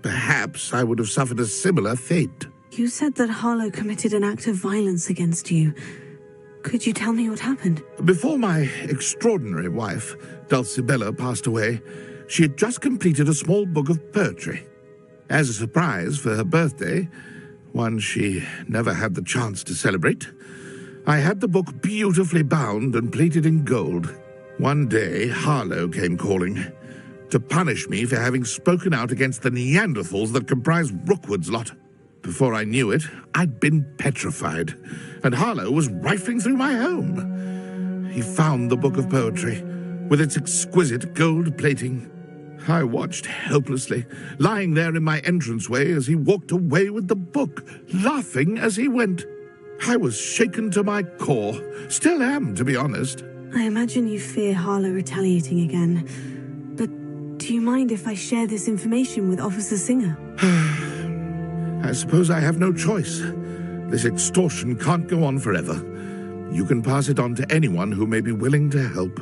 Speaker 6: perhaps I would have suffered a similar fate.
Speaker 14: You said that Harlow committed an act of violence against you. Could you tell me what happened?
Speaker 6: Before my extraordinary wife, Dulcibella, passed away, she had just completed a small book of poetry. As a surprise for her birthday, one she never had the chance to celebrate, I had the book beautifully bound and plated in gold. One day, Harlow came calling to punish me for having spoken out against the Neanderthals that comprised Rookwood's lot. Before I knew it, I'd been petrified, and Harlow was rifling through my home. He found the book of poetry, with its exquisite gold plating. I watched helplessly, lying there in my entranceway as he walked away with the book, laughing as he went. I was shaken to my core. Still am, to be honest.
Speaker 14: I imagine you fear Harlow retaliating again. But do you mind if I share this information with Officer Singer?
Speaker 6: I suppose I have no choice. This extortion can't go on forever. You can pass it on to anyone who may be willing to help.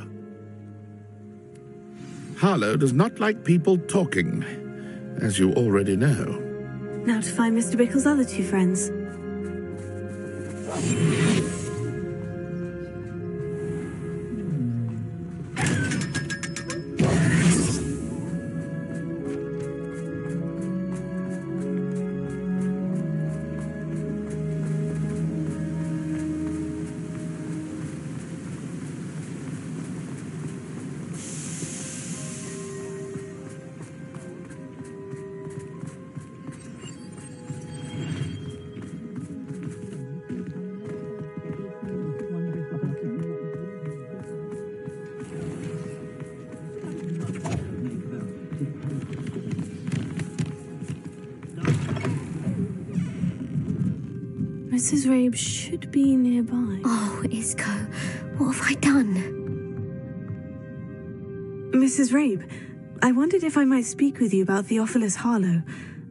Speaker 6: Harlow does not like people talking, as you already know.
Speaker 14: Now to find Mr. Bickle's other two friends. Mrs. Rabe should be nearby.
Speaker 9: Oh, Isco, what have I done?
Speaker 14: Mrs. Rabe, I wondered if I might speak with you about Theophilus Harlow.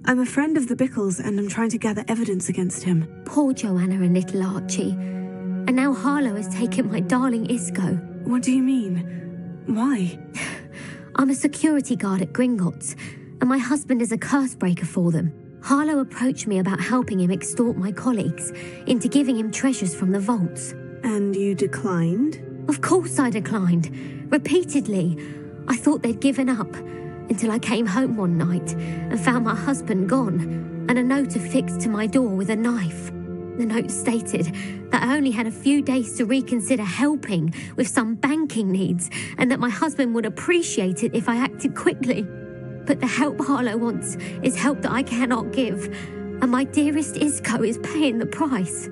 Speaker 14: I'm a friend of the Bickles and I'm trying to gather evidence against him.
Speaker 9: Poor Joanna and little Archie. And now Harlow has taken my darling Isco.
Speaker 14: What do you mean? Why?
Speaker 9: I'm a security guard at Gringotts, and my husband is a curse breaker for them. Harlow approached me about helping him extort my colleagues into giving him treasures from the vaults.
Speaker 14: And you declined?
Speaker 9: Of course I declined. Repeatedly. I thought they'd given up. until I came home one night and found my husband gone and a note affixed to my door with a knife. The note stated that I only had a few days to reconsider helping with some banking needs and that my husband would appreciate it if I acted quickly. But the help Harlow wants is help that I cannot give, and my dearest Isco is paying the price.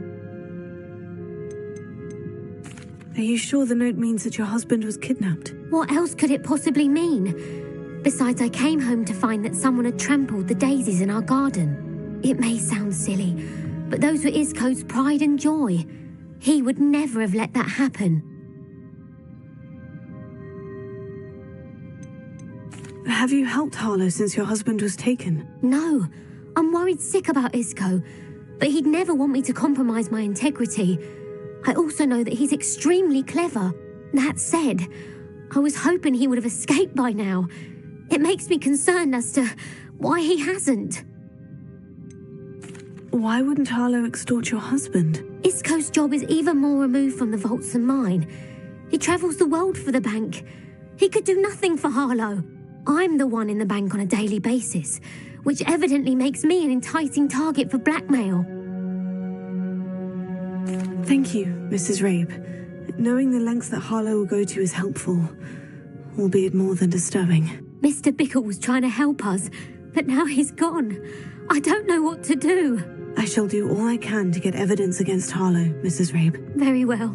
Speaker 14: Are you sure the note means that your husband was kidnapped?
Speaker 9: What else could it possibly mean? Besides, I came home to find that someone had trampled the daisies in our garden. It may sound silly, but those were Isco's pride and joy. He would never have let that happen.
Speaker 14: Have you helped Harlow since your husband was taken?
Speaker 9: No, I'm worried sick about Isco, but he'd never want me to compromise my integrity. I also know that he's extremely clever. That said, I was hoping he would have escaped by now. It makes me concerned as to why he hasn't.
Speaker 14: Why wouldn't Harlow extort your husband?
Speaker 9: Isco's job is even more removed from the vaults than mine. He travels the world for the bank. He could do nothing for Harlow. I'm the one in the bank on a daily basis, which evidently makes me an enticing target for blackmail.
Speaker 14: Thank you, Mrs. Rabe. Knowing the lengths that Harlow will go to is helpful, albeit more than disturbing.
Speaker 9: Mr. Bickle was trying to help us, but now he's gone. I don't know what to do.
Speaker 14: I shall do all I can to get evidence against Harlow, Mrs. Rabe.
Speaker 9: Very well.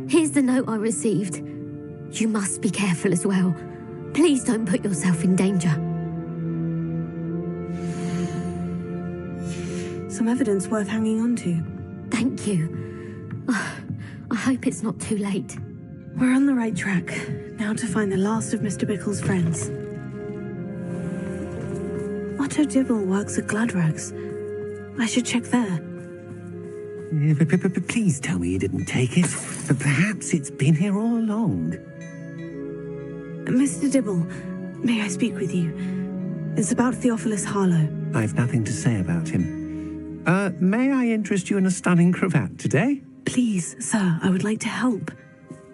Speaker 9: Here's the note I received. You must be careful as well. Please don't put yourself in danger.
Speaker 14: Some evidence worth hanging on to.
Speaker 9: Thank you. I hope it's not too late.
Speaker 14: We're on the right track. Now to find the last of Mr. Bickle's friends. Otto Dibble works at Gladrags. I should check there.
Speaker 8: Please tell me you didn't take it. Perhaps it's been here all along.
Speaker 14: Mr. Dibble, may I speak with you? It's about Theophilus Harlow.
Speaker 8: I've nothing to say about him. May I interest you in a stunning cravat today?
Speaker 14: Please, sir, I would like to help.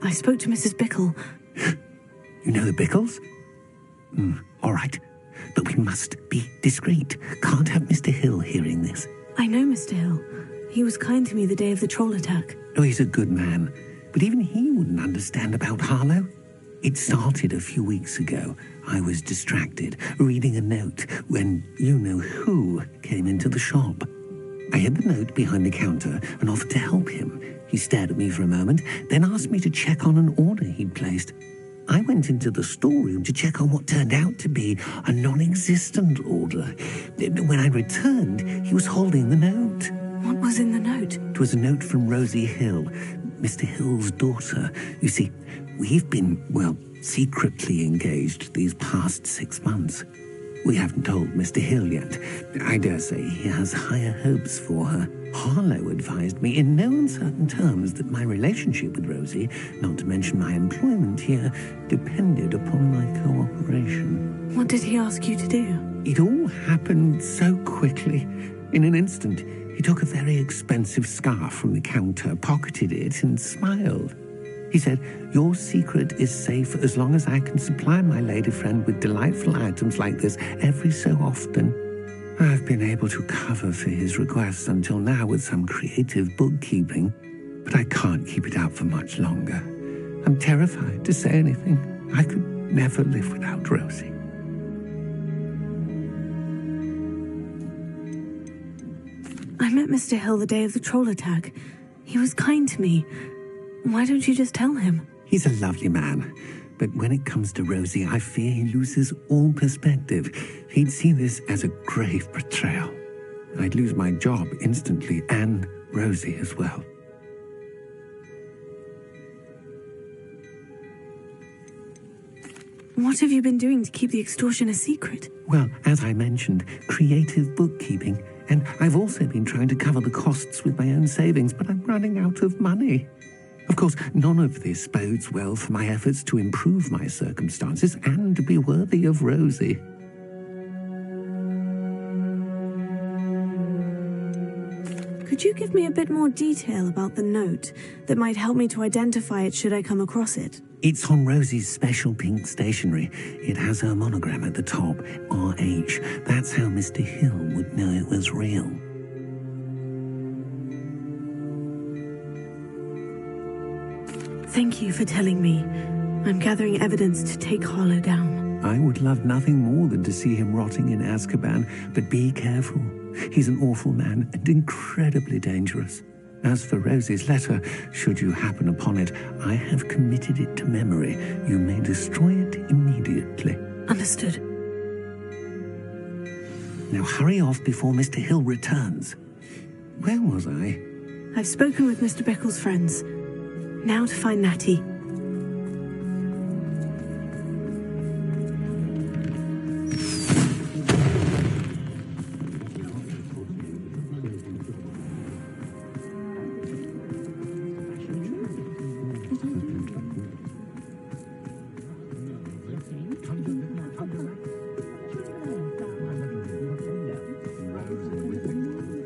Speaker 14: I spoke to Mrs. Bickle.
Speaker 8: You know the Bickles? All right. But we must be discreet. Can't have Mr. Hill hearing this.
Speaker 14: I know Mr. Hill. He was kind to me the day of the troll attack.
Speaker 8: Oh, he's a good man. But even he wouldn't understand about Harlow. It started a few weeks ago. I was distracted, reading a note, when you-know-who came into the shop. I hid the note behind the counter and offered to help him. He stared at me for a moment, then asked me to check on an order he'd placed. I went into the storeroom to check on what turned out to be a non-existent order. When I returned, he was holding the note.
Speaker 14: What was in the note?
Speaker 8: It was a note from Rosie Hill, Mr. Hill's daughter. You see, we've been, secretly engaged these past 6 months. We haven't told Mr. Hill yet. I dare say he has higher hopes for her. Harlow advised me in no uncertain terms that my relationship with Rosie, not to mention my employment here, depended upon my cooperation.
Speaker 14: What did he ask you to do?
Speaker 8: It all happened so quickly. In an instant, he took a very expensive scarf from the counter, pocketed it, and smiled. He said, "Your secret is safe as long as I can supply my lady friend with delightful items like this every so often." I've been able to cover for his requests until now with some creative bookkeeping, but I can't keep it up for much longer. I'm terrified to say anything. I could never live without Rosie.
Speaker 14: I met Mr. Hill the day of the troll attack. He was kind to me. Why don't you just tell him?
Speaker 8: He's a lovely man, but when it comes to Rosie, I fear he loses all perspective. He'd see this as a grave betrayal. I'd lose my job instantly, and Rosie as well.
Speaker 14: What have you been doing to keep the extortion a secret?
Speaker 8: Well, as I mentioned, creative bookkeeping, and I've also been trying to cover the costs with my own savings, but I'm running out of money. Of course, none of this bodes well for my efforts to improve my circumstances and to be worthy of Rosie.
Speaker 14: Could Could you give me a bit more detail about the note that might help me to identify it should I come across it?
Speaker 8: It's on Rosie's special pink stationery. It has her monogram at the top, RH. That's how Mr. Hill would know it was real.
Speaker 14: Thank you for telling me. I'm gathering evidence to take Harlow down.
Speaker 8: I would love nothing more than to see him rotting in Azkaban, but be careful. He's an awful man and incredibly dangerous. As for Rosie's letter, should you happen upon it, I have committed it to memory. You may destroy it immediately.
Speaker 14: Understood.
Speaker 8: Now hurry off before Mr. Hill returns. Where was I?
Speaker 14: I've spoken with Mr. Bickle's friends. Now to find Natty.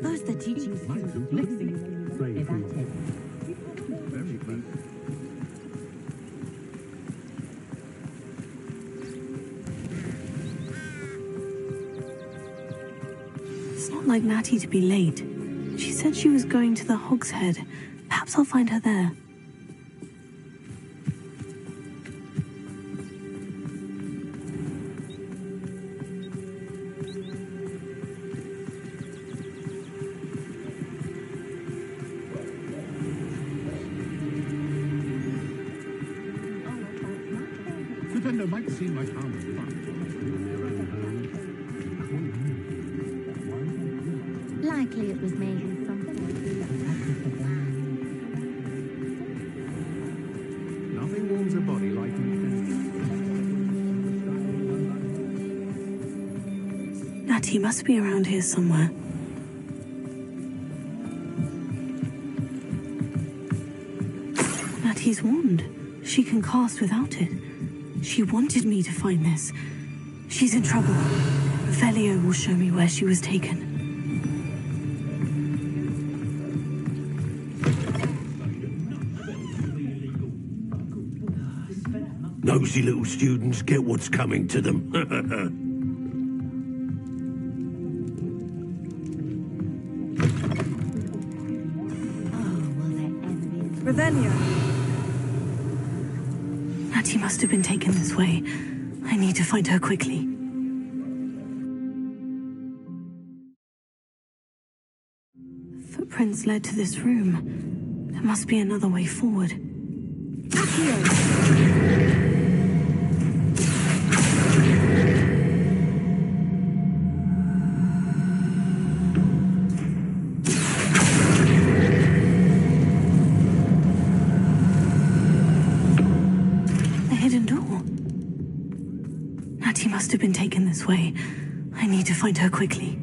Speaker 21: First the teaching
Speaker 14: It's not like Natty to be late. She said she was going to the Hog's Head. Perhaps I'll find her there.
Speaker 6: Flipendo might seem like harmless fun.
Speaker 13: Likely it was me.
Speaker 6: Nothing warms a body like
Speaker 14: Natty must be around here somewhere. Natty's wand. She can cast without it. She wanted me to find this. She's in trouble. Velio will show me where she was taken.
Speaker 16: Nosy little students get what's coming to them.
Speaker 14: Revelio. Natty must have been taken this way. I need to find her quickly. Footprints led to this room. There must be another way forward. The hidden door. Natty must have been taken this way. I need to find her quickly.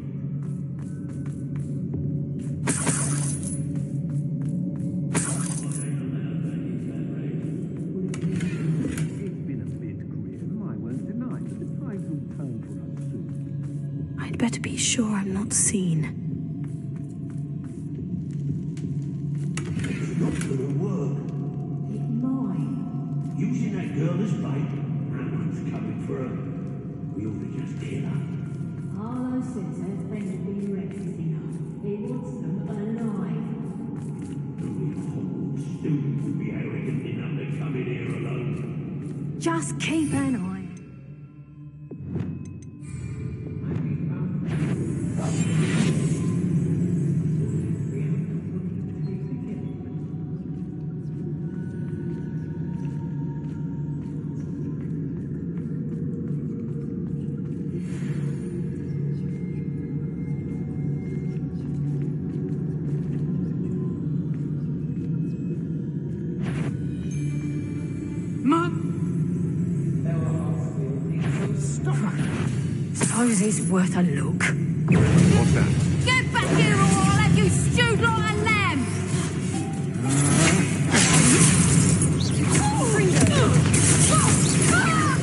Speaker 14: I'd better be sure I'm not seen.
Speaker 16: Not gonna work. It's mine. Using that girl as bait. Random's coming for her. We ought to just kill her.
Speaker 15: Harlow says her friend has been recklessing her. He wants them alive.
Speaker 16: Only a Hogwarts student would be arrogant enough to come in here alone.
Speaker 15: Just keep an eye.
Speaker 14: Suppose he's worth a look.
Speaker 6: What's that?
Speaker 15: Get back here or I'll have you stewed like a lamb!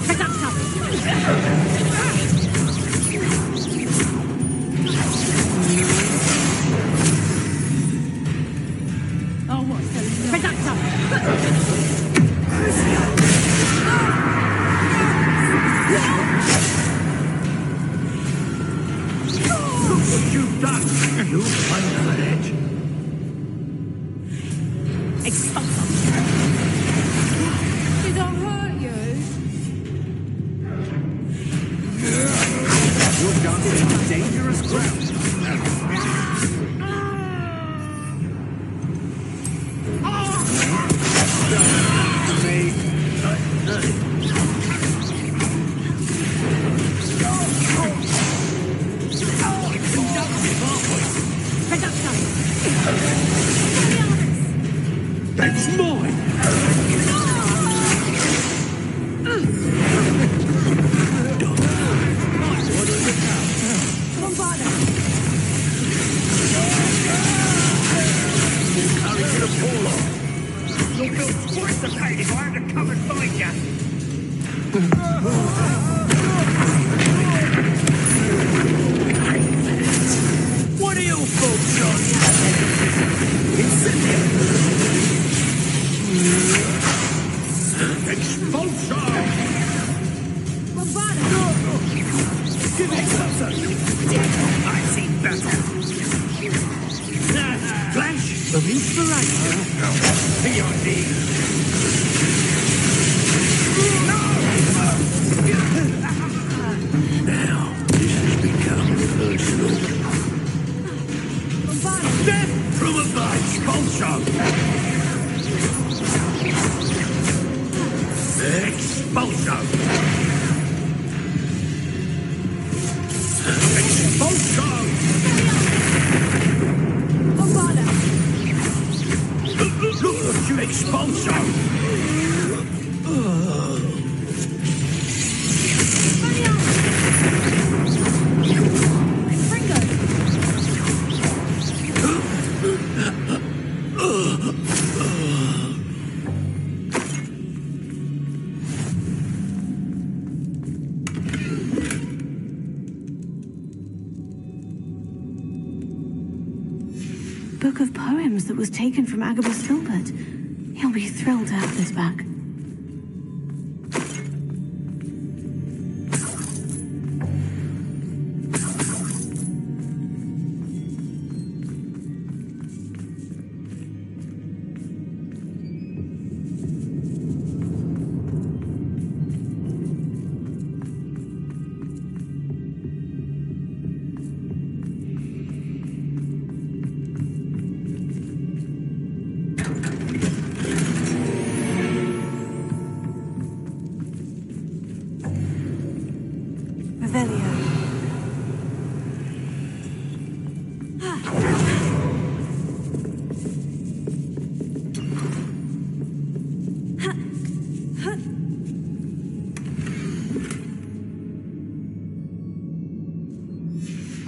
Speaker 15: Pick up Oh, what's the
Speaker 12: Look what you've done! You under it!
Speaker 15: Expulsum! Did I hurt you?
Speaker 12: You're down to dangerous ground.
Speaker 16: That's mine!
Speaker 12: You'll feel twice the pain if I have to come and find you. What are you folks on? Expulsor! Give it closer! I've seen better. Flash of inspiration. To your knees.
Speaker 16: Now, this has become personal.
Speaker 12: Death from above! Expulsor! Expulsor! Expulsor! Look what you expulsor!
Speaker 2: Book of poems that was taken from Agabus Filbert. He'll be thrilled to have this back.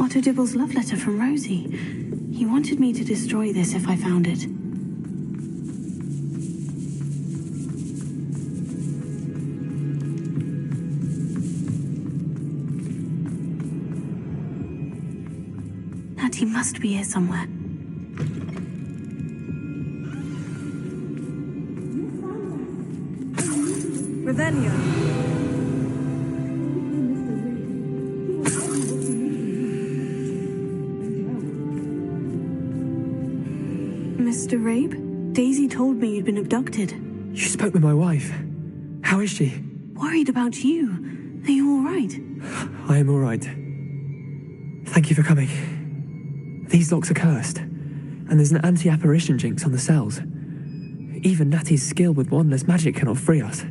Speaker 2: Otto Dibble's love letter from Rosie. He wanted me to destroy this if I found it. Natty must be here somewhere.
Speaker 14: Revelio. Mr. Rabe? Daisy told me you'd been abducted.
Speaker 18: You spoke with my wife. How is she?
Speaker 2: Worried about you. Are you all right?
Speaker 18: I am all right. Thank you for coming. These locks are cursed, and there's an anti-apparition jinx on the cells. Even Natty's skill with wandless magic cannot free us.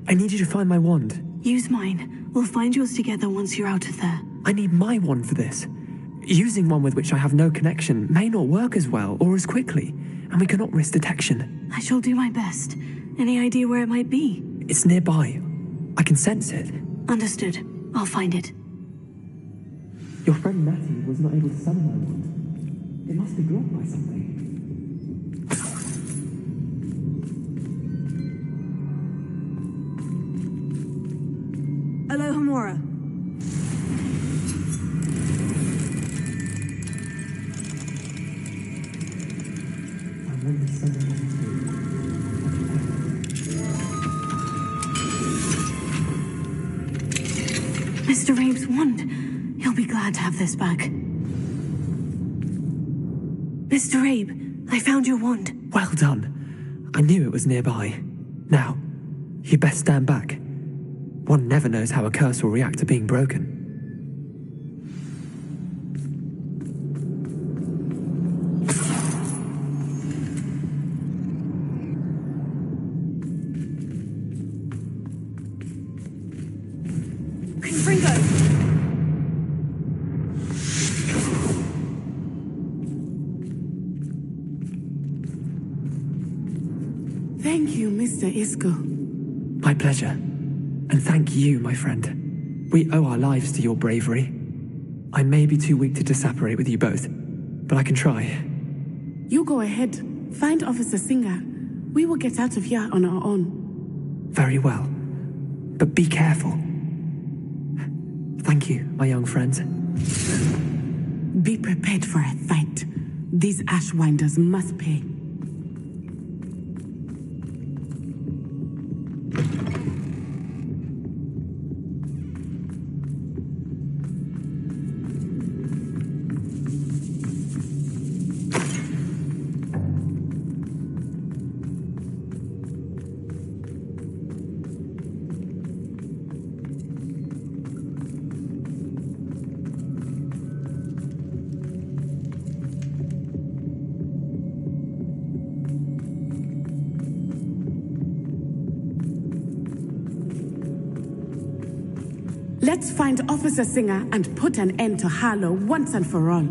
Speaker 18: I need you to find my wand.
Speaker 2: Use mine. We'll find yours together once you're out of there.
Speaker 18: I need my wand for this. Using one with which I have no connection may not work as well or as quickly, and we cannot risk detection.
Speaker 2: I shall do my best. Any idea where it might be?
Speaker 18: It's nearby. I can sense it.
Speaker 2: Understood. I'll find it.
Speaker 18: Your friend Natty was not able to summon my wand. It must be blocked by something.
Speaker 14: Aloha Mora.
Speaker 18: I want the sun
Speaker 2: Mr. Rabe's wand. He'll be glad to have this back. Mr. Rabe, I found your wand.
Speaker 18: Well done. I knew it was nearby. Now, you best stand back. One never knows how a curse will react to being broken.
Speaker 4: Thank you, Mr. Isco.
Speaker 18: My pleasure. And thank you, my friend. We owe our lives to your bravery. I may be too weak to disapparate with you both, but I can try.
Speaker 4: You go ahead. Find Officer Singer. We will get out of here on our own.
Speaker 18: Very well. But be careful. Thank you, my young friends.
Speaker 4: Be prepared for a fight. These Ashwinders must pay. Let's find Officer Singer and put an end to Harlow once and for all.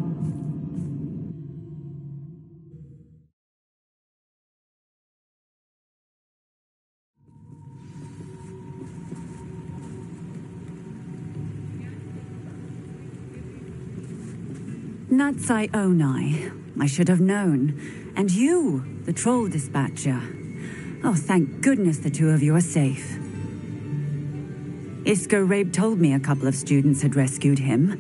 Speaker 3: Natsai Onai. I should have known. And you, the troll dispatcher. Oh, thank goodness the two of you are safe. Isco Rabe told me a couple of students had rescued him.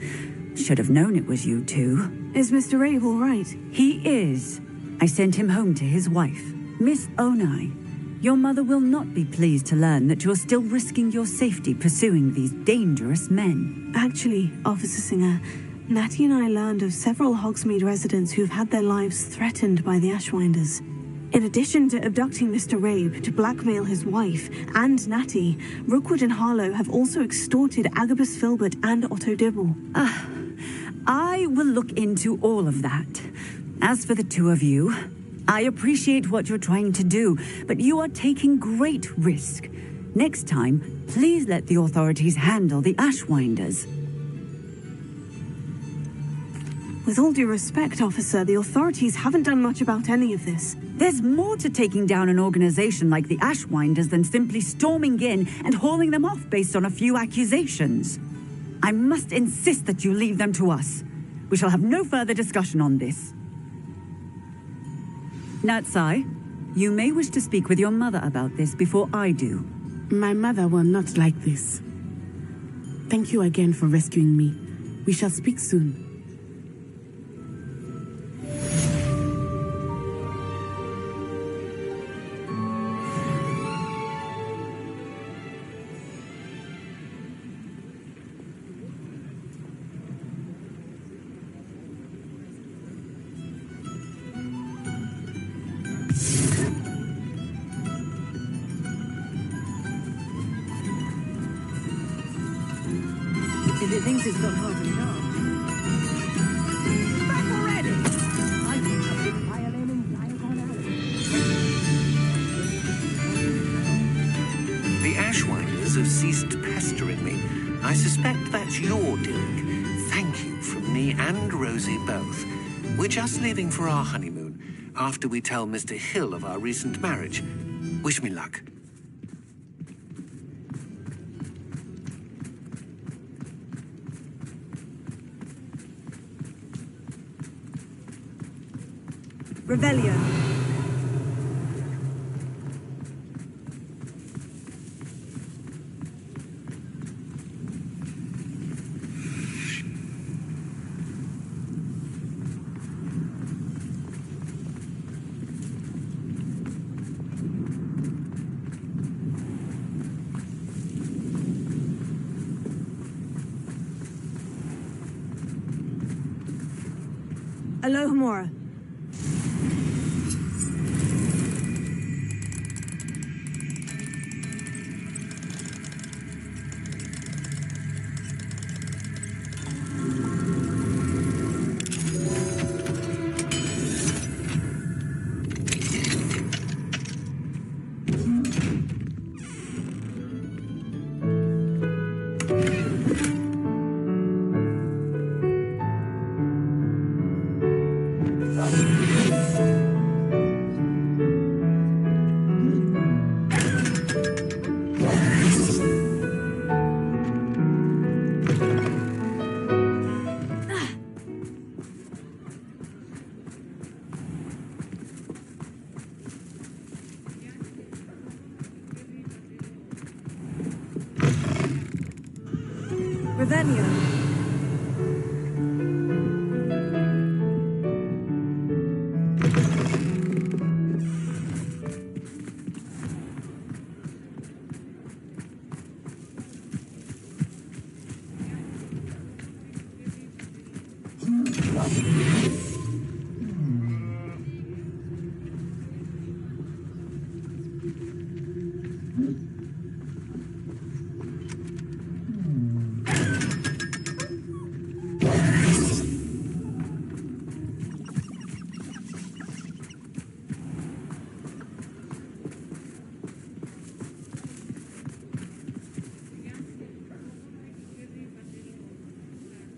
Speaker 3: Should have known it was you two.
Speaker 2: Is Mr. Rabe all right?
Speaker 3: He is. I sent him home to his wife, Miss Onai. Your mother will not be pleased to learn that you're still risking your safety pursuing these dangerous men.
Speaker 2: Actually, Officer Singer, Natty and I learned of several Hogsmeade residents who've had their lives threatened by the Ashwinders. In addition to abducting Mr. Rabe to blackmail his wife and Natty, Rookwood and Harlow have also extorted Agabus Filbert and Otto Dibble.
Speaker 3: I will look into all of that. As for the two of you, I appreciate what you're trying to do, but you are taking great risk. Next time, please let the authorities handle the Ashwinders.
Speaker 2: With all due respect, officer, the authorities haven't done much about any of this.
Speaker 3: There's more to taking down an organization like the Ashwinders than simply storming in and hauling them off based on a few accusations. I must insist that you leave them to us. We shall have no further discussion on this. Natsai, you may wish to speak with your mother about this before I do.
Speaker 4: My mother will not like this. Thank you again for rescuing me. We shall speak soon.
Speaker 3: If it thinks it's got half a job. Back already! I think a big violin and diagon alley.
Speaker 20: The Ashwinders have ceased pestering me. I suspect that's your doing. Thank you from me and Rosie both. We're just leaving for our honeymoon, after we tell Mr. Hill of our recent marriage. Wish me luck.
Speaker 3: Revelio.
Speaker 2: Alohomora. Revelio.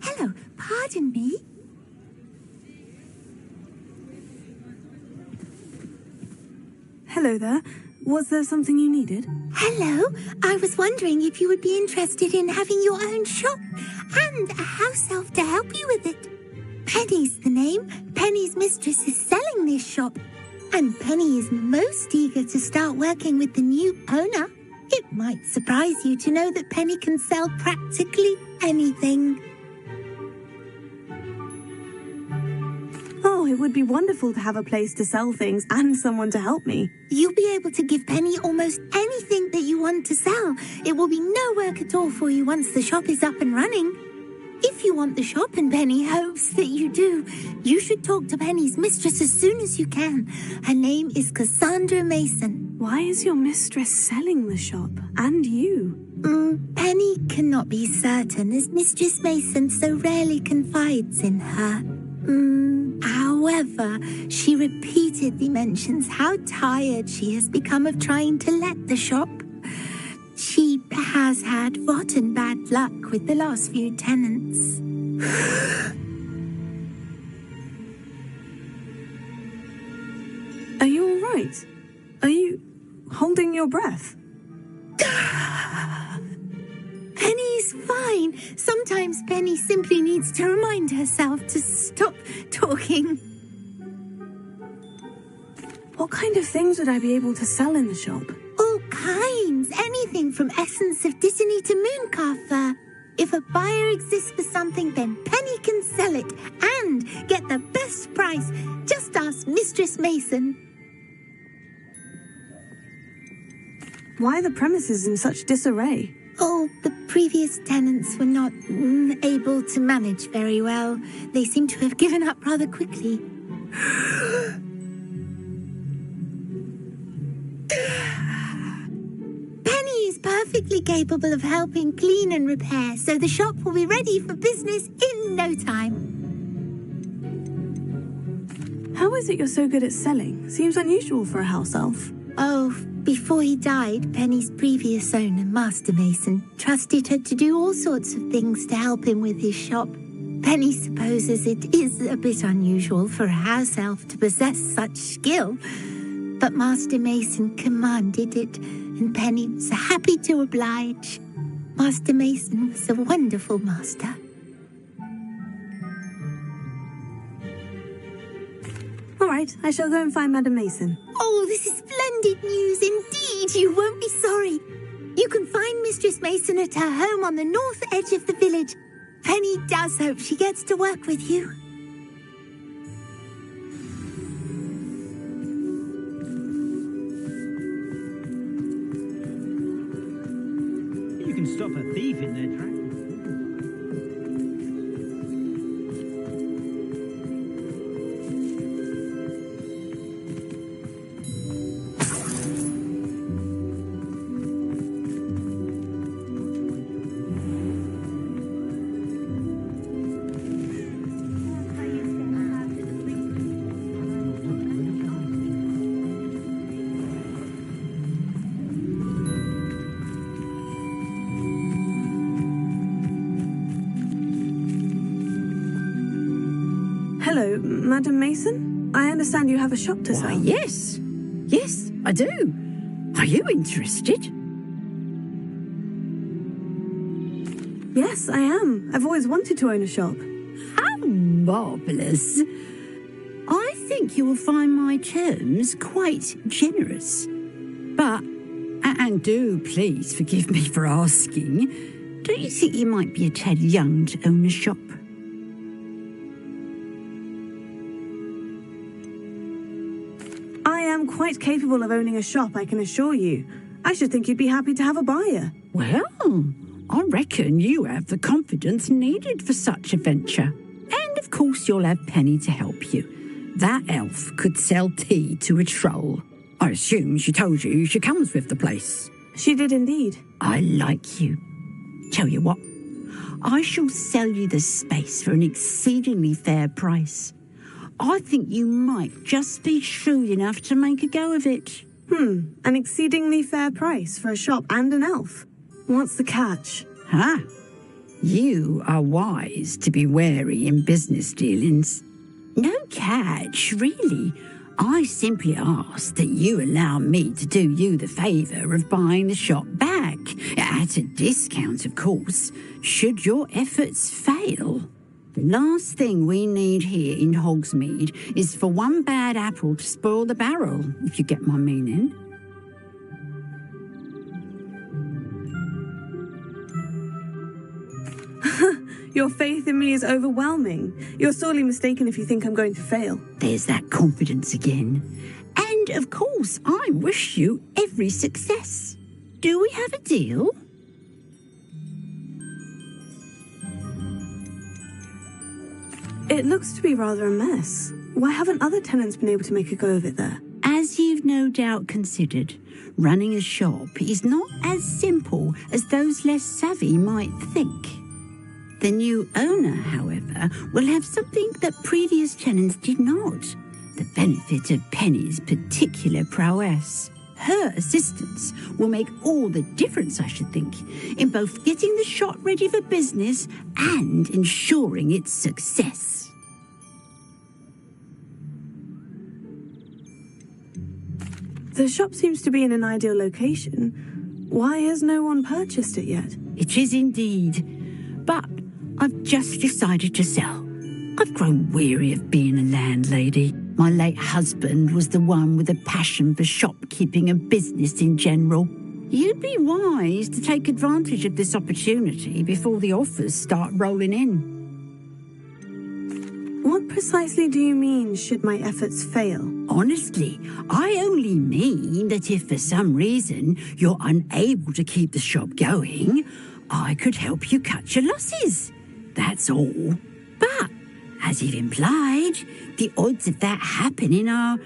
Speaker 1: Hello, pardon me?
Speaker 2: Hello there. Was there something you needed?
Speaker 1: Hello, I was wondering if you would be interested in having your own shop and a house elf to help you with it. Penny's the name. Penny's mistress is selling this shop, and Penny is most eager to start working with the new owner. It might surprise you to know that Penny can sell practically anything.
Speaker 2: Oh, it would be wonderful to have a place to sell things and someone to help me.
Speaker 1: You'll be able to give Penny almost anything that you want to sell. It will be no work at all for you once the shop is up and running. If you want the shop, and Penny hopes that you do, you should talk to Penny's mistress as soon as you can. Her name is Cassandra Mason.
Speaker 2: Why is your mistress selling the shop? And you?
Speaker 1: Penny cannot be certain, as Mistress Mason so rarely confides in her. However, she repeatedly mentions how tired she has become of trying to let the shop. She has had rotten bad luck with the last few tenants.
Speaker 2: Are you all right? Are you holding your breath?
Speaker 1: Penny's fine. Sometimes Penny simply needs to remind herself to stop talking.
Speaker 2: What kind of things would I be able to sell in the shop?
Speaker 1: All kinds. Anything from essence of Disney to mooncar fur. If a buyer exists for something, then Penny can sell it and get the best price. Just ask Mistress Mason.
Speaker 2: Why are the premises in such disarray?
Speaker 1: Oh, the previous tenants were not able to manage very well. They seem to have given up rather quickly. Penny is perfectly capable of helping clean and repair, so the shop will be ready for business in no time.
Speaker 2: How is it you're so good at selling? Seems unusual for a house elf.
Speaker 1: Oh, before he died, Penny's previous owner, Master Mason, trusted her to do all sorts of things to help him with his shop. Penny supposes it is a bit unusual for a house elf to possess such skill, but Master Mason commanded it, and Penny was happy to oblige. Master Mason was a wonderful master.
Speaker 2: All right, I shall go and find Madam Mason.
Speaker 1: Oh, this is splendid news indeed. You won't be sorry. You can find Mistress Mason at her home on the north edge of the village. Penny does hope she gets to work with you.
Speaker 5: You can stop a thief in their tracks.
Speaker 14: Hello, Madam Mason? I understand you have a shop to sell.
Speaker 10: Yes. Yes, I do. Are you interested?
Speaker 14: Yes, I am. I've always wanted to own a shop.
Speaker 10: How marvellous. I think you will find my terms quite generous. But, and do please forgive me for asking, don't you think you might be a tad young to own a shop?
Speaker 14: I am quite capable of owning a shop, I can assure you. I should think you'd be happy to have a buyer.
Speaker 10: Well, I reckon you have the confidence needed for such a venture. And of course you'll have Penny to help you. That elf could sell tea to a troll. I assume she told you she comes with the place.
Speaker 14: She did indeed.
Speaker 10: I like you. Tell you what, I shall sell you the space for an exceedingly fair price. I think you might just be shrewd enough to make a go of it.
Speaker 14: An exceedingly fair price for a shop and an elf. What's the catch?
Speaker 10: You are wise to be wary in business dealings. No catch, really. I simply ask that you allow me to do you the favour of buying the shop back, at a discount, of course, should your efforts fail. The last thing we need here in Hogsmeade is for one bad apple to spoil the barrel, if you get my meaning.
Speaker 14: Your faith in me is overwhelming. You're sorely mistaken if you think I'm going to fail.
Speaker 10: There's that confidence again. And, of course, I wish you every success. Do we have a deal?
Speaker 14: It looks to be rather a mess. Why haven't other tenants been able to make a go of it there?
Speaker 10: As you've no doubt considered, running a shop is not as simple as those less savvy might think. The new owner, however, will have something that previous tenants did not. The benefit of Penny's particular prowess. Her assistance will make all the difference, I should think, in both getting the shop ready for business and ensuring its success.
Speaker 14: The shop seems to be in an ideal location. Why has no one purchased it yet?
Speaker 10: It is indeed. But I've just decided to sell. I've grown weary of being a landlady. My late husband was the one with a passion for shopkeeping and business in general. You'd be wise to take advantage of this opportunity before the offers start rolling in.
Speaker 14: What precisely do you mean, should my efforts fail?
Speaker 10: Honestly, I only mean that if for some reason you're unable to keep the shop going, I could help you cut your losses. That's all. But, as you've implied, the odds of that happening are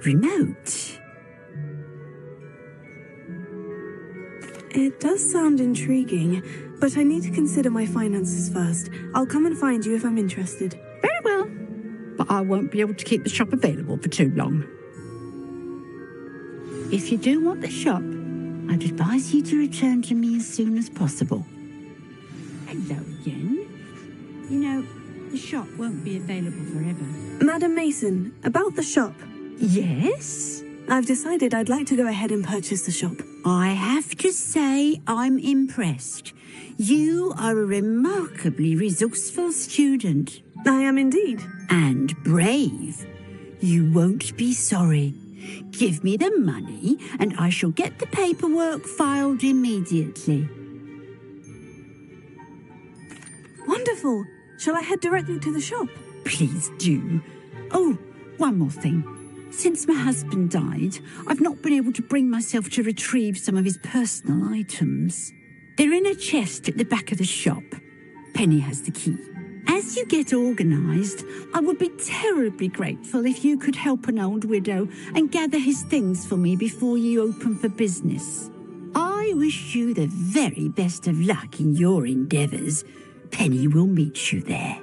Speaker 10: remote.
Speaker 14: It does sound intriguing, but I need to consider my finances first. I'll come and find you if I'm interested.
Speaker 10: Very well. But I won't be able to keep the shop available for too long. If you do want the shop, I'd advise you to return to me as soon as possible. Hello again. You know, the shop won't be available forever.
Speaker 14: Madam Mason, about the shop.
Speaker 10: Yes?
Speaker 14: I've decided I'd like to go ahead and purchase the shop.
Speaker 10: I have to say I'm impressed. You are a remarkably resourceful student.
Speaker 14: I am indeed.
Speaker 10: And brave. You won't be sorry. Give me the money and I shall get the paperwork filed immediately.
Speaker 14: Wonderful. Shall I head directly to the shop?
Speaker 10: Please do. Oh, one more thing. Since my husband died, I've not been able to bring myself to retrieve some of his personal items. They're in a chest at the back of the shop. Penny has the key. As you get organised, I would be terribly grateful if you could help an old widow and gather his things for me before you open for business. I wish you the very best of luck in your endeavours. Penny will meet you there.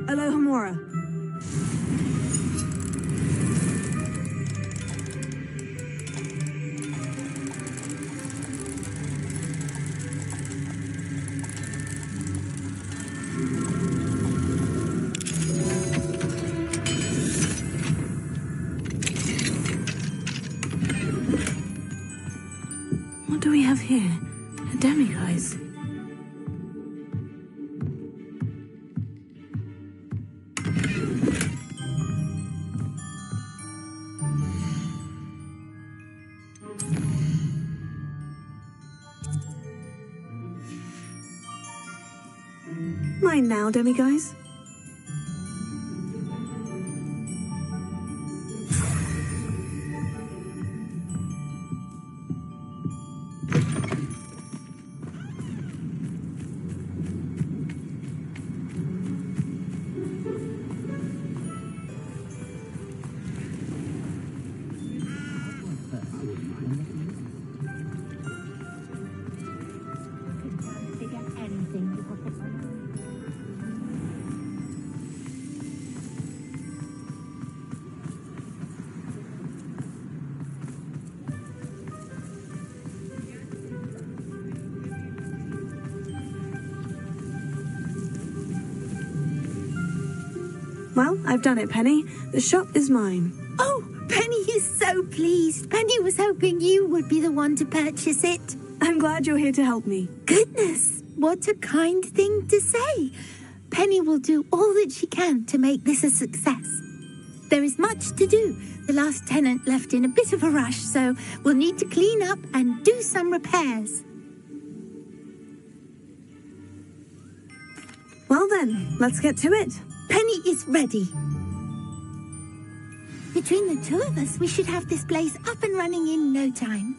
Speaker 14: Aloha Mora. here? A demiguise. Mine now, demiguise. Well, I've done it, Penny. The shop is mine.
Speaker 1: Oh, Penny is so pleased. Penny was hoping you would be the one to purchase it.
Speaker 14: I'm glad you're here to help me.
Speaker 1: Goodness, what a kind thing to say. Penny will do all that she can to make this a success. There is much to do. The last tenant left in a bit of a rush, so we'll need to clean up and do some repairs.
Speaker 14: Well then, let's get to it.
Speaker 1: Penny is ready. Between the two of us, we should have this place up and running in no time.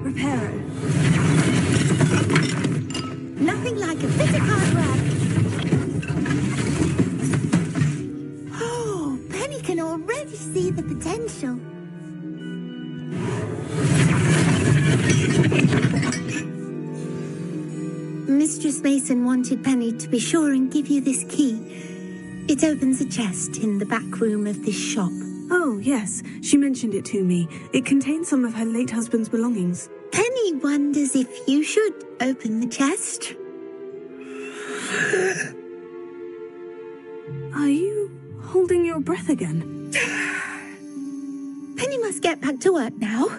Speaker 14: Reparo.
Speaker 1: Nothing like a bit of hard work. Oh, Penny can already see the potential. Mistress Mason wanted Penny to be sure and give you this key. It opens a chest in the back room of this shop.
Speaker 14: Oh, yes. She mentioned it to me. It contains some of her late husband's belongings.
Speaker 1: Penny wonders if you should open the chest.
Speaker 14: Are you holding your breath again?
Speaker 1: Penny must get back to work now.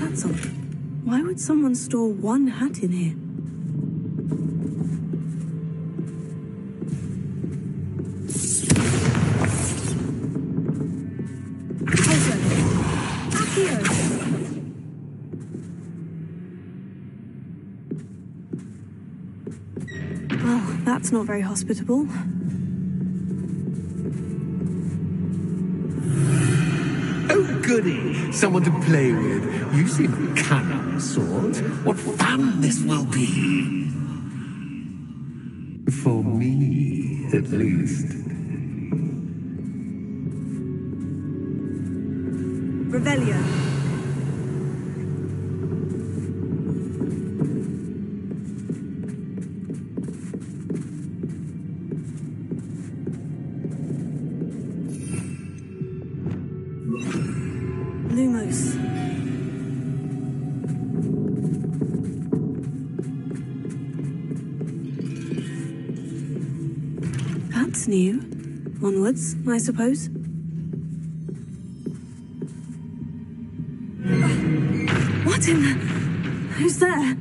Speaker 14: That's odd. Why would someone store one hat in here? Well, that's not very hospitable.
Speaker 17: Oh, goody! Someone to play with. You seem a cunning sort. What fun this will be! For me, at least.
Speaker 14: Revelio. Lumos. That's new. Onwards, I suppose. What in the... Who's there?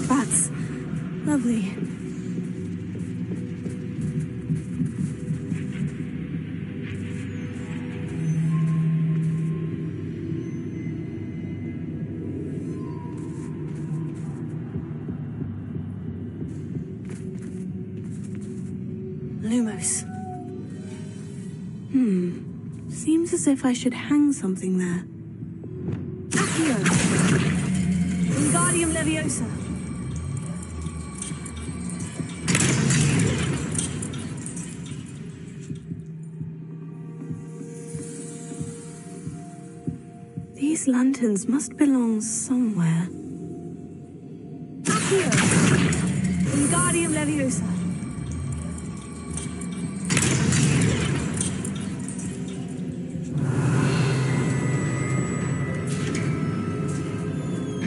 Speaker 14: Bats. Lovely. Lumos. Seems as if I should hang something there. Accio! Wingardium Leviosa! These lanterns must belong somewhere. Accio! Wingardium Leviosa!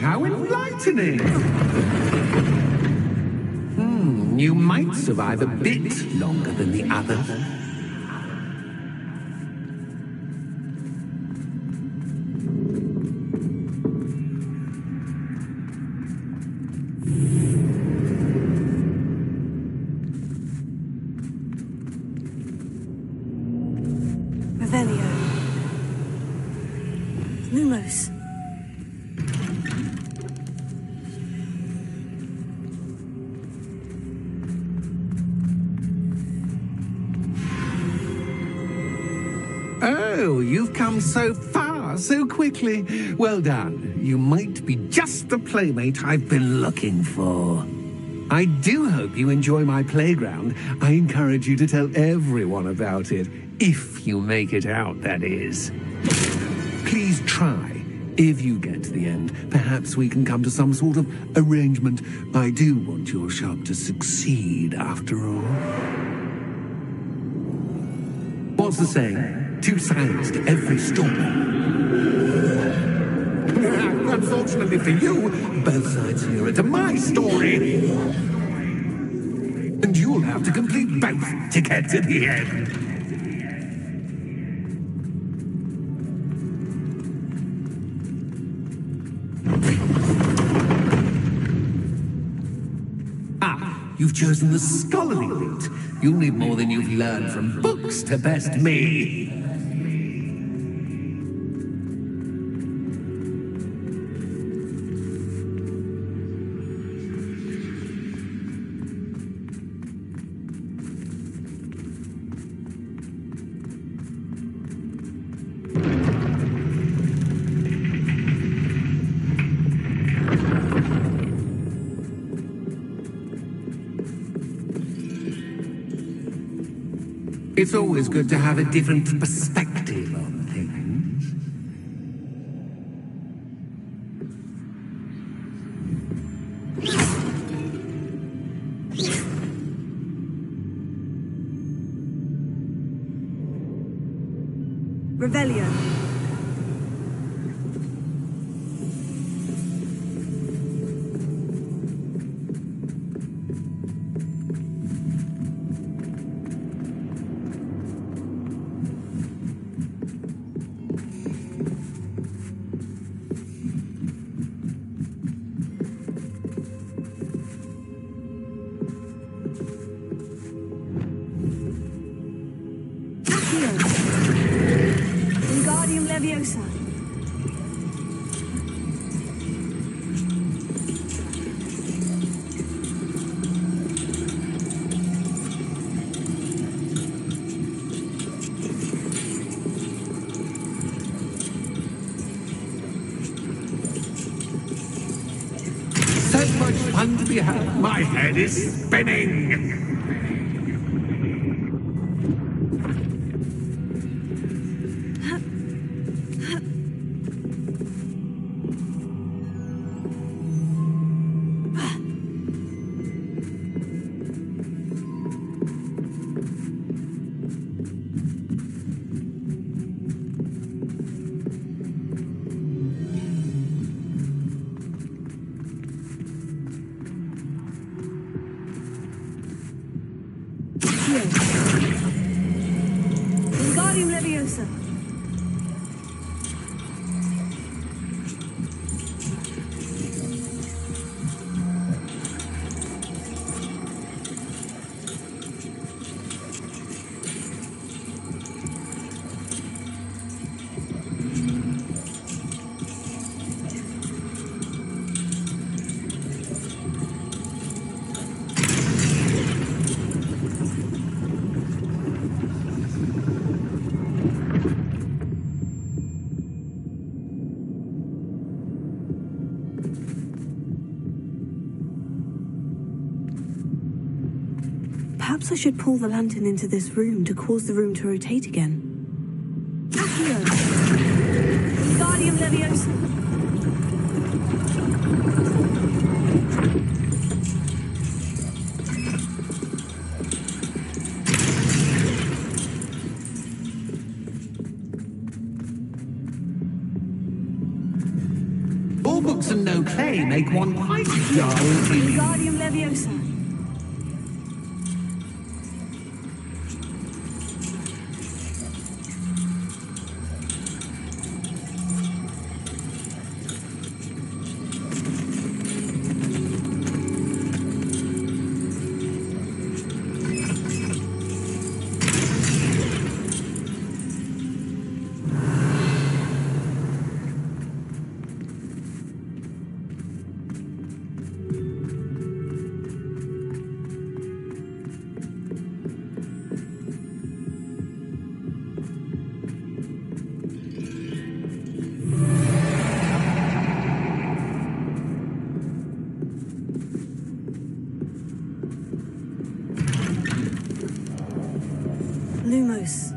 Speaker 17: How enlightening! You might survive a bit longer than the others.
Speaker 14: Revelio. Lumos.
Speaker 17: Oh, you've come so far, so quickly. Well done. You might be just the playmate I've been looking for. I do hope you enjoy my playground. I encourage you to tell everyone about it. If you make it out, that is. Please try. If you get to the end, perhaps we can come to some sort of arrangement. I do want your shop to succeed, after all. What's the saying? Two sides to every story. Unfortunately for you, both sides here are to my story. And you'll have to complete both to get to the end. You've chosen the scholarly route. You'll need more than you've learned from books to best me. It's always good to have a different perspective on things.
Speaker 14: Revelio. Wingardium Leviosa.
Speaker 17: So much fun to be had. My head is spinning.
Speaker 14: Wingardium Leviosa.
Speaker 2: Perhaps I should pull the lantern into this room to cause the room to rotate again.
Speaker 14: Accio. Wingardium Leviosa.
Speaker 17: All books and no clay make one quite dull.
Speaker 14: Wingardium Leviosa.
Speaker 2: Lumos.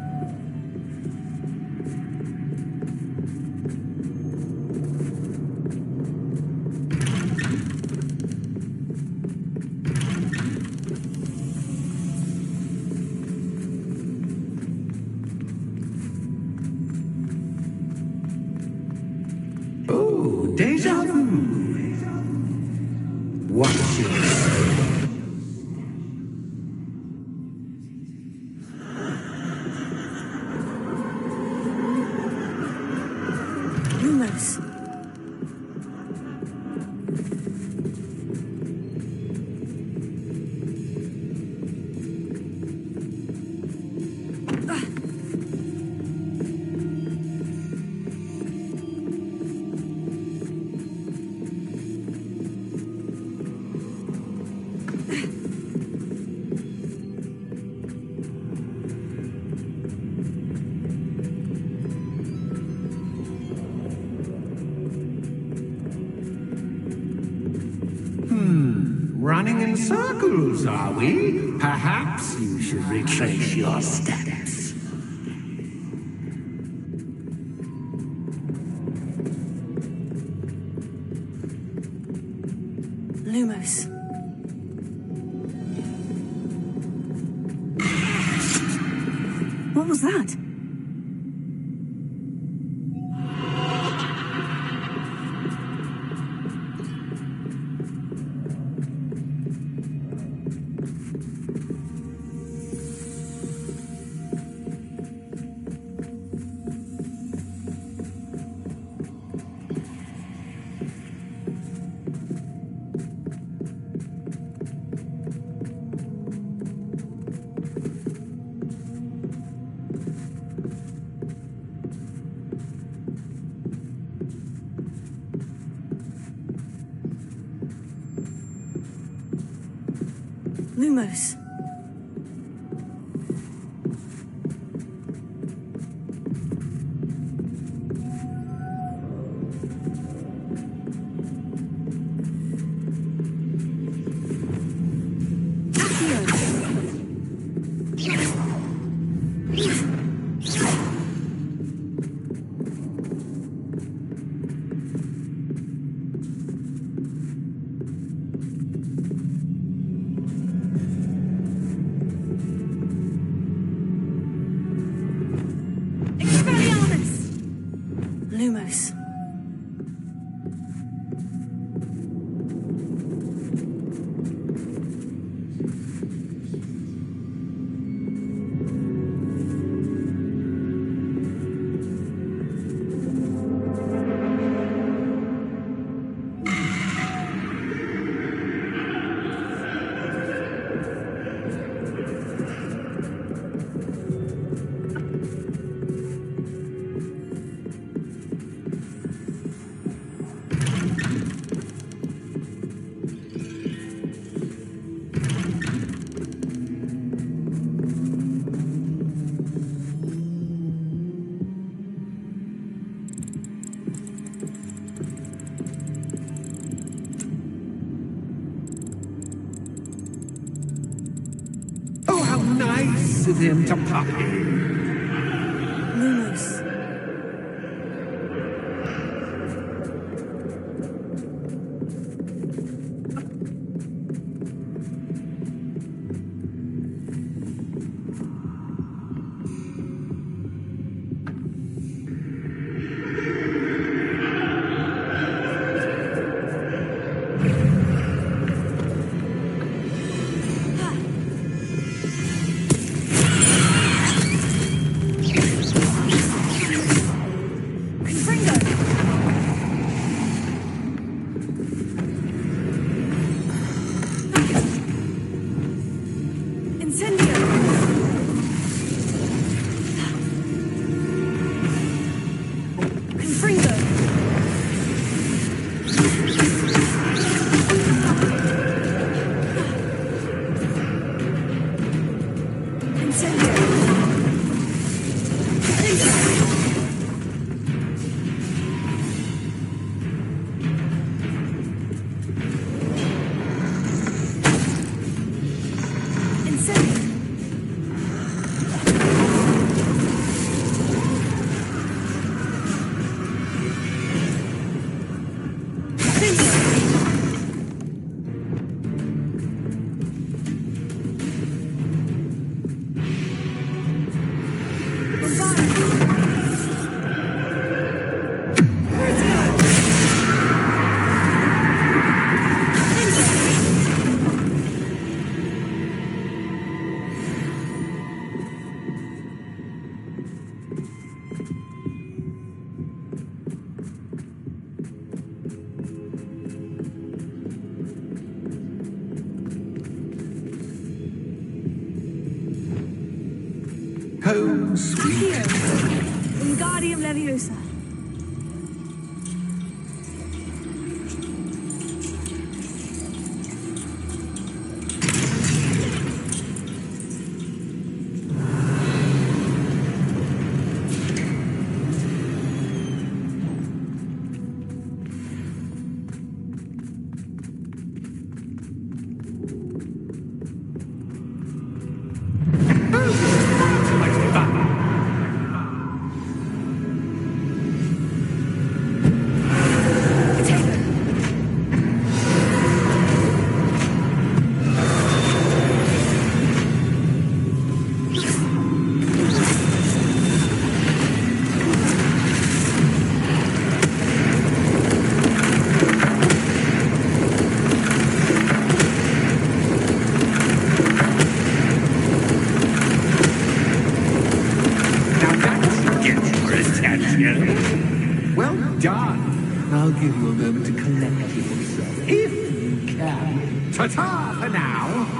Speaker 17: Oh, deja vu. Watch yourself.
Speaker 2: Lumos.
Speaker 17: Running in circles, are we? Perhaps you should retrace your steps.
Speaker 2: Lumos. What was that?
Speaker 14: Lumos. Lumos.
Speaker 17: Oh, how nice of him to pop in.
Speaker 14: Lumos.
Speaker 17: Home sweet.
Speaker 14: Wingardium Leviosa.
Speaker 17: Well done. I'll give you a moment to collect yourself, if you can. Ta-ta for now.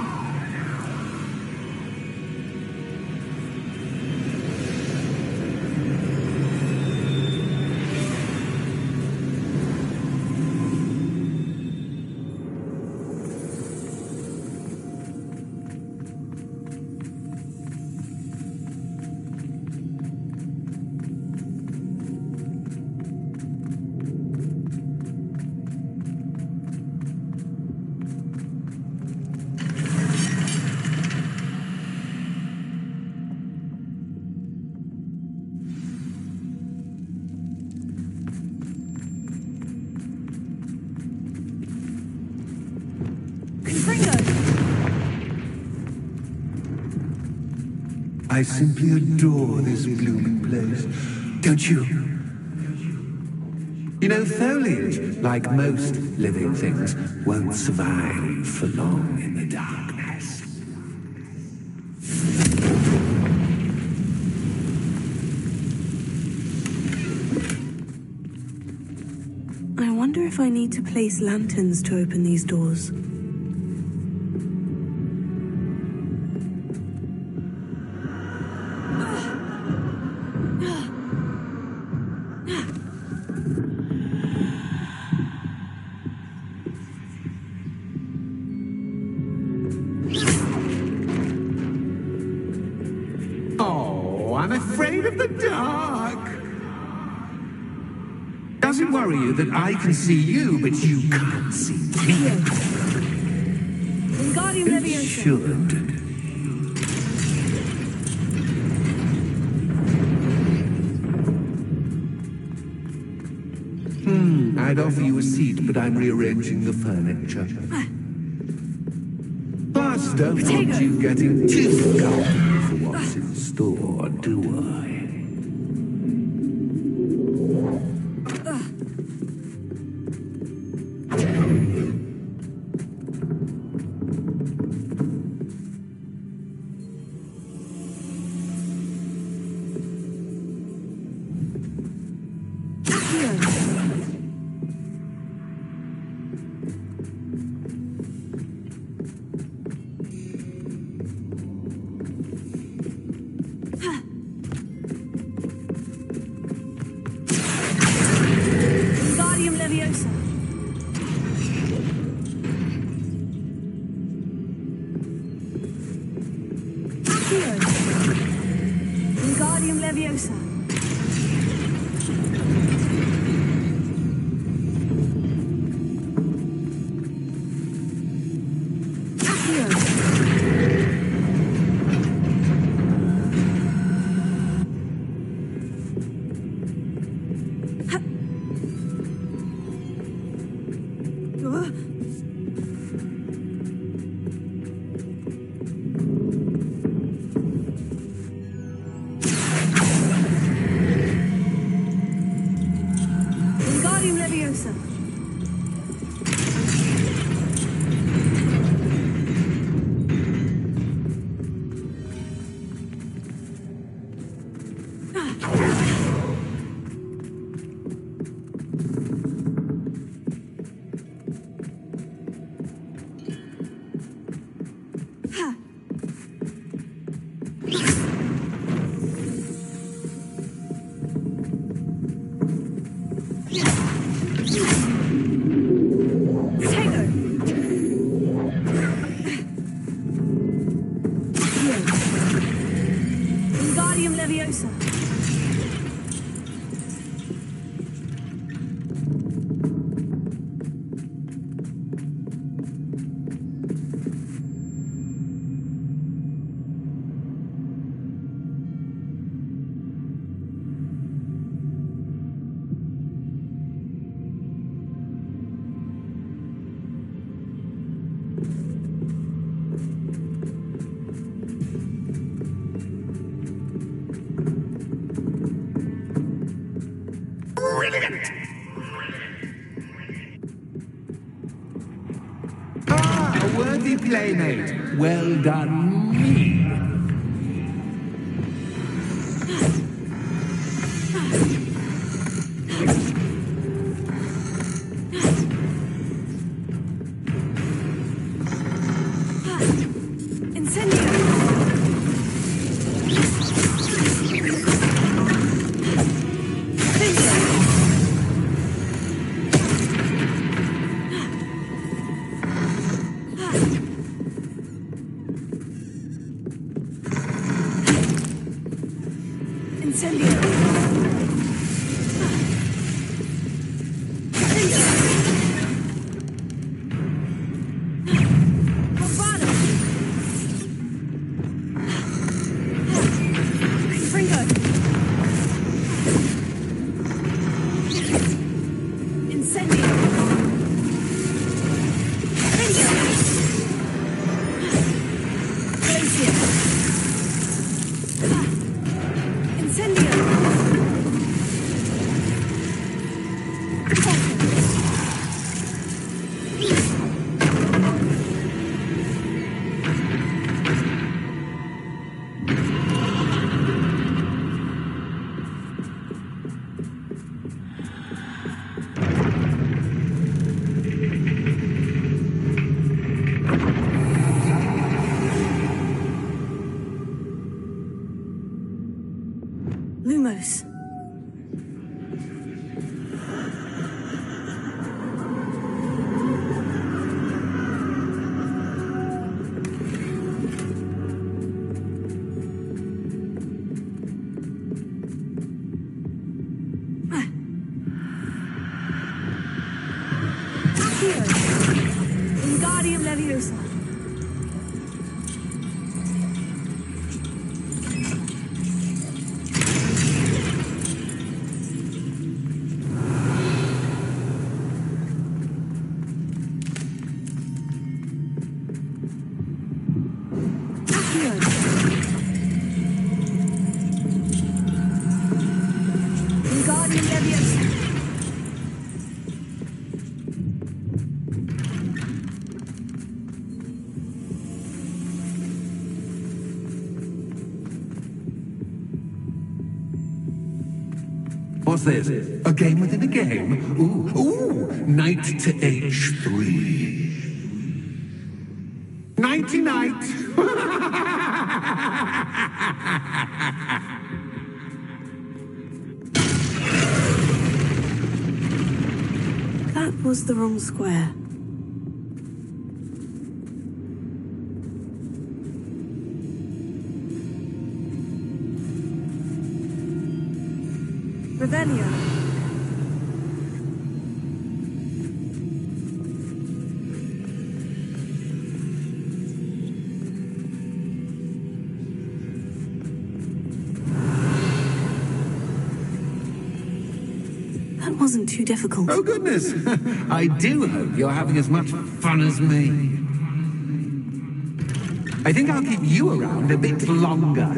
Speaker 17: I simply adore this blooming place. Don't you? You know, foliage, like most living things, won't survive for long in the darkness.
Speaker 14: I wonder if I need to place lanterns to open these doors.
Speaker 17: Oh, I'm afraid of the dark. Doesn't worry you that I can see you, but you can't see me. It should. I'd offer you a seat, but I'm rearranging the furniture. Plus, don't want you getting too comfortable for what's in store, do I?
Speaker 15: Wingardium Leviosa. Accio. Wingardium Leviosa. Wingardium Leviosa. Wingardium Leviosa.
Speaker 12: Brilliant!
Speaker 17: Ah, a worthy playmate. Well done, me.
Speaker 14: Lumos. Wingardium Leviosa. Wingardium Leviosa.
Speaker 17: What's this? A game within a game? Ooh, knight to H3. Nighty night.
Speaker 14: That was the wrong square. Revelio. That wasn't too difficult.
Speaker 17: Oh, goodness. I do hope you're having as much fun as me. I think I'll keep you around a bit longer.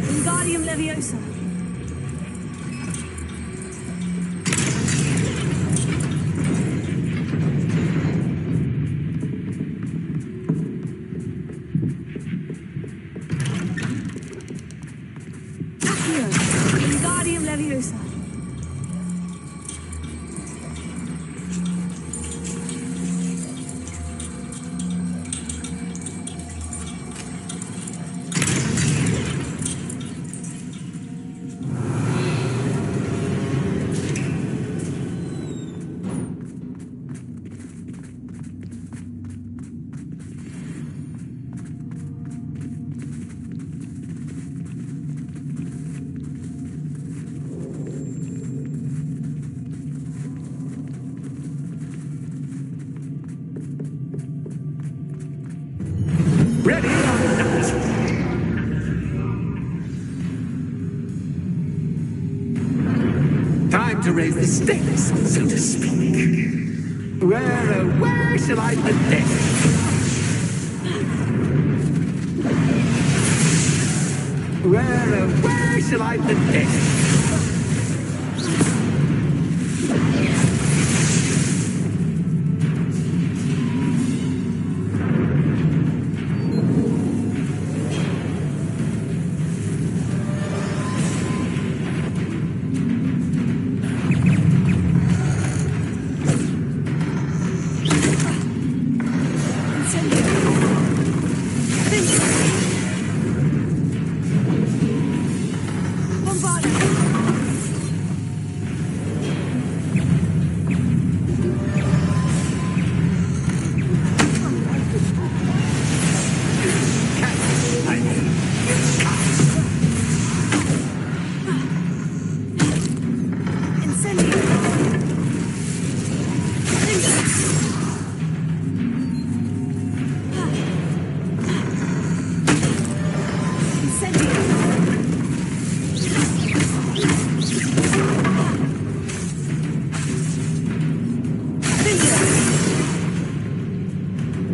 Speaker 14: Wingardium Leviosa. Wingardium Leviosa.
Speaker 17: Ready or not? Time to raise the stakes, so to speak. Where shall I put this? Where shall I put this?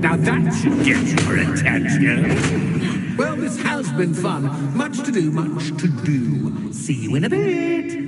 Speaker 17: Now that should get your attention. Well, this has been fun. Much to do, much to do. See you in a bit.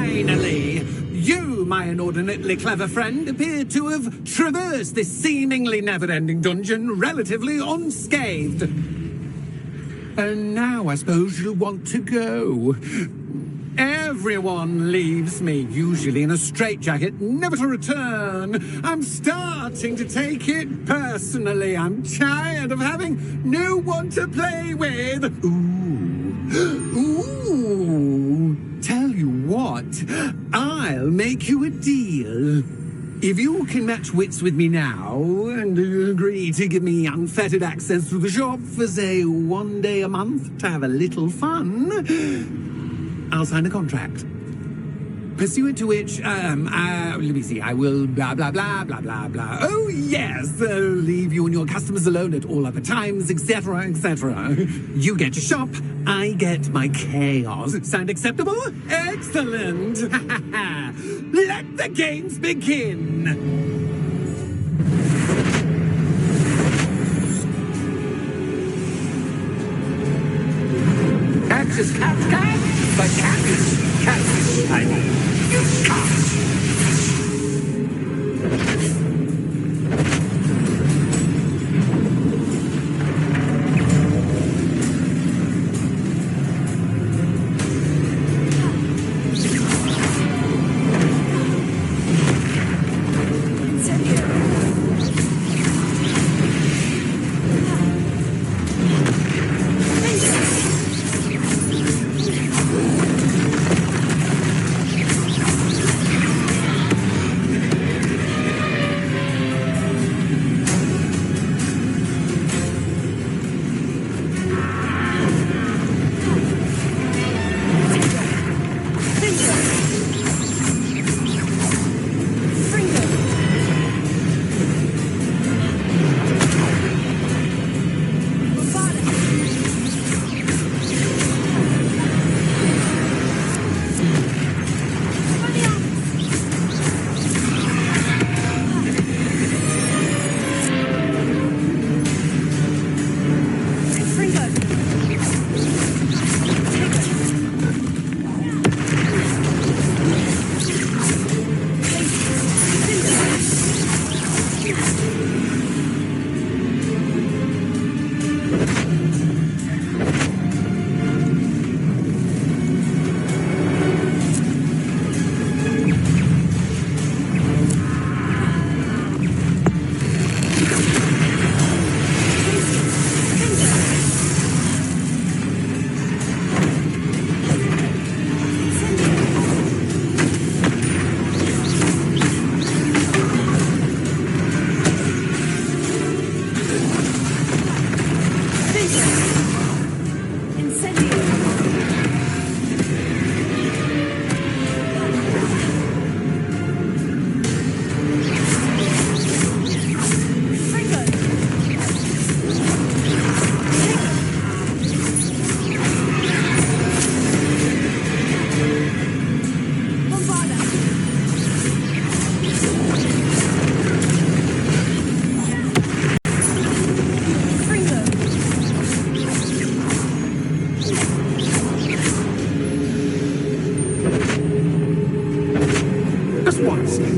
Speaker 17: Finally! You, my inordinately clever friend, appear to have traversed this seemingly never-ending dungeon relatively unscathed. And now I suppose you'll want to go. Everyone leaves me, usually in a straitjacket, never to return. I'm starting to take it personally. I'm tired of having no one to play with. Ooh. Tell you what, I'll make you a deal. If you can match wits with me now and agree to give me unfettered access to the shop for, say, 1 day a month to have a little fun, I'll sign a contract. Pursuant to which, let me see, I will blah, blah, blah, blah, blah, blah. Oh, yes, leave you and your customers alone at all other times, etc., etc. You get your shop, I get my chaos. Sound acceptable? Excellent! Let the games begin!
Speaker 12: Catch cat, but catch tiny. You can't.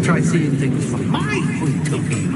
Speaker 17: Try seeing things from my point of view.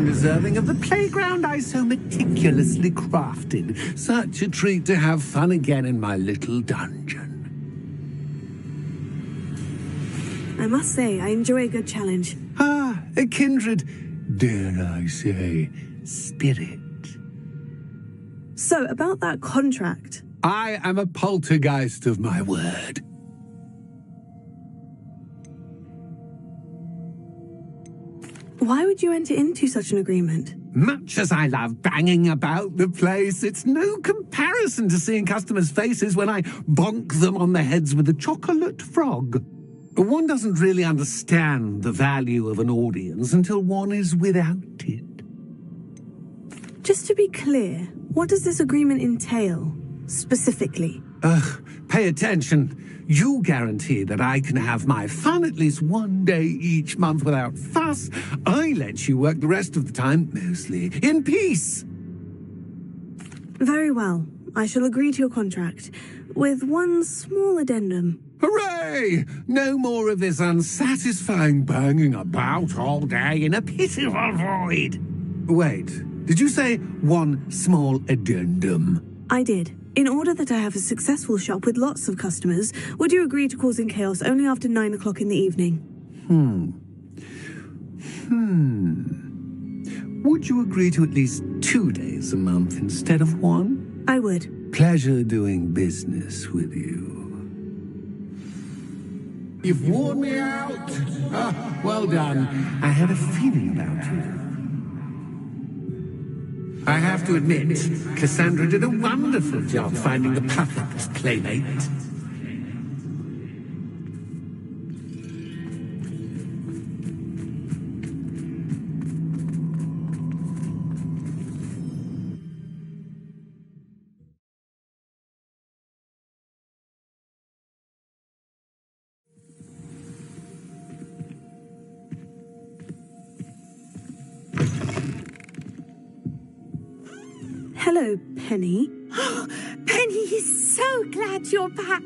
Speaker 8: undeserving of the playground I so meticulously crafted. Such a treat to have fun again in my little dungeon.
Speaker 14: I must say, I enjoy a good challenge.
Speaker 8: Ah, a kindred, dare I say, spirit.
Speaker 14: So, about that contract.
Speaker 8: I am a poltergeist of my word.
Speaker 14: Why would you enter into such an agreement?
Speaker 8: Much as I love banging about the place, it's no comparison to seeing customers' faces when I bonk them on the heads with a chocolate frog. One doesn't really understand the value of an audience until one is without it.
Speaker 14: Just to be clear, what does this agreement entail, specifically?
Speaker 8: Pay attention. You guarantee that I can have my fun at least one day each month without fuss. I let you work the rest of the time, mostly in peace.
Speaker 14: Very well. I shall agree to your contract, with one small addendum.
Speaker 8: Hooray! No more of this unsatisfying banging about all day in a pitiful void. Wait, did you say one small addendum?
Speaker 14: I did. In order that I have a successful shop with lots of customers, would you agree to causing chaos only after 9 o'clock in the evening?
Speaker 8: Would you agree to at least 2 days a month instead of one?
Speaker 14: I would.
Speaker 8: Pleasure doing business with you. You've worn me out. Well done. I had a feeling about you. I have to admit, Cassandra did a wonderful job finding the perfect playmate.
Speaker 14: Hello, Penny.
Speaker 1: Penny is so glad you're back.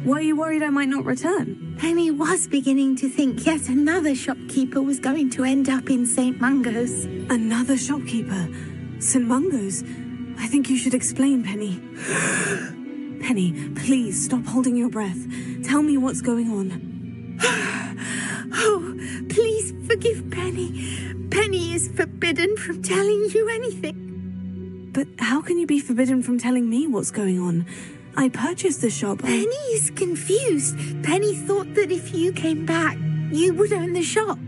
Speaker 14: Were you worried I might not return?
Speaker 1: Penny was beginning to think yet another shopkeeper was going to end up in St. Mungo's.
Speaker 14: Another shopkeeper? St. Mungo's? I think you should explain, Penny. Penny, please stop holding your breath. Tell me what's going on.
Speaker 1: Oh, please forgive Penny. Penny is forbidden from telling you anything.
Speaker 14: But how can you be forbidden from telling me what's going on? I purchased the shop.
Speaker 1: Penny is confused. Penny thought that if you came back, you would own the shop.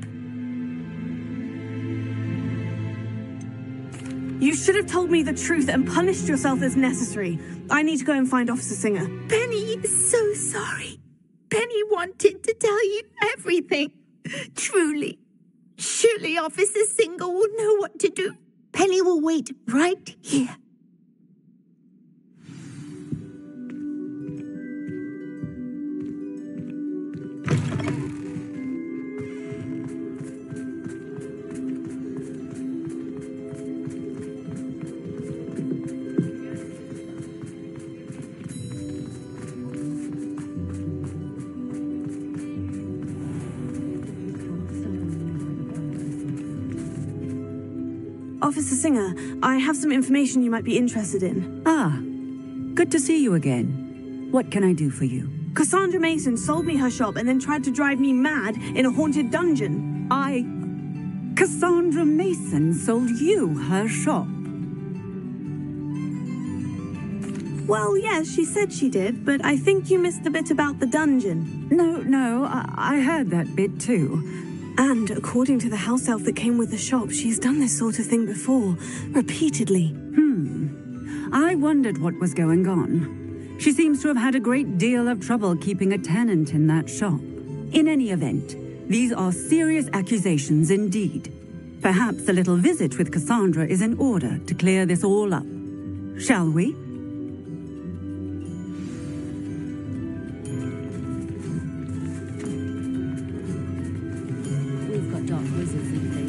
Speaker 14: You should have told me the truth and punished yourself as necessary. I need to go and find Officer Singer.
Speaker 1: Penny is so sorry. Penny wanted to tell you everything. Truly. Surely Officer Singer will know what to do. Penny will wait right here.
Speaker 14: Officer Singer, I have some information you might be interested in.
Speaker 3: Ah, good to see you again. What can I do for you?
Speaker 14: Cassandra Mason sold me her shop and then tried to drive me mad in a haunted dungeon.
Speaker 3: Cassandra Mason sold you her shop?
Speaker 14: Well, yes, she said she did, but I think you missed the bit about the dungeon.
Speaker 3: No, I heard that bit too.
Speaker 14: And according to the house elf that came with the shop, she's done this sort of thing before, repeatedly.
Speaker 3: I wondered what was going on. She seems to have had a great deal of trouble keeping a tenant in that shop. In any event, these are serious accusations indeed. Perhaps a little visit with Cassandra is in order to clear this all up. Shall we?
Speaker 13: We've got dark wizards these days.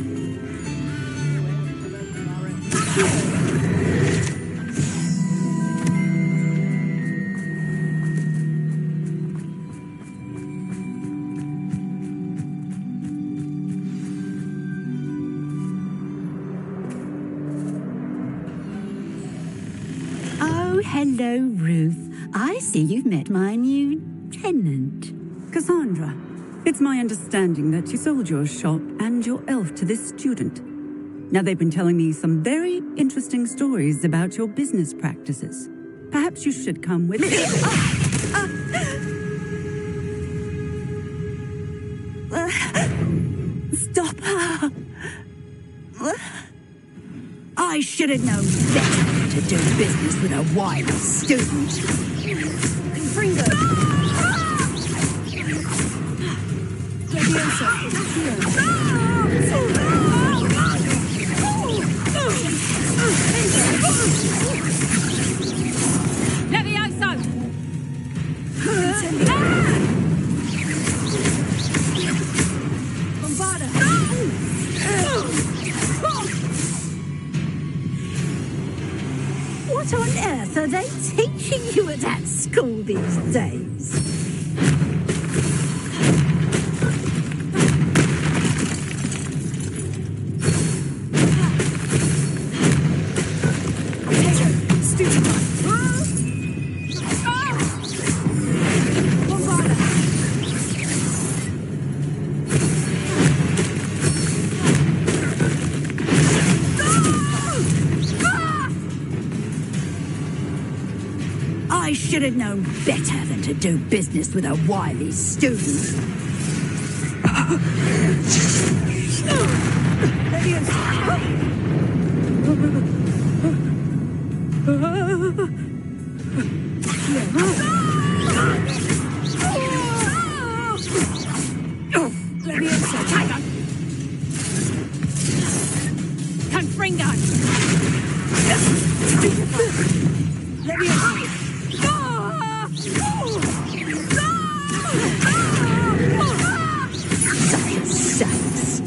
Speaker 10: Oh, hello, Ruth. I see you've met my new tenant.
Speaker 3: Cassandra, it's my understanding that you sold your shop and your elf to this student. Now, they've been telling me some very interesting stories about your business practices. Perhaps you should come with me.
Speaker 10: Stop her! I should have known better to do business with a wily student.
Speaker 2: Fringo!
Speaker 15: Levioso!
Speaker 10: What on earth are they teaching you at that school these days? I should have known better than to do business with a wily student.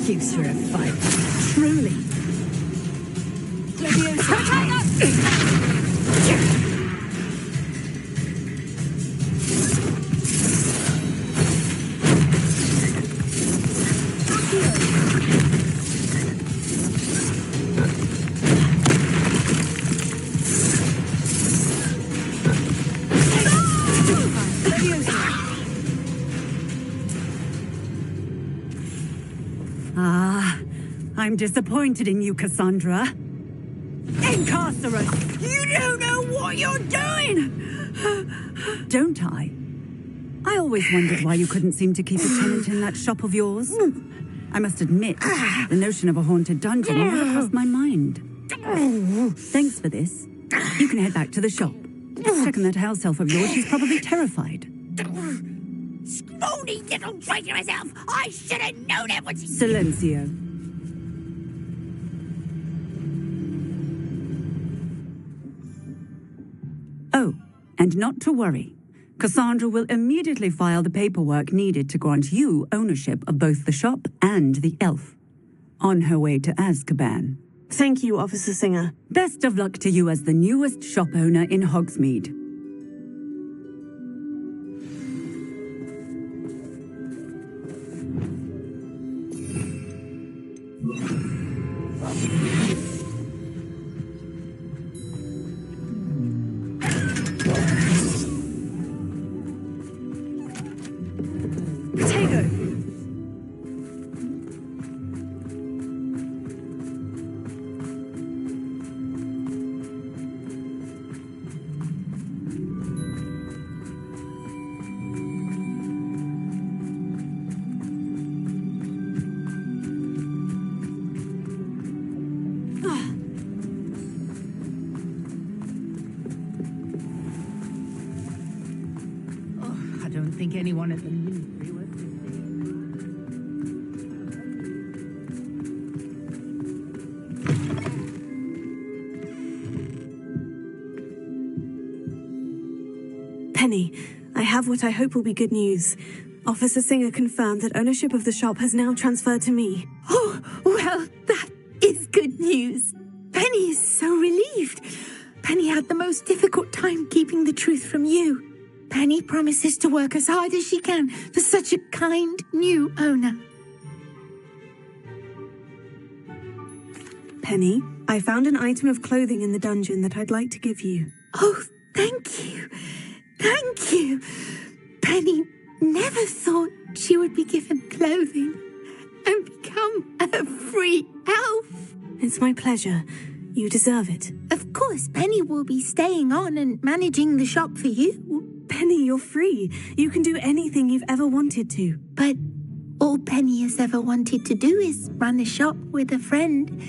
Speaker 10: Excuse for a fight, truly. I'm disappointed in you, Cassandra. Incarcerate! You don't know what you're doing! Don't I? I always wondered why you couldn't seem to keep a tenant in that shop of yours. I must admit, the notion of a haunted dungeon never crossed my mind. Thanks for this. You can head back to the shop. Check on that house elf of yours. She's probably terrified. Scrawny little traitorous elf! I should have known it was...
Speaker 3: Silencio. Oh, and not to worry. Cassandra will immediately file the paperwork needed to grant you ownership of both the shop and the elf. On her way to Azkaban.
Speaker 14: Thank you, Officer Singer.
Speaker 3: Best of luck to you as the newest shop owner in Hogsmeade.
Speaker 5: Anyone at the ministry would.
Speaker 14: Penny, I have what I hope will be good news. Officer Singer confirmed that ownership of the shop has now transferred to me.
Speaker 1: Oh, well, that is good news. Penny is so relieved. Penny had the most difficult time keeping the truth from you. Penny promises to work as hard as she can for such a kind new owner.
Speaker 14: Penny, I found an item of clothing in the dungeon that I'd like to give you.
Speaker 1: Oh, Thank you. Thank you. Penny never thought she would be given clothing and become a free elf.
Speaker 14: It's my pleasure. You deserve it.
Speaker 1: Of course, Penny will be staying on and managing the shop for you.
Speaker 14: Penny, you're free. You can do anything you've ever wanted to.
Speaker 1: But all Penny has ever wanted to do is run a shop with a friend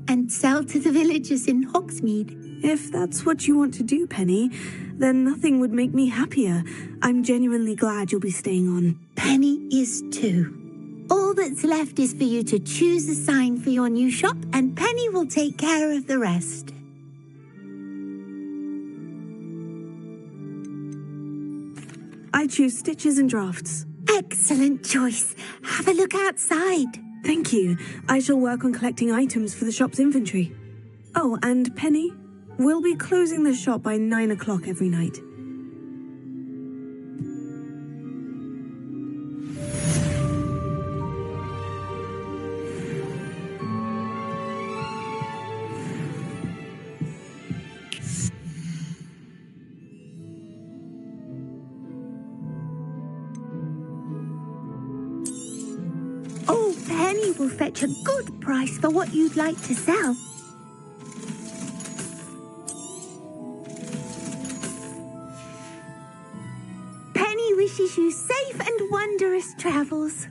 Speaker 1: and sell to the villagers in Hogsmeade.
Speaker 14: If that's what you want to do, Penny, then nothing would make me happier. I'm genuinely glad you'll be staying on.
Speaker 1: Penny is too. All that's left is for you to choose a sign for your new shop, and Penny will take care of the rest.
Speaker 14: I choose stitches and drafts.
Speaker 1: Excellent choice. Have a look outside.
Speaker 14: Thank you. I shall work on collecting items for the shop's inventory. Oh, and Penny, we'll be closing the shop by 9 o'clock every night.
Speaker 1: Oh, Penny will fetch a good price for what you'd like to sell. Penny wishes you safe and wondrous travels.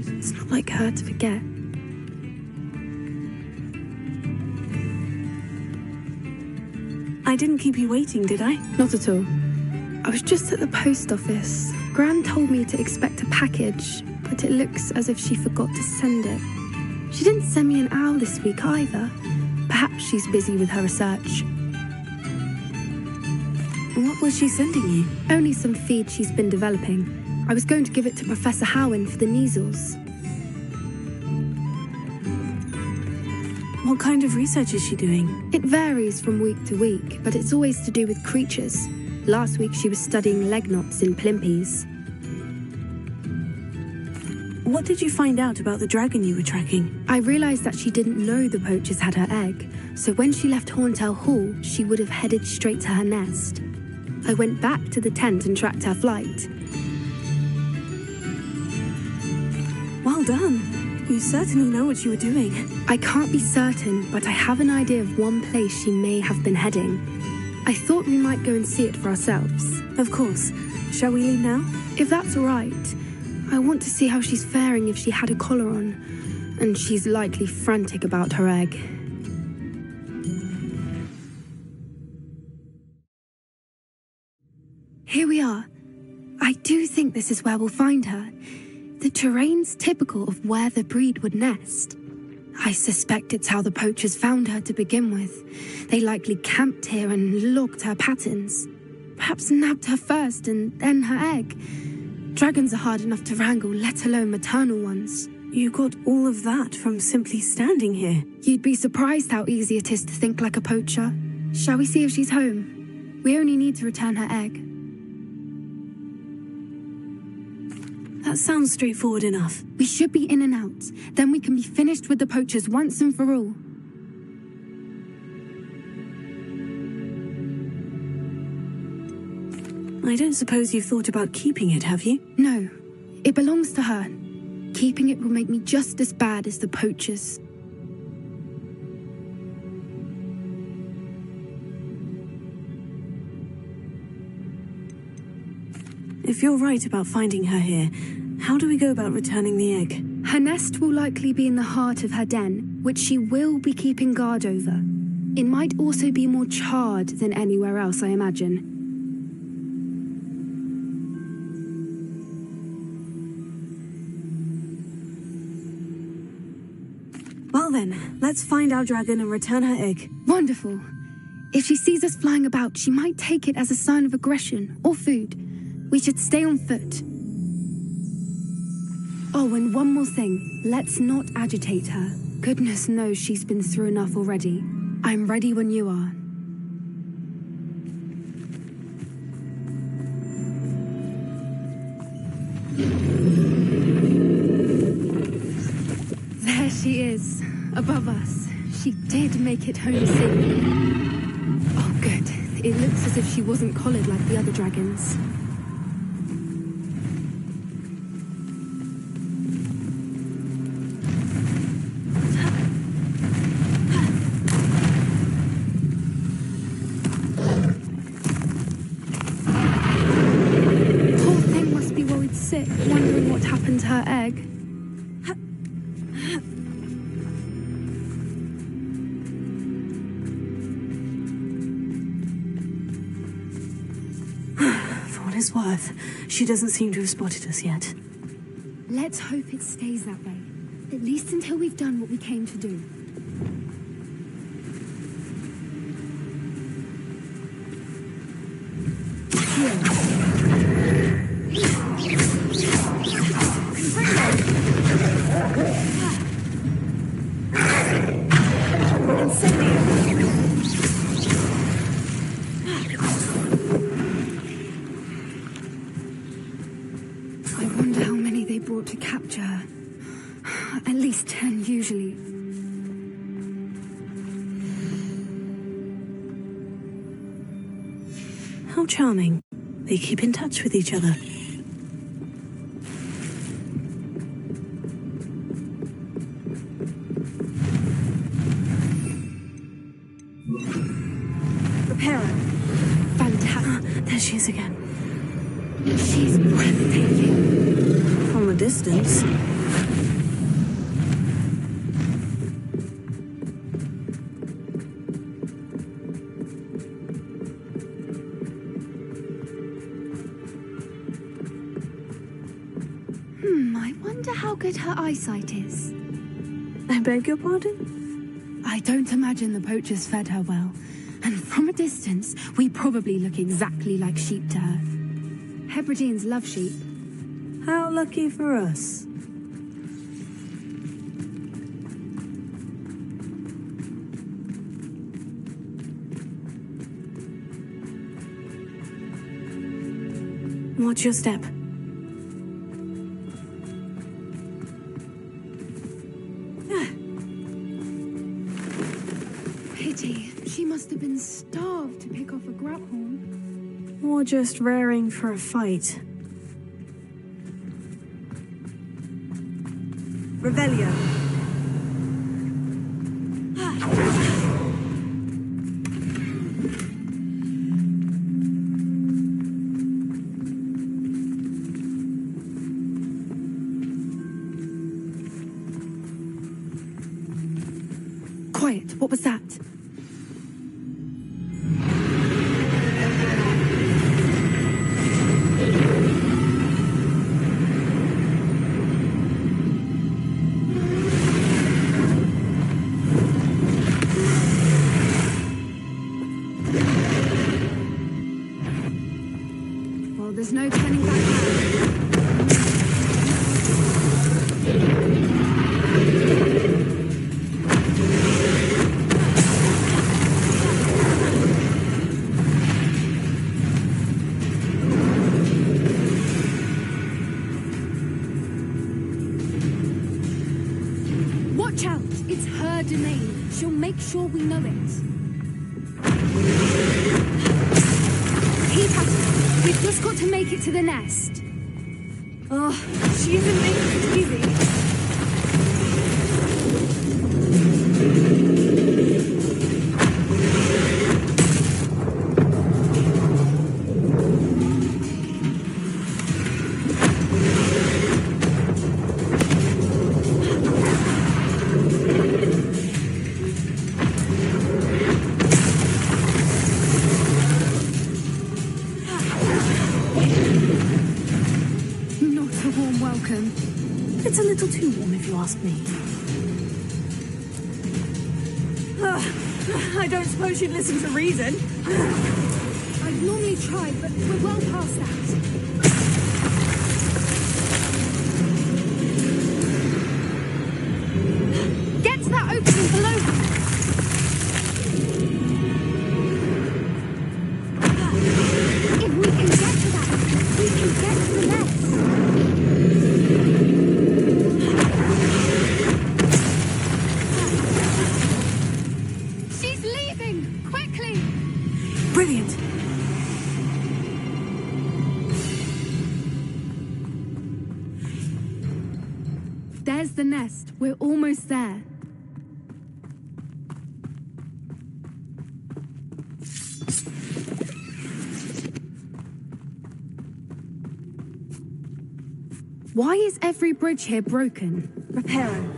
Speaker 2: It's not like her to forget.
Speaker 14: I didn't keep you waiting, did I?
Speaker 2: Not at all. I was just at the post office. Gran told me to expect a package, but it looks as if she forgot to send it. She didn't send me an owl this week either. Perhaps she's busy with her research.
Speaker 14: What was she sending you?
Speaker 2: Only some feed she's been developing. I was going to give it to Professor Howin for the measles.
Speaker 14: What kind of research is she doing?
Speaker 2: It varies from week to week, but it's always to do with creatures. Last week she was studying leg knots in plimpies.
Speaker 14: What did you find out about the dragon you were tracking?
Speaker 2: I realised that she didn't know the poachers had her egg, so when she left Horntail Hall, she would have headed straight to her nest. I went back to the tent and tracked her flight.
Speaker 14: Well done. You certainly know what you were doing.
Speaker 2: I can't be certain, but I have an idea of one place she may have been heading. I thought we might go and see it for ourselves.
Speaker 14: Of course. Shall we leave now?
Speaker 2: If that's all right. I want to see how she's faring if she had a collar on. And she's likely frantic about her egg. Here we are. I do think this is where we'll find her. The terrain's typical of where the breed would nest. I suspect it's how the poachers found her to begin with. They likely camped here and logged her patterns. Perhaps nabbed her first and then her egg. Dragons are hard enough to wrangle, let alone maternal ones.
Speaker 14: You got all of that from simply standing here.
Speaker 2: You'd be surprised how easy it is to think like a poacher. Shall we see if she's home? We only need to return her egg.
Speaker 14: That sounds straightforward enough.
Speaker 2: We should be in and out. Then we can be finished with the poachers once and for all.
Speaker 14: I don't suppose you've thought about keeping it, have you?
Speaker 2: No, It belongs to her. Keeping it will make me just as bad as the poachers.
Speaker 14: If you're right about finding her here, how do we go about returning the egg?
Speaker 2: Her nest will likely be in the heart of her den, which she will be keeping guard over. It might also be more charred than anywhere else, I imagine.
Speaker 14: Well then, let's find our dragon and return her egg.
Speaker 2: Wonderful. If she sees us flying about, she might take it as a sign of aggression or food. We should stay on foot. Oh, and one more thing. Let's not agitate her. Goodness knows she's been through enough already. I'm ready when you are. There she is, above us. She did make it home safely. Oh, good. It looks as if she wasn't collared like the other dragons. Poor thing must be worried sick, wondering what happened to her egg.
Speaker 14: Worth. She doesn't seem to have spotted us yet.
Speaker 2: Let's hope it stays that way. At least until we've done what we came to do. To capture her. At least 10 usually.
Speaker 14: How charming. They keep in touch with each other. Prepare her.
Speaker 2: Fantastic.
Speaker 14: There she is again.
Speaker 2: She's breathtaking.
Speaker 14: From a distance.
Speaker 2: I wonder how good her eyesight is.
Speaker 14: I beg your pardon?
Speaker 2: I don't imagine the poachers fed her well. And from a distance, we probably look exactly like sheep to her. Hebrideans love sheep.
Speaker 14: How lucky for us. Watch your step.
Speaker 2: Pity. She must have been starved to pick off a grapple.
Speaker 14: Or just raring for a fight. Revelio.
Speaker 2: Quiet. What was that? There's no turning back now. Watch out! It's her domain. She'll make sure we know it. Keep at it. We've just got to make it to the nest. Oh, she isn't making it easy. Not a warm welcome.
Speaker 14: It's a little too warm if you ask me.
Speaker 2: I don't suppose you'd listen to reason. I'd normally try, but we're well past that. Get to that opening below them. If we can get to that, we can get to the nest. She's leaving! Quickly!
Speaker 14: Brilliant.
Speaker 2: There's the nest. We're almost there. Why is every bridge here broken? Reparo.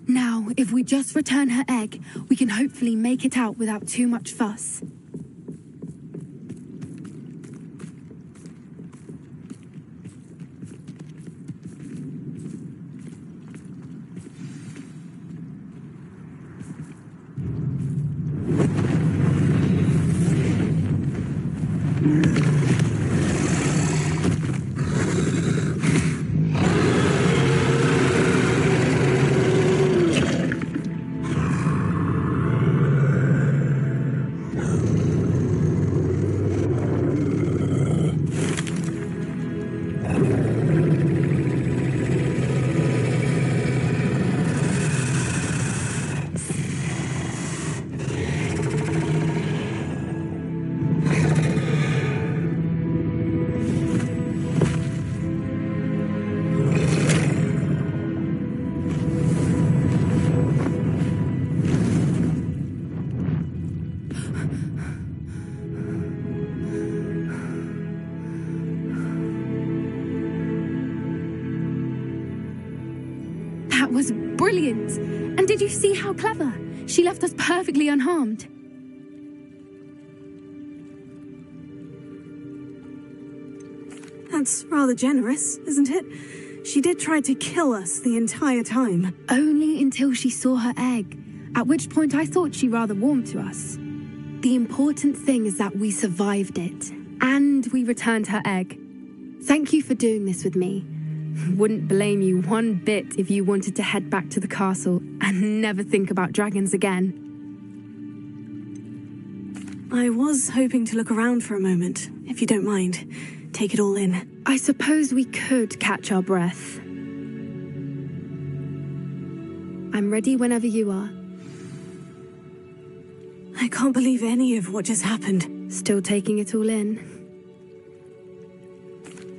Speaker 2: Now, if we just return her egg, we can hopefully make it out without too much fuss. That was brilliant! And did you see how clever? She left us perfectly unharmed.
Speaker 14: That's rather generous, isn't it? She did try to kill us the entire time.
Speaker 2: Only until she saw her egg, at which point I thought she rather warmed to us. The important thing is that we survived it, and we returned her egg. Thank you for doing this with me. Wouldn't blame you one bit if you wanted to head back to the castle and never think about dragons again.
Speaker 14: I was hoping to look around for a moment, if you don't mind. Take it all in.
Speaker 2: I suppose we could catch our breath. I'm ready whenever you are.
Speaker 14: I can't believe any of what just happened.
Speaker 2: Still taking it all in?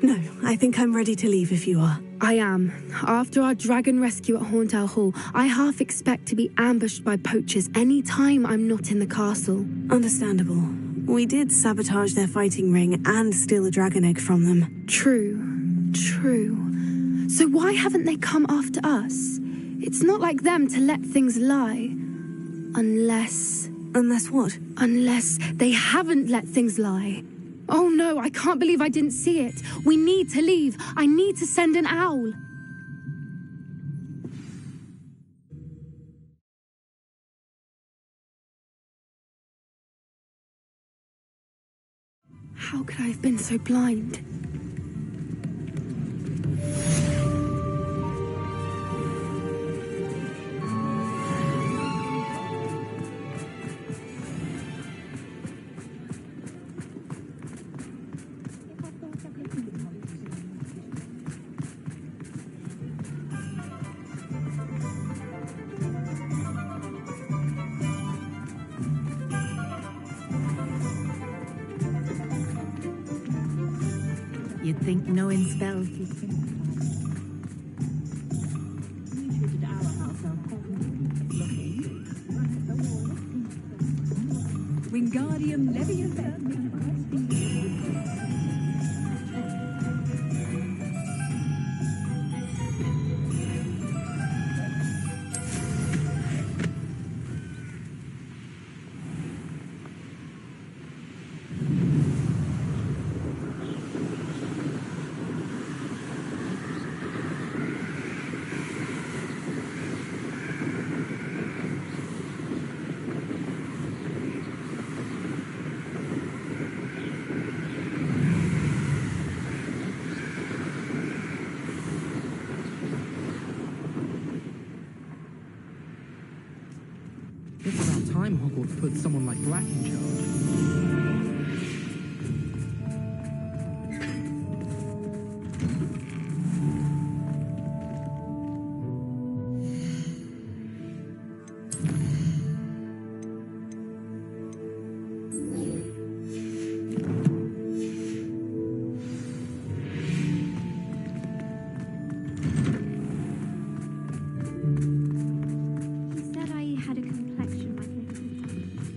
Speaker 14: No, I think I'm ready to leave if you are.
Speaker 2: I am. After our dragon rescue at Hauntow Hall, I half expect to be ambushed by poachers any time I'm not in the castle.
Speaker 14: Understandable. We did sabotage their fighting ring and steal a dragon egg from them.
Speaker 2: True. So why haven't they come after us? It's not like them to let things lie. Unless
Speaker 14: what?
Speaker 2: Unless they haven't let things lie. Oh no, I can't believe I didn't see it. We need to leave. I need to send an owl. How could I have been so blind?
Speaker 1: You'd think knowing spells.
Speaker 15: Wingardium Leviosa.
Speaker 18: It's about time Hogwarts put someone like Black in charge.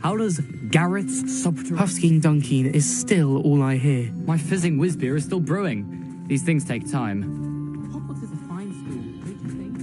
Speaker 11: How does Garrett's Husking Dunking is still all I hear.
Speaker 22: My fizzing whiz beer is still brewing. These things take time.
Speaker 18: Hogwarts is a fine school, don't you think?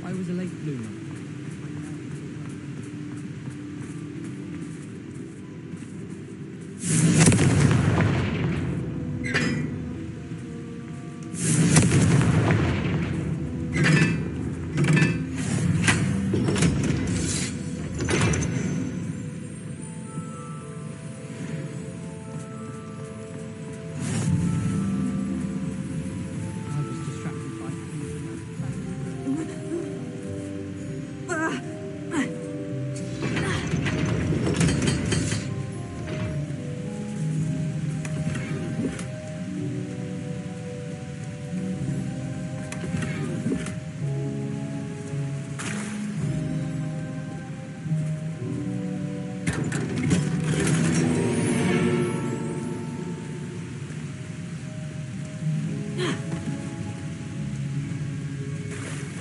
Speaker 18: I was a late bloomer.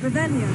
Speaker 14: Ravenna.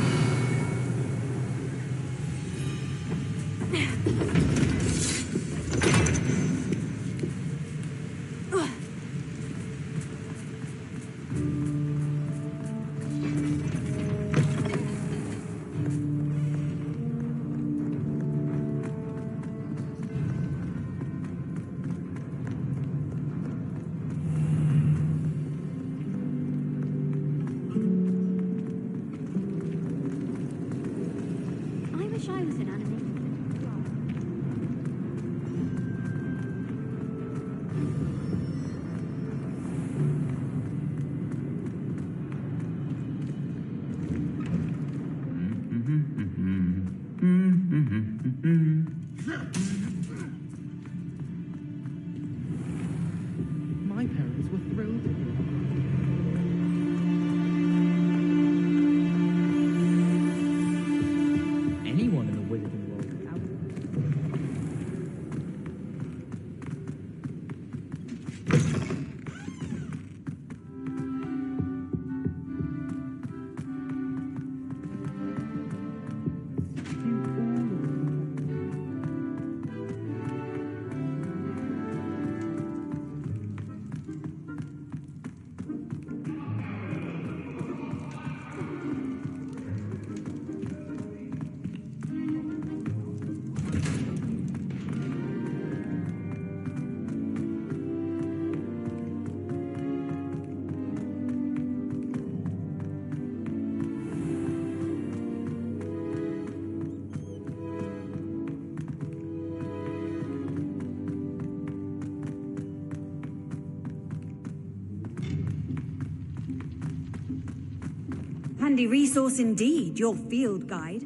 Speaker 7: Handy resource indeed, your field guide.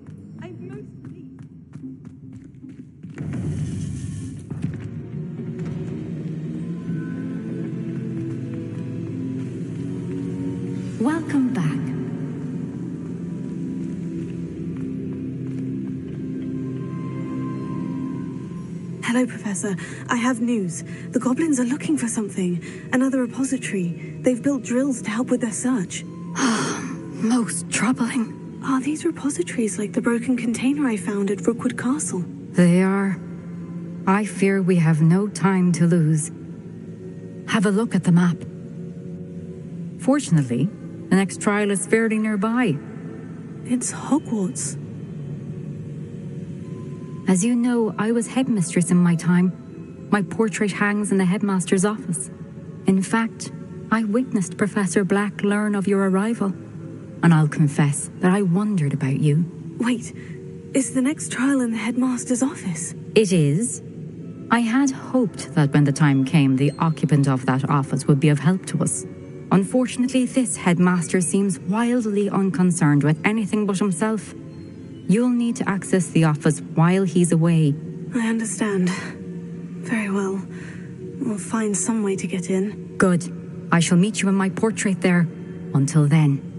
Speaker 1: Welcome back.
Speaker 14: Hello, Professor. I have news. The goblins are looking for something. Another repository. They've built drills to help with their search.
Speaker 2: Most troubling.
Speaker 14: Are these repositories like the broken container I found at Rookwood Castle?
Speaker 19: They are. I fear we have no time to lose. Have a look at the map. Fortunately, the next trial is fairly nearby.
Speaker 14: It's Hogwarts.
Speaker 19: As you know, I was headmistress in my time. My portrait hangs in the headmaster's office. In fact, I witnessed Professor Black learn of your arrival. And I'll confess that I wondered about you.
Speaker 14: Wait, is the next trial in the headmaster's office?
Speaker 19: It is. I had hoped that when the time came, the occupant of that office would be of help to us. Unfortunately, this headmaster seems wildly unconcerned with anything but himself. You'll need to access the office while he's away.
Speaker 14: I understand. Very well. We'll find some way to get in.
Speaker 19: Good. I shall meet you in my portrait there. Until then.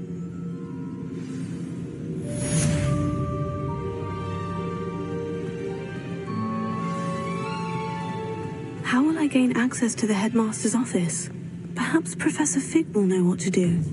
Speaker 14: How will I gain access to the headmaster's office? Perhaps Professor Fig will know what to do.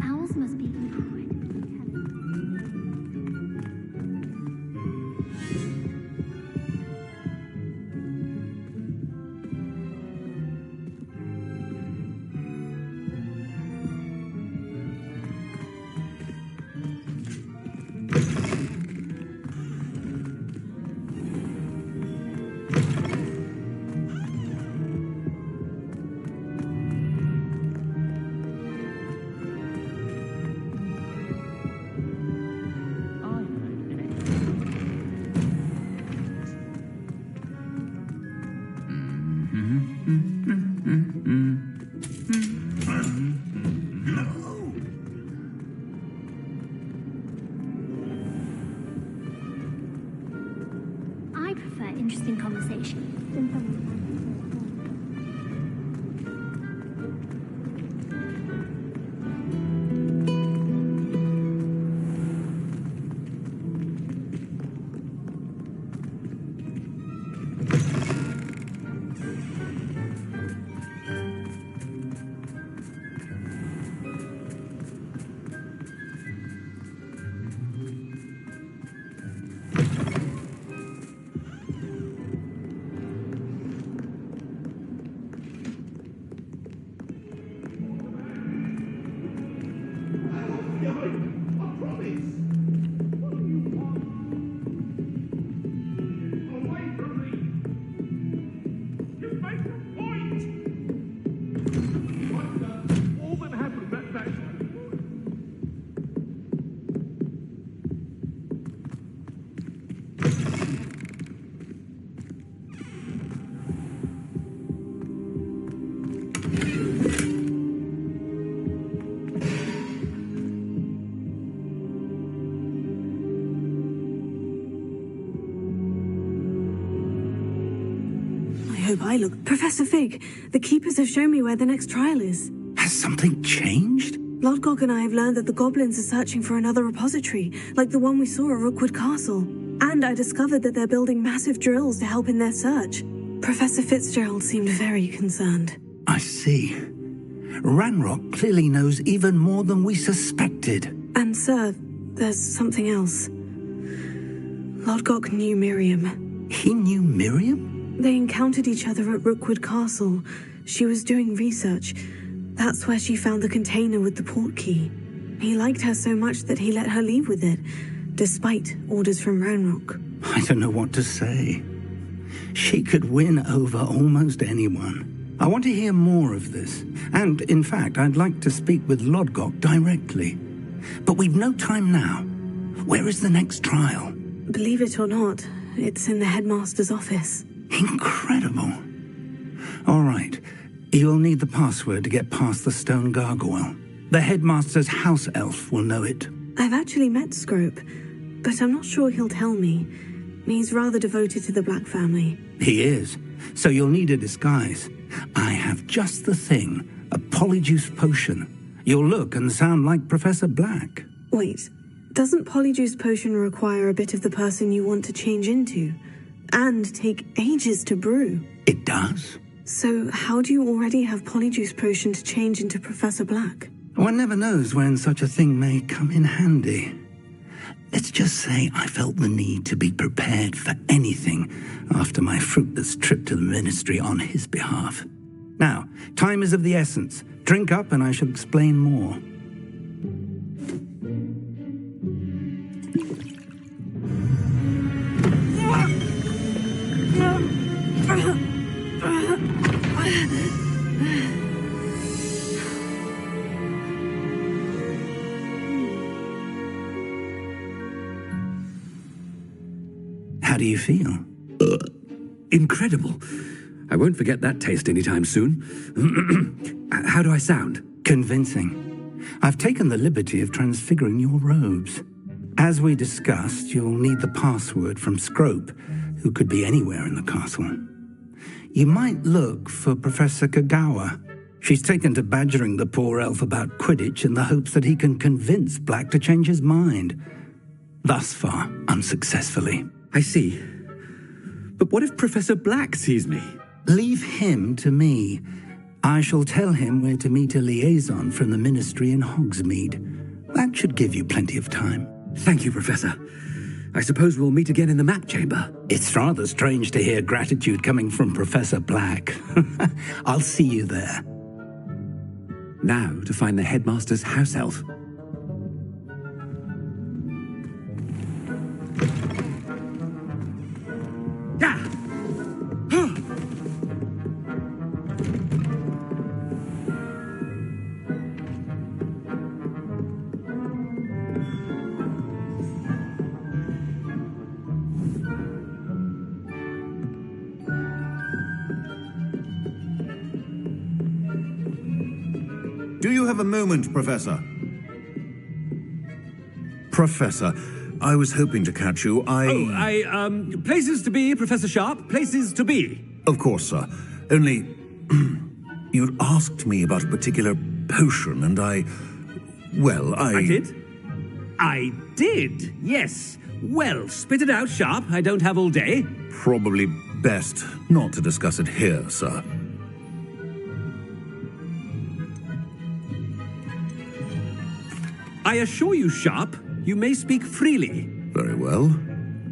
Speaker 9: Owls must be I prefer interesting conversation than someone.
Speaker 14: I hope I look. Professor Fig, the keepers have shown me where the next trial is.
Speaker 23: Has something changed?
Speaker 14: Lodgok and I have learned that the goblins are searching for another repository, like the one we saw at Rookwood Castle. And I discovered that they're building massive drills to help in their search. Professor Fitzgerald seemed very concerned.
Speaker 6: I see. Ranrock clearly knows even more than we suspected.
Speaker 14: And, sir, there's something else. Lodgok knew Miriam.
Speaker 6: He knew Miriam?
Speaker 14: They encountered each other at Rookwood Castle. She was doing research. That's where she found the container with the port key. He liked her so much that he let her leave with it, despite orders from Ranrock.
Speaker 6: I don't know what to say. She could win over almost anyone. I want to hear more of this. And, in fact, I'd like to speak with Lodgok directly. But we've no time now. Where is the next trial?
Speaker 14: Believe it or not, it's in the headmaster's office.
Speaker 6: Incredible. All right. You'll need the password to get past the stone gargoyle. The headmaster's house elf will know it.
Speaker 14: I've actually met Scrope, but I'm not sure he'll tell me. He's rather devoted to the Black family.
Speaker 6: He is. So you'll need a disguise. I have just the thing. A polyjuice potion. You'll look and sound like Professor Black.
Speaker 14: Wait, doesn't polyjuice potion require a bit of the person you want to change into? And take ages to brew?
Speaker 6: It does.
Speaker 14: So how do you already have polyjuice potion to change into Professor Black?
Speaker 6: One never knows when such a thing may come in handy. Let's just say I felt the need to be prepared for anything after my fruitless trip to the ministry on his behalf. Now, time is of the essence. Drink up and I shall explain more. How do you feel?
Speaker 21: Incredible. I won't forget that taste anytime soon. How do I sound?
Speaker 6: Convincing. I've taken the liberty of transfiguring your robes. As we discussed, you'll need the password from Scrope, who could be anywhere in the castle. You might look for Professor Kagawa. She's taken to badgering the poor elf about Quidditch in the hopes that he can convince Black to change his mind. Thus far, unsuccessfully.
Speaker 21: I see. But what if Professor Black sees me?
Speaker 6: Leave him to me. I shall tell him where to meet a liaison from the ministry in Hogsmeade. That should give you plenty of time.
Speaker 21: Thank you, Professor. I suppose we'll meet again in the map chamber.
Speaker 6: It's rather strange to hear gratitude coming from Professor Black. I'll see you there.
Speaker 21: Now to find the headmaster's house elf.
Speaker 23: Do you have a moment, Professor? Professor, I was hoping to catch you.
Speaker 21: Places to be, Professor Sharp. Places to be.
Speaker 23: Of course, sir. Only, you'd asked me about a particular potion, and I
Speaker 21: did? I did, yes. Well, spit it out, Sharp. I don't have all day.
Speaker 23: Probably best not to discuss it here, sir.
Speaker 21: I assure you, Sharp, you may speak freely.
Speaker 23: Very well.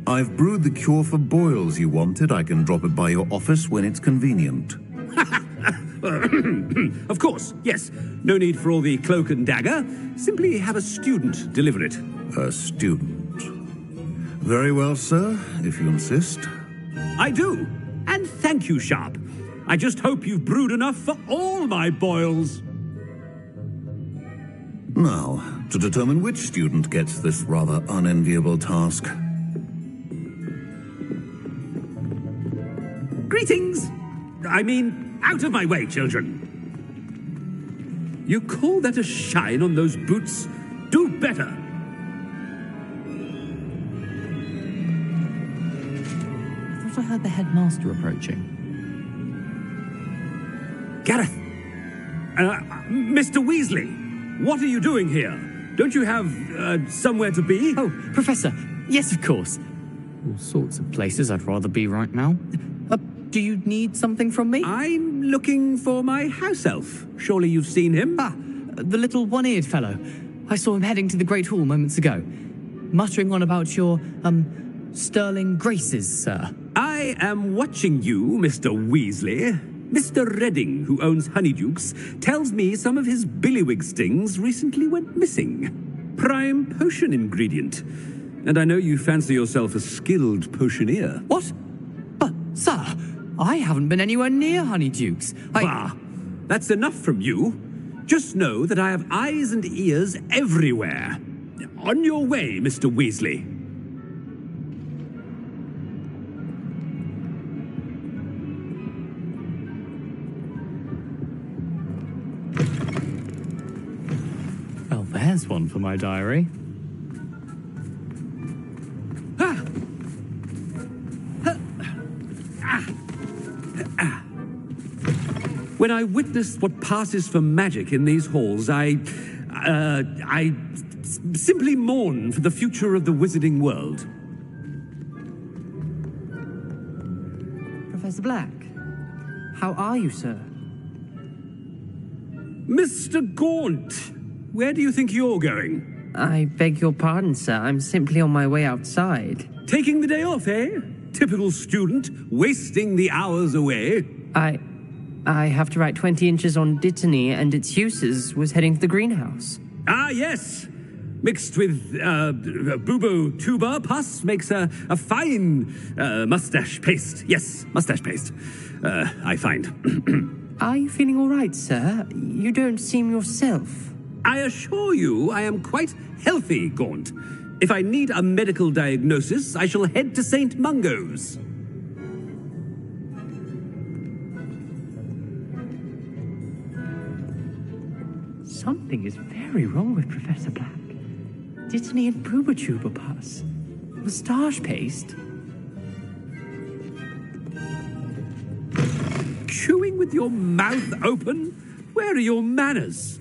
Speaker 23: I've brewed the cure for boils you wanted. I can drop it by your office when it's convenient.
Speaker 21: Of course, yes. No need for all the cloak and dagger. Simply have a student deliver it.
Speaker 23: A student? Very well, sir, if you insist.
Speaker 21: I do. And thank you, Sharp. I just hope you've brewed enough for all my boils.
Speaker 23: Now, to determine which student gets this rather unenviable task.
Speaker 21: Greetings! I mean, out of my way, children. You call that a shine on those boots? Do better!
Speaker 22: I thought I heard the headmaster approaching.
Speaker 21: Gareth! Mr. Weasley! What are you doing here? Don't you have, somewhere to be?
Speaker 22: Oh, Professor. Yes, of course. All sorts of places I'd rather be right now. Do you need something from me?
Speaker 21: I'm looking for my house elf. Surely you've seen him?
Speaker 22: Ah, the little one-eared fellow. I saw him heading to the Great Hall moments ago, muttering on about your, sterling graces, sir.
Speaker 21: I am watching you, Mr. Weasley. Mr. Redding, who owns Honeydukes, tells me some of his billywig stings recently went missing. Prime potion ingredient. And I know you fancy yourself a skilled potioneer.
Speaker 22: What? But, sir, I haven't been anywhere near Honeydukes.
Speaker 21: Bah! That's enough from you. Just know that I have eyes and ears everywhere. On your way, Mr. Weasley.
Speaker 22: Well, there's one for my diary.
Speaker 21: When I witness what passes for magic in these halls, I simply mourn for the future of the wizarding world.
Speaker 4: Professor Black, how are you, sir?
Speaker 21: Mr. Gaunt, where do you think you're going?
Speaker 4: I beg your pardon, sir. I'm simply on my way outside.
Speaker 21: Taking the day off, eh? Typical student, wasting the hours away.
Speaker 4: I have to write 20 inches on Dittany and its uses. Was heading to the greenhouse.
Speaker 21: Ah, yes. Mixed with bubo tuba pus makes a fine mustache paste. Yes, mustache paste. I find.
Speaker 4: Are you feeling all right, sir? You don't seem yourself.
Speaker 21: I assure you I am quite healthy, Gaunt. If I need a medical diagnosis, I shall head to St. Mungo's.
Speaker 4: Something is very wrong with Professor Black. Dittany and Brubachuba pus. Moustache paste.
Speaker 21: Chewing with your mouth open? Where are your manners?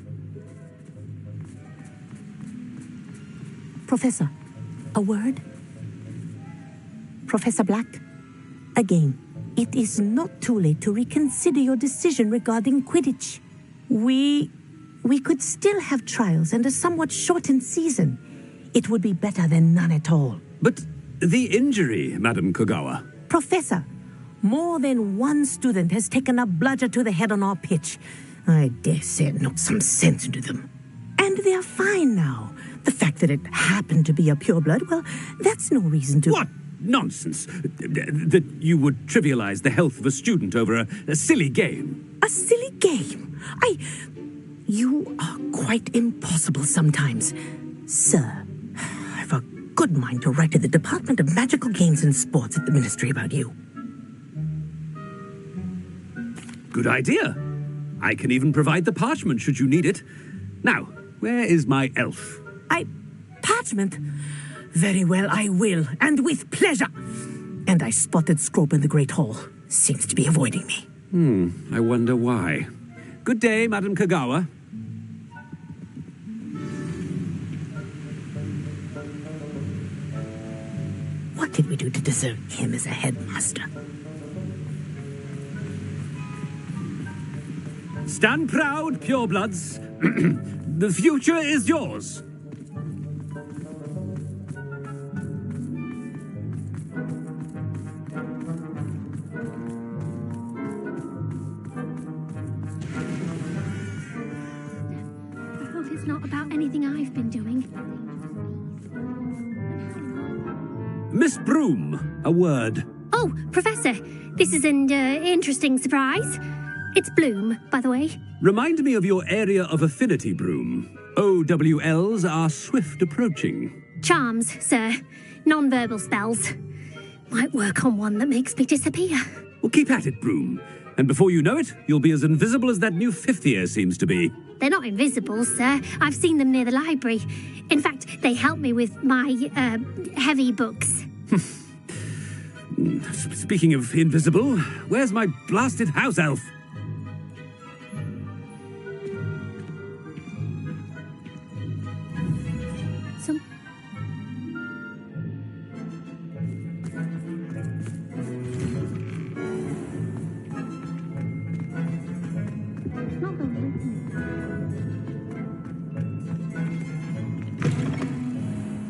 Speaker 16: Professor, a word? Professor Black, again, it is not too late to reconsider your decision regarding Quidditch. We could still have trials and a somewhat shortened season. It would be better than none at all.
Speaker 21: But the injury, Madam Kogawa.
Speaker 16: Professor, more than one student has taken a bludger to the head on our pitch. I dare say it knocked some sense into them. And they're fine now. The fact that it happened to be a pureblood, well, that's no reason to...
Speaker 21: What nonsense! That you would trivialize the health of a student over a silly game.
Speaker 16: A silly game? You are quite impossible sometimes. Sir, I've a good mind to write to the Department of Magical Games and Sports at the Ministry about you.
Speaker 21: Good idea. I can even provide the parchment should you need it. Now, where is my elf?
Speaker 16: Parchment? Very well, I will, and with pleasure. And I spotted Scrope in the Great Hall. Seems to be avoiding me.
Speaker 21: I wonder why. Good day, Madam Kogawa.
Speaker 16: What did we do to deserve him as a headmaster?
Speaker 21: Stand proud, purebloods. The future is yours.
Speaker 9: I hope it's not about anything I've been doing.
Speaker 21: Miss Broom, a word.
Speaker 9: Oh, Professor, this is an interesting surprise. It's Bloom, by the way.
Speaker 21: Remind me of your area of affinity, Broom. OWLs are swift approaching.
Speaker 9: Charms, sir. Non-verbal spells. Might work on one that makes me disappear.
Speaker 21: Well, keep at it, Broom. And before you know it, you'll be as invisible as that new fifth year seems to be.
Speaker 9: They're not invisible, sir. I've seen them near the library. In fact, they help me with my, heavy books.
Speaker 21: Speaking of invisible, where's my blasted house elf?
Speaker 1: some...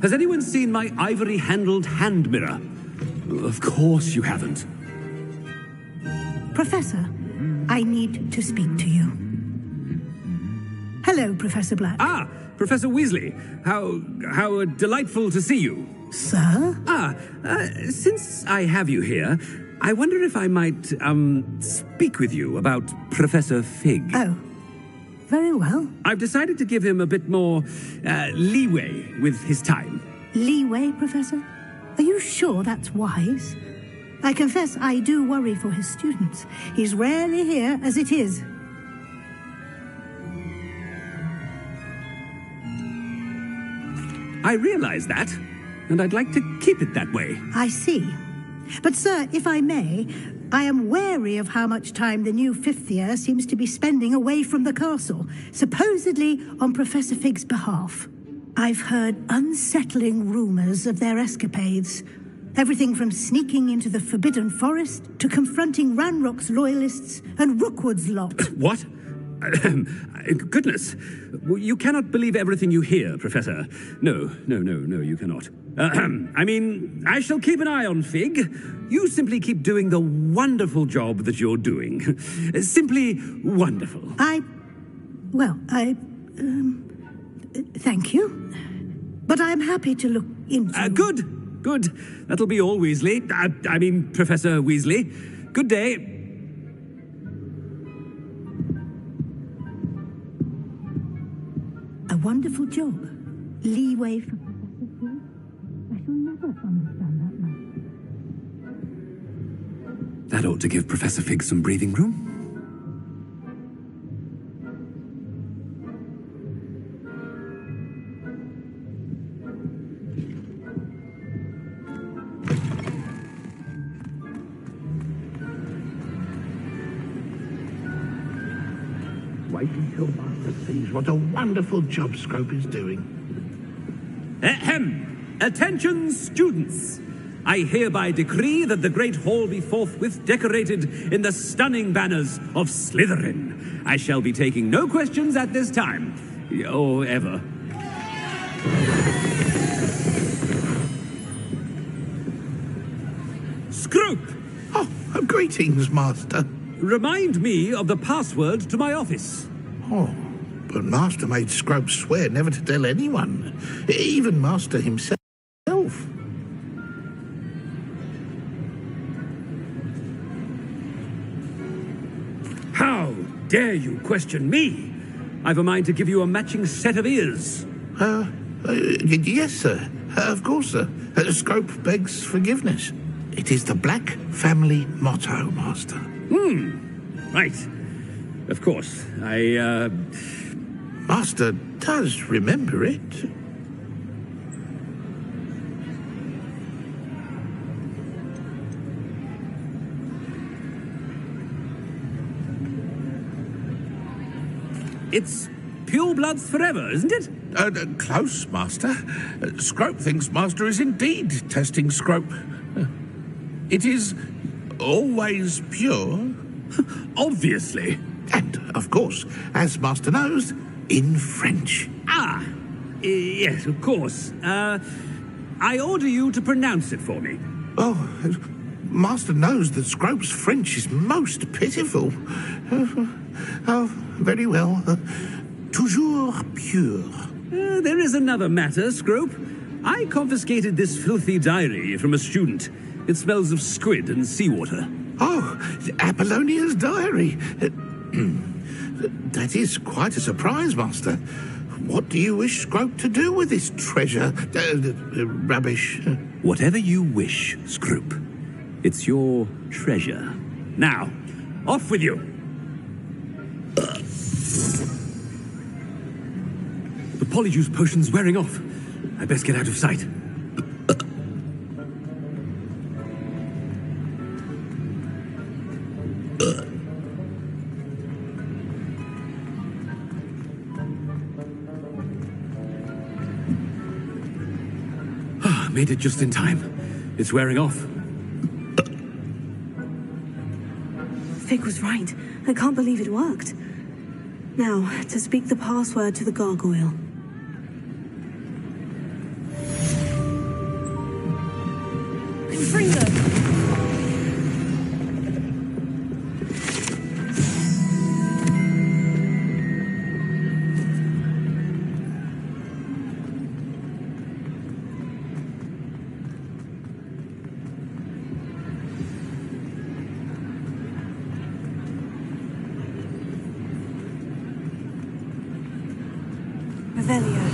Speaker 21: Has anyone seen my ivory-handled hand mirror? Of course you haven't.
Speaker 12: Professor, I need to speak to you. Hello, Professor Black.
Speaker 21: Ah, Professor Weasley. How delightful to see you.
Speaker 12: Sir?
Speaker 21: Since I have you here, I wonder if I might, speak with you about Professor Fig.
Speaker 12: Oh, very well.
Speaker 21: I've decided to give him a bit more, leeway with his time.
Speaker 12: Leeway, Professor? Are you sure that's wise? I confess I do worry for his students. He's rarely here as it is.
Speaker 21: I realize that, and I'd like to keep it that way.
Speaker 12: I see. But, sir, if I may, I am wary of how much time the new fifth year seems to be spending away from the castle, supposedly on Professor Fig's behalf. I've heard unsettling rumors of their escapades. Everything from sneaking into the Forbidden Forest to confronting Ranrock's loyalists and Rookwood's lot.
Speaker 21: What? Goodness. You cannot believe everything you hear, Professor. No, you cannot. I mean, I shall keep an eye on Fig. You simply keep doing the wonderful job that you're doing. Simply wonderful.
Speaker 12: Thank you. But I'm happy to look into...
Speaker 21: Good. That'll be all, Weasley. I mean, Professor Weasley. Good day.
Speaker 12: A wonderful job. Leeway for Professor Fig. I shall never understand that man.
Speaker 21: That ought to give Professor Fig some breathing room.
Speaker 17: Wait until Master sees what a wonderful job Scrope is doing.
Speaker 21: Ahem! Attention, students! I hereby decree that the Great Hall be forthwith decorated in the stunning banners of Slytherin. I shall be taking no questions at this time, or ever. Scrope!
Speaker 17: Oh, greetings, Master.
Speaker 21: Remind me of the password to my office.
Speaker 17: Oh, but Master made Scrope swear never to tell anyone, even Master himself.
Speaker 21: How dare you question me? I've a mind to give you a matching set of ears.
Speaker 17: Yes, sir. Of course, sir. Scrope begs forgiveness. It is the Black family motto, Master.
Speaker 21: Right. Of course.
Speaker 17: Master does remember it.
Speaker 21: It's pure bloods forever, isn't it?
Speaker 17: Close, Master. Scrope thinks Master is indeed testing Scrope. It is always pure.
Speaker 21: Obviously.
Speaker 17: And, of course, as Master knows, in French.
Speaker 21: Yes, of course. I order you to pronounce it for me.
Speaker 17: Oh, Master knows that Scrope's French is most pitiful. Very well. Toujours pure.
Speaker 21: There is another matter, Scrope. I confiscated this filthy diary from a student. It smells of squid and seawater.
Speaker 17: Oh, Apollonia's diary. That is quite a surprise, Master. What do you wish Scrope to do with this treasure? Rubbish.
Speaker 21: Whatever you wish, Scrope. It's your treasure. Now, off with you. The polyjuice potion's wearing off. I best get out of sight. Made it just in time. It's wearing off.
Speaker 14: Fig was right. I can't believe it worked. Now, to speak the password to the gargoyle. Confringo! Revelio.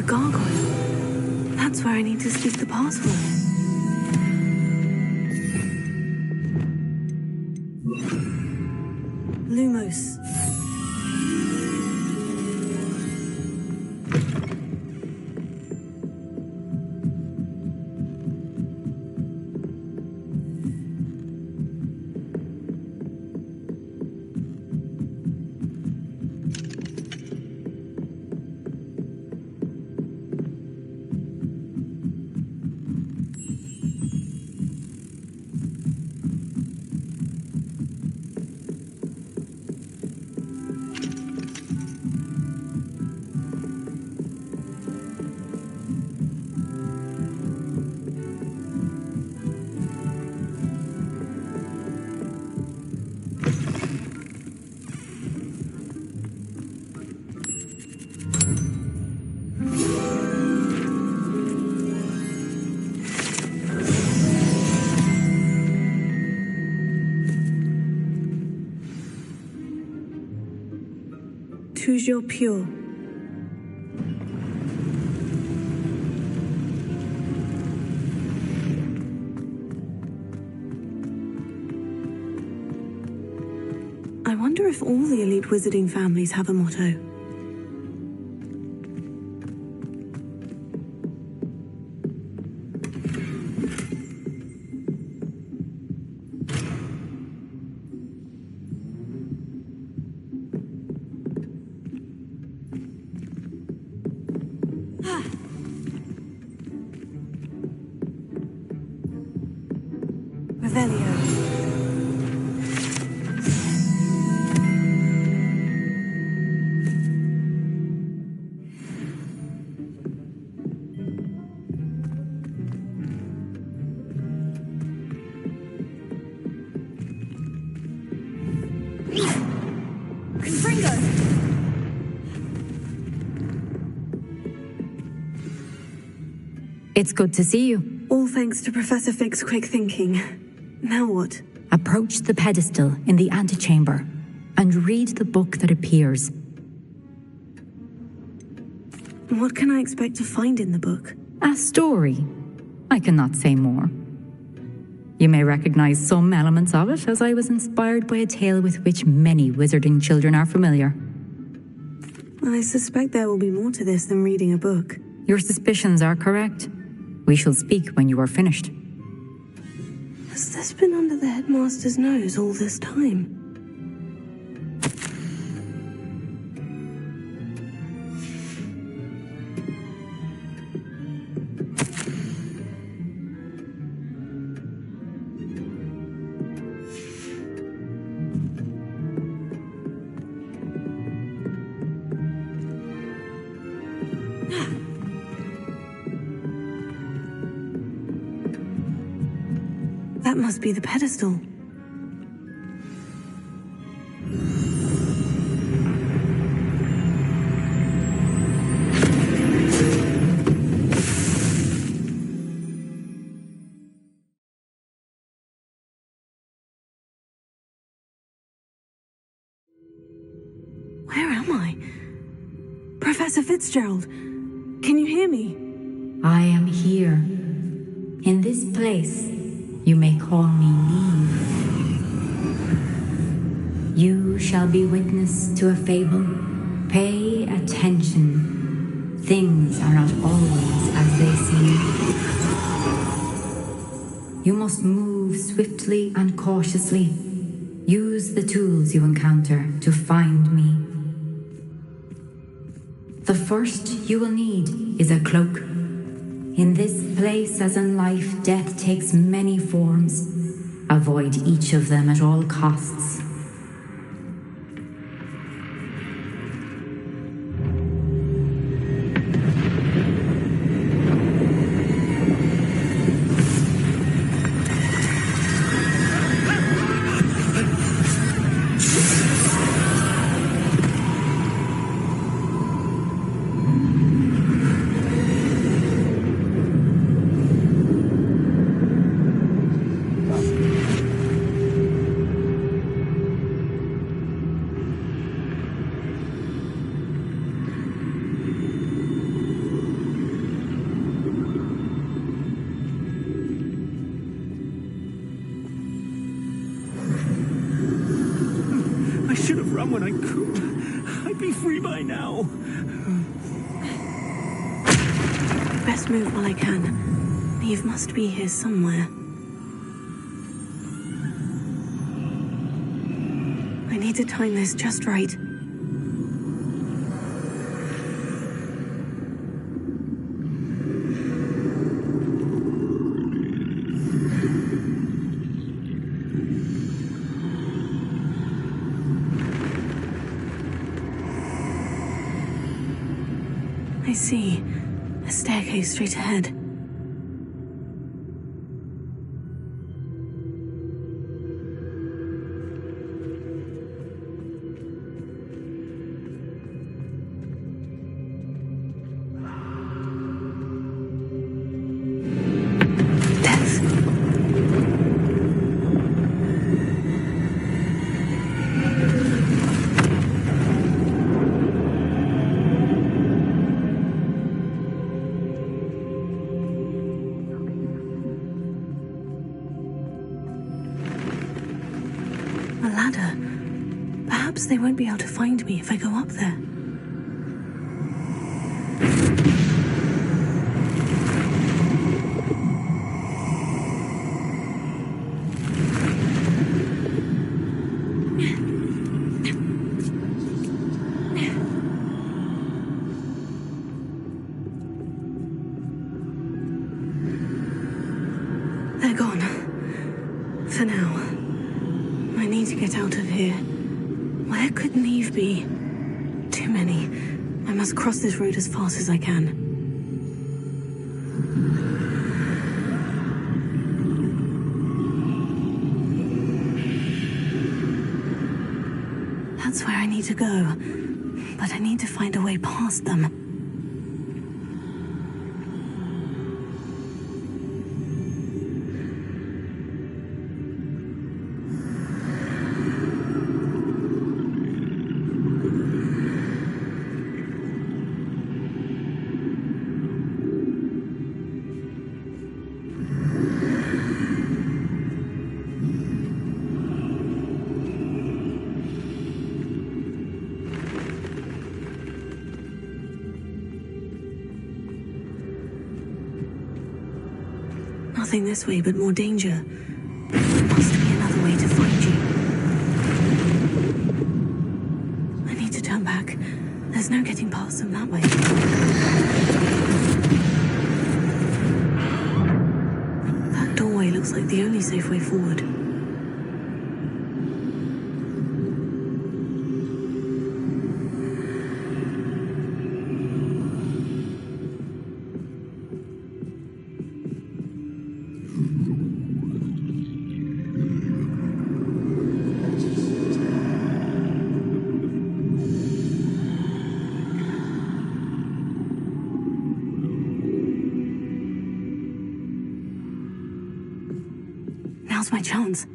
Speaker 14: gargoyle. That's where I need to speak the password. Lumos. Toujours pure. I wonder if all the elite wizarding families have a motto. Revelio.
Speaker 19: It's good to see you.
Speaker 14: All thanks to Professor Fig's quick thinking. Now what?
Speaker 19: Approach the pedestal in the antechamber and read the book that appears.
Speaker 14: What can I expect to find in the book?
Speaker 19: A story. I cannot say more. You may recognize some elements of it, as I was inspired by a tale with which many wizarding children are familiar.
Speaker 14: I suspect there will be more to this than reading a book.
Speaker 19: Your suspicions are correct. We shall speak when you are finished.
Speaker 14: Has this been under the headmaster's nose all this time? That must be the pedestal. Where am I? Professor Fitzgerald, can you hear me?
Speaker 19: I am here. In this place, you may call me Neve. You shall be witness to a fable. Pay attention. Things are not always as they seem. You must move swiftly and cautiously. Use the tools you encounter to find me. The first you will need is a cloak. In this place, as in life, death takes many forms. Avoid each of them at all costs.
Speaker 21: come when I could. I'd be free by now.
Speaker 14: Best move while I can. Eve must be here somewhere. I need to time this just right. I see. A staircase straight ahead. A ladder. Perhaps they won't be able to find me if I go up there. They're gone. For now. I need to get out of here. Where could Neve be? Too many. I must cross this road as fast as I can. That's where I need to go. But I need to find a way past them. Nothing this way, but more danger. There must be another way to find you. I need to turn back. There's no getting past them that way. That doorway looks like the only safe way forward. Now's my chance.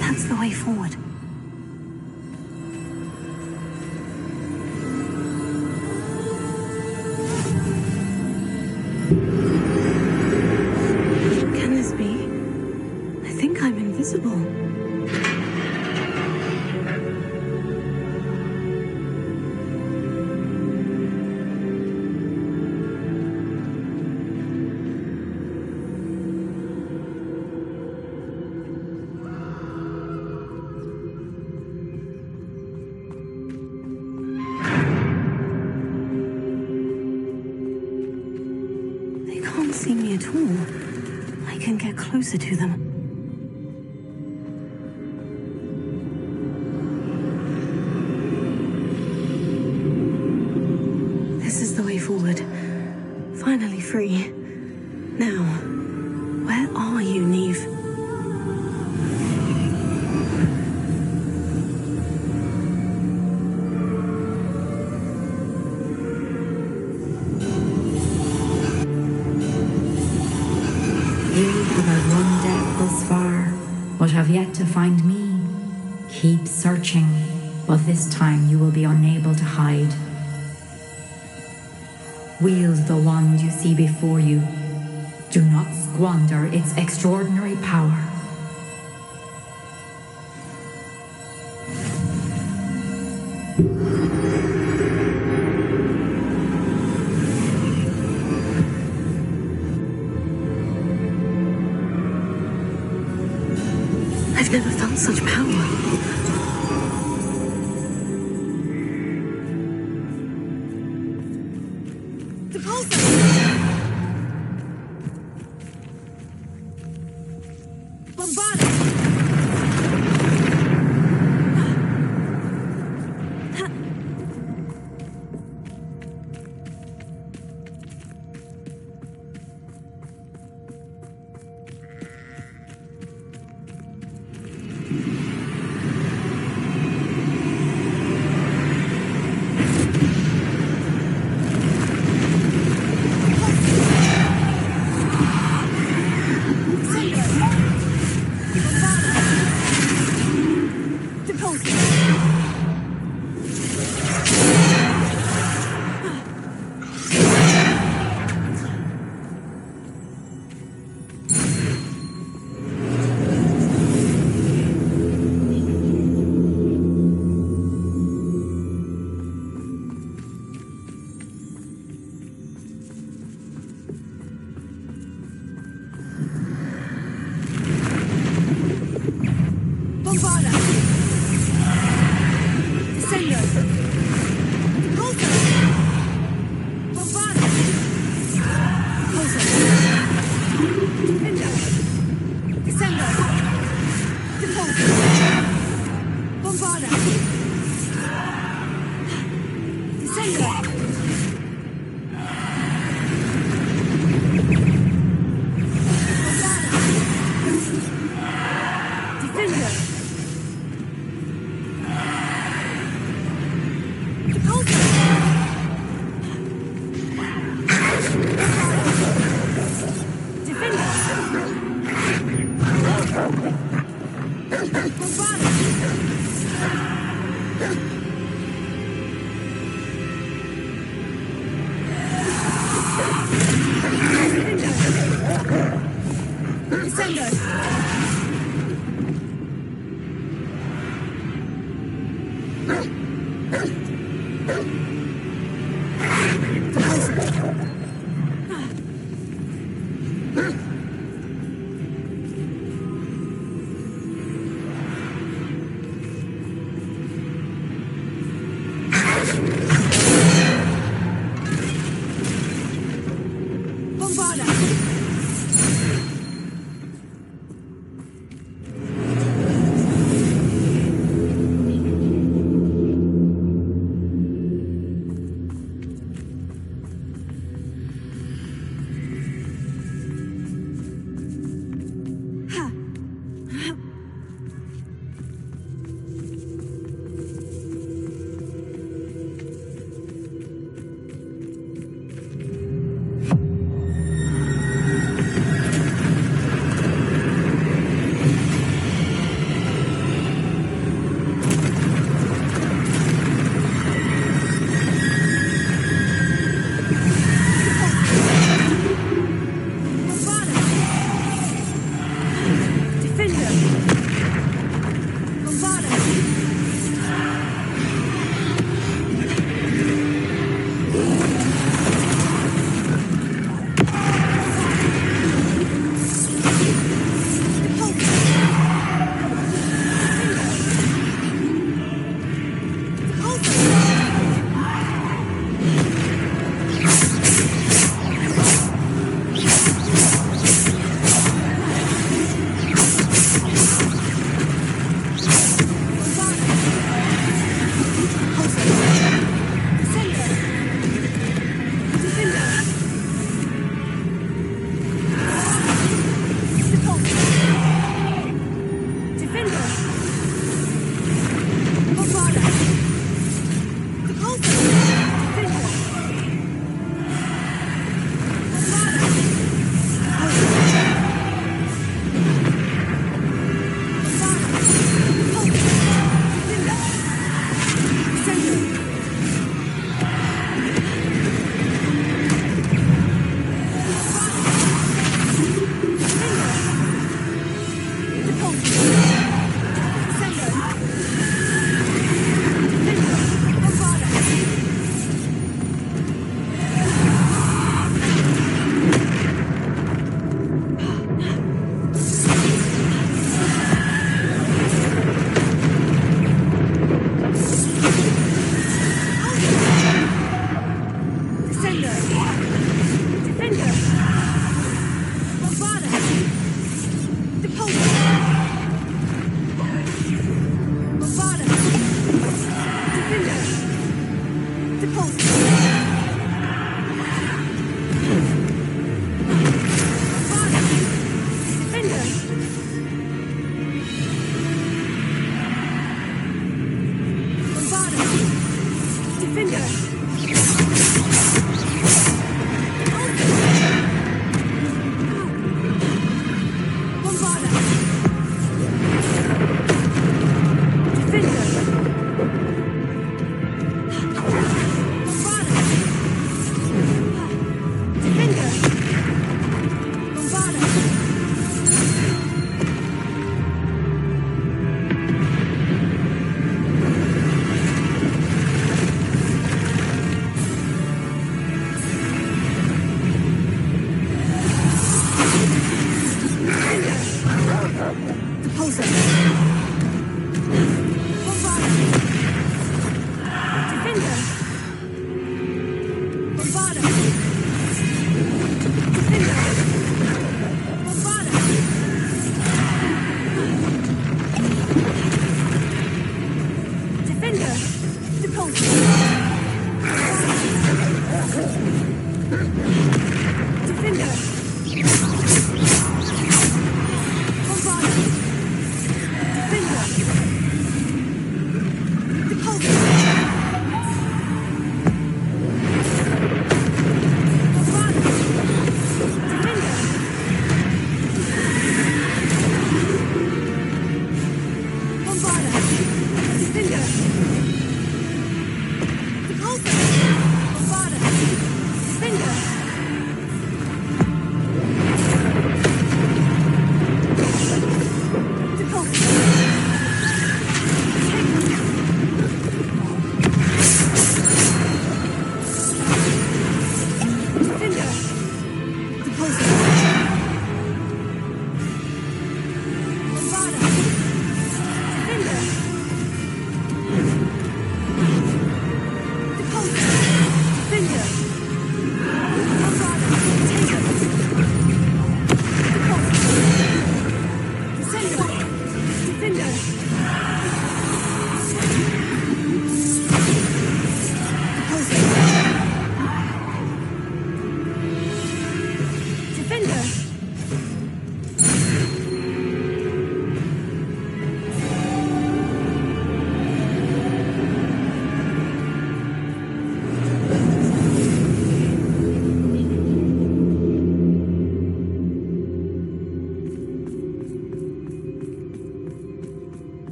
Speaker 14: That's the way forward. Can this be? I think I'm invisible. They can't see me at all. I can get closer to them. This is the way forward. Finally free. Now, where are you, Neve?
Speaker 19: You have run death thus far, but have yet to find me. Keep searching. but this time you will be unable to hide. Wield the wand you see before you. Do not squander its extraordinary power.
Speaker 14: I've never felt such power.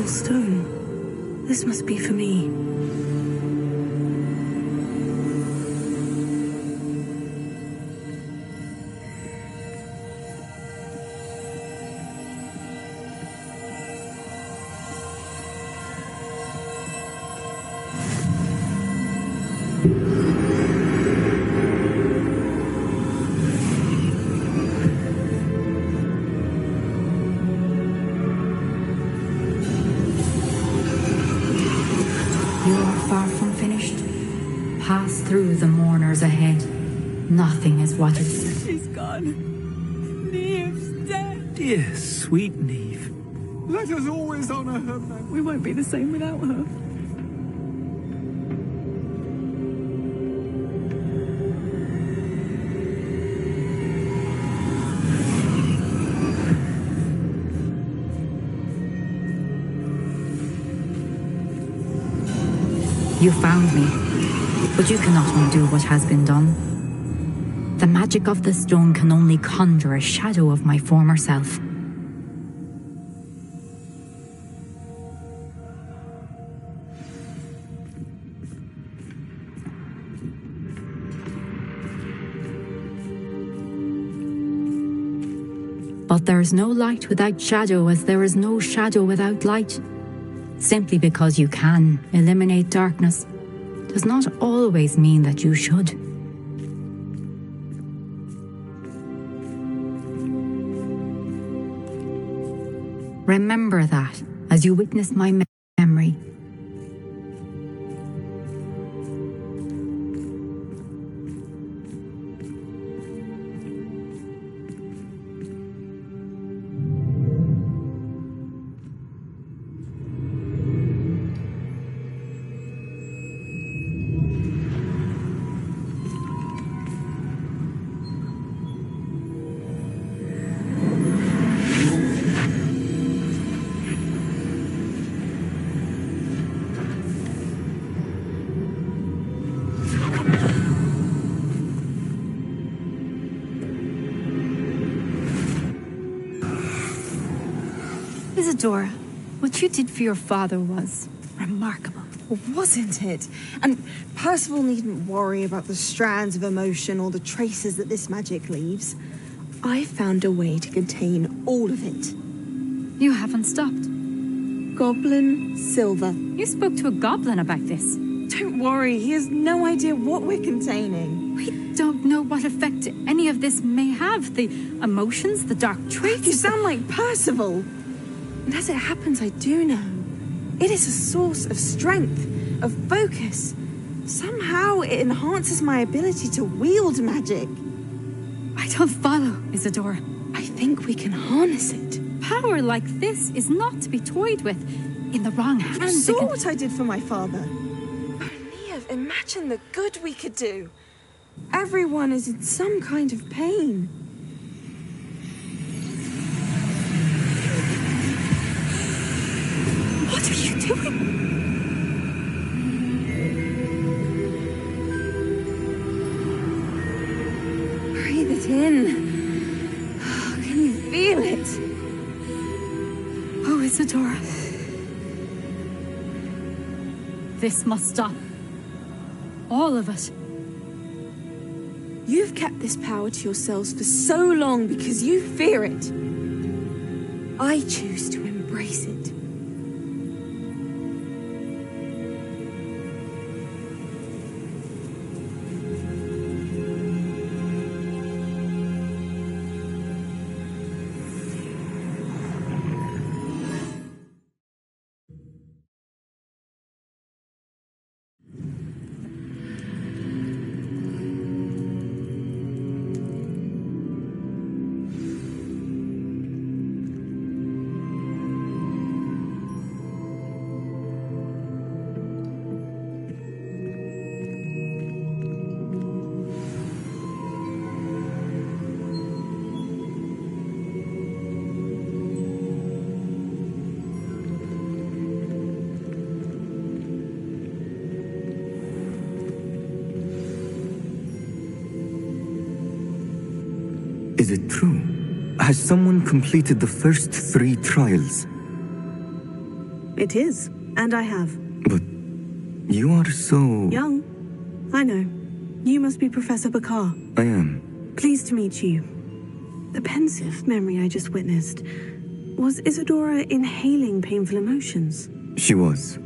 Speaker 14: Stone. This must be for me.
Speaker 19: Through the mourners ahead. Nothing is what it is.
Speaker 15: She's gone. Neve's dead.
Speaker 5: Dear sweet Neve.
Speaker 15: Let us always honor her memory. We won't be the same without her.
Speaker 19: You found me. But you cannot undo what has been done. The magic of the stone can only conjure a shadow of my former self. But there is no light without shadow, as there is no shadow without light. Simply because you can eliminate darkness does not always mean that you should. Remember that as you witness my memory.
Speaker 2: Isadora, what you did for your father was remarkable.
Speaker 14: Wasn't it? And Percival needn't worry about the strands of emotion or the traces that this magic leaves. I found a way to contain all of it.
Speaker 2: You haven't stopped.
Speaker 14: Goblin Silver.
Speaker 2: You spoke to a goblin about this.
Speaker 14: Don't worry, he has no idea what we're containing.
Speaker 2: We don't know what effect any of this may have. The emotions, the dark traits.
Speaker 14: You sound like Percival. And as it happens, I do know. It is a source of strength, of focus. Somehow it enhances my ability to wield magic.
Speaker 2: I don't follow, Isadora.
Speaker 14: I think we can harness it.
Speaker 2: Power like this is not to be toyed with. In the wrong hands.
Speaker 14: You saw what I did for my father. Neve, imagine the good we could do. Everyone is in some kind of pain.
Speaker 2: What are you doing?
Speaker 14: Breathe it in. Can you feel it?
Speaker 2: Oh, Isadora. This must stop. All of it.
Speaker 14: You've kept this power to yourselves for so long because you fear it. I choose to embrace it.
Speaker 8: Is it true? Has someone completed the first 3 trials?
Speaker 14: It is, and I have.
Speaker 8: But you are so...
Speaker 14: Young. I know. You must be Professor Bakar.
Speaker 8: I am.
Speaker 14: Pleased to meet you. The pensive memory I just witnessed. Was Isadora inhaling painful emotions?
Speaker 8: She was.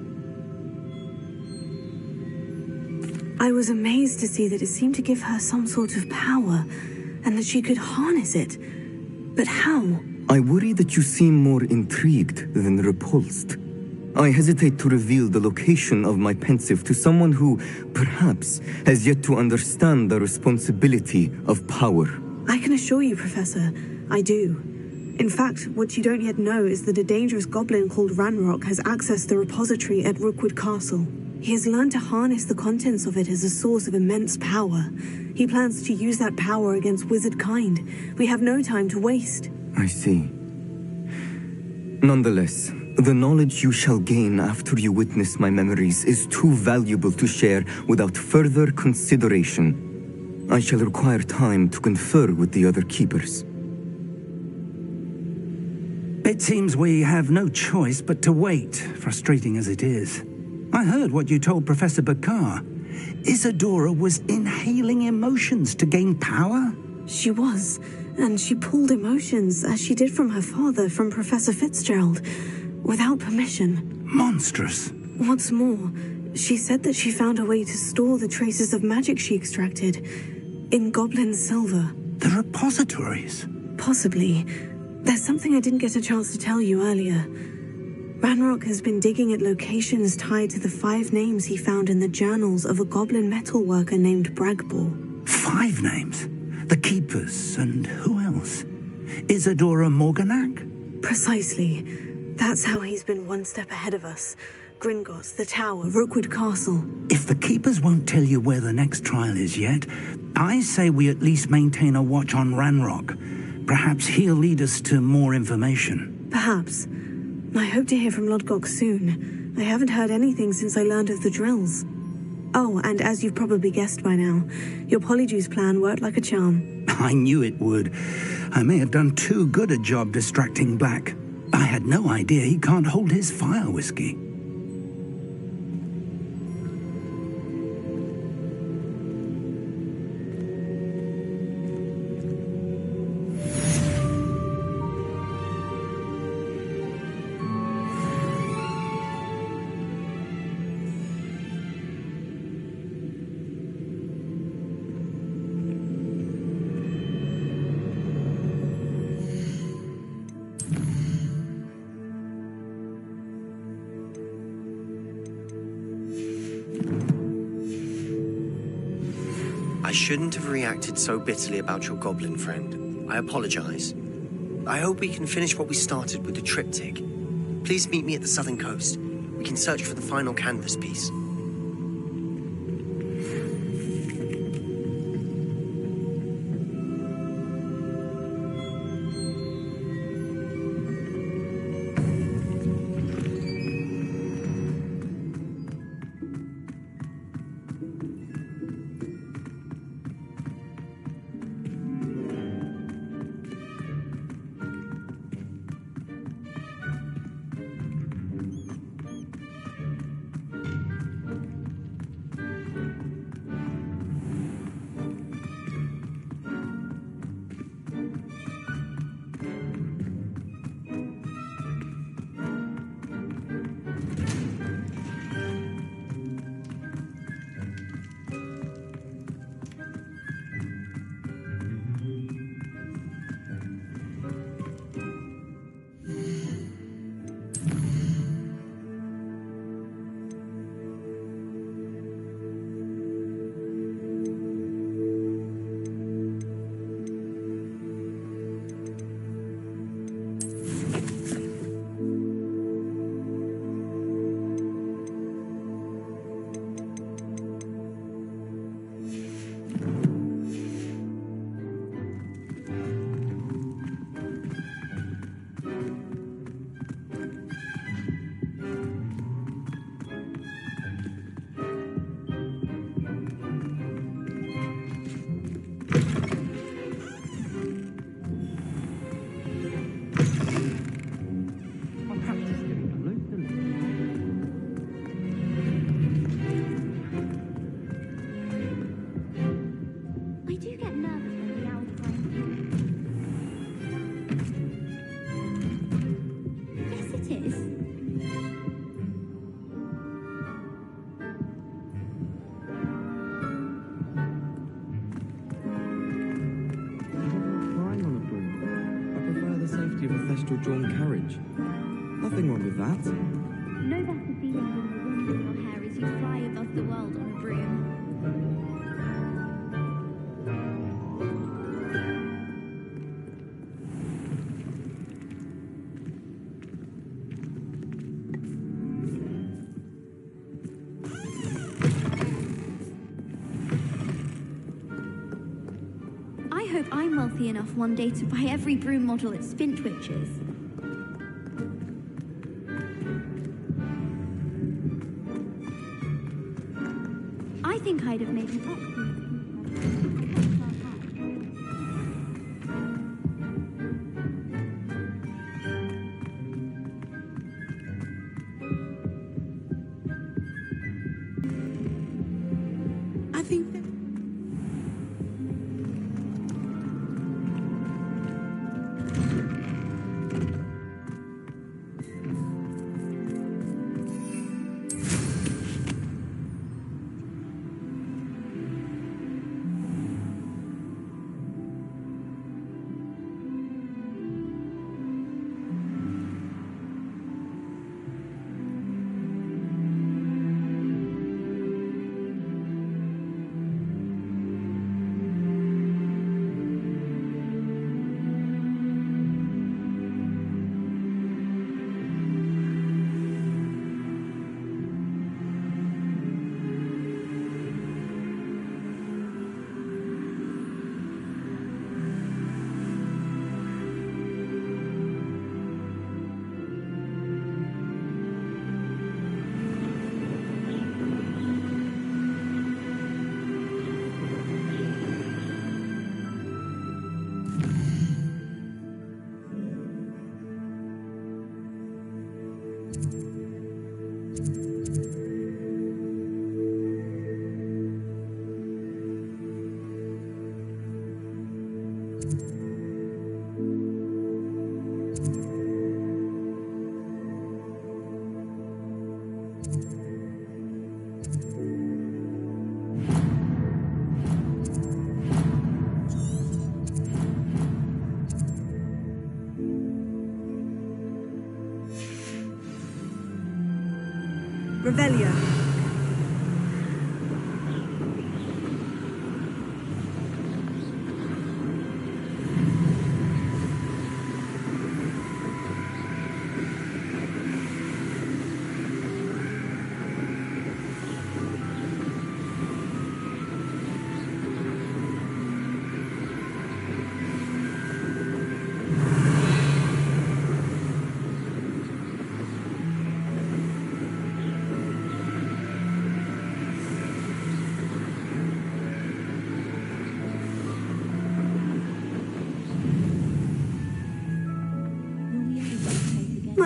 Speaker 14: I was amazed to see that it seemed to give her some sort of power, and that she could harness it. But how?
Speaker 8: I worry that you seem more intrigued than repulsed. I hesitate to reveal the location of my pensive to someone who, perhaps, has yet to understand the responsibility of power.
Speaker 14: I can assure you, Professor, I do. In fact, what you don't yet know is that a dangerous goblin called Ranrock has accessed the repository at Rookwood Castle. He has learned to harness the contents of it as a source of immense power. He plans to use that power against wizard kind. We have no time to waste.
Speaker 8: I see. Nonetheless, the knowledge you shall gain after you witness my memories is too valuable to share without further consideration. I shall require time to confer with the other keepers.
Speaker 6: It seems we have no choice but to wait, frustrating as it is. I heard what you told Professor Bakar. Isadora was inhaling emotions to gain power?
Speaker 14: She was, and she pulled emotions, as she did from her father, from Professor Fitzgerald, without permission.
Speaker 6: monstrous.
Speaker 14: What's more, she said that she found a way to store the traces of magic she extracted in goblin silver.
Speaker 6: The repositories?
Speaker 14: Possibly. There's something I didn't get a chance to tell you earlier. Ranrock has been digging at locations tied to the 5 names he found in the journals of a goblin metalworker named Bragbor.
Speaker 6: 5 names? The Keepers, and who else? Isadora Morganac?
Speaker 14: Precisely. That's how he's been one step ahead of us. Gringotts, the Tower, Rookwood Castle.
Speaker 6: If the Keepers won't tell you where the next trial is yet, I say we at least maintain a watch on Ranrock. Perhaps he'll lead us to more information.
Speaker 14: Perhaps. I hope to hear from Lodgok soon. I haven't heard anything since I learned of the drills. Oh, and as you've probably guessed by now, your Polyjuice plan worked like a charm.
Speaker 6: I knew it would. I may have done too good a job distracting Black. I had no idea he can't hold his fire whiskey.
Speaker 10: I shouldn't have reacted so bitterly about your goblin friend. I apologize. I hope we can finish what we started with the triptych. Please meet me at the southern coast. We can search for the final canvas piece.
Speaker 13: Drawn carriage. Nothing wrong with that.
Speaker 9: No better feeling than the wind in your hair as you fly above the world on a broom. I hope I'm wealthy enough one day to buy every broom model at Spintwitch's. I think I'd have made an excellent.
Speaker 14: I think that...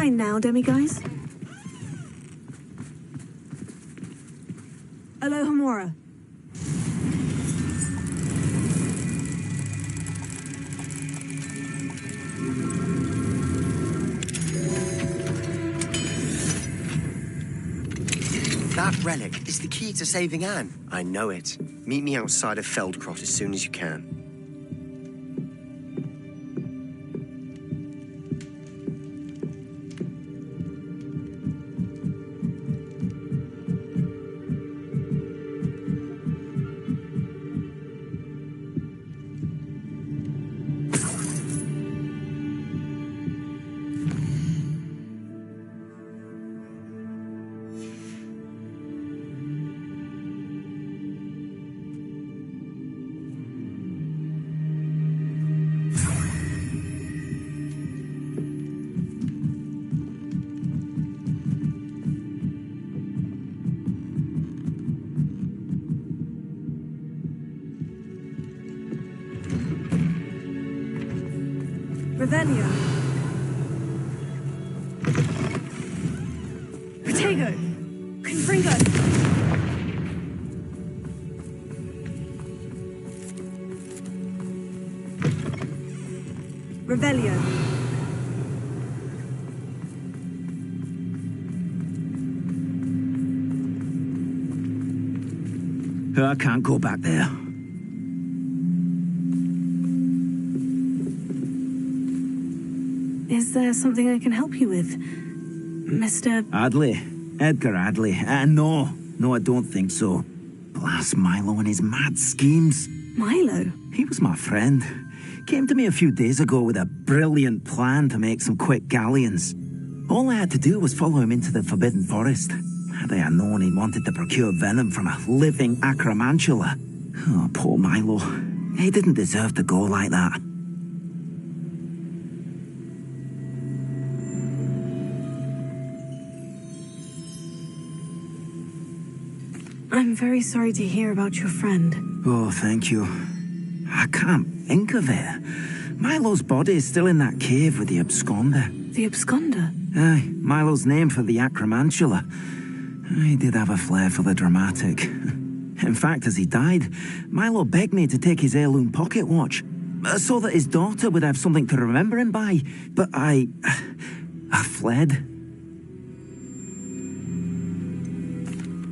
Speaker 14: fine now, demiguise? Alohomora.
Speaker 10: That relic is the key to saving Anne. I know it. Meet me outside of Feldcroft as soon as you can.
Speaker 14: Revelio. Protego. Confringo. Revelio.
Speaker 5: I can't go back there.
Speaker 14: Is there something I can help you with, Mr.
Speaker 5: Adley. Edgar Adley. No, I don't think so. Blast Milo and his mad schemes.
Speaker 14: Milo?
Speaker 5: He was my friend. Came to me a few days ago with a brilliant plan to make some quick galleons. All I had to do was follow him into the Forbidden Forest. Had I known he wanted to procure venom from a living acromantula. Oh, poor Milo. He didn't deserve to go like that.
Speaker 14: I'm very sorry to hear about your friend.
Speaker 5: Oh, thank you. I can't think of it. Milo's body is still in that cave with the absconder.
Speaker 14: The absconder?
Speaker 5: Aye, Milo's name for the acromantula. He did have a flair for the dramatic. In fact, as he died, Milo begged me to take his heirloom pocket watch, so that his daughter would have something to remember him by. But I fled.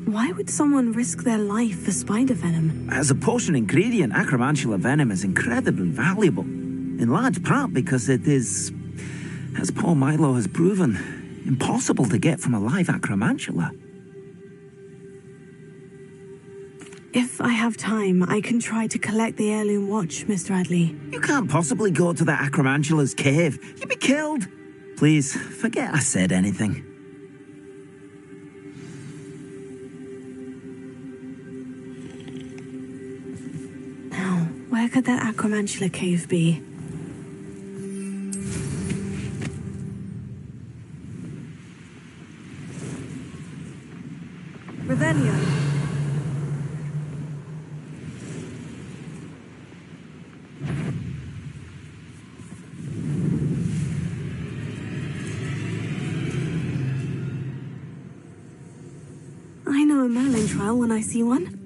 Speaker 14: Why would someone risk their life for spider venom?
Speaker 5: As a potion ingredient, acromantula venom is incredibly valuable. In large part because it is, as poor Milo has proven, impossible to get from a live acromantula.
Speaker 14: If I have time, I can try to collect the heirloom watch, Mr. Adley.
Speaker 5: You can't possibly go to the acromantula's cave. You'd be killed. Please, forget I said anything.
Speaker 14: Now, where could that acromantula cave be? Revelio. I know a Merlin trial when I see one.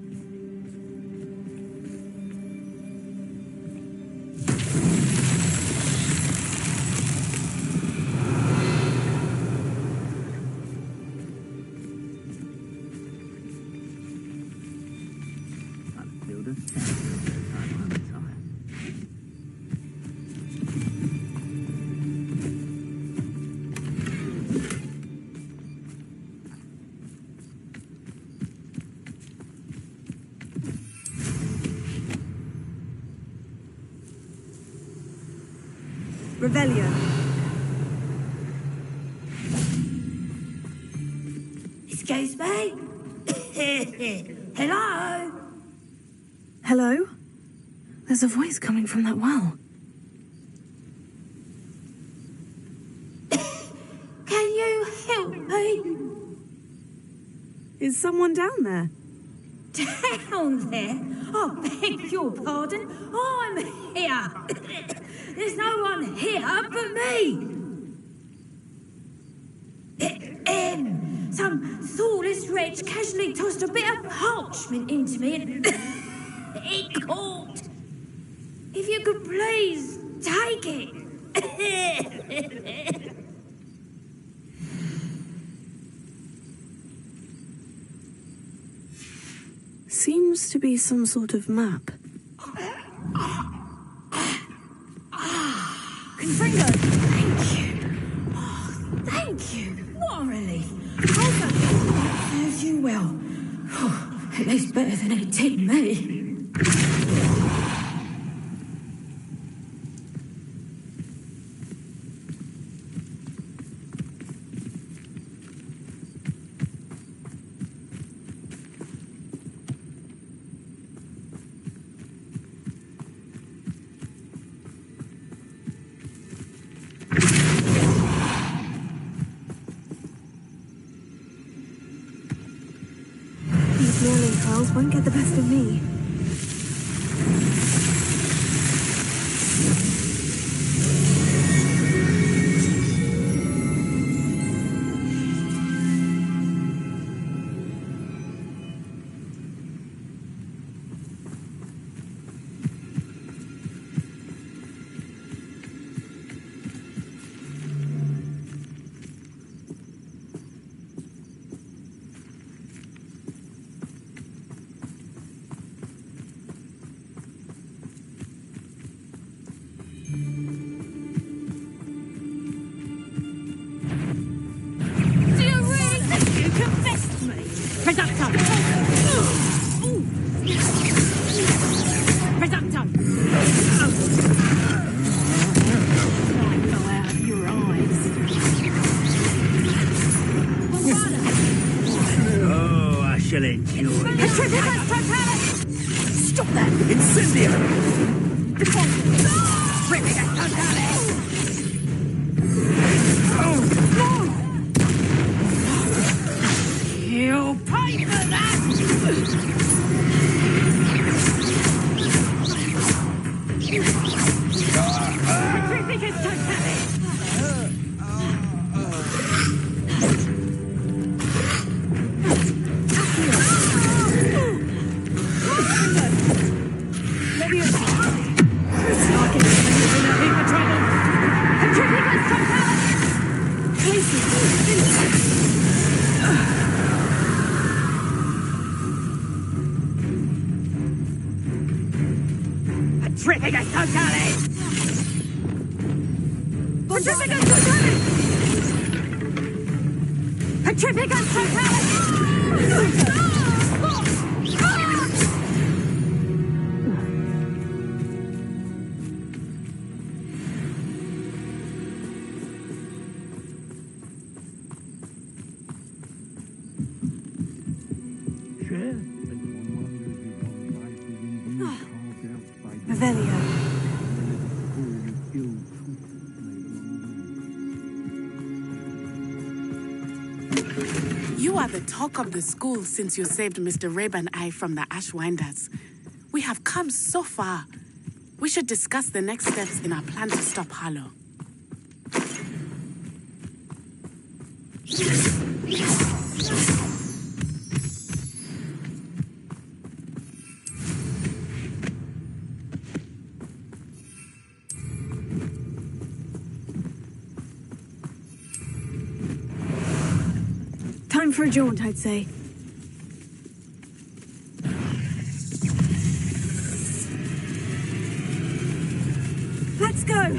Speaker 14: Revelio.
Speaker 15: Excuse me? Hello?
Speaker 14: Hello? There's a voice coming from that well.
Speaker 15: Can you help me?
Speaker 14: Is someone down there?
Speaker 15: Down there? Oh, beg your pardon. I'm here. There's no one here but me. Some thoughtless wretch casually tossed a bit of parchment into me and it caught. If you could please take it.
Speaker 14: Seems to be some sort of map.
Speaker 15: Confringo, thank you. Oh, thank you. What a relief. That serves you well. Oh, at least better than it did me.
Speaker 14: These Merlin trials won't get the best of me.
Speaker 15: Stop that! You'll pay for that! Petrificus totalis! Petrificus totalis! Petrificus totalis!
Speaker 14: Revelio.
Speaker 3: You are the talk of the school since you saved Mr. Rabe and I from the Ashwinders. We have come so far. We should discuss the next steps in our plan to stop Harlow.
Speaker 14: Time for a jaunt, I'd say. Let's go!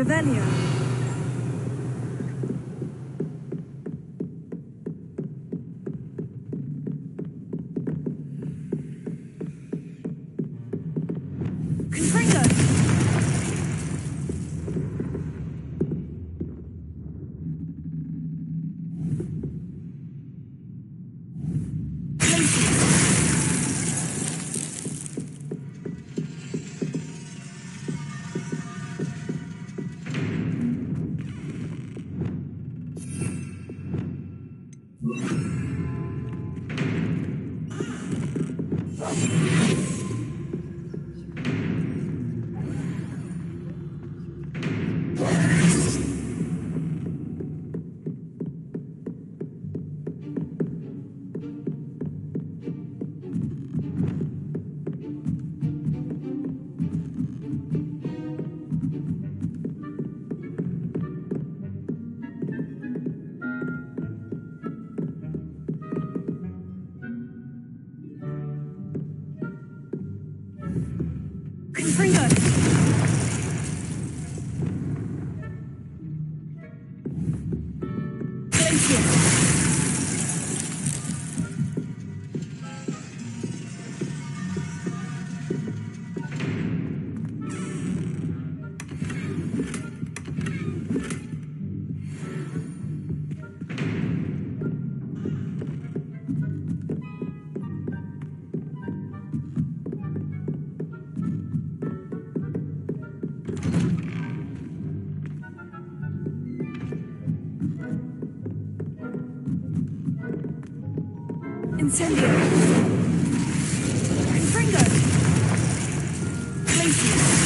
Speaker 7: Revelio. Confringo. Confringo. Incendio. Confringo. Glacier.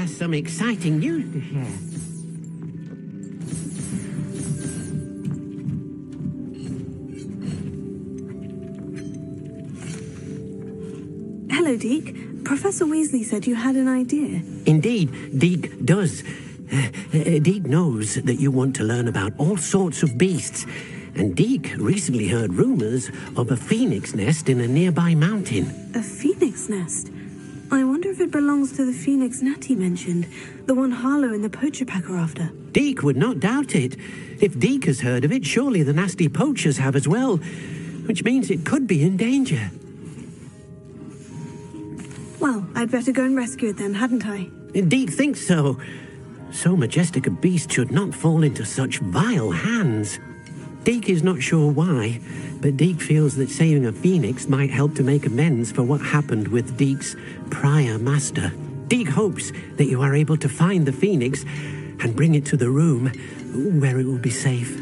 Speaker 11: has some exciting news to share.
Speaker 14: Hello, Deke. Professor Weasley said you had an idea.
Speaker 11: Indeed, Deke does. Deke knows that you want to learn about all sorts of beasts, and Deke recently heard rumors of a phoenix nest in a nearby mountain.
Speaker 14: A phoenix nest? I wonder if it belongs to the phoenix Natty mentioned, the one Harlow and the poacher pack are after.
Speaker 11: Deke would not doubt it. If Deke has heard of it, surely the nasty poachers have as well, which means it could be in danger.
Speaker 14: Well, I'd better go and rescue it then, hadn't I?
Speaker 11: Deke thinks so. So majestic a beast should not fall into such vile hands. Deke is not sure why, but Deke feels that saving a phoenix might help to make amends for what happened with Deke's prior master. Deke hopes that you are able to find the phoenix and bring it to the room where it will be safe.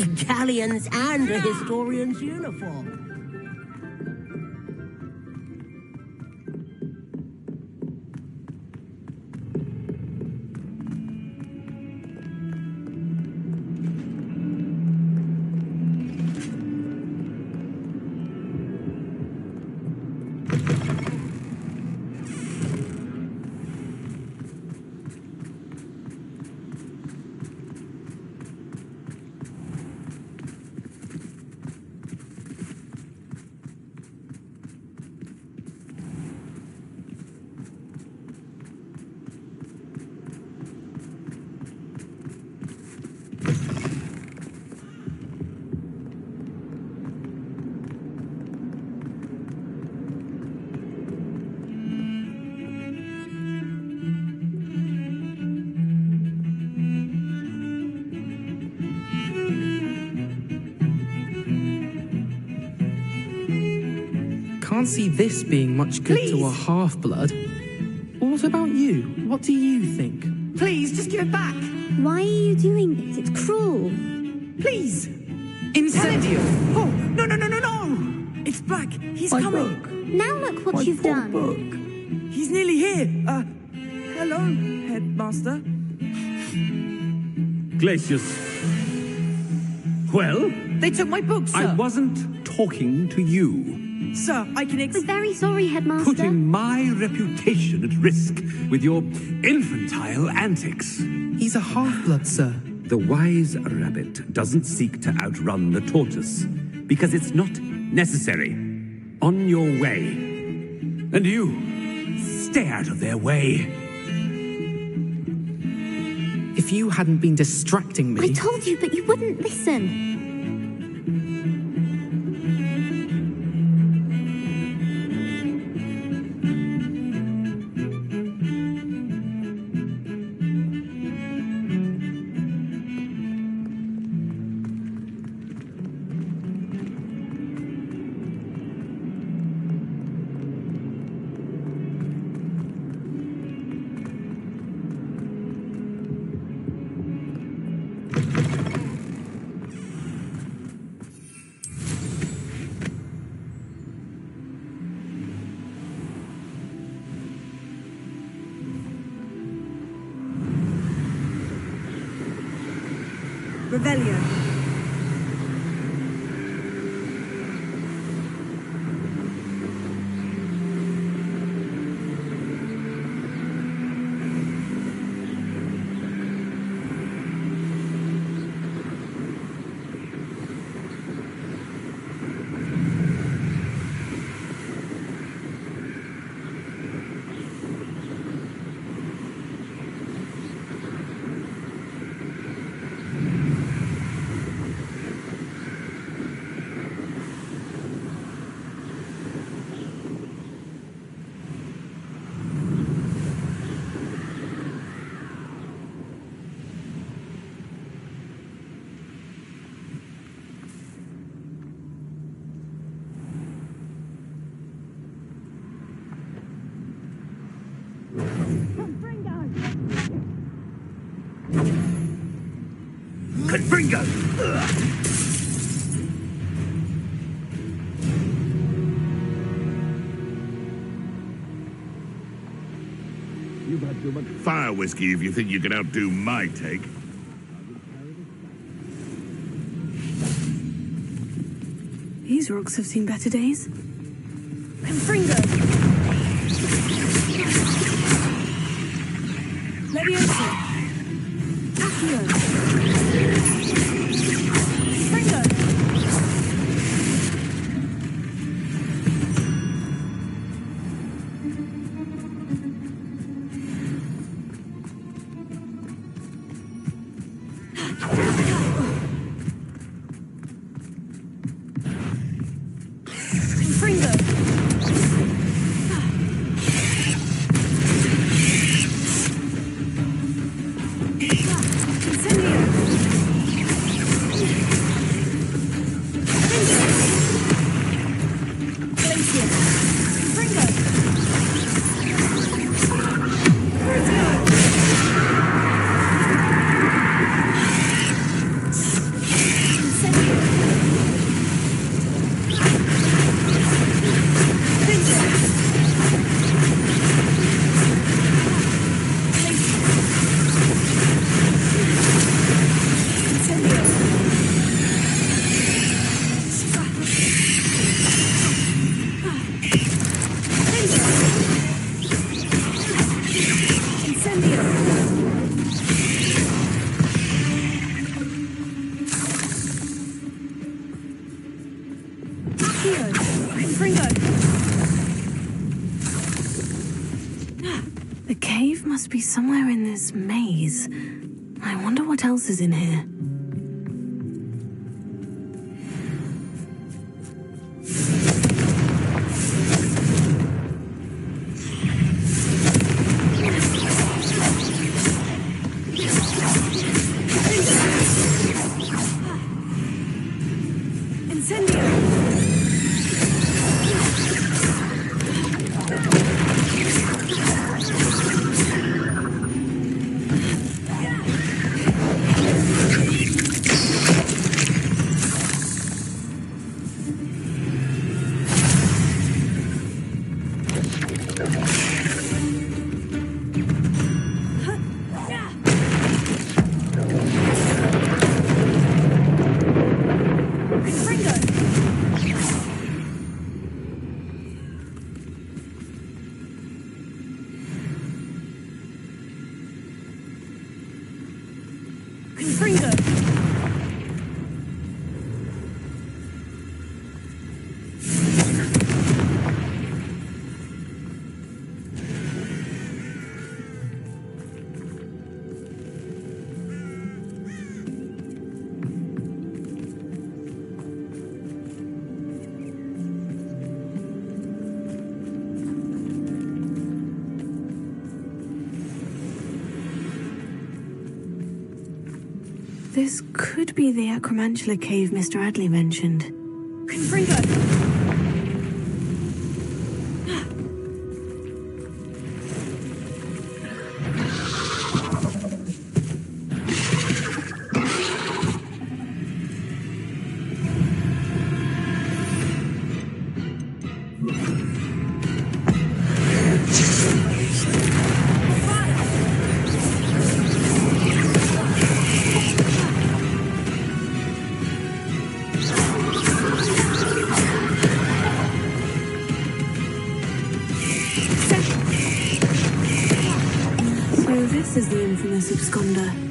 Speaker 18: Galleons and a historian's uniform.
Speaker 22: Can't see this being much good to a half-blood. What about you? What do you think?
Speaker 7: Please, just give it back.
Speaker 20: Why are you doing this? It's cruel.
Speaker 7: Please.
Speaker 22: Incendio!
Speaker 7: Oh, no, no, no, no, no! It's Black. He's
Speaker 22: My
Speaker 7: coming.
Speaker 22: book.
Speaker 20: Now look what you've done.
Speaker 7: He's nearly here. Hello, Headmaster.
Speaker 21: Glacius. Well?
Speaker 7: They took my book, sir.
Speaker 21: I wasn't talking to you.
Speaker 7: Sir, I can
Speaker 20: I'm very sorry, Headmaster.
Speaker 21: Putting my reputation at risk with your infantile antics.
Speaker 22: He's a half-blood, sir.
Speaker 21: The wise rabbit doesn't seek to outrun the tortoise because it's not necessary. On your way. And you, stay out of their way.
Speaker 22: If you hadn't been distracting me...
Speaker 20: I told you, but you wouldn't listen.
Speaker 7: Revelio.
Speaker 21: Confringo!
Speaker 17: You've had too much fire whiskey if you think you can outdo my take.
Speaker 14: These rocks have seen better days.
Speaker 7: Confringo. Leviosa. Accio. Confringo. Confringo.
Speaker 14: The cave must be somewhere in this maze. I wonder what else is in here. This could be the Acromantula cave Mr. Adley mentioned. This is the infamous absconder.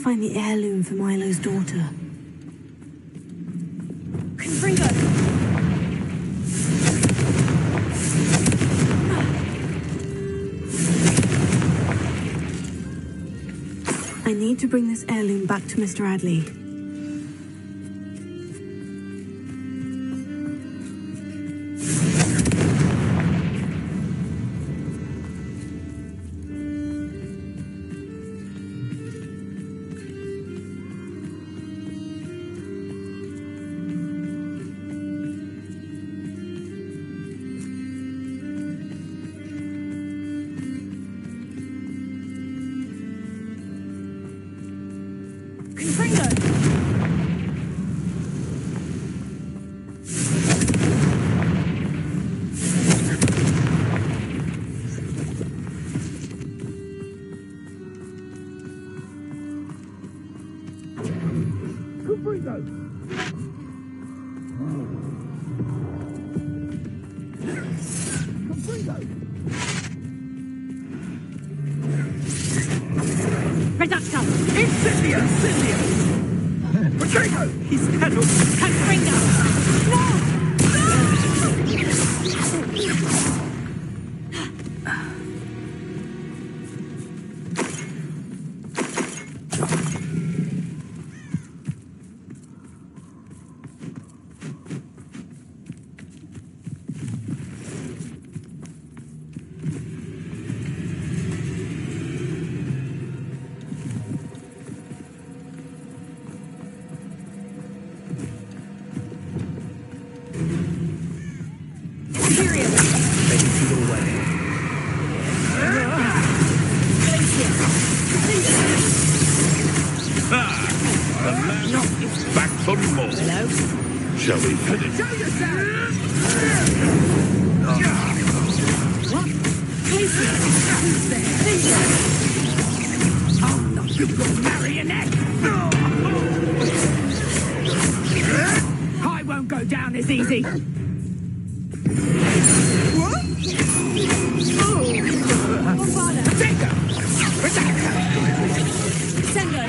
Speaker 14: find the heirloom for Milo's daughter.
Speaker 7: Confringo!
Speaker 14: I need to bring this heirloom back to Mr. Adley.
Speaker 7: Reducto!
Speaker 21: Incendio! Incendio! Potato! He's pedal!
Speaker 7: Confringo! No!
Speaker 17: Back for more.
Speaker 7: Hello?
Speaker 17: Shall we finish?
Speaker 7: Show yourself! What? Glacier! Who's there? Oh, no, you good marionette! I won't go down as easy. What? Bombada! Protego! Sendo!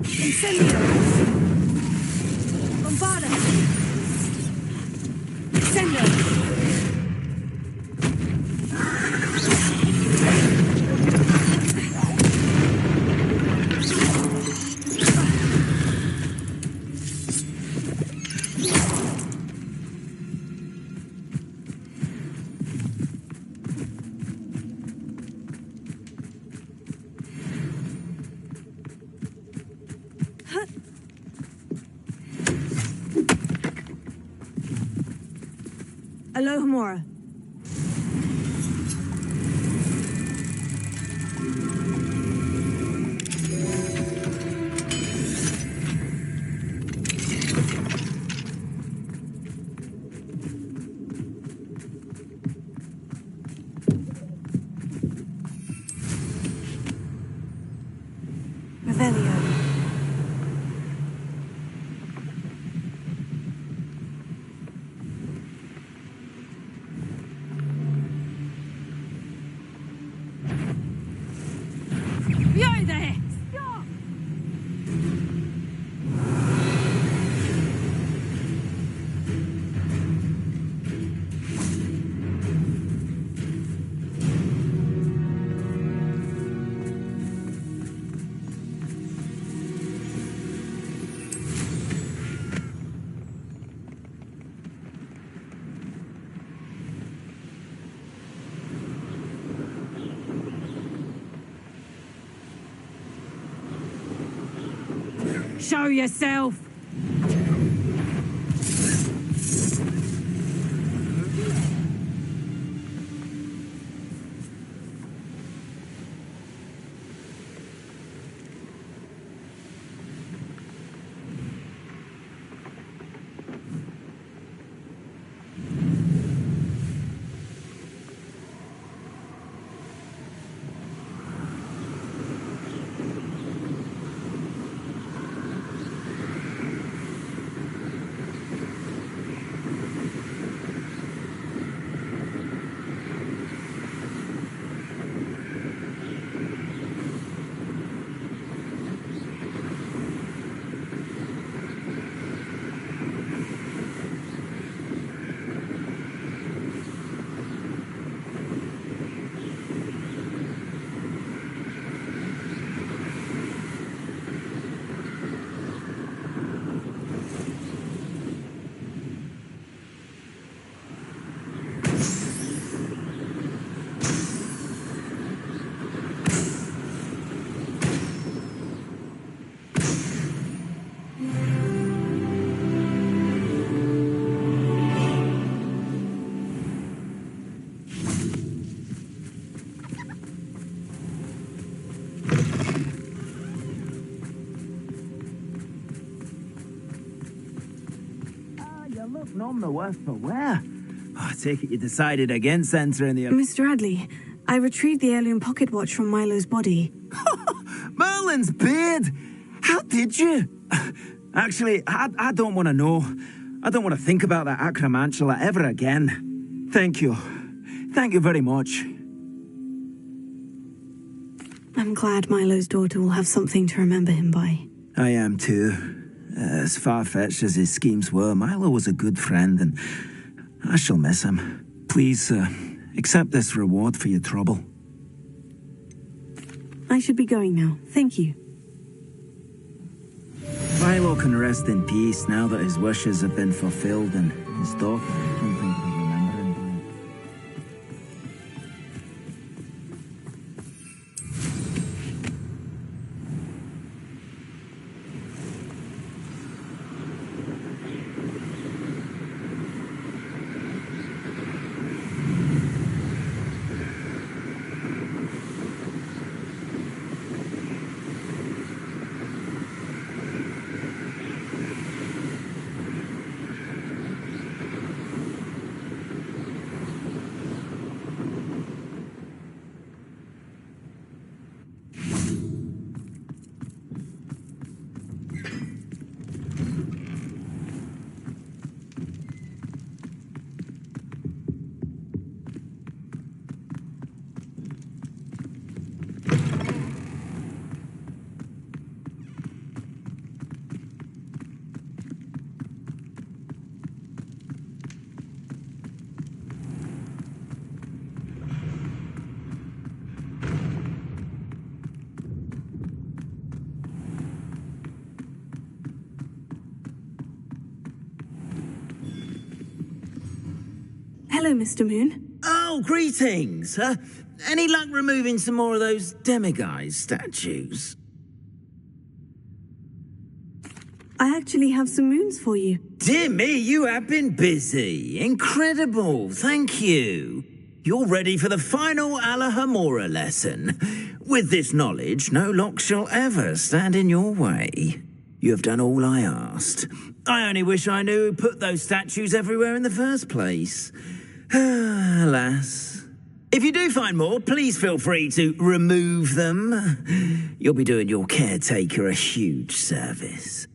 Speaker 7: Incendio! Bombada! Sendo!
Speaker 14: Alohomora. Revelio.
Speaker 7: Yo there! Stop! Show yourself!
Speaker 5: none the worse for wear. Oh, I take it you decided against entering the...
Speaker 14: Mr. Adley, I retrieved the heirloom pocket watch from Milo's body.
Speaker 5: Merlin's beard! How did you? Actually, I don't want to know. I don't want to think about that acromantula ever again. Thank you. Thank you very much.
Speaker 14: I'm glad Milo's daughter will have something to remember him by.
Speaker 5: I am too. As far-fetched as his schemes were, Milo was a good friend, and I shall miss him. Please, accept this reward for your trouble.
Speaker 14: I should be going now. Thank you.
Speaker 5: Milo can rest in peace now that his wishes have been fulfilled, and his daughter, I don't think will remember him by.
Speaker 14: Hello, Mr. Moon.
Speaker 5: Oh, greetings. Any luck removing some more of those demiguise statues?
Speaker 14: I actually have some moons for you.
Speaker 5: Dear me, you have been busy. Incredible. Thank you. You're ready for the final Alahamora lesson. With this knowledge, no lock shall ever stand in your way. You have done all I asked. I only wish I knew who put those statues everywhere in the first place. Alas. If you do find more, please feel free to remove them. You'll be doing your caretaker a huge service.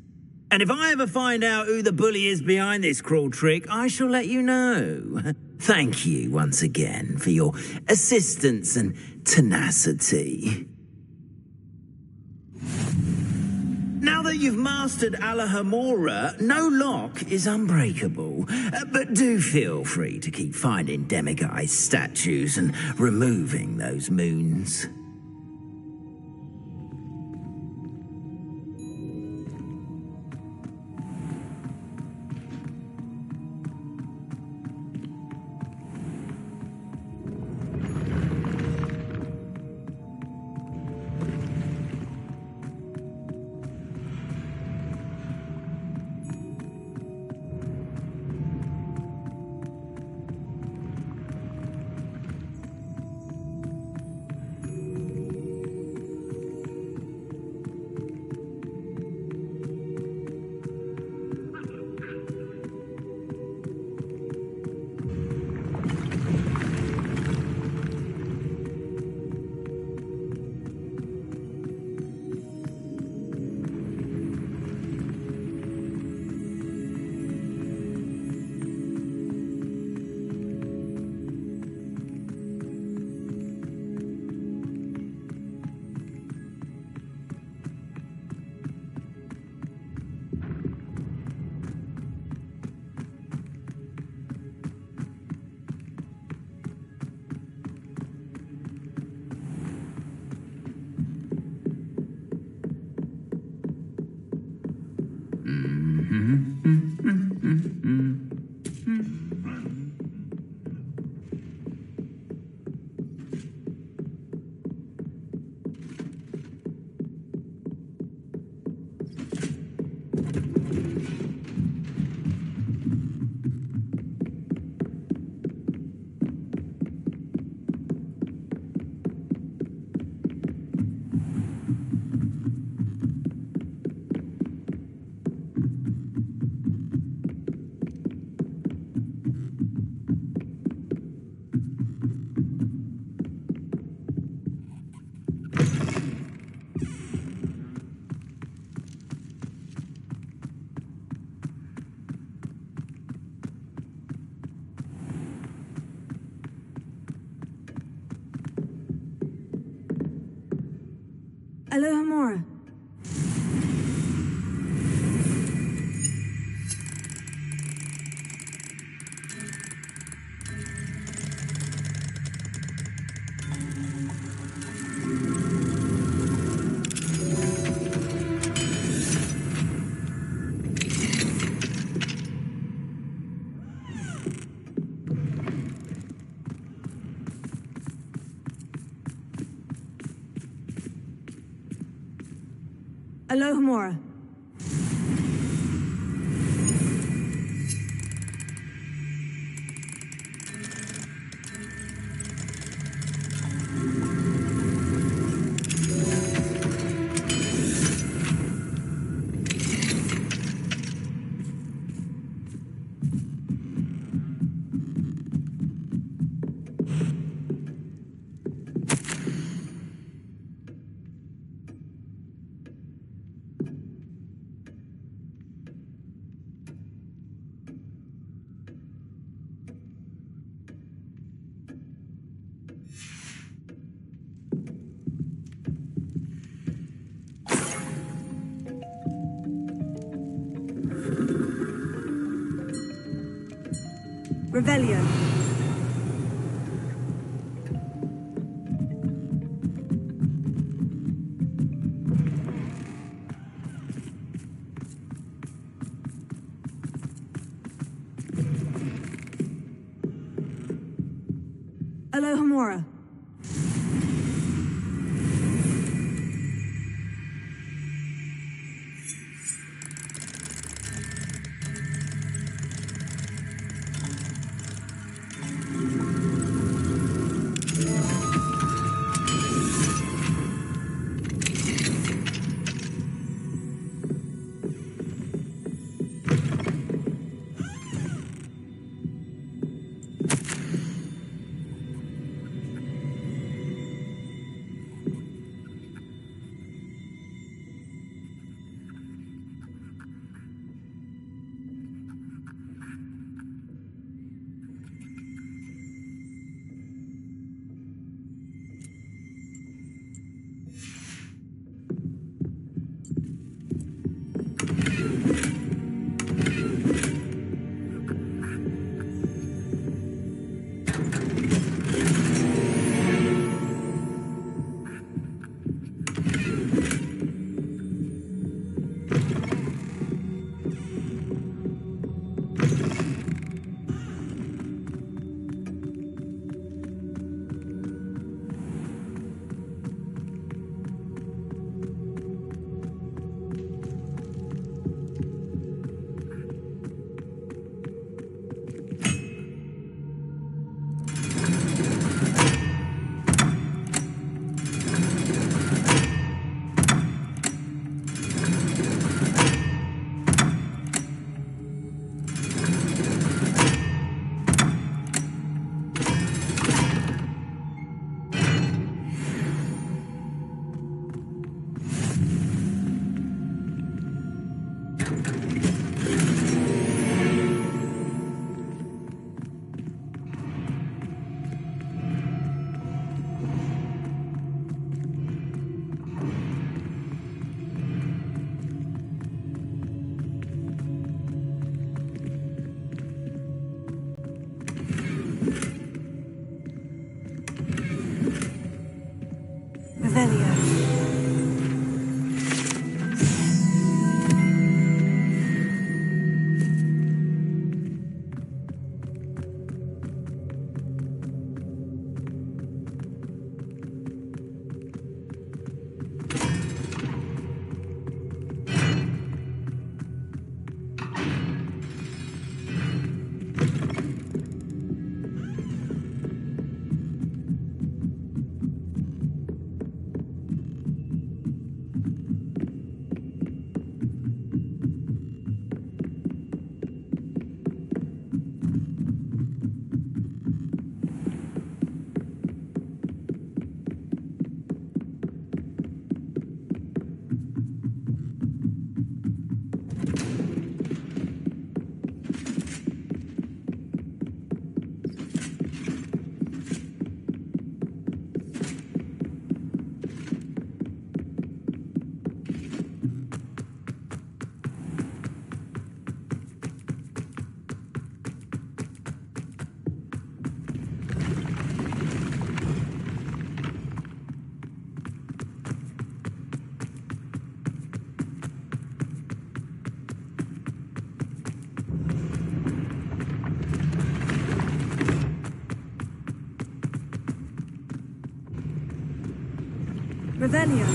Speaker 5: And if I ever find out who the bully is behind this cruel trick, I shall let you know. Thank you once again for your assistance and tenacity. Now that you've mastered Alahamora, no lock is unbreakable. But do feel free to keep finding demiguise statues and removing those moons.
Speaker 14: Alohomora. Alohomora. Revelio. Alohomora. Revelio.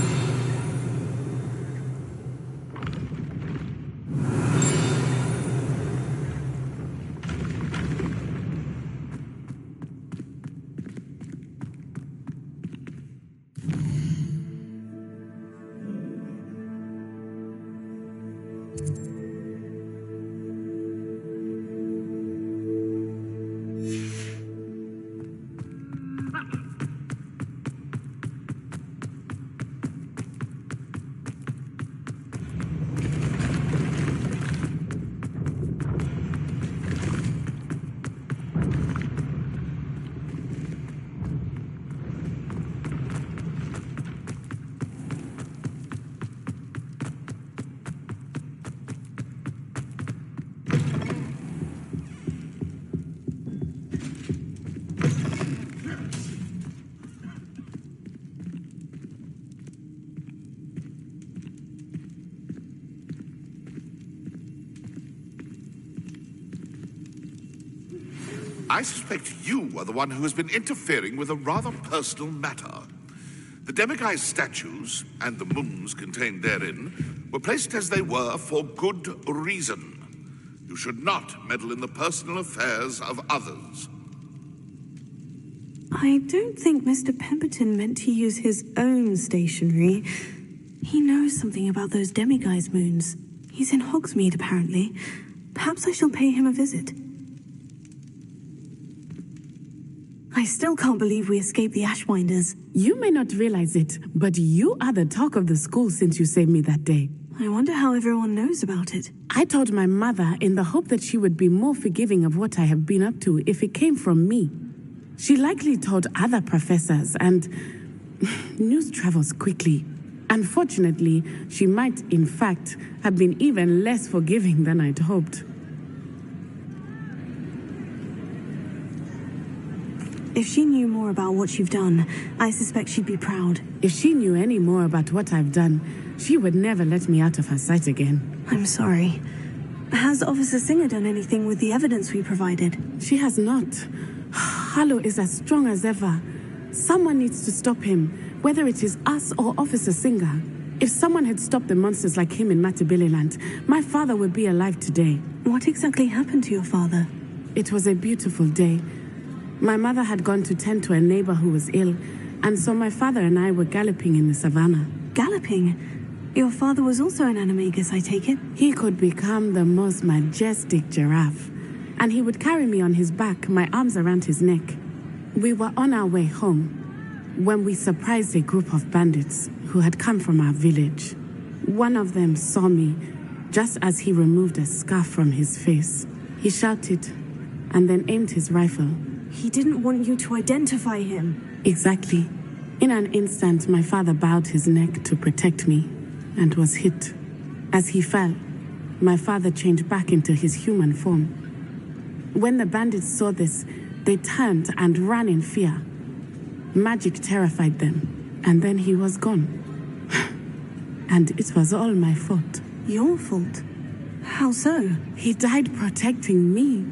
Speaker 17: I suspect you are the one who has been interfering with a rather personal matter. The demiguise statues, and the moons contained therein, were placed as they were for good reason. You should not meddle in the personal affairs of others.
Speaker 14: I don't think Mr. Pemberton meant to use his own stationery. He knows something about those demiguise moons. He's in Hogsmeade, apparently. Perhaps I shall pay him a visit. I still can't believe we escaped the Ashwinders.
Speaker 3: You may not realize it, but you are the talk of the school since you saved me that day.
Speaker 14: I wonder how everyone knows about it.
Speaker 3: I told my mother in the hope that she would be more forgiving of what I have been up to if it came from me. She likely told other professors, and news travels quickly. Unfortunately, she might, in fact, have been even less forgiving than I'd hoped.
Speaker 14: If she knew more about what you've done, I suspect she'd be proud.
Speaker 3: If she knew any more about what I've done, she would never let me out of her sight again.
Speaker 14: I'm sorry. Has Officer Singer done anything with the evidence we provided?
Speaker 3: She has not. Harlow is as strong as ever. Someone needs to stop him, whether it is us or Officer Singer. If someone had stopped the monsters like him in Matabeleland, my father would be alive today.
Speaker 14: What exactly happened to your father?
Speaker 3: It was a beautiful day. My mother had gone to tend to a neighbor who was ill, and so my father and I were galloping in the savannah.
Speaker 14: Galloping? Your father was also an animagus, I take it?
Speaker 3: He could become the most majestic giraffe, and he would carry me on his back, my arms around his neck. We were on our way home when we surprised a group of bandits who had come from our village. One of them saw me just as he removed a scarf from his face. He shouted and then aimed his rifle.
Speaker 14: He didn't want you to identify him.
Speaker 3: Exactly. In an instant, my father bowed his neck to protect me and was hit. As he fell, my father changed back into his human form. When the bandits saw this, they turned and ran in fear. Magic terrified them, and then he was gone. And it was all my fault.
Speaker 14: Your fault? How so?
Speaker 3: He died protecting me.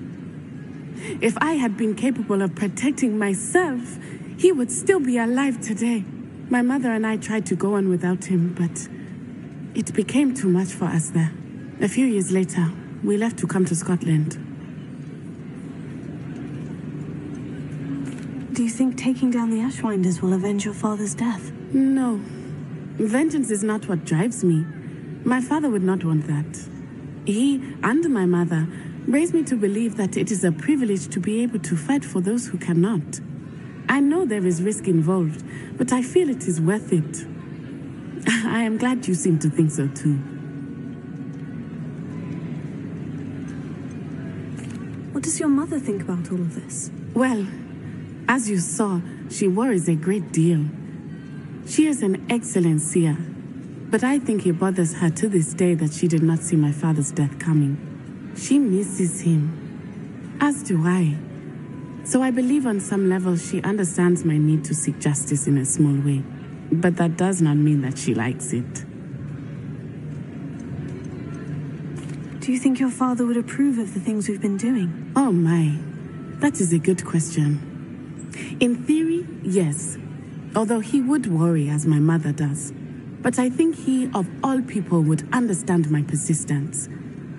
Speaker 3: If I had been capable of protecting myself, he would still be alive today. My mother and I tried to go on without him, but it became too much for us there. A few years later, we left to come to Scotland.
Speaker 14: Do you think taking down the Ashwinders will avenge your father's death?
Speaker 3: No. Vengeance is not what drives me. My father would not want that. He and my mother raised me to believe that it is a privilege to be able to fight for those who cannot. I know there is risk involved, but I feel it is worth it. I am glad you seem to think so too.
Speaker 14: What does your mother think about all of this?
Speaker 3: Well, as you saw, she worries a great deal. She is an excellent seer, but I think it bothers her to this day that she did not see my father's death coming. She misses him, as do I. So I believe on some level she understands my need to seek justice in a small way. But that does not mean that she likes it.
Speaker 14: Do you think your father would approve of the things we've been doing?
Speaker 3: Oh my, that is a good question. In theory, yes. although he would worry as my mother does. But I think he, of all people, would understand my persistence.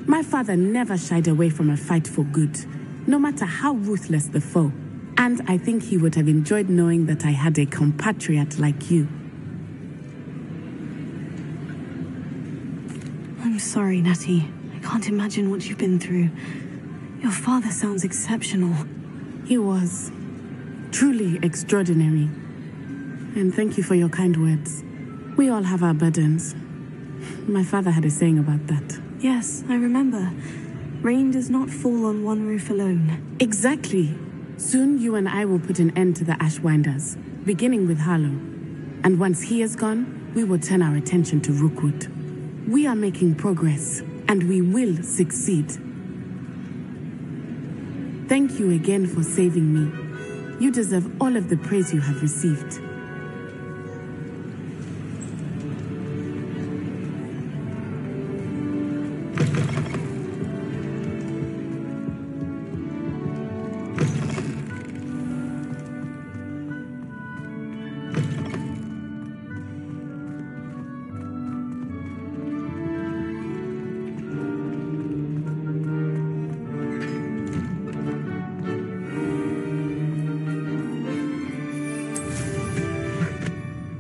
Speaker 3: My father never shied away from a fight for good, no matter how ruthless the foe. And I think he would have enjoyed knowing that I had a compatriot like you.
Speaker 14: I'm sorry, Natty. I can't imagine what you've been through. Your father sounds exceptional.
Speaker 3: He was. Truly extraordinary. And thank you for your kind words. We all have our burdens. My father had a saying about that.
Speaker 14: Yes, I remember. Rain does not fall on one roof alone.
Speaker 3: Exactly. Soon you and I will put an end to the Ashwinders, beginning with Harlow. And once he is gone, we will turn our attention to Rookwood. We are making progress, and we will succeed. Thank you again for saving me. You deserve all of the praise you have received.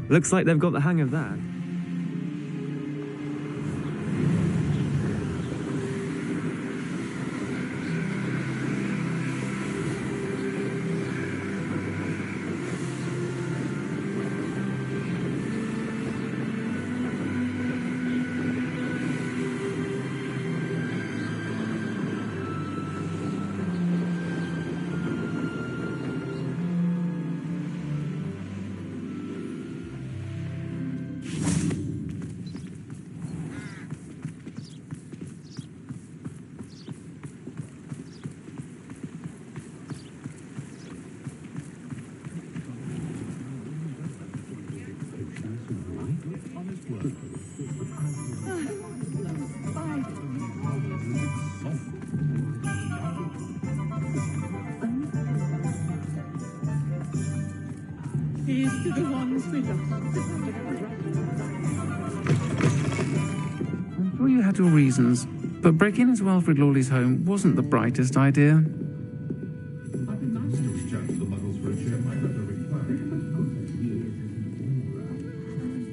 Speaker 13: Looks like they've got the hang of that.
Speaker 4: I'm sure you had your reasons, but breaking into Alfred Lawley's home wasn't the brightest idea.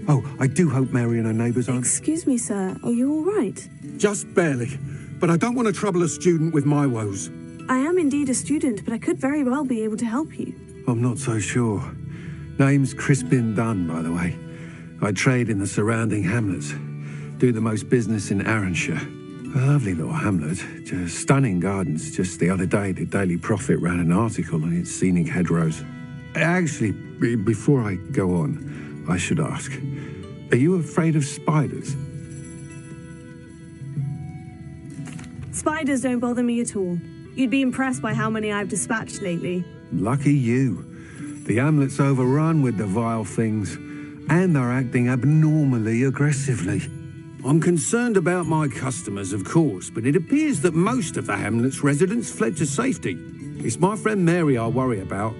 Speaker 16: Oh, I do hope Mary and her neighbours aren't...
Speaker 14: Excuse me, sir. Are you all right?
Speaker 16: Just barely. But I don't want to trouble a student with my woes.
Speaker 14: I am indeed a student, but I could very well be able to help you.
Speaker 16: I'm not so sure. Name's Crispin Dunn, by the way. I trade in the surrounding hamlets. Do the most business in Arranshire. A lovely little hamlet. Just stunning gardens. Just the other day, the Daily Prophet ran an article on its scenic hedgerows. Actually, before I go on, I should ask, are you afraid of spiders?
Speaker 14: Spiders don't bother me at all. You'd be impressed by how many I've dispatched lately.
Speaker 16: Lucky you. The hamlet's overrun with the vile things, and they're acting abnormally aggressively. I'm concerned about my customers, of course, but it appears that most of the hamlet's residents fled to safety. It's my friend Mary I worry about.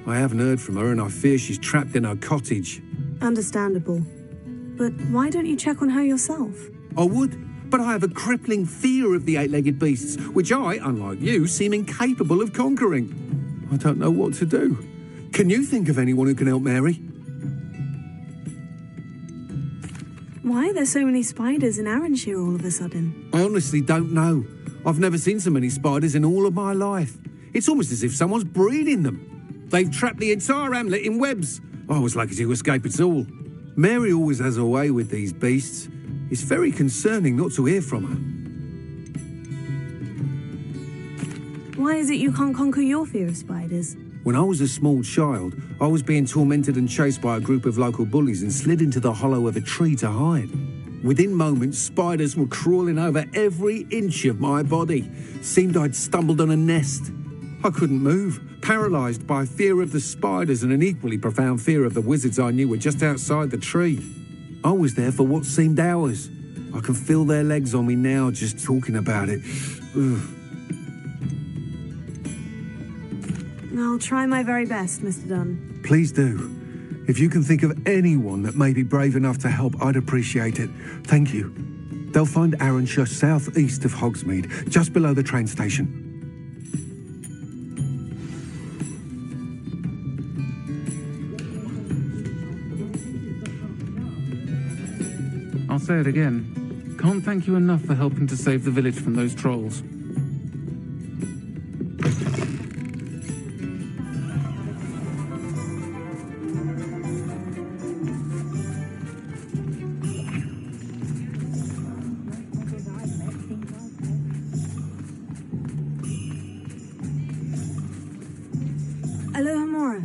Speaker 16: I haven't heard from her, and I fear she's trapped in her cottage.
Speaker 14: Understandable. But why don't you check on her yourself?
Speaker 16: I would, but I have a crippling fear of the eight-legged beasts, which I, unlike you, seem incapable of conquering. I don't know what to do. Can you think of anyone who can help Mary?
Speaker 14: Why are there so many spiders in Arranshire all of a sudden?
Speaker 16: I honestly don't know. I've never seen so many spiders in all of my life. It's almost as if someone's breeding them. They've trapped the entire hamlet in webs. I was lucky to escape it all. Mary always has a way with these beasts. It's very concerning not to hear from her.
Speaker 14: Why is it you can't conquer your fear of spiders?
Speaker 16: When I was a small child, I was being tormented and chased by a group of local bullies and slid into the hollow of a tree to hide. Within moments, spiders were crawling over every inch of my body. Seemed I'd stumbled on a nest. I couldn't move, paralysed by fear of the spiders and an equally profound fear of the wizards I knew were just outside the tree. I was there for what seemed hours. I can feel their legs on me now just talking about it. Ugh.
Speaker 14: I'll try my very best, Mr. Dunn.
Speaker 16: Please do. If you can think of anyone that may be brave enough to help, I'd appreciate it. Thank you. They'll find Arranshire southeast of Hogsmeade, just below the train station.
Speaker 4: I'll say it again. Can't thank you enough for helping to save the village from those trolls.
Speaker 14: Aloha Mora.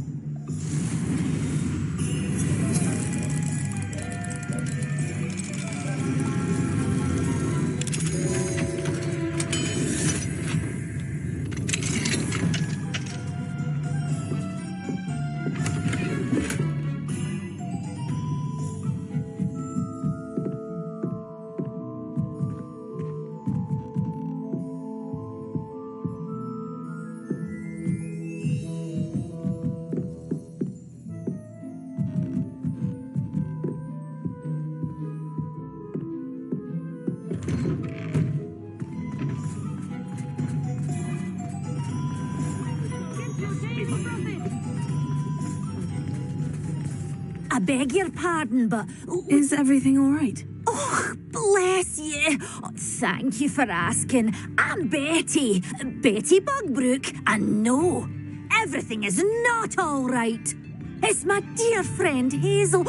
Speaker 15: I beg your pardon, but...
Speaker 14: Is everything all right?
Speaker 15: Oh, bless you. Oh, thank you for asking. I'm Betty. Betty Bugbrook. And no, everything is not all right. It's my dear friend Hazel.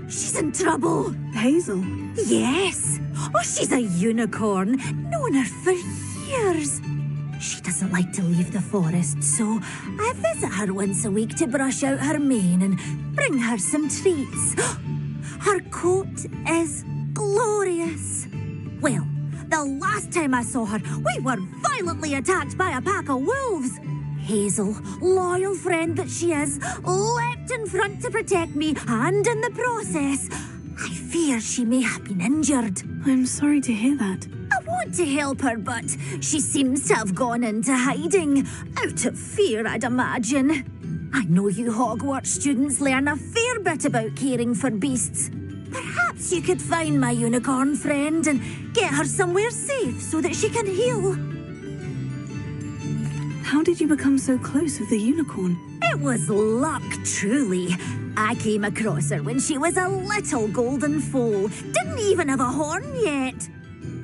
Speaker 15: She's in trouble.
Speaker 14: Hazel?
Speaker 15: Yes. Oh, she's a unicorn. Known her for years. She doesn't like to leave the forest, so I visit her once a week to brush out her mane and bring her some treats. Her coat is glorious. Well, the last time I saw her, we were violently attacked by a pack of wolves. Hazel, loyal friend that she is, leapt in front to protect me, and in the process, I fear she may have been injured.
Speaker 14: I'm sorry to hear that.
Speaker 15: I want to help her, but she seems to have gone into hiding. Out of fear, I'd imagine. I know you Hogwarts students learn a fair bit about caring for beasts. Perhaps you could find my unicorn friend and get her somewhere safe so that she can heal.
Speaker 14: How did you become so close with the unicorn?
Speaker 15: It was luck, truly. I came across her when she was a little golden foal. Didn't even have a horn yet.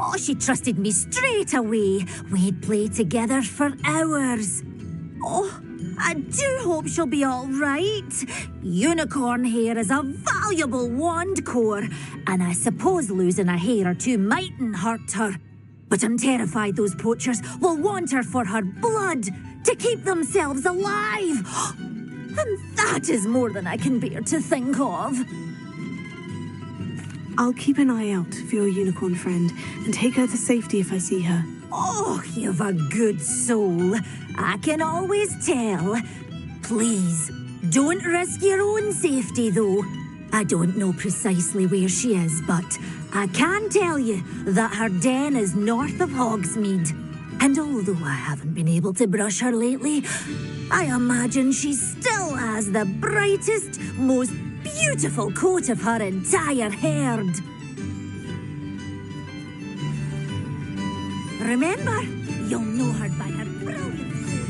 Speaker 15: Oh, she trusted me straight away. We'd play together for hours. Oh, I do hope she'll be all right. Unicorn hair is a valuable wand core, and I suppose losing a hair or two mightn't hurt her. But I'm terrified those poachers will want her for her blood to keep themselves alive. And that is more than I can bear to think of.
Speaker 14: I'll keep an eye out for your unicorn friend and take her to safety if I see her.
Speaker 15: Oh, you've a good soul. I can always tell. Please, don't risk your own safety, though. I don't know precisely where she is, but I can tell you that her den is north of Hogsmeade. And although I haven't been able to brush her lately, I imagine she still has the brightest, most beautiful coat of her entire herd. Remember, you'll know her by her brilliant coat.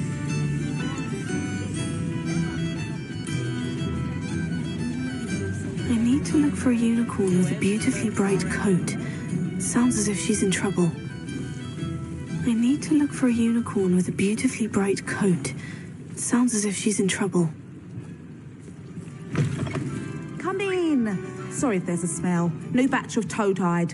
Speaker 14: I need to look for a unicorn with a beautifully bright coat. Sounds as if she's in trouble. I need to look for a unicorn with a beautifully bright coat. Sounds as if she's in trouble.
Speaker 1: Come in. Sorry if there's a smell. New batch of toad-hide.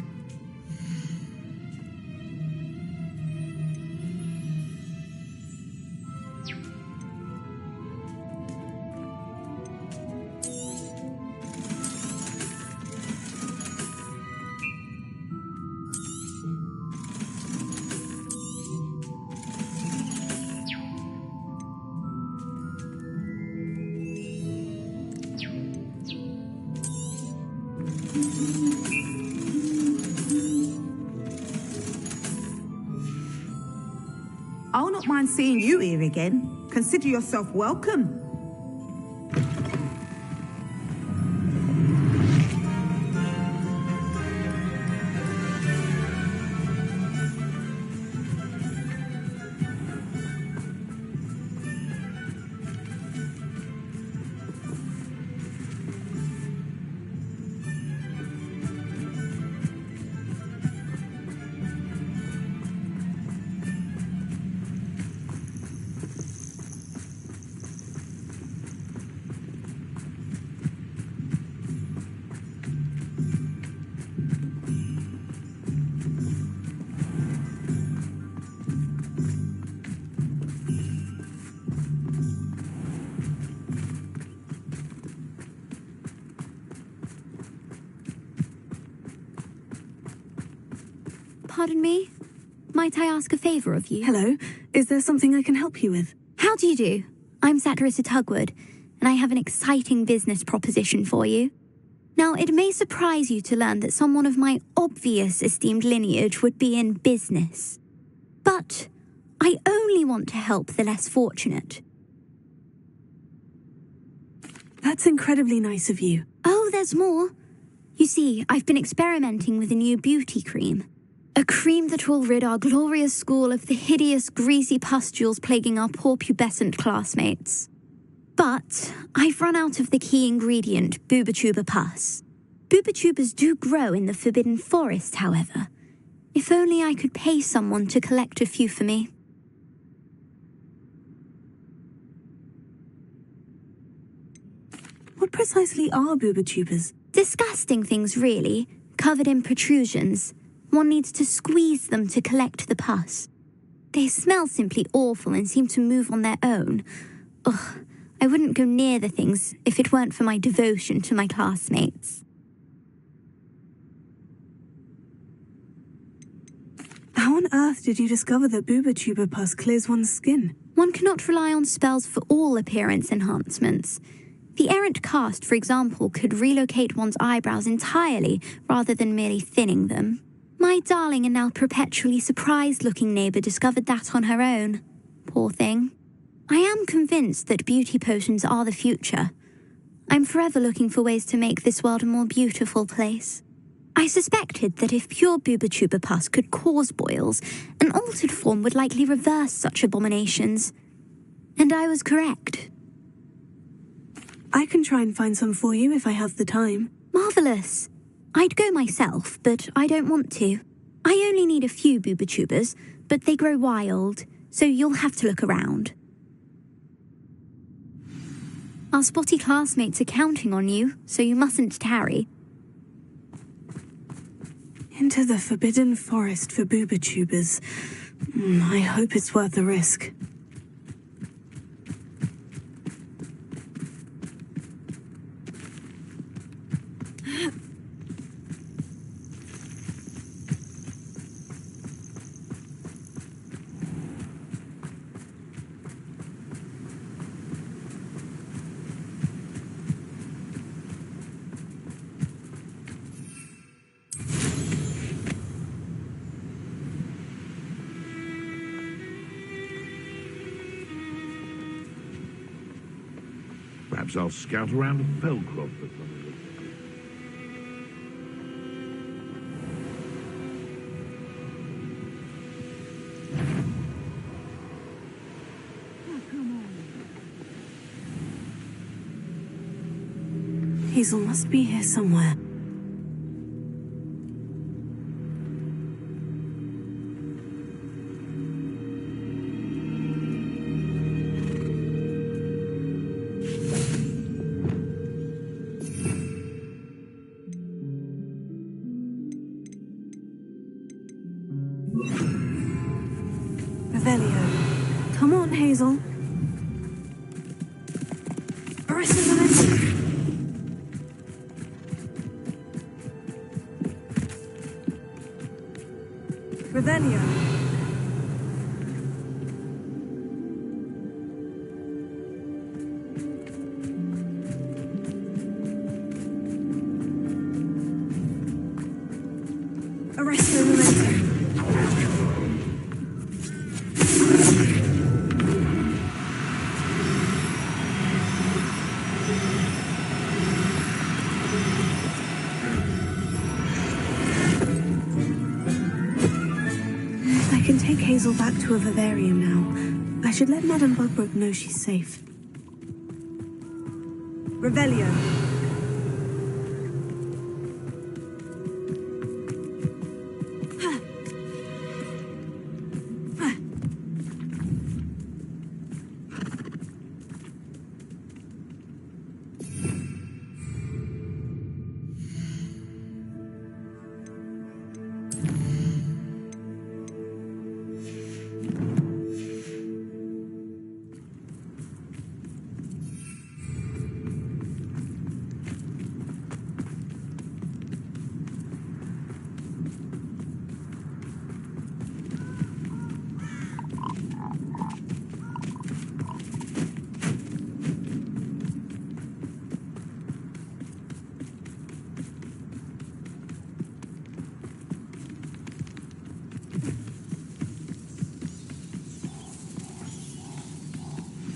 Speaker 1: I'll not mind seeing you here again. Consider yourself welcome.
Speaker 12: Pardon me? Might I ask a favour of you?
Speaker 14: Hello. Is there something I can help you with?
Speaker 12: How do you do? I'm Satirissa Tugwood, and I have an exciting business proposition for you. Now, it may surprise you to learn that someone of my obvious esteemed lineage would be in business. But I only want to help the less fortunate.
Speaker 14: That's incredibly nice of you.
Speaker 12: Oh, there's more. You see, I've been experimenting with a new beauty cream. A cream that will rid our glorious school of the hideous, greasy pustules plaguing our poor pubescent classmates. But I've run out of the key ingredient, Booba-Tuba pus. Booba-Tubas do grow in the Forbidden Forest, however. If only I could pay someone to collect a few for me.
Speaker 14: What precisely are Booba-Tubas?
Speaker 12: Disgusting things, really, covered in protrusions. One needs to squeeze them to collect the pus. They smell simply awful and seem to move on their own. Ugh, I wouldn't go near the things if it weren't for my devotion to my classmates.
Speaker 14: How on earth did you discover that Booba-Tuba pus clears one's skin?
Speaker 12: One cannot rely on spells for all appearance enhancements. The errant cast, for example, could relocate one's eyebrows entirely rather than merely thinning them. My darling and now perpetually surprised-looking neighbour discovered that on her own. Poor thing. I am convinced that beauty potions are the future. I'm forever looking for ways to make this world a more beautiful place. I suspected that if pure Booba-Tuba pus could cause boils, an altered form would likely reverse such abominations. And I was correct.
Speaker 14: I can try and find some for you if I have the time.
Speaker 12: Marvellous. I'd go myself, but I don't want to. I only need a few Booba-Tubas, but they grow wild, so you'll have to look around. Our spotty classmates are counting on you, so you mustn't tarry.
Speaker 14: Into the Forbidden Forest for Booba-Tubas. I hope it's worth the risk.
Speaker 17: Perhaps I'll scout around Felcroft for something.
Speaker 14: Hazel must be here somewhere. Revelio. Come on, Hazel. Revelio. Arresto momentum. I can take Hazel back to a vivarium now. I should let Madame Bugbrook know she's safe. Revelio.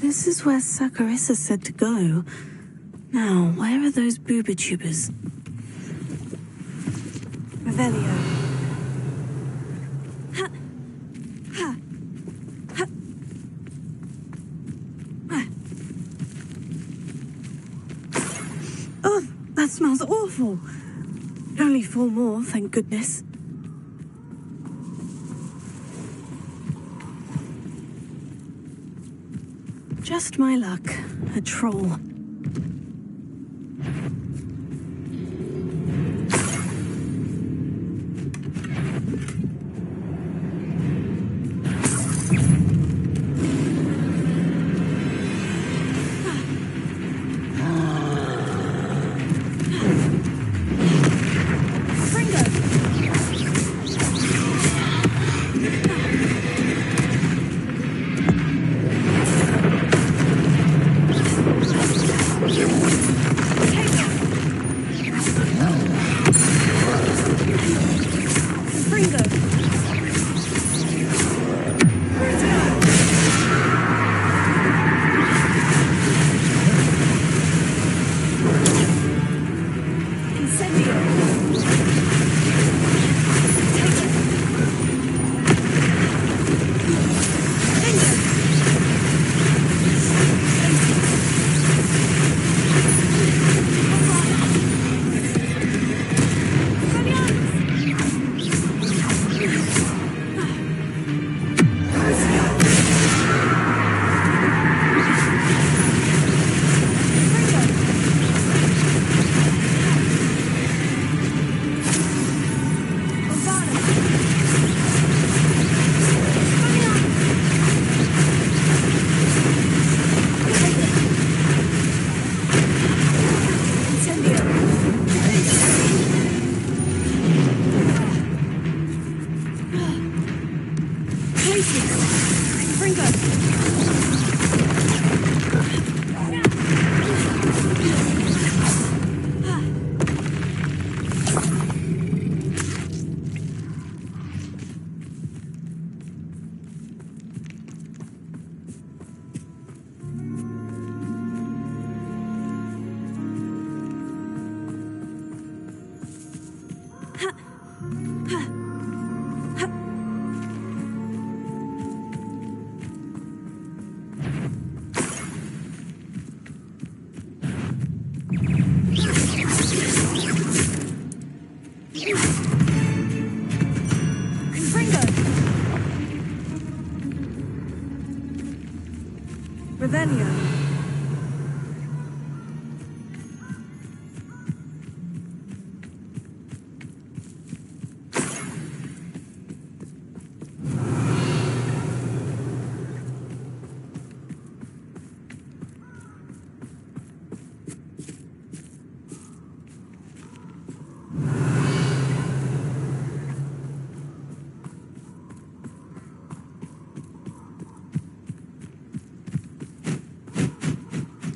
Speaker 14: This is where Saccharissa said to go. Now, where are those booba-tubers? Revelio. Ha. Ha. Ha. Ah. Oh, that smells awful. Only 4 more, thank goodness. Just my luck. A troll.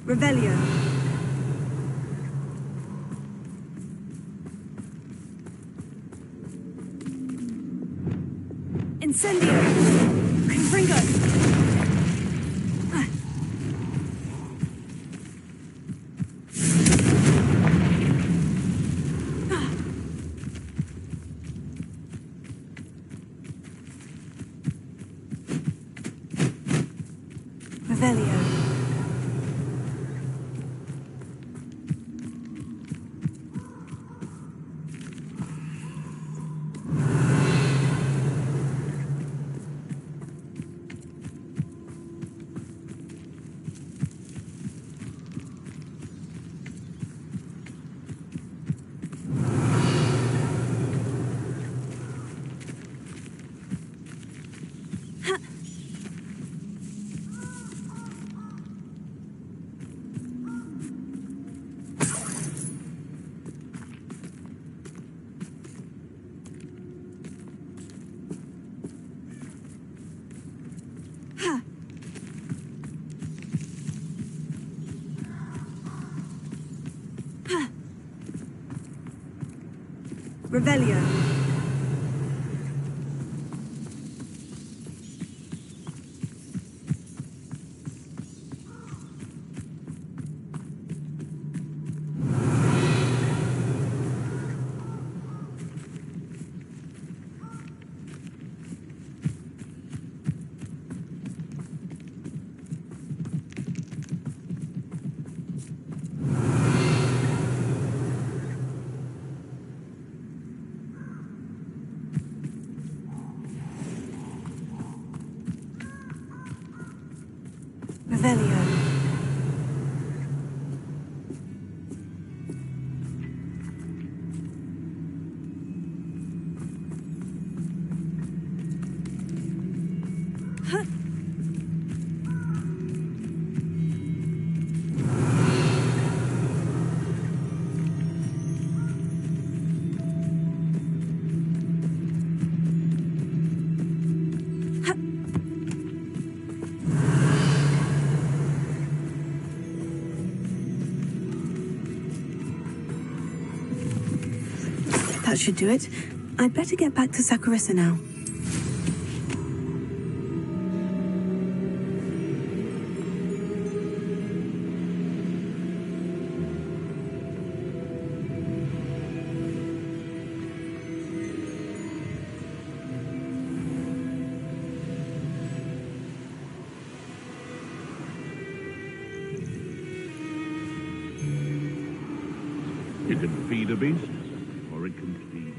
Speaker 14: Revelio. Incendio. Confringo. Revelio. Revelio. That should do it. I'd better get back to Saccharissa now.
Speaker 2: You can feed a beast, or it can feed.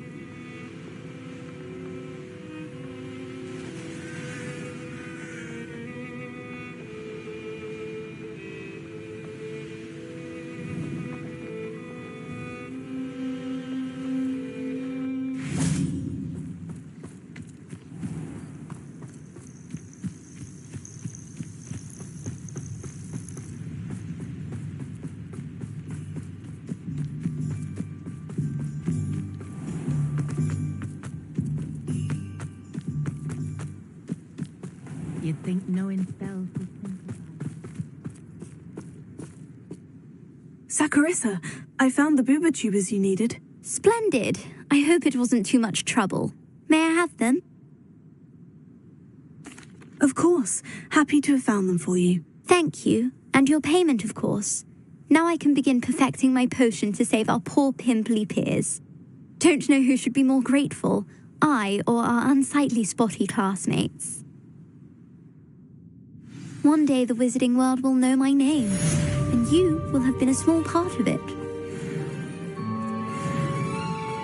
Speaker 15: You'd think knowing spells would
Speaker 14: Saccharissa, I found the booba tubers you needed.
Speaker 12: Splendid. I hope it wasn't too much trouble. May I have them?
Speaker 14: Of course. Happy to have found them for you.
Speaker 12: Thank you. And your payment, of course. Now I can begin perfecting my potion to save our poor pimply peers. Don't know who should be more grateful, I or our unsightly spotty classmates. One day the wizarding world will know my name, and you will have been a small part of it.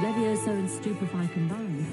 Speaker 15: Levioso and Stupefy combined.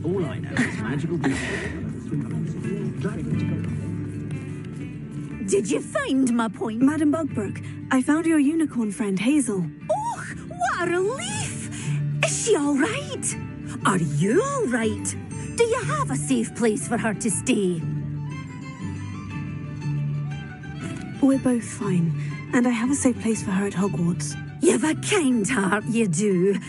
Speaker 11: All I know is magical beasts.
Speaker 15: Did you find my point?
Speaker 14: Madam Bugbrook, I found your unicorn friend, Hazel.
Speaker 15: Oh, what a relief! Is she all right? Are you all right? Do you have a safe place for her to stay?
Speaker 14: We're both fine, and I have a safe place for her at Hogwarts.
Speaker 15: You've a kind heart, you do.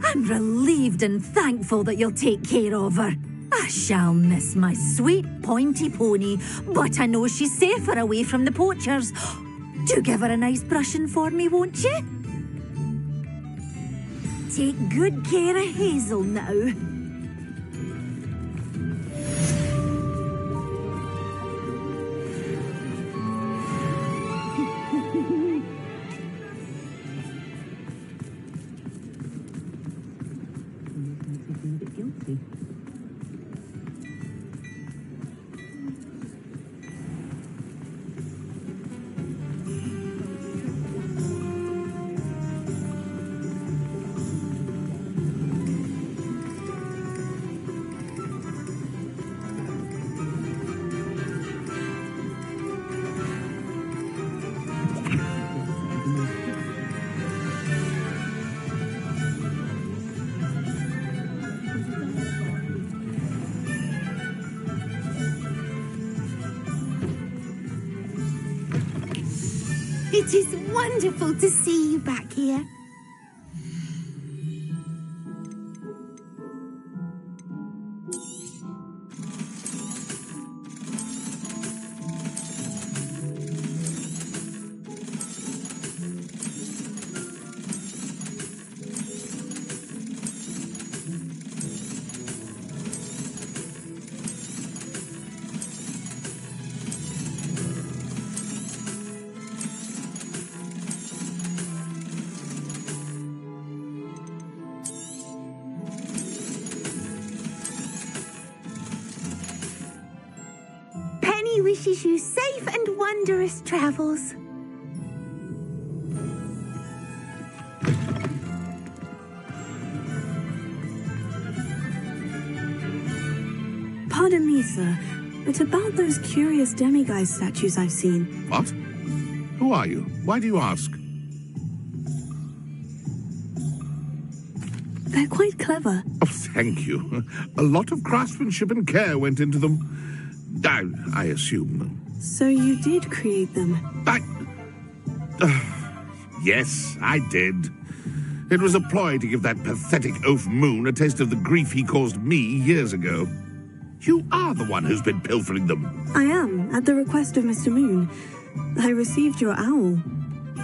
Speaker 15: I'm relieved and thankful that you'll take care of her. I shall miss my sweet pointy pony, but I know she's safer away from the poachers. Do give her a nice brushing for me, won't you? Take good care of Hazel now.
Speaker 19: It is wonderful to see you back here.
Speaker 6: wishes you safe and wondrous travels.
Speaker 14: Pardon me, sir, but about those curious demiguise statues I've seen.
Speaker 17: What? Who are you? Why do you ask?
Speaker 14: They're quite clever.
Speaker 17: Oh, thank you. A lot of craftsmanship and care went into them. I assume.
Speaker 14: So you did create them?
Speaker 17: Yes, I did. It was a ploy to give that pathetic oaf Moon a taste of the grief he caused me years ago. You are the one who's been pilfering them.
Speaker 14: I am, at the request of Mr. Moon. I received your owl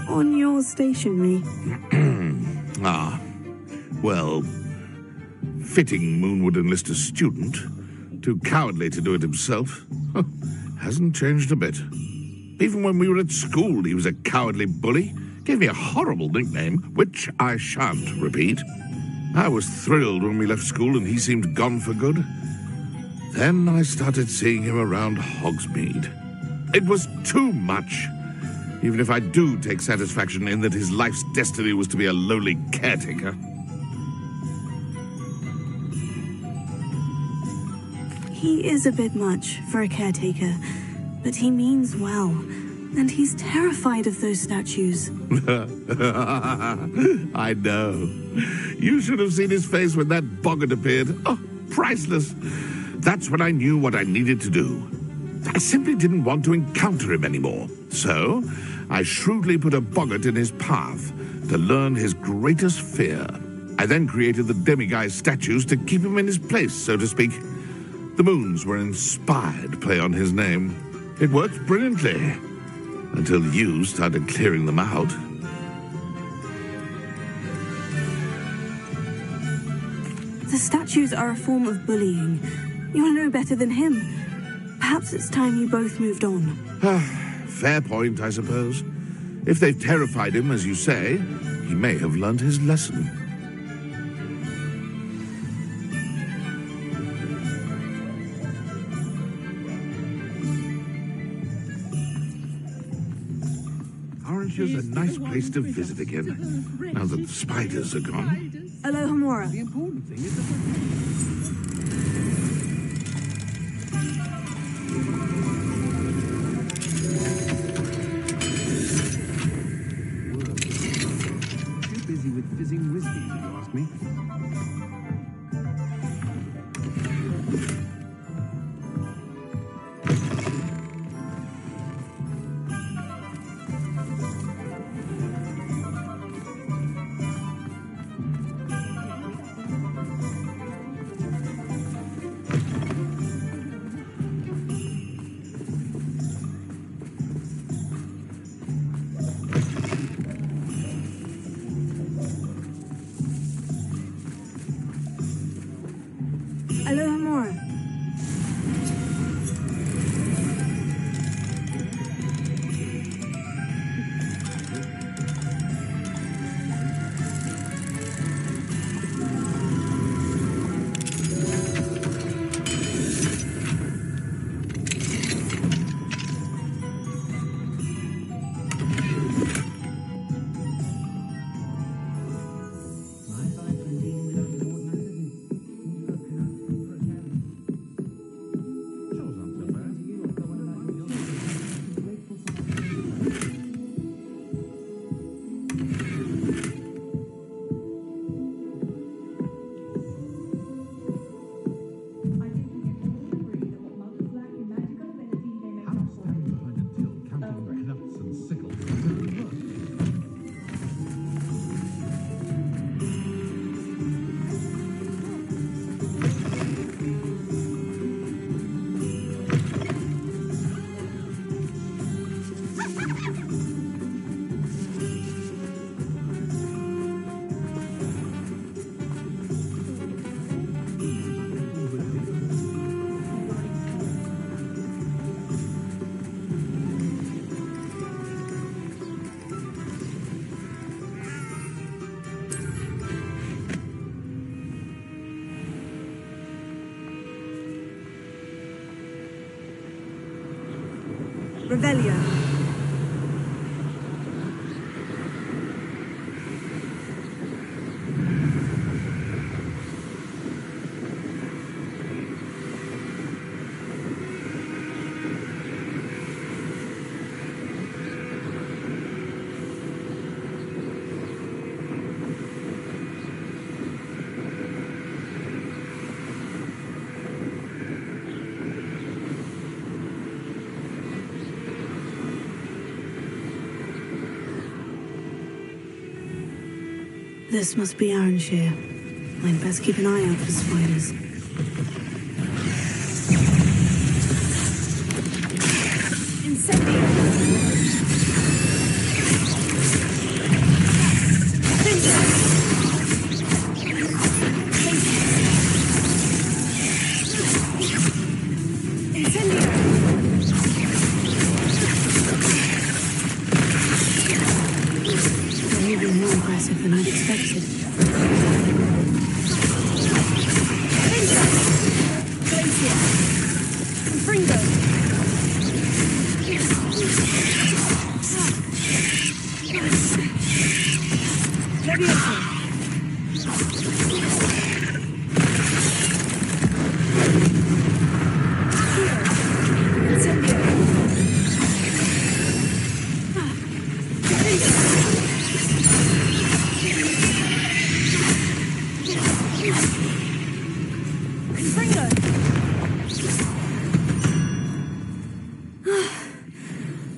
Speaker 14: on your stationery.
Speaker 17: Ah, well, fitting Moon would enlist a student. Too cowardly to do it himself. Hasn't changed a bit. Even when we were at school, he was a cowardly bully. Gave me a horrible nickname, which I shan't repeat. I was thrilled when we left school and he seemed gone for good. Then I started seeing him around Hogsmeade. It was too much. Even if I do take satisfaction in that his life's destiny was to be a lowly caretaker.
Speaker 14: He is a bit much for a caretaker, but he means well, and he's terrified of those statues.
Speaker 17: I know. You should have seen his face when that boggart appeared. Oh, priceless. That's when I knew what I needed to do. I simply didn't want to encounter him anymore. So, I shrewdly put a boggart in his path to learn his greatest fear. I then created the demiguise statues to keep him in his place, so to speak. The moons were an inspired play on his name. It worked brilliantly, until you started clearing them out.
Speaker 14: The statues are a form of bullying. You're no better than him. Perhaps it's time you both moved on.
Speaker 17: Fair point, I suppose. If they've terrified him, as you say, he may have learned his lesson. Orange's a nice place to visit again, now that the spiders are gone.
Speaker 14: Alohomora.
Speaker 4: The important thing is that... with fizzing whiskey, if you ask me.
Speaker 14: Alohomora. Revelio. This must be Arranshire. I'd best keep an eye out for spiders. Than I'd expected.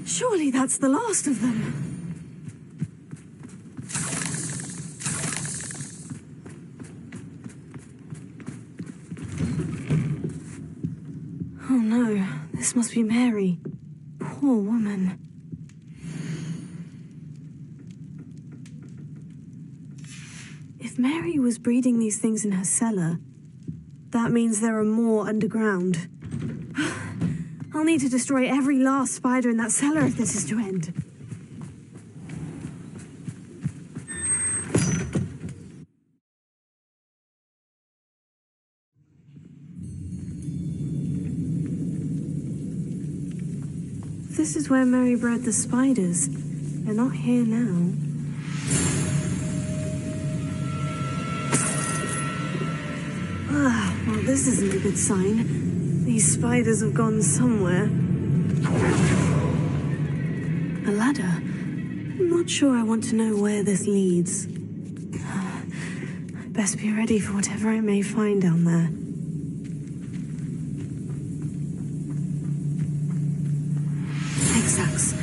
Speaker 14: Surely that's the last of them. Oh no, this must be Mary. Poor woman. If Mary was breeding these things in her cellar, that means there are more underground. I'll need to destroy every last spider in that cellar if this is to end. This is where Mary bred the spiders. They're not here now. Well, this isn't a good sign. These spiders have gone somewhere. A ladder. I'm not sure I want to know where this leads. I'd best be ready for whatever I may find down there. Exacts.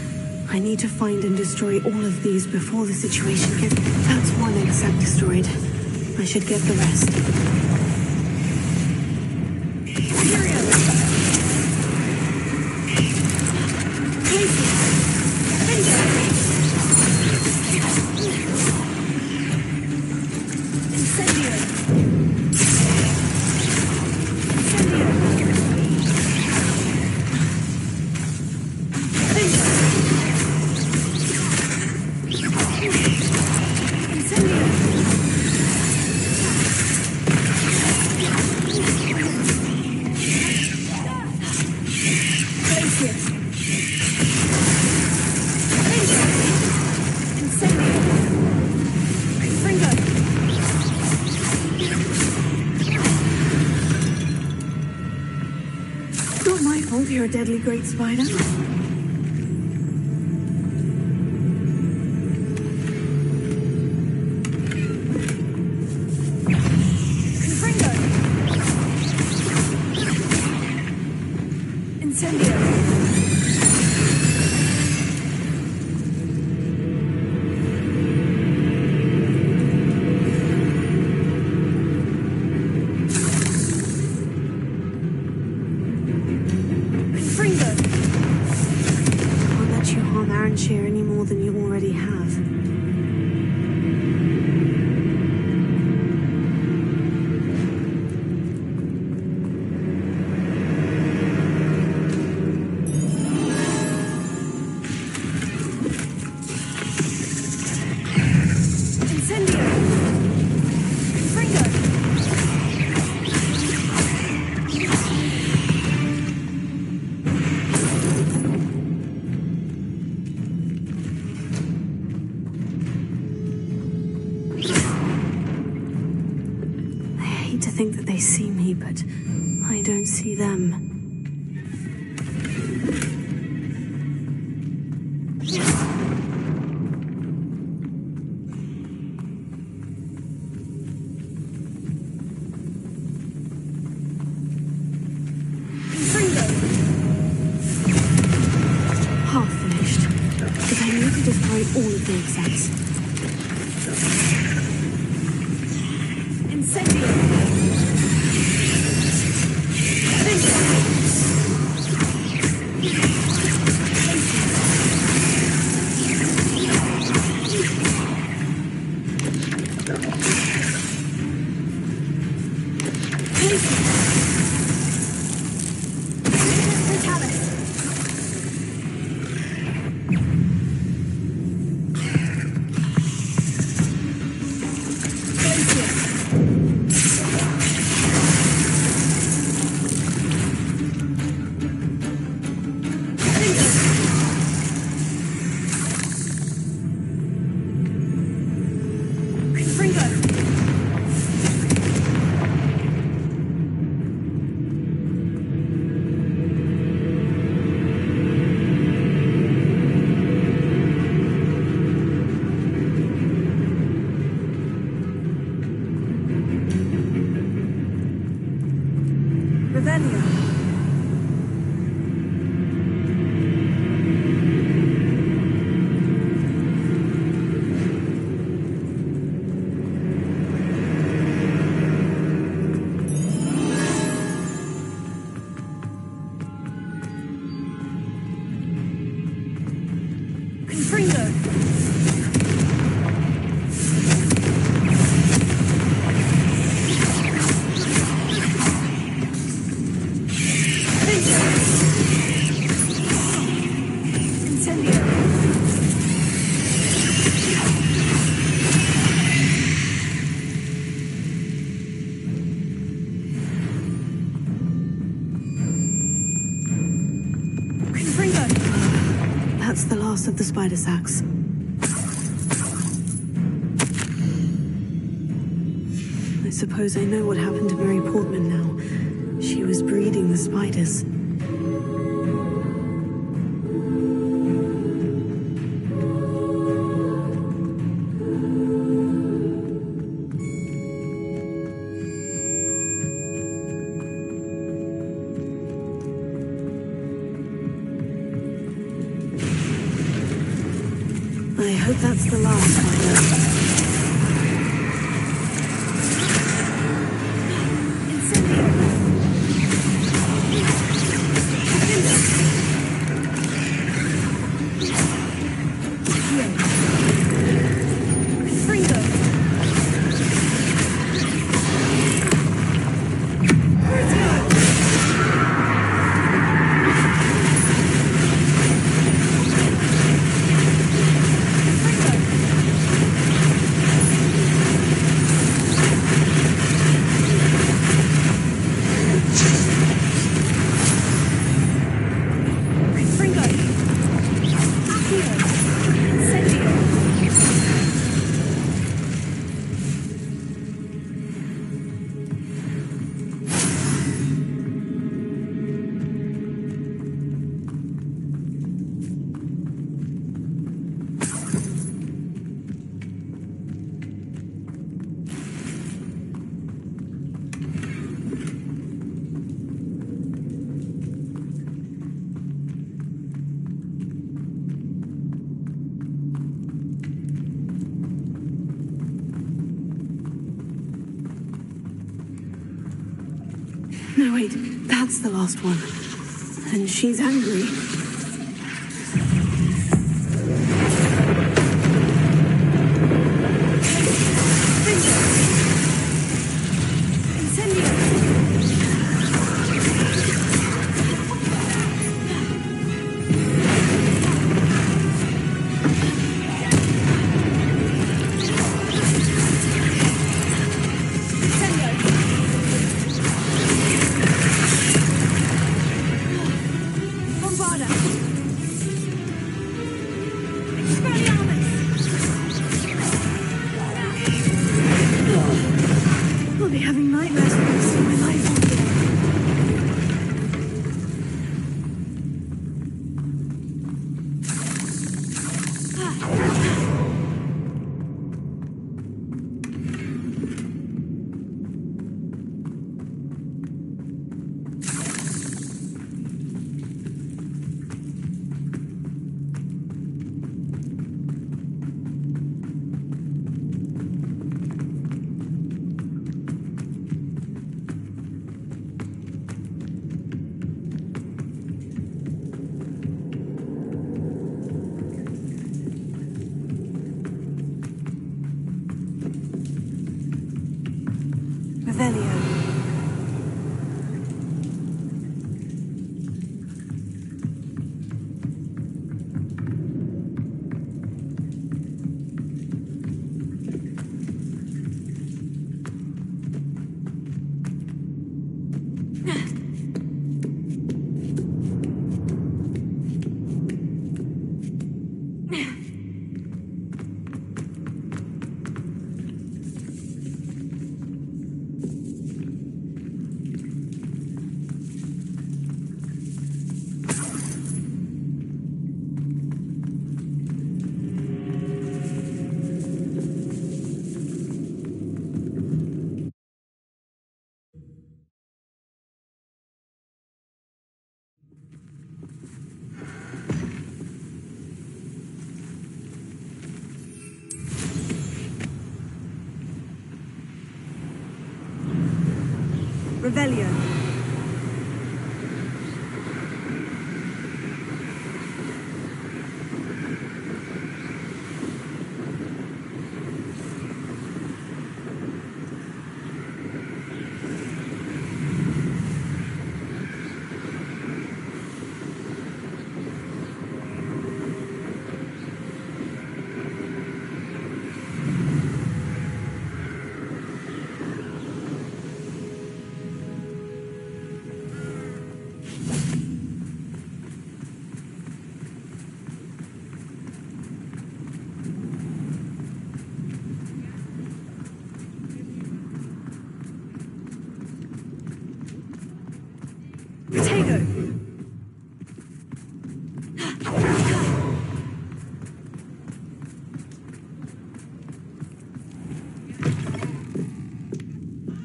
Speaker 14: I need to find and destroy all of these before the situation gets... That's one exact destroyed. I should get the rest. You're a deadly great spider. Share any more than you already have. think that they see me, but I don't see them. Half finished, but I need to destroy all of the insects. That's the last of the spider sacks. I suppose I know what happened to Mary Portman now. She was breeding the spiders. I hope that's the last spider. No, wait, that's the last one. And she's angry. We'll be having nightmares. Revelio. Revelio.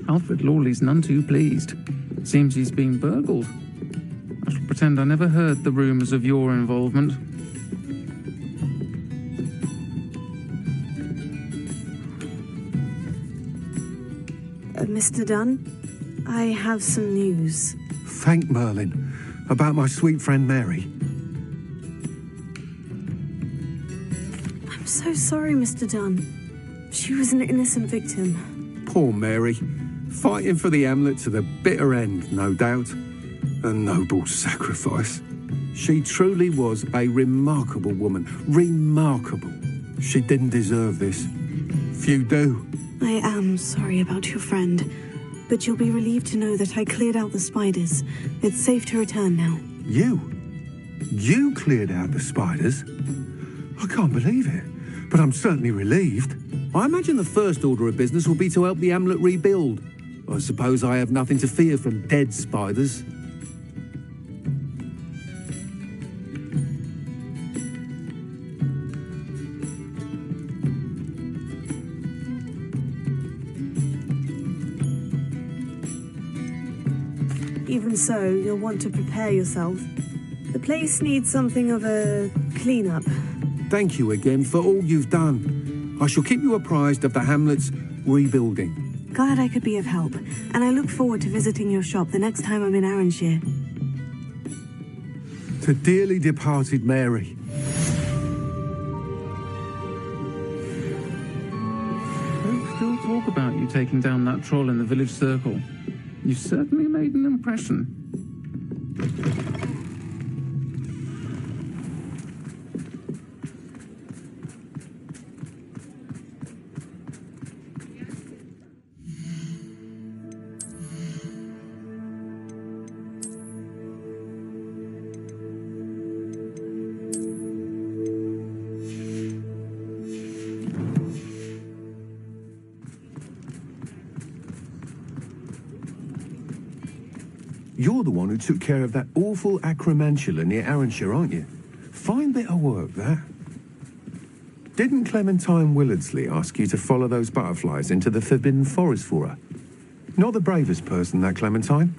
Speaker 4: Alfred Lawley's none too pleased. Seems he's been burgled. I shall pretend I never heard the rumours of your involvement.
Speaker 14: Mr. Dunn, I have some news.
Speaker 16: Thank Merlin. About my sweet friend Mary.
Speaker 14: I'm so sorry, Mr. Dunn. She was an innocent victim.
Speaker 16: Poor Mary. Fighting for the hamlet to the bitter end, no doubt. A noble sacrifice. She truly was a remarkable woman. Remarkable. She didn't deserve this. Few do.
Speaker 14: I am sorry about your friend, but you'll be relieved to know that I cleared out the spiders. It's safe to return now.
Speaker 16: You? You cleared out the spiders? I can't believe it, but I'm certainly relieved. I imagine the first order of business will be to help the hamlet rebuild. I suppose I have nothing to fear from dead spiders.
Speaker 14: Even so, you'll want to prepare yourself. The place needs something of a clean-up.
Speaker 16: Thank you again for all you've done. I shall keep you apprised of the hamlet's rebuilding.
Speaker 14: Glad I could be of help, and I look forward to visiting your shop the next time I'm in Arranshire.
Speaker 16: To dearly departed Mary.
Speaker 4: Folks still talk about you taking down that troll in the village circle. You certainly made an impression.
Speaker 16: You're the one who took care of that awful acromantula near Arranshire, aren't you? Fine bit of work, that. Didn't Clementine Willardsley ask you to follow those butterflies into the Forbidden Forest for her? Not the bravest person, that Clementine.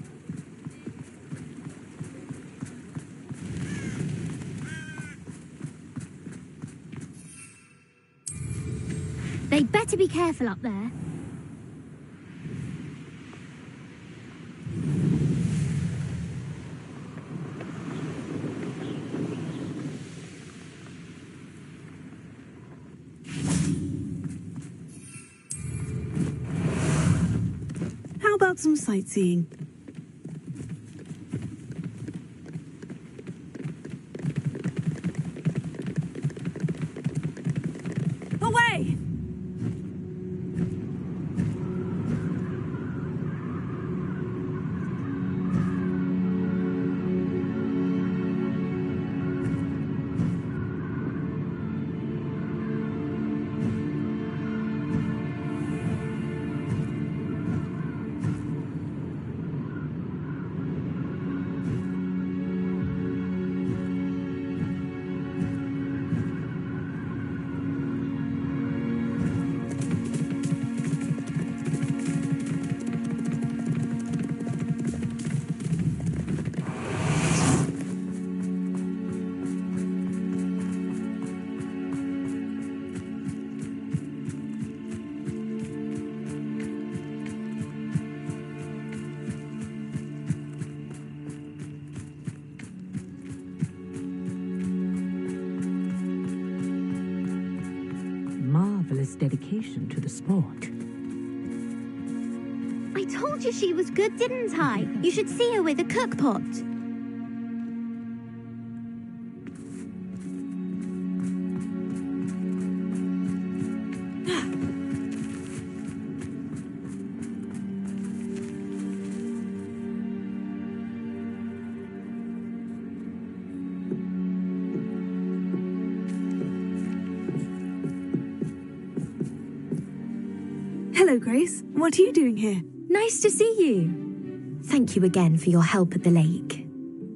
Speaker 20: They'd better be careful up there.
Speaker 14: about some sightseeing?
Speaker 1: Away!
Speaker 8: Marvelous dedication to the sport.
Speaker 20: I told you she was good, didn't I? You should see her with a cook pot.
Speaker 14: Hello, Grace. What are you doing here?
Speaker 9: Nice to see you. Thank you again for your help at the lake.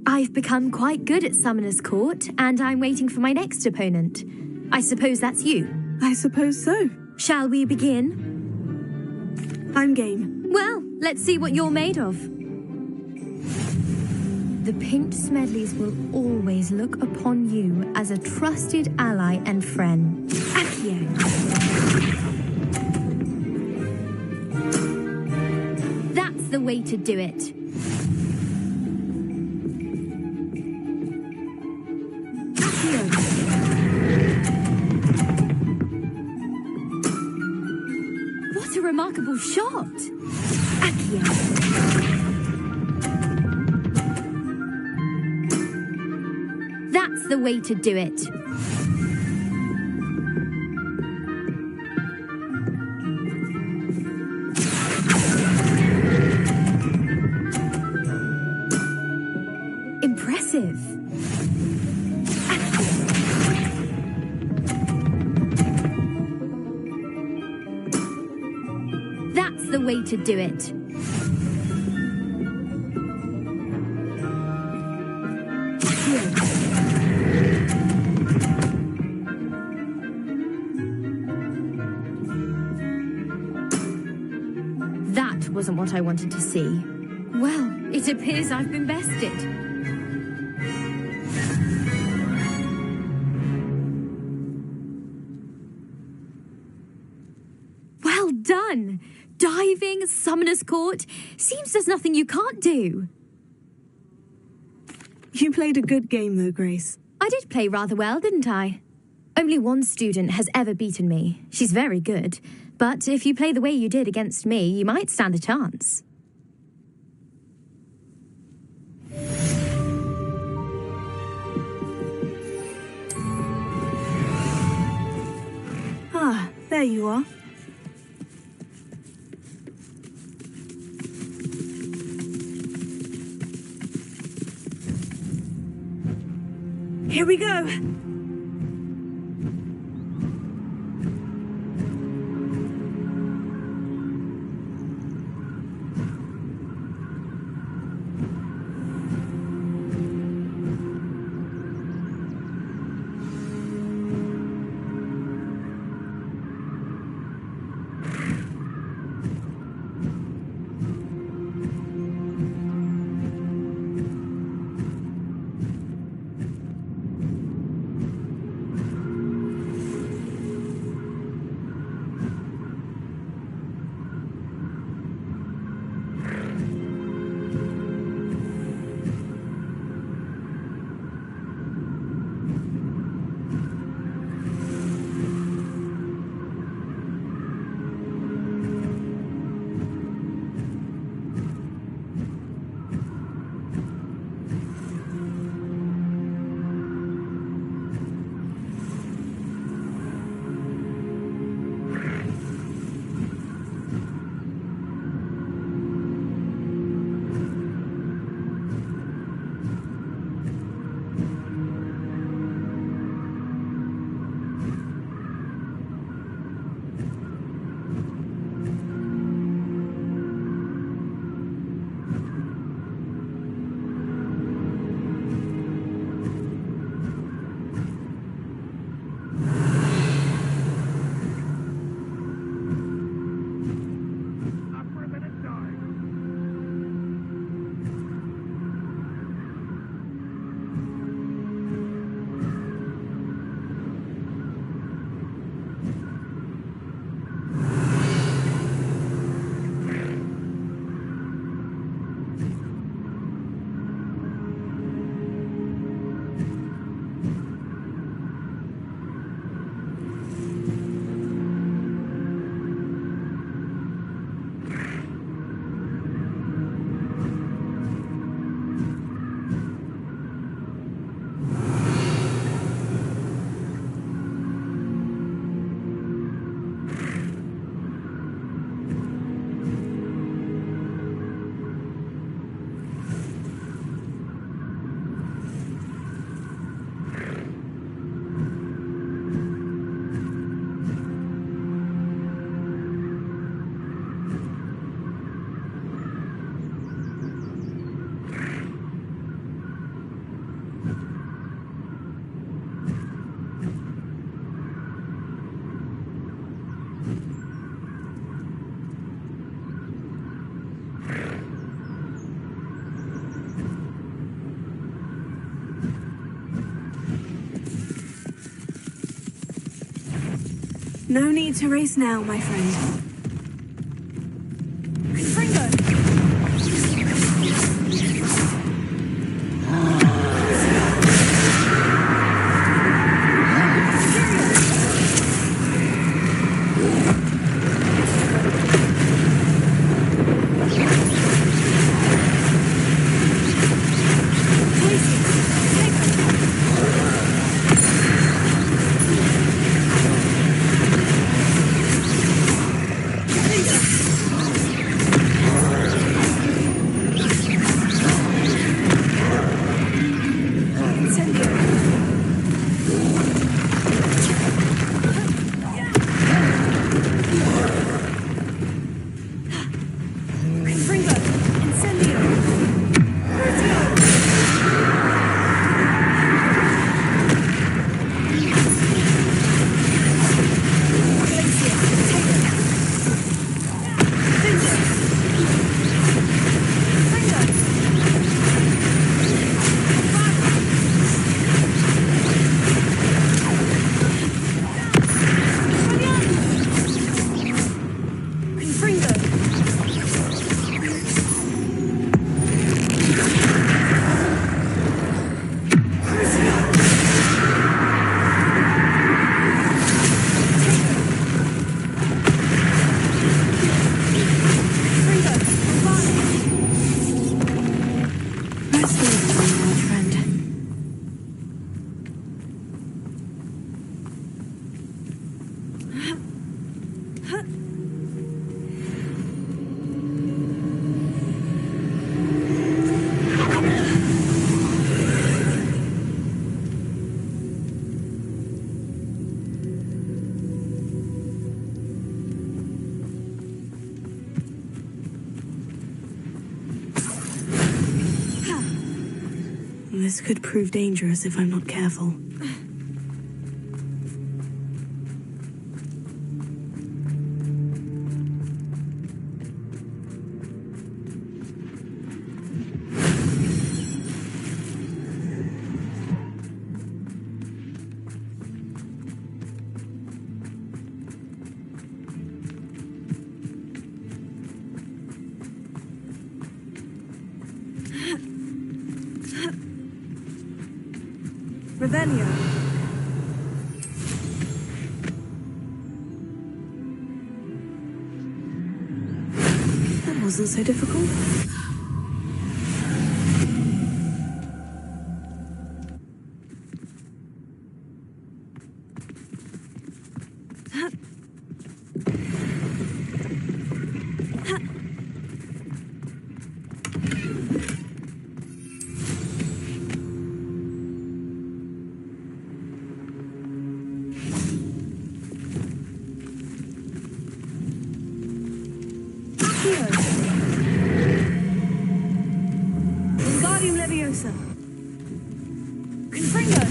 Speaker 9: I've become quite good at Summoner's Court, and I'm waiting for my next opponent. I suppose that's you.
Speaker 14: I suppose so.
Speaker 9: Shall we begin?
Speaker 14: I'm game.
Speaker 9: Well, let's see what you're made of. The Pinked Smedleys will always look upon you as a trusted ally and friend. Accio. That's the way to do it. What a remarkable shot! Accio. That's the way to do it. Impressive. That's the way to do it. That wasn't what I wanted to see. Well, it appears I've been bested. Well done! Diving, Summoner's Court. Seems there's nothing you can't do.
Speaker 14: You played a good game, though, Grace.
Speaker 9: I did play rather well, didn't I? Only one student has ever beaten me. She's very good. But if you play the way you did against me, you might stand a chance.
Speaker 14: Ah, there you are. Here we go. No need to race now, my friend. This could prove dangerous if I'm not careful. Ravenna. That wasn't so difficult. Wingardium Leviosa. Confringo.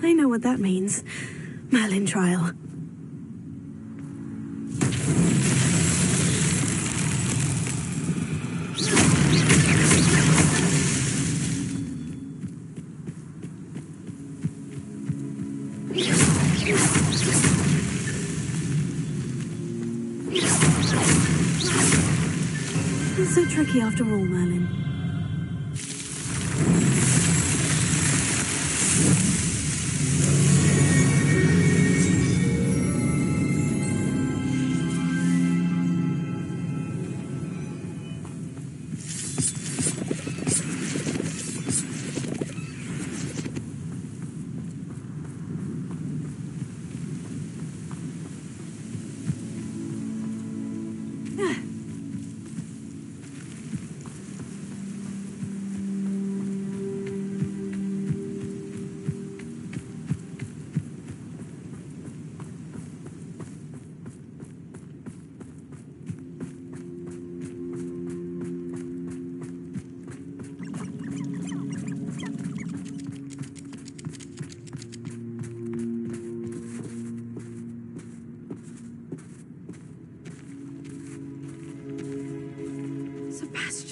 Speaker 14: I know what that means. Merlin trial. Not so tricky after all, Merlin.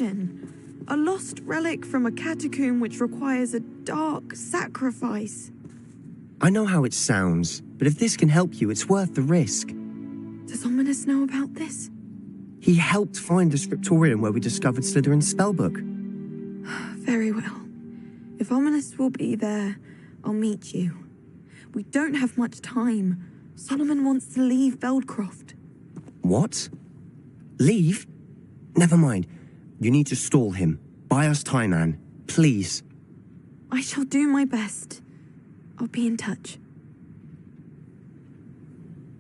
Speaker 14: vision. A lost relic from a catacomb which requires a dark sacrifice.
Speaker 10: I know how it sounds, but if this can help you, it's worth the risk.
Speaker 14: Does Ominous know about this?
Speaker 10: He helped find the scriptorium where we discovered Slytherin's spellbook.
Speaker 14: Very well. If Ominous will be there, I'll meet you. We don't have much time. Solomon wants to leave Feldcroft.
Speaker 10: What? Leave? Never mind. You need to stall him. Buy us time, Anne. Please.
Speaker 14: I shall do my best. I'll be in touch.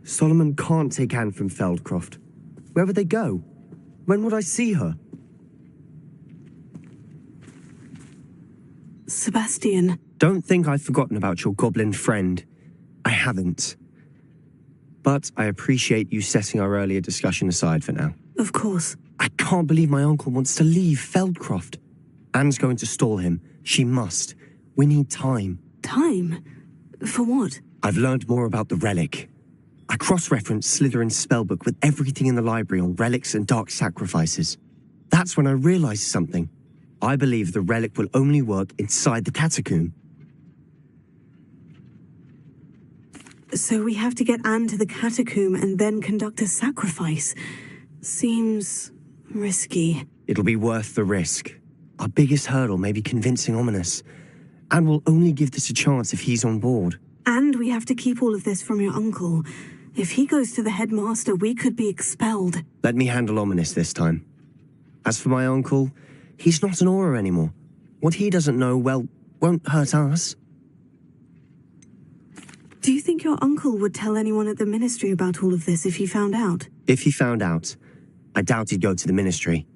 Speaker 10: Solomon can't take Anne from Feldcroft. Where would they go? When would I see her?
Speaker 14: Sebastian.
Speaker 10: Don't think I've forgotten about your goblin friend. I haven't. But I appreciate you setting our earlier discussion aside for now.
Speaker 14: Of course.
Speaker 10: I can't believe my uncle wants to leave Feldcroft. Anne's going to stall him. She must. We need time.
Speaker 14: Time? For what?
Speaker 10: I've learned more about the relic. I cross-referenced Slytherin's spellbook with everything in the library on relics and dark sacrifices. That's when I realized something. I believe the relic will only work inside the catacomb.
Speaker 14: So we have to get Anne to the catacomb and then conduct a sacrifice. Seems risky.
Speaker 10: It'll be worth the risk. Our biggest hurdle may be convincing Ominous. And we'll only give this a chance if he's on board.
Speaker 14: And we have to keep all of this from your uncle. If he goes to the headmaster, we could be expelled.
Speaker 10: Let me handle Ominous this time. As for my uncle, he's not an Auror anymore. What he doesn't know, well, won't hurt us.
Speaker 14: Do you think your uncle would tell anyone at the ministry about all of this if he found out?
Speaker 10: If he found out, I doubt he'd go to the ministry.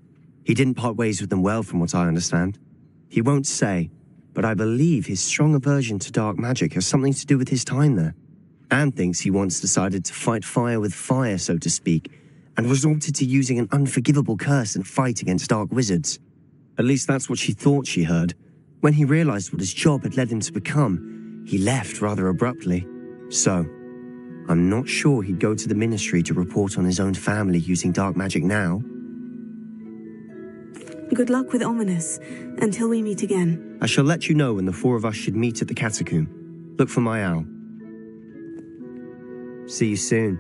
Speaker 10: He didn't part ways with them well, from what I understand. He won't say, but I believe his strong aversion to dark magic has something to do with his time there. Anne thinks he once decided to fight fire with fire, so to speak, and resorted to using an unforgivable curse in fight against dark wizards. At least that's what she thought she heard. When he realized what his job had led him to become, he left rather abruptly. So, I'm not sure he'd go to the ministry to report on his own family using dark magic now.
Speaker 14: Good luck with Ominous, until we meet again.
Speaker 10: I shall let you know when the four of us should meet at the catacomb. Look for my owl. See you soon.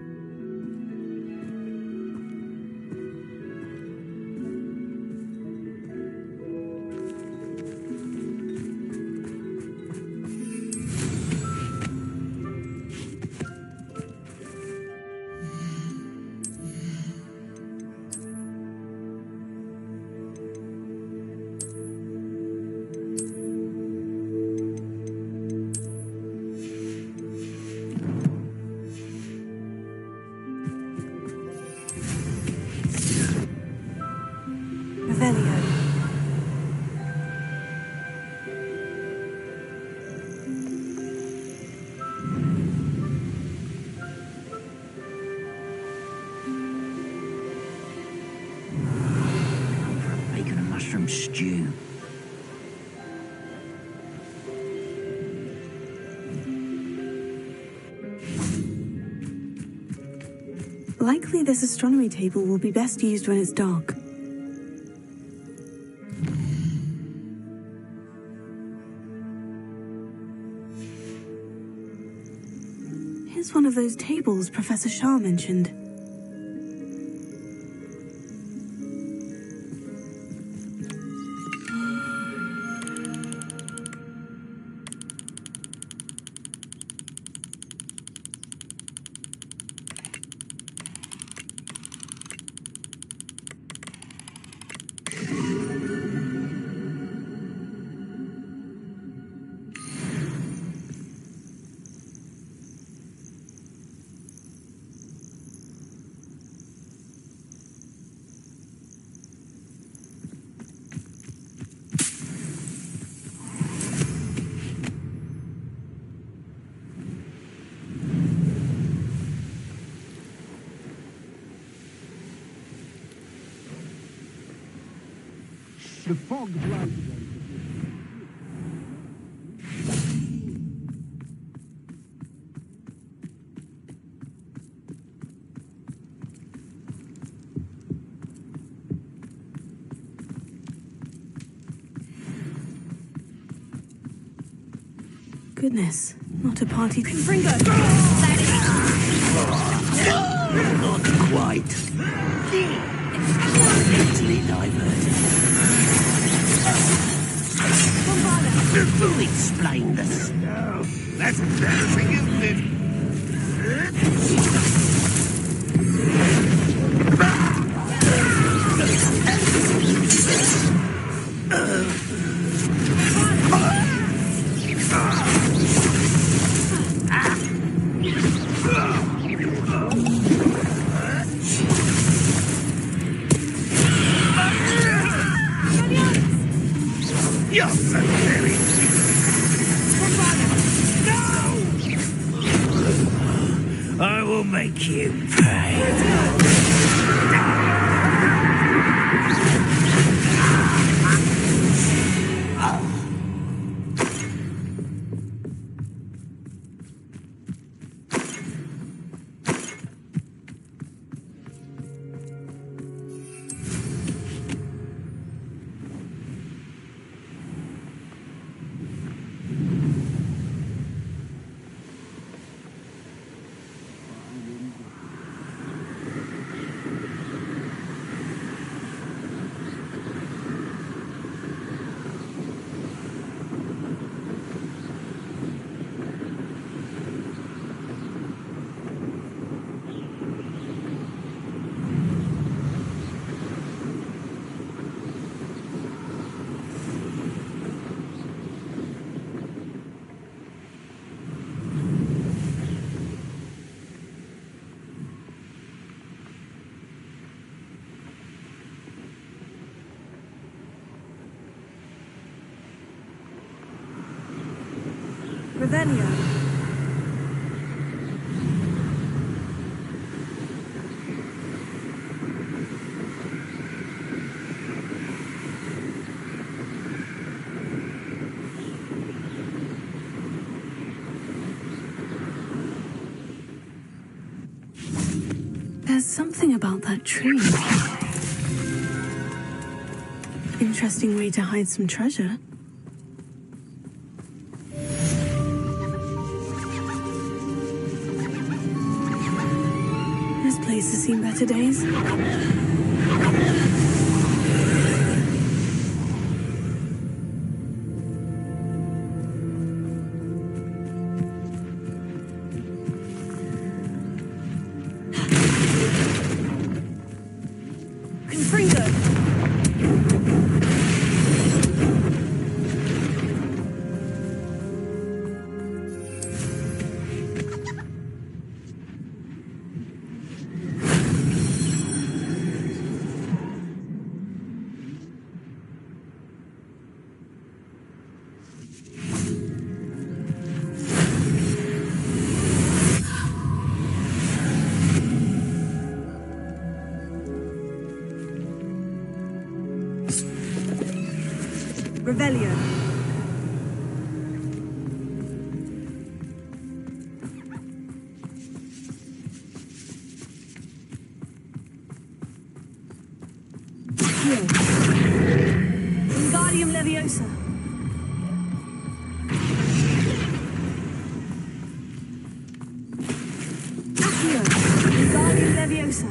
Speaker 5: Stew.
Speaker 14: Likely this astronomy table will be best used when it's dark. Here's one of those tables Professor Shah mentioned.
Speaker 16: The fog blows.
Speaker 14: goodness, not a party.
Speaker 1: Confringo!
Speaker 5: Not quite. Easily diverted. Who explained this?
Speaker 17: No, that's embarrassing, isn't it? You're so very... No! I will make you pay.
Speaker 1: Revelio.
Speaker 14: There's something about that tree. Interesting way to hide some treasure. This place has seen better days. Revelio. Wingardium Leviosa. Accio. Wingardium Leviosa.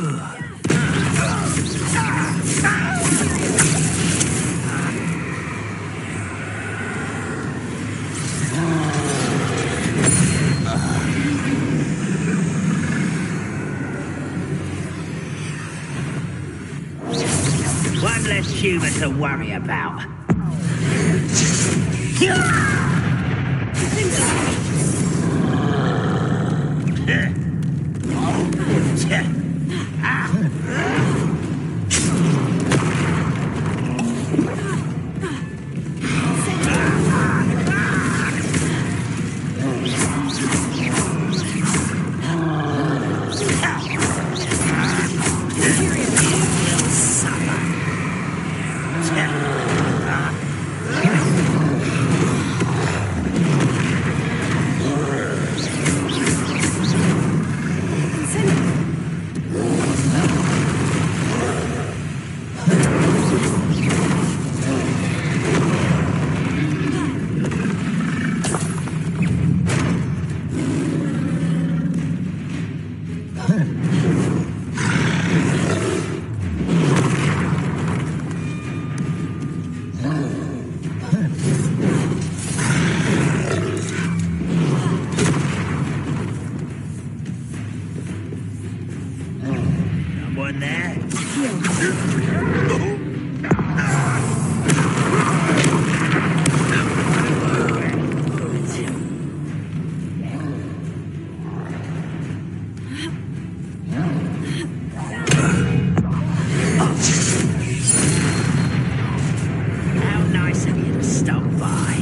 Speaker 7: One less human to worry about. Someone there? How nice of you to stop by.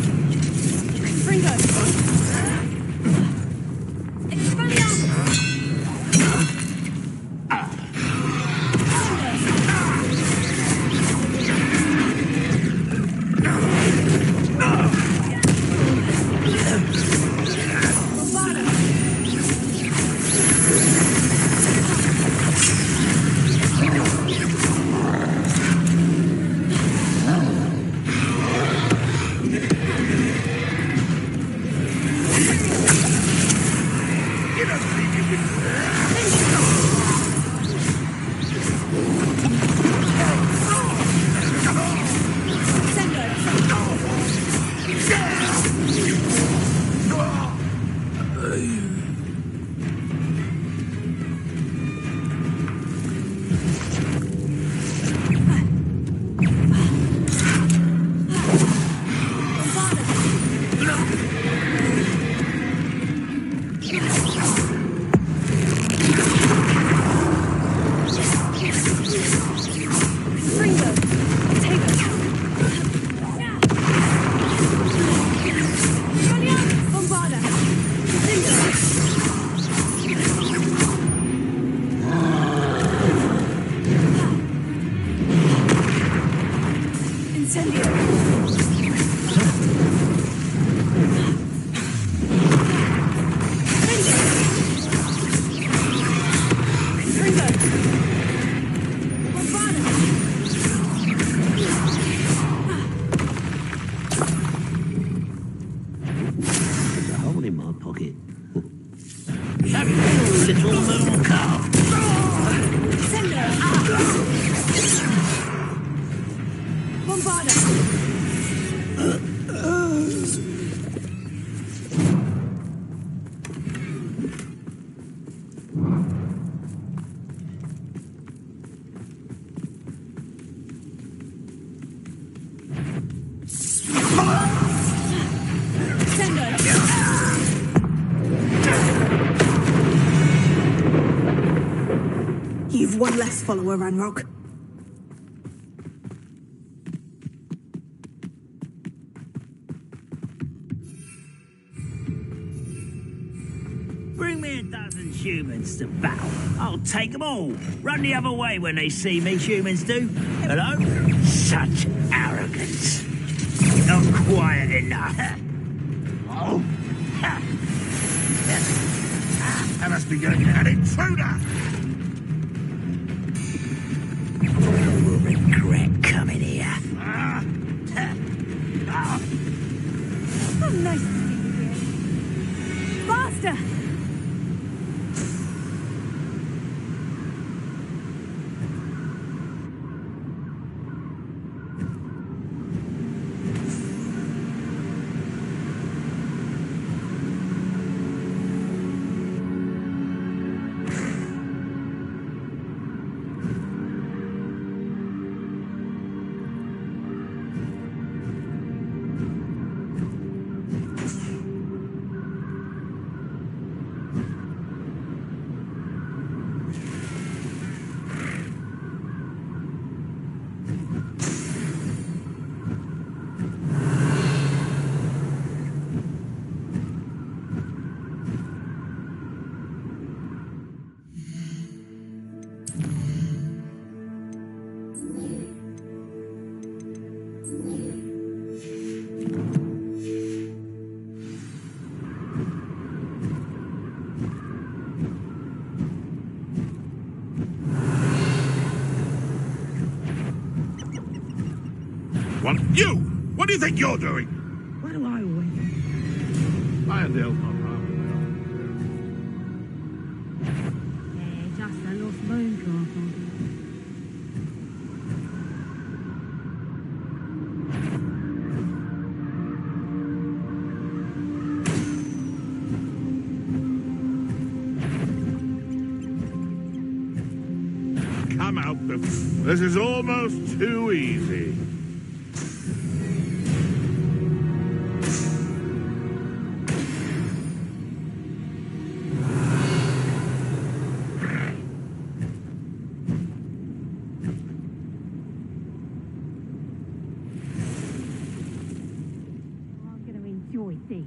Speaker 14: You've one less follower, Ranrock.
Speaker 7: Bring me a dozen humans to battle. I'll take them all. Run the other way when they see me, humans do. Hello? Such arrogance. Not quiet enough.
Speaker 17: Oh. I must be going to an intruder.
Speaker 7: You will regret coming here.
Speaker 20: Oh, nice to see you here. Faster!
Speaker 17: one. You! What do you think you're doing?
Speaker 8: Why do I always...
Speaker 2: Irondale's not half the
Speaker 20: Just a lost bone drop.
Speaker 2: Come out. This is almost too easy.
Speaker 20: I'm going to enjoy this.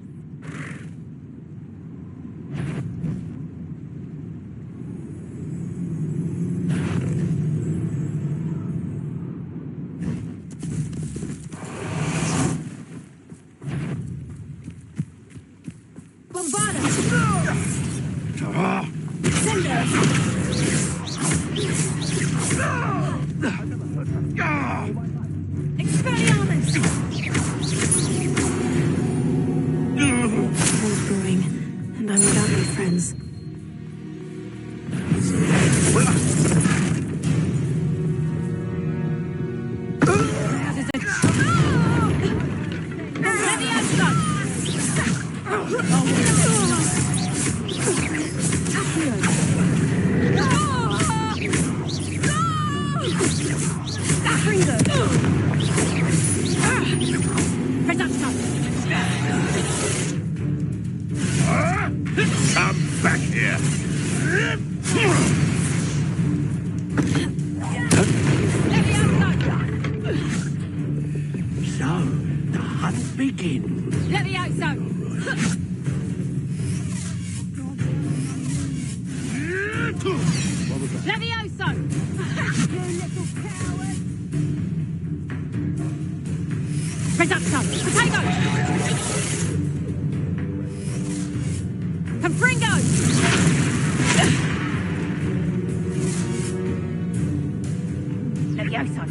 Speaker 14: War's brewing, and I'm without my friends.
Speaker 17: Come back here.
Speaker 11: So, the hunt begins.
Speaker 20: Let me out, so. Levioso! You little coward! Risotto! Potato! Confringo! Levioso!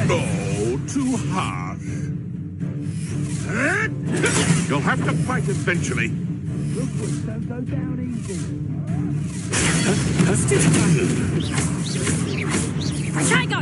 Speaker 17: Oh, too harsh. You'll have to fight eventually.
Speaker 8: Don't go down easy.
Speaker 20: Potato!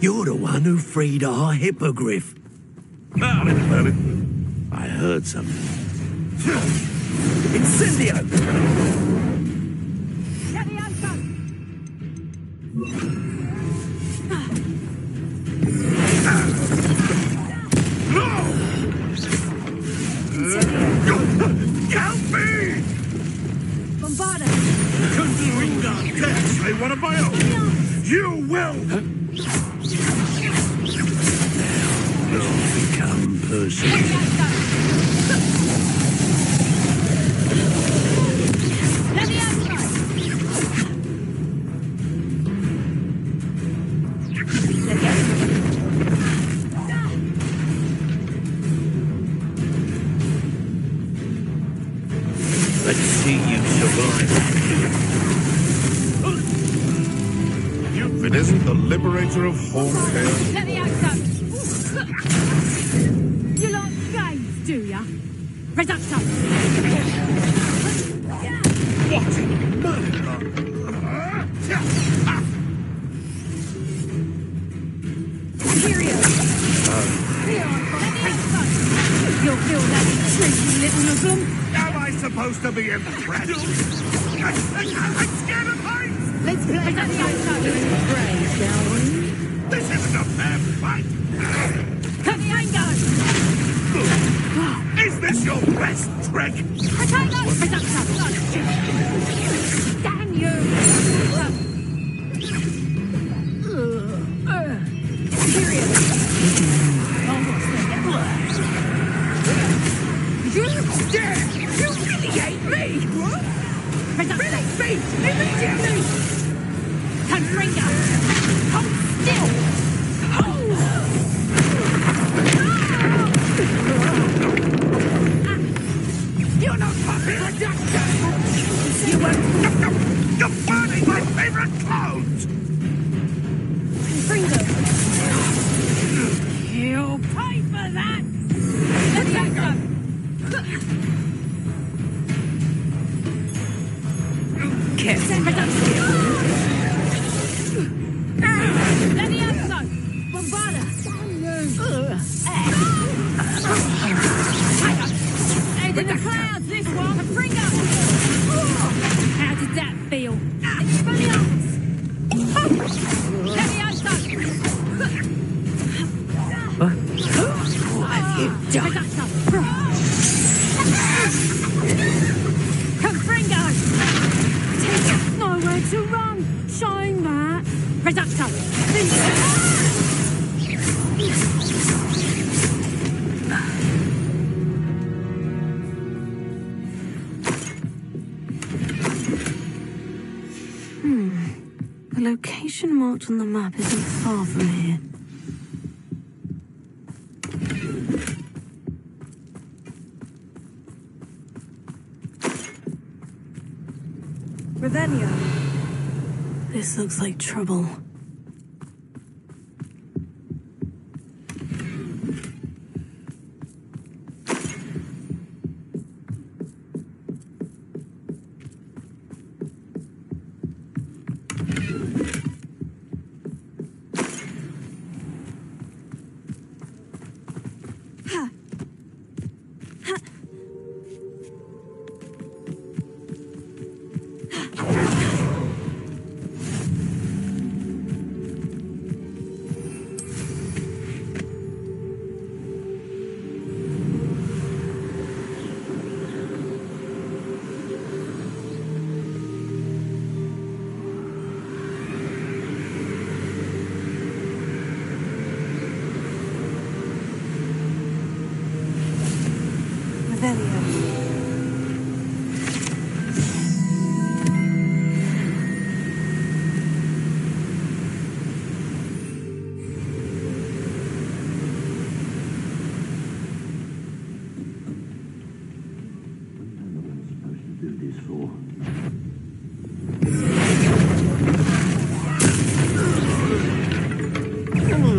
Speaker 11: You're the one who freed our hippogriff.
Speaker 17: I heard something.
Speaker 11: Incendio!
Speaker 7: person. Let's see you survive.
Speaker 17: You finished the liberator of Horntail.
Speaker 20: Let me out, you like games, do ya? Reducto!
Speaker 17: What in
Speaker 20: Period! You'll feel that treat, you little Muslim.
Speaker 17: Am I supposed to be impressed? I'm scared of heights!
Speaker 20: Let's play that brave, shall we?
Speaker 17: This isn't a fair fight!
Speaker 20: Cut the anger!
Speaker 17: Is this your best trick?
Speaker 20: Potato! Reducto! Damn you! Period! You humiliate me! What? Release me! Immediately! Confringo! Hold still! You're not fucking reductive! You won't...
Speaker 17: You're burning my favorite clothes!
Speaker 20: Confringo! You'll pay for that! Let's go! Let me out, son! Bombarda! Head in the clouds, this one! Confringo! How did that feel? Expelliarmus! Let me out, son! What have you done? Confringo! Nowhere to run! Shine that! Reducto!
Speaker 14: The location marked on the map isn't far from here.
Speaker 1: Ravenna.
Speaker 14: This looks like trouble.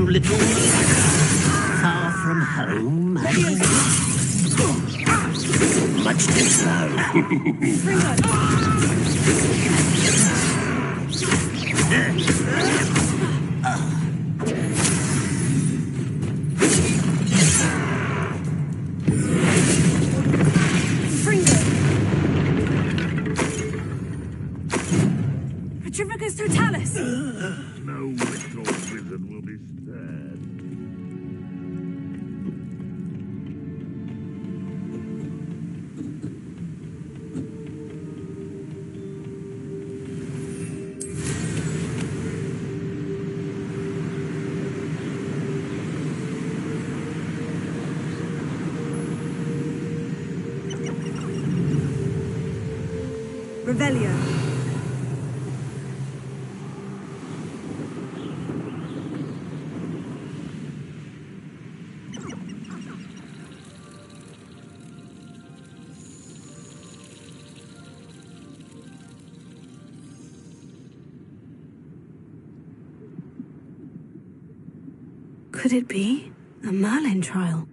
Speaker 7: Little far from home. Much too slow.
Speaker 1: Petrificus totalis!
Speaker 2: No witch or wizard will be spared.
Speaker 14: Revelio. Could it be a Merlin trial?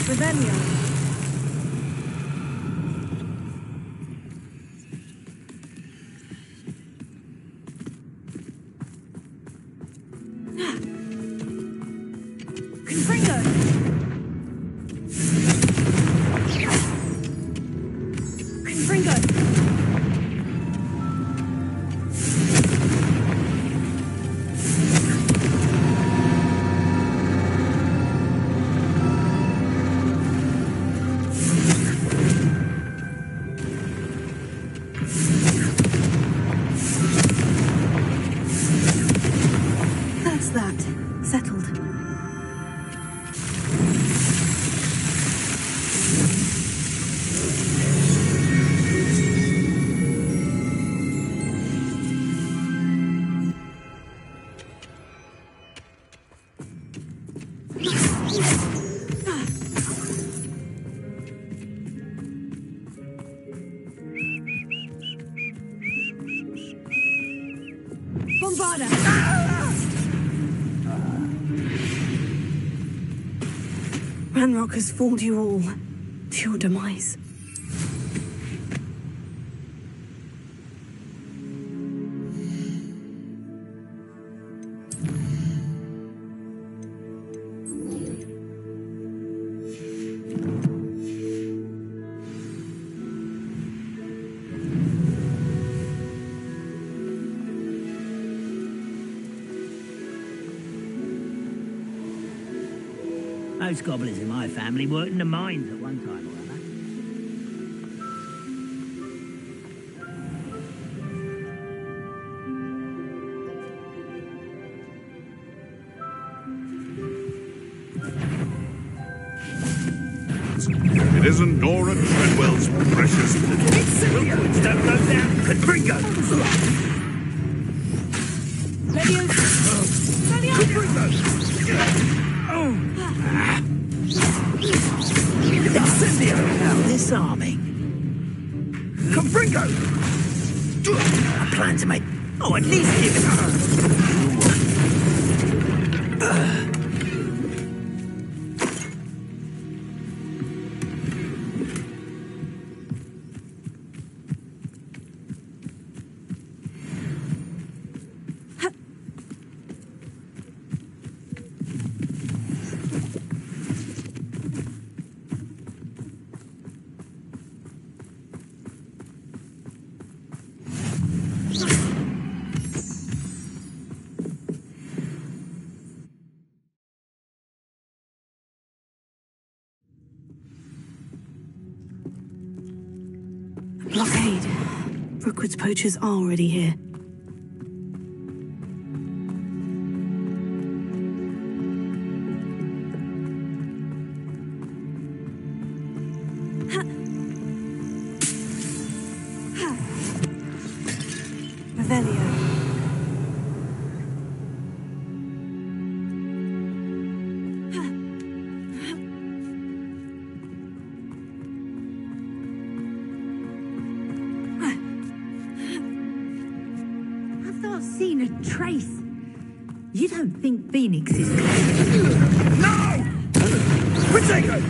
Speaker 14: Revelio. Confringo. Confringo. That's that. Settled. Bombarda! Ranrock has fooled you all to your demise.
Speaker 7: Most goblins in my family worked in the mines at one time or other.
Speaker 17: It isn't Nora Treadwell's precious little...
Speaker 7: Hogwarts don't go down. Confringo!
Speaker 5: How disarming.
Speaker 7: Confringo!
Speaker 5: I plan to make...
Speaker 7: Oh, at least give it
Speaker 14: Blockade. Rookwood's poachers are already here. Revelio.
Speaker 15: trace. You don't think Phoenix is...
Speaker 7: No! Protego!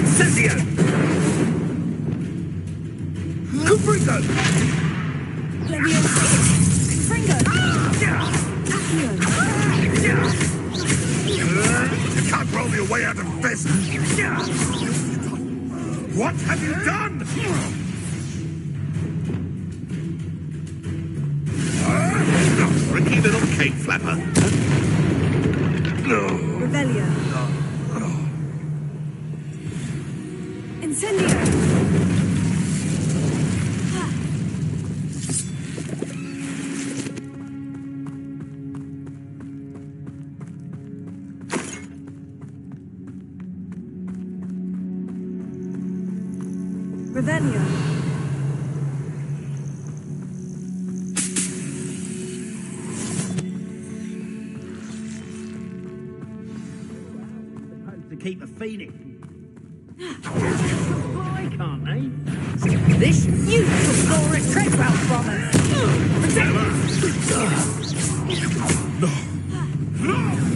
Speaker 7: Incendio! Confringo! You can't roll your way out of this! What have you done?
Speaker 17: Tricky little cake flapper.
Speaker 14: Revelio. Incendio. Revelio.
Speaker 7: To keep a phoenix. Why can't they? This you took Laura Treadwell from us.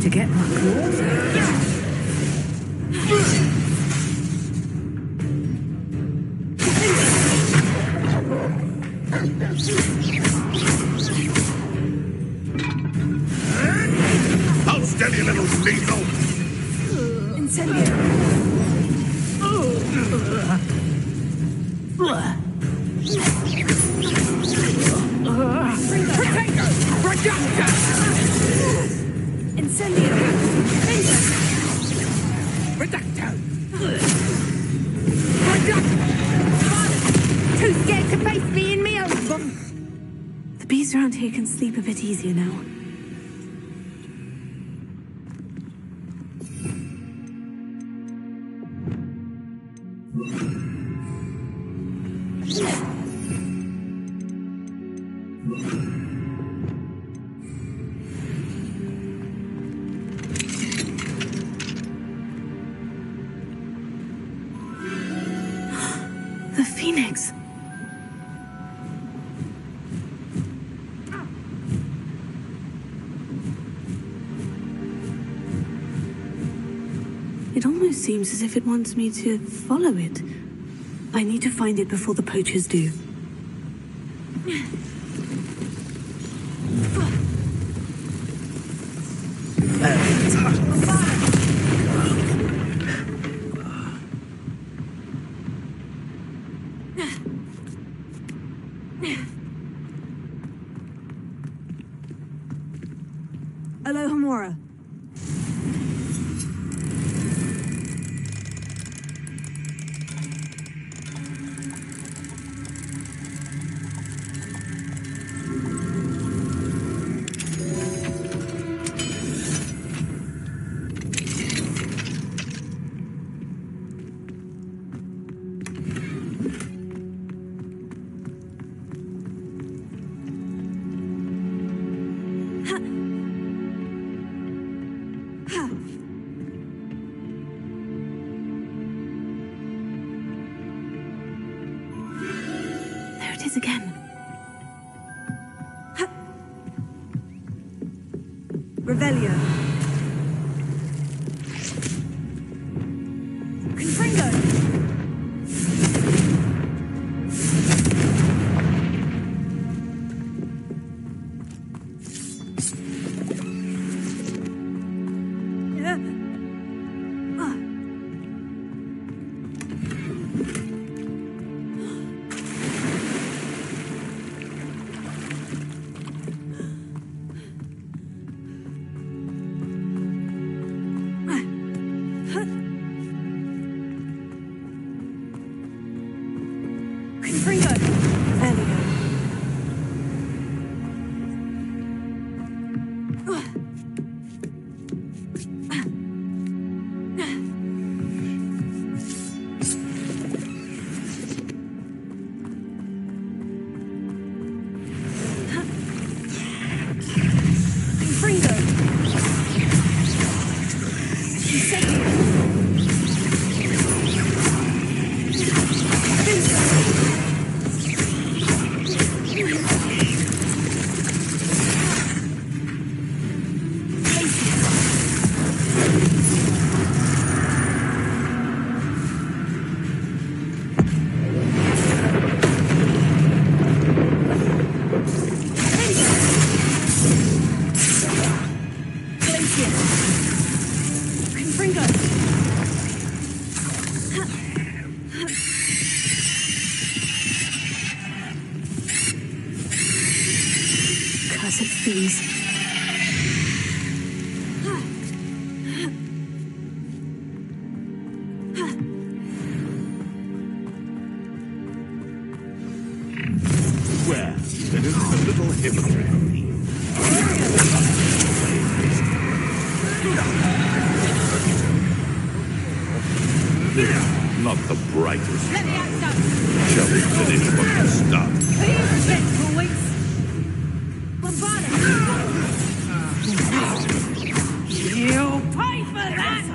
Speaker 7: To get my claws out.
Speaker 17: Hold steady, little weasel.
Speaker 14: Incendio. Incendio.
Speaker 15: Too scared to face me in me own bum.
Speaker 14: The bees around here can sleep a bit easier now. The Phoenix. It almost seems as if it wants me to follow it. I need to find it before the poachers do. Alohomora. There it is again. Revelio. Confringo. Confringo. Revelio. Confringo. Incendio. Cursed fiends.
Speaker 17: Where? There is a little hypocrite. Not the brightest.
Speaker 20: Let me out, son.
Speaker 17: Shall we finish what we start?
Speaker 20: Please, checkpoints. Bombard it. You'll pay for that.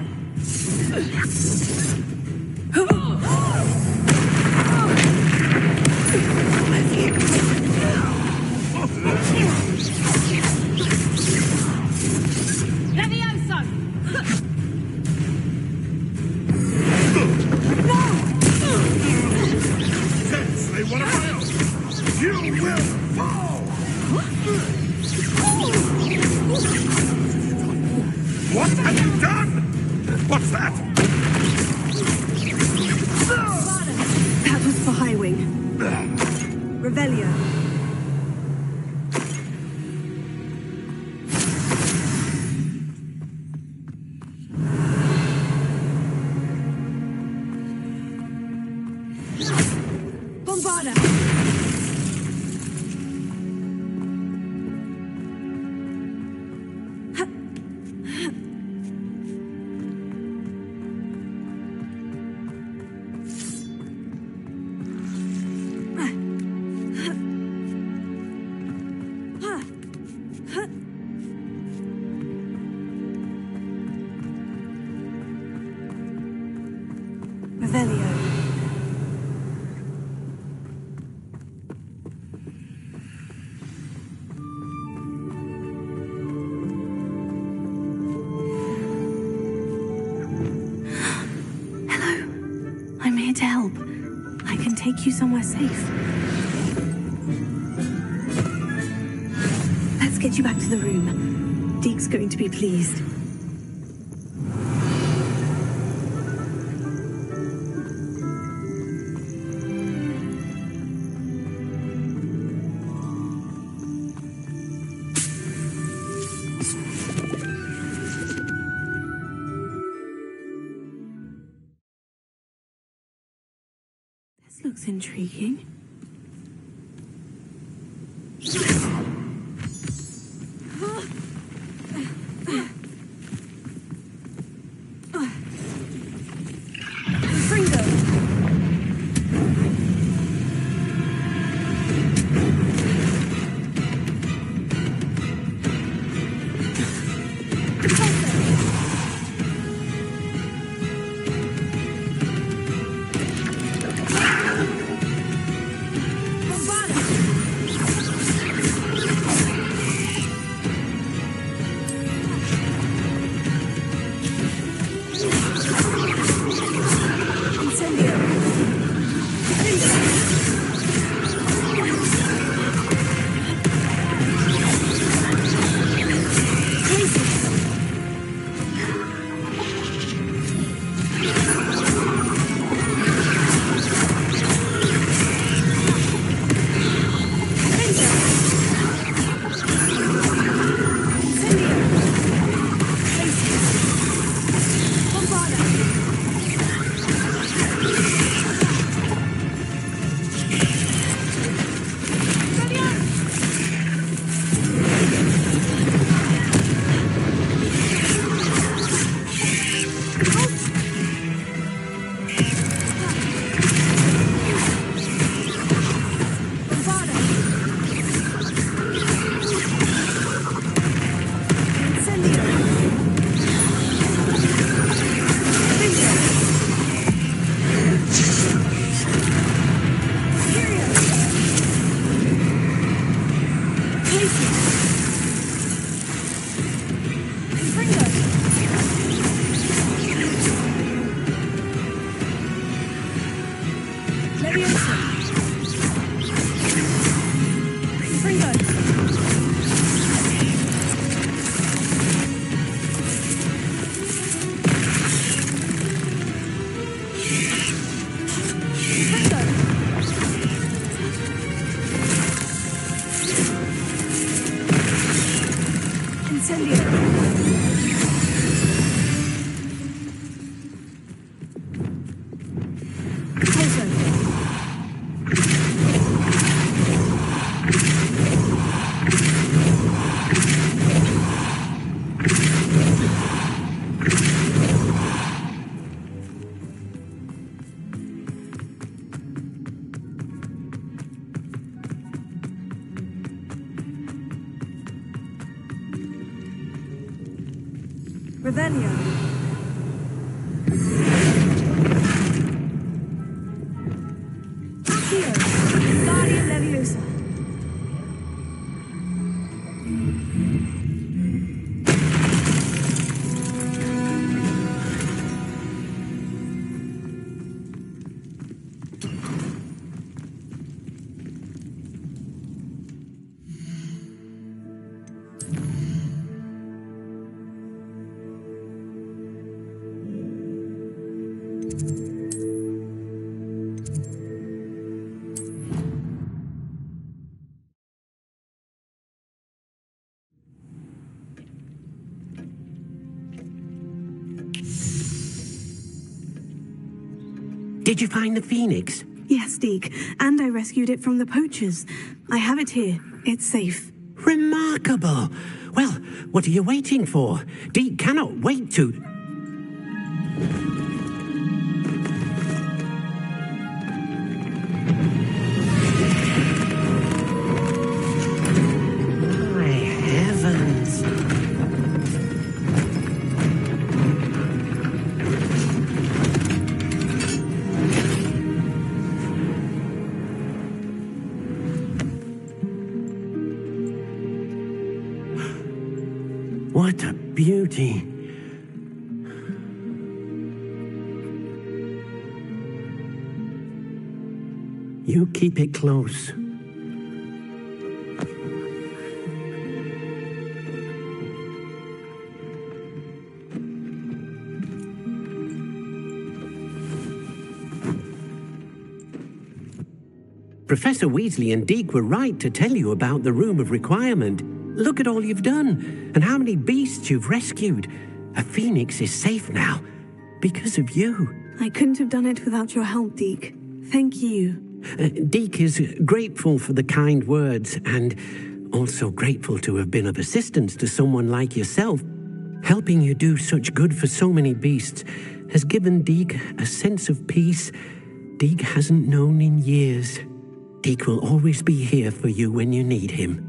Speaker 20: Levioso!
Speaker 17: They want to fail. You will fall. What have you done? What's that?
Speaker 14: That was for High Wing. Revelio. Bombarda. Revelio. I'm here to help. I can take you somewhere safe. Let's get you back to the room. Deke's going to be pleased. This looks intriguing. Ravenia. Accio. Guardian Leviosa.
Speaker 11: Did you find the phoenix?
Speaker 14: Yes, Deke, and I rescued it from the poachers. I have it here. It's safe.
Speaker 11: Remarkable! Well, what are you waiting for? Deke cannot wait to... My heavens! What a beauty. You keep it close. Professor Weasley and Deke were right to tell you about the Room of Requirement. Look at all you've done, and how many beasts you've rescued. A phoenix is safe now, because of you.
Speaker 14: I couldn't have done it without your help, Deke. Thank you.
Speaker 11: Deke is grateful for the kind words, and also grateful to have been of assistance to someone like yourself. Helping you do such good for so many beasts has given Deke a sense of peace Deke hasn't known in years. Deke will always be here for you when you need him.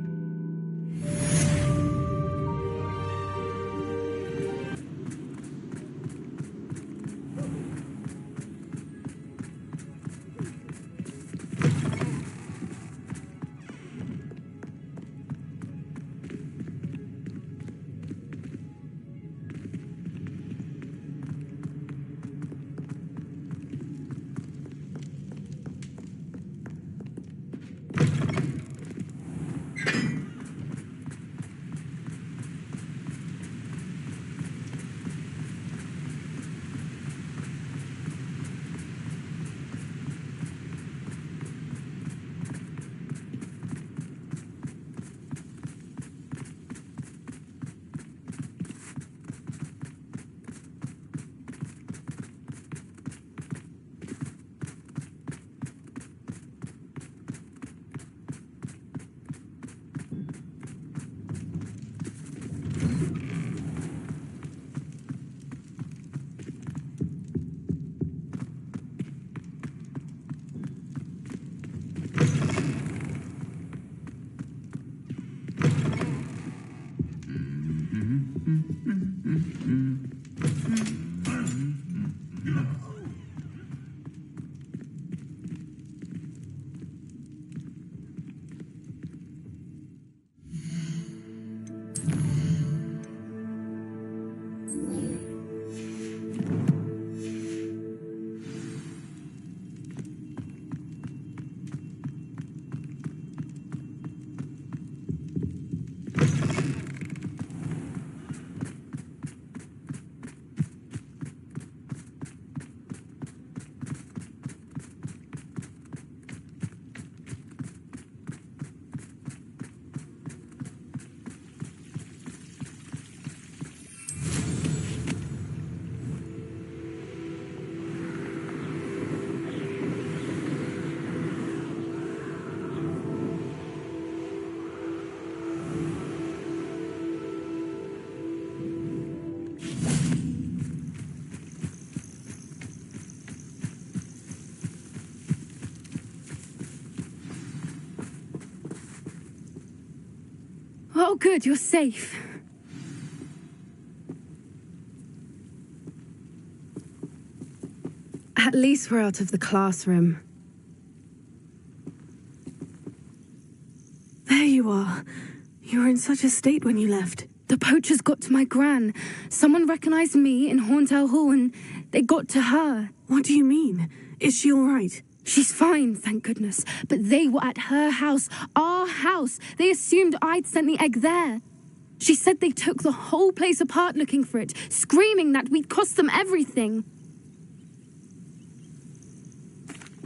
Speaker 3: good, you're safe. At least we're out of the classroom.
Speaker 14: There you are. You were in such a state when you left.
Speaker 3: The poachers got to my gran. Someone recognized me in Horntail Hall and they got to her.
Speaker 14: What do you mean? Is she all right?
Speaker 3: She's fine, thank goodness. But they were at her house, our house. They assumed I'd sent the egg there. She said they took the whole place apart looking for it, screaming that we'd cost them everything.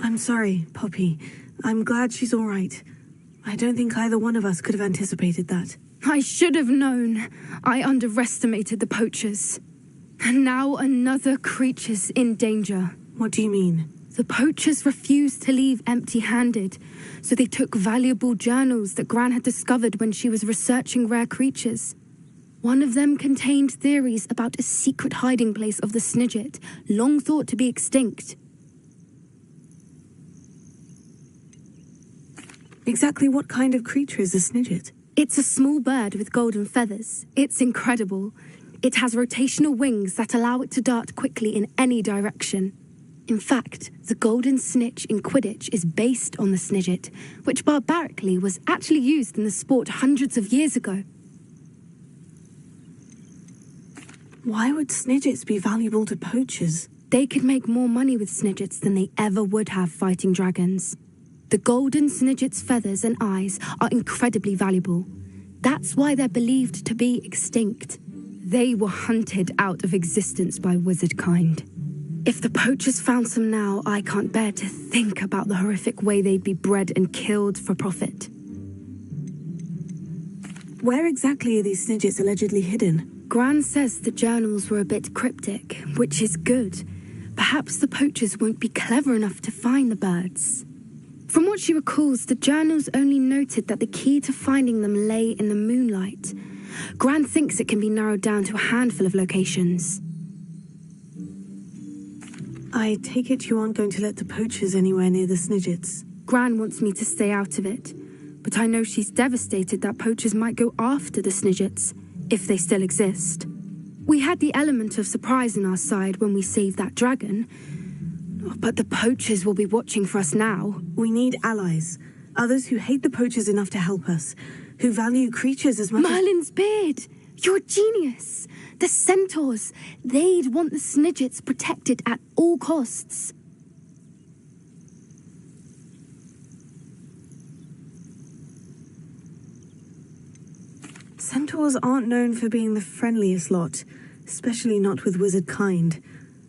Speaker 14: I'm sorry, Poppy. I'm glad she's all right. I don't think either one of us could have anticipated that.
Speaker 3: I should have known. I underestimated the poachers. And now another creature's in danger.
Speaker 14: What do you mean?
Speaker 3: The poachers refused to leave empty-handed, so they took valuable journals that Gran had discovered when she was researching rare creatures. One of them contained theories about a secret hiding place of the Snidget, long thought to be extinct.
Speaker 14: Exactly what kind of creature is a Snidget?
Speaker 3: It's a small bird with golden feathers. It's incredible. It has rotational wings that allow it to dart quickly in any direction. In fact, the golden snitch in Quidditch is based on the Snidget, which barbarically was actually used in the sport hundreds of years ago.
Speaker 14: Why would Snidgets be valuable to poachers?
Speaker 3: They could make more money with Snidgets than they ever would have fighting dragons. The golden Snidget's feathers and eyes are incredibly valuable. That's why they're believed to be extinct. They were hunted out of existence by wizard kind. If the poachers found some now, I can't bear to think about the horrific way they'd be bred and killed for profit.
Speaker 14: Where exactly are these Snidgets allegedly hidden?
Speaker 3: Gran says the journals were a bit cryptic, which is good. Perhaps the poachers won't be clever enough to find the birds. From what she recalls, the journals only noted that the key to finding them lay in the moonlight. Gran thinks it can be narrowed down to a handful of locations.
Speaker 14: I take it you aren't going to let the poachers anywhere near the Snidgets.
Speaker 3: Gran wants me to stay out of it, but I know she's devastated that poachers might go after the Snidgets, if they still exist. We had the element of surprise on our side when we saved that dragon, but the poachers will be watching for us now.
Speaker 14: We need allies, others who hate the poachers enough to help us, who value creatures as much
Speaker 3: Merlin's beard! You're a genius! The centaurs, they'd want the Snidgets protected at all costs.
Speaker 14: Centaurs aren't known for being the friendliest lot, especially not with wizard kind.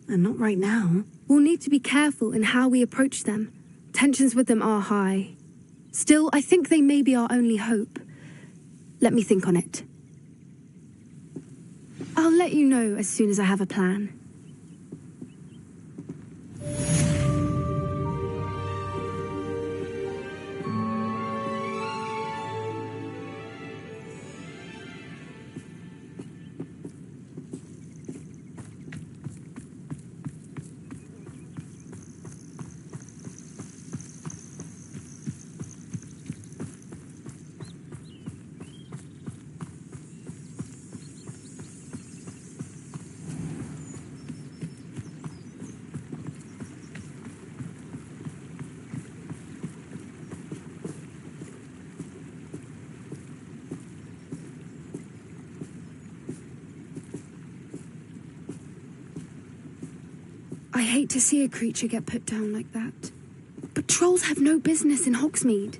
Speaker 14: And not right now.
Speaker 3: We'll need to be careful in how we approach them. Tensions with them are high. Still, I think they may be our only hope. Let me think on it. I'll let you know as soon as I have a plan. I hate to see a creature get put down like that. But trolls have no business in Hogsmeade.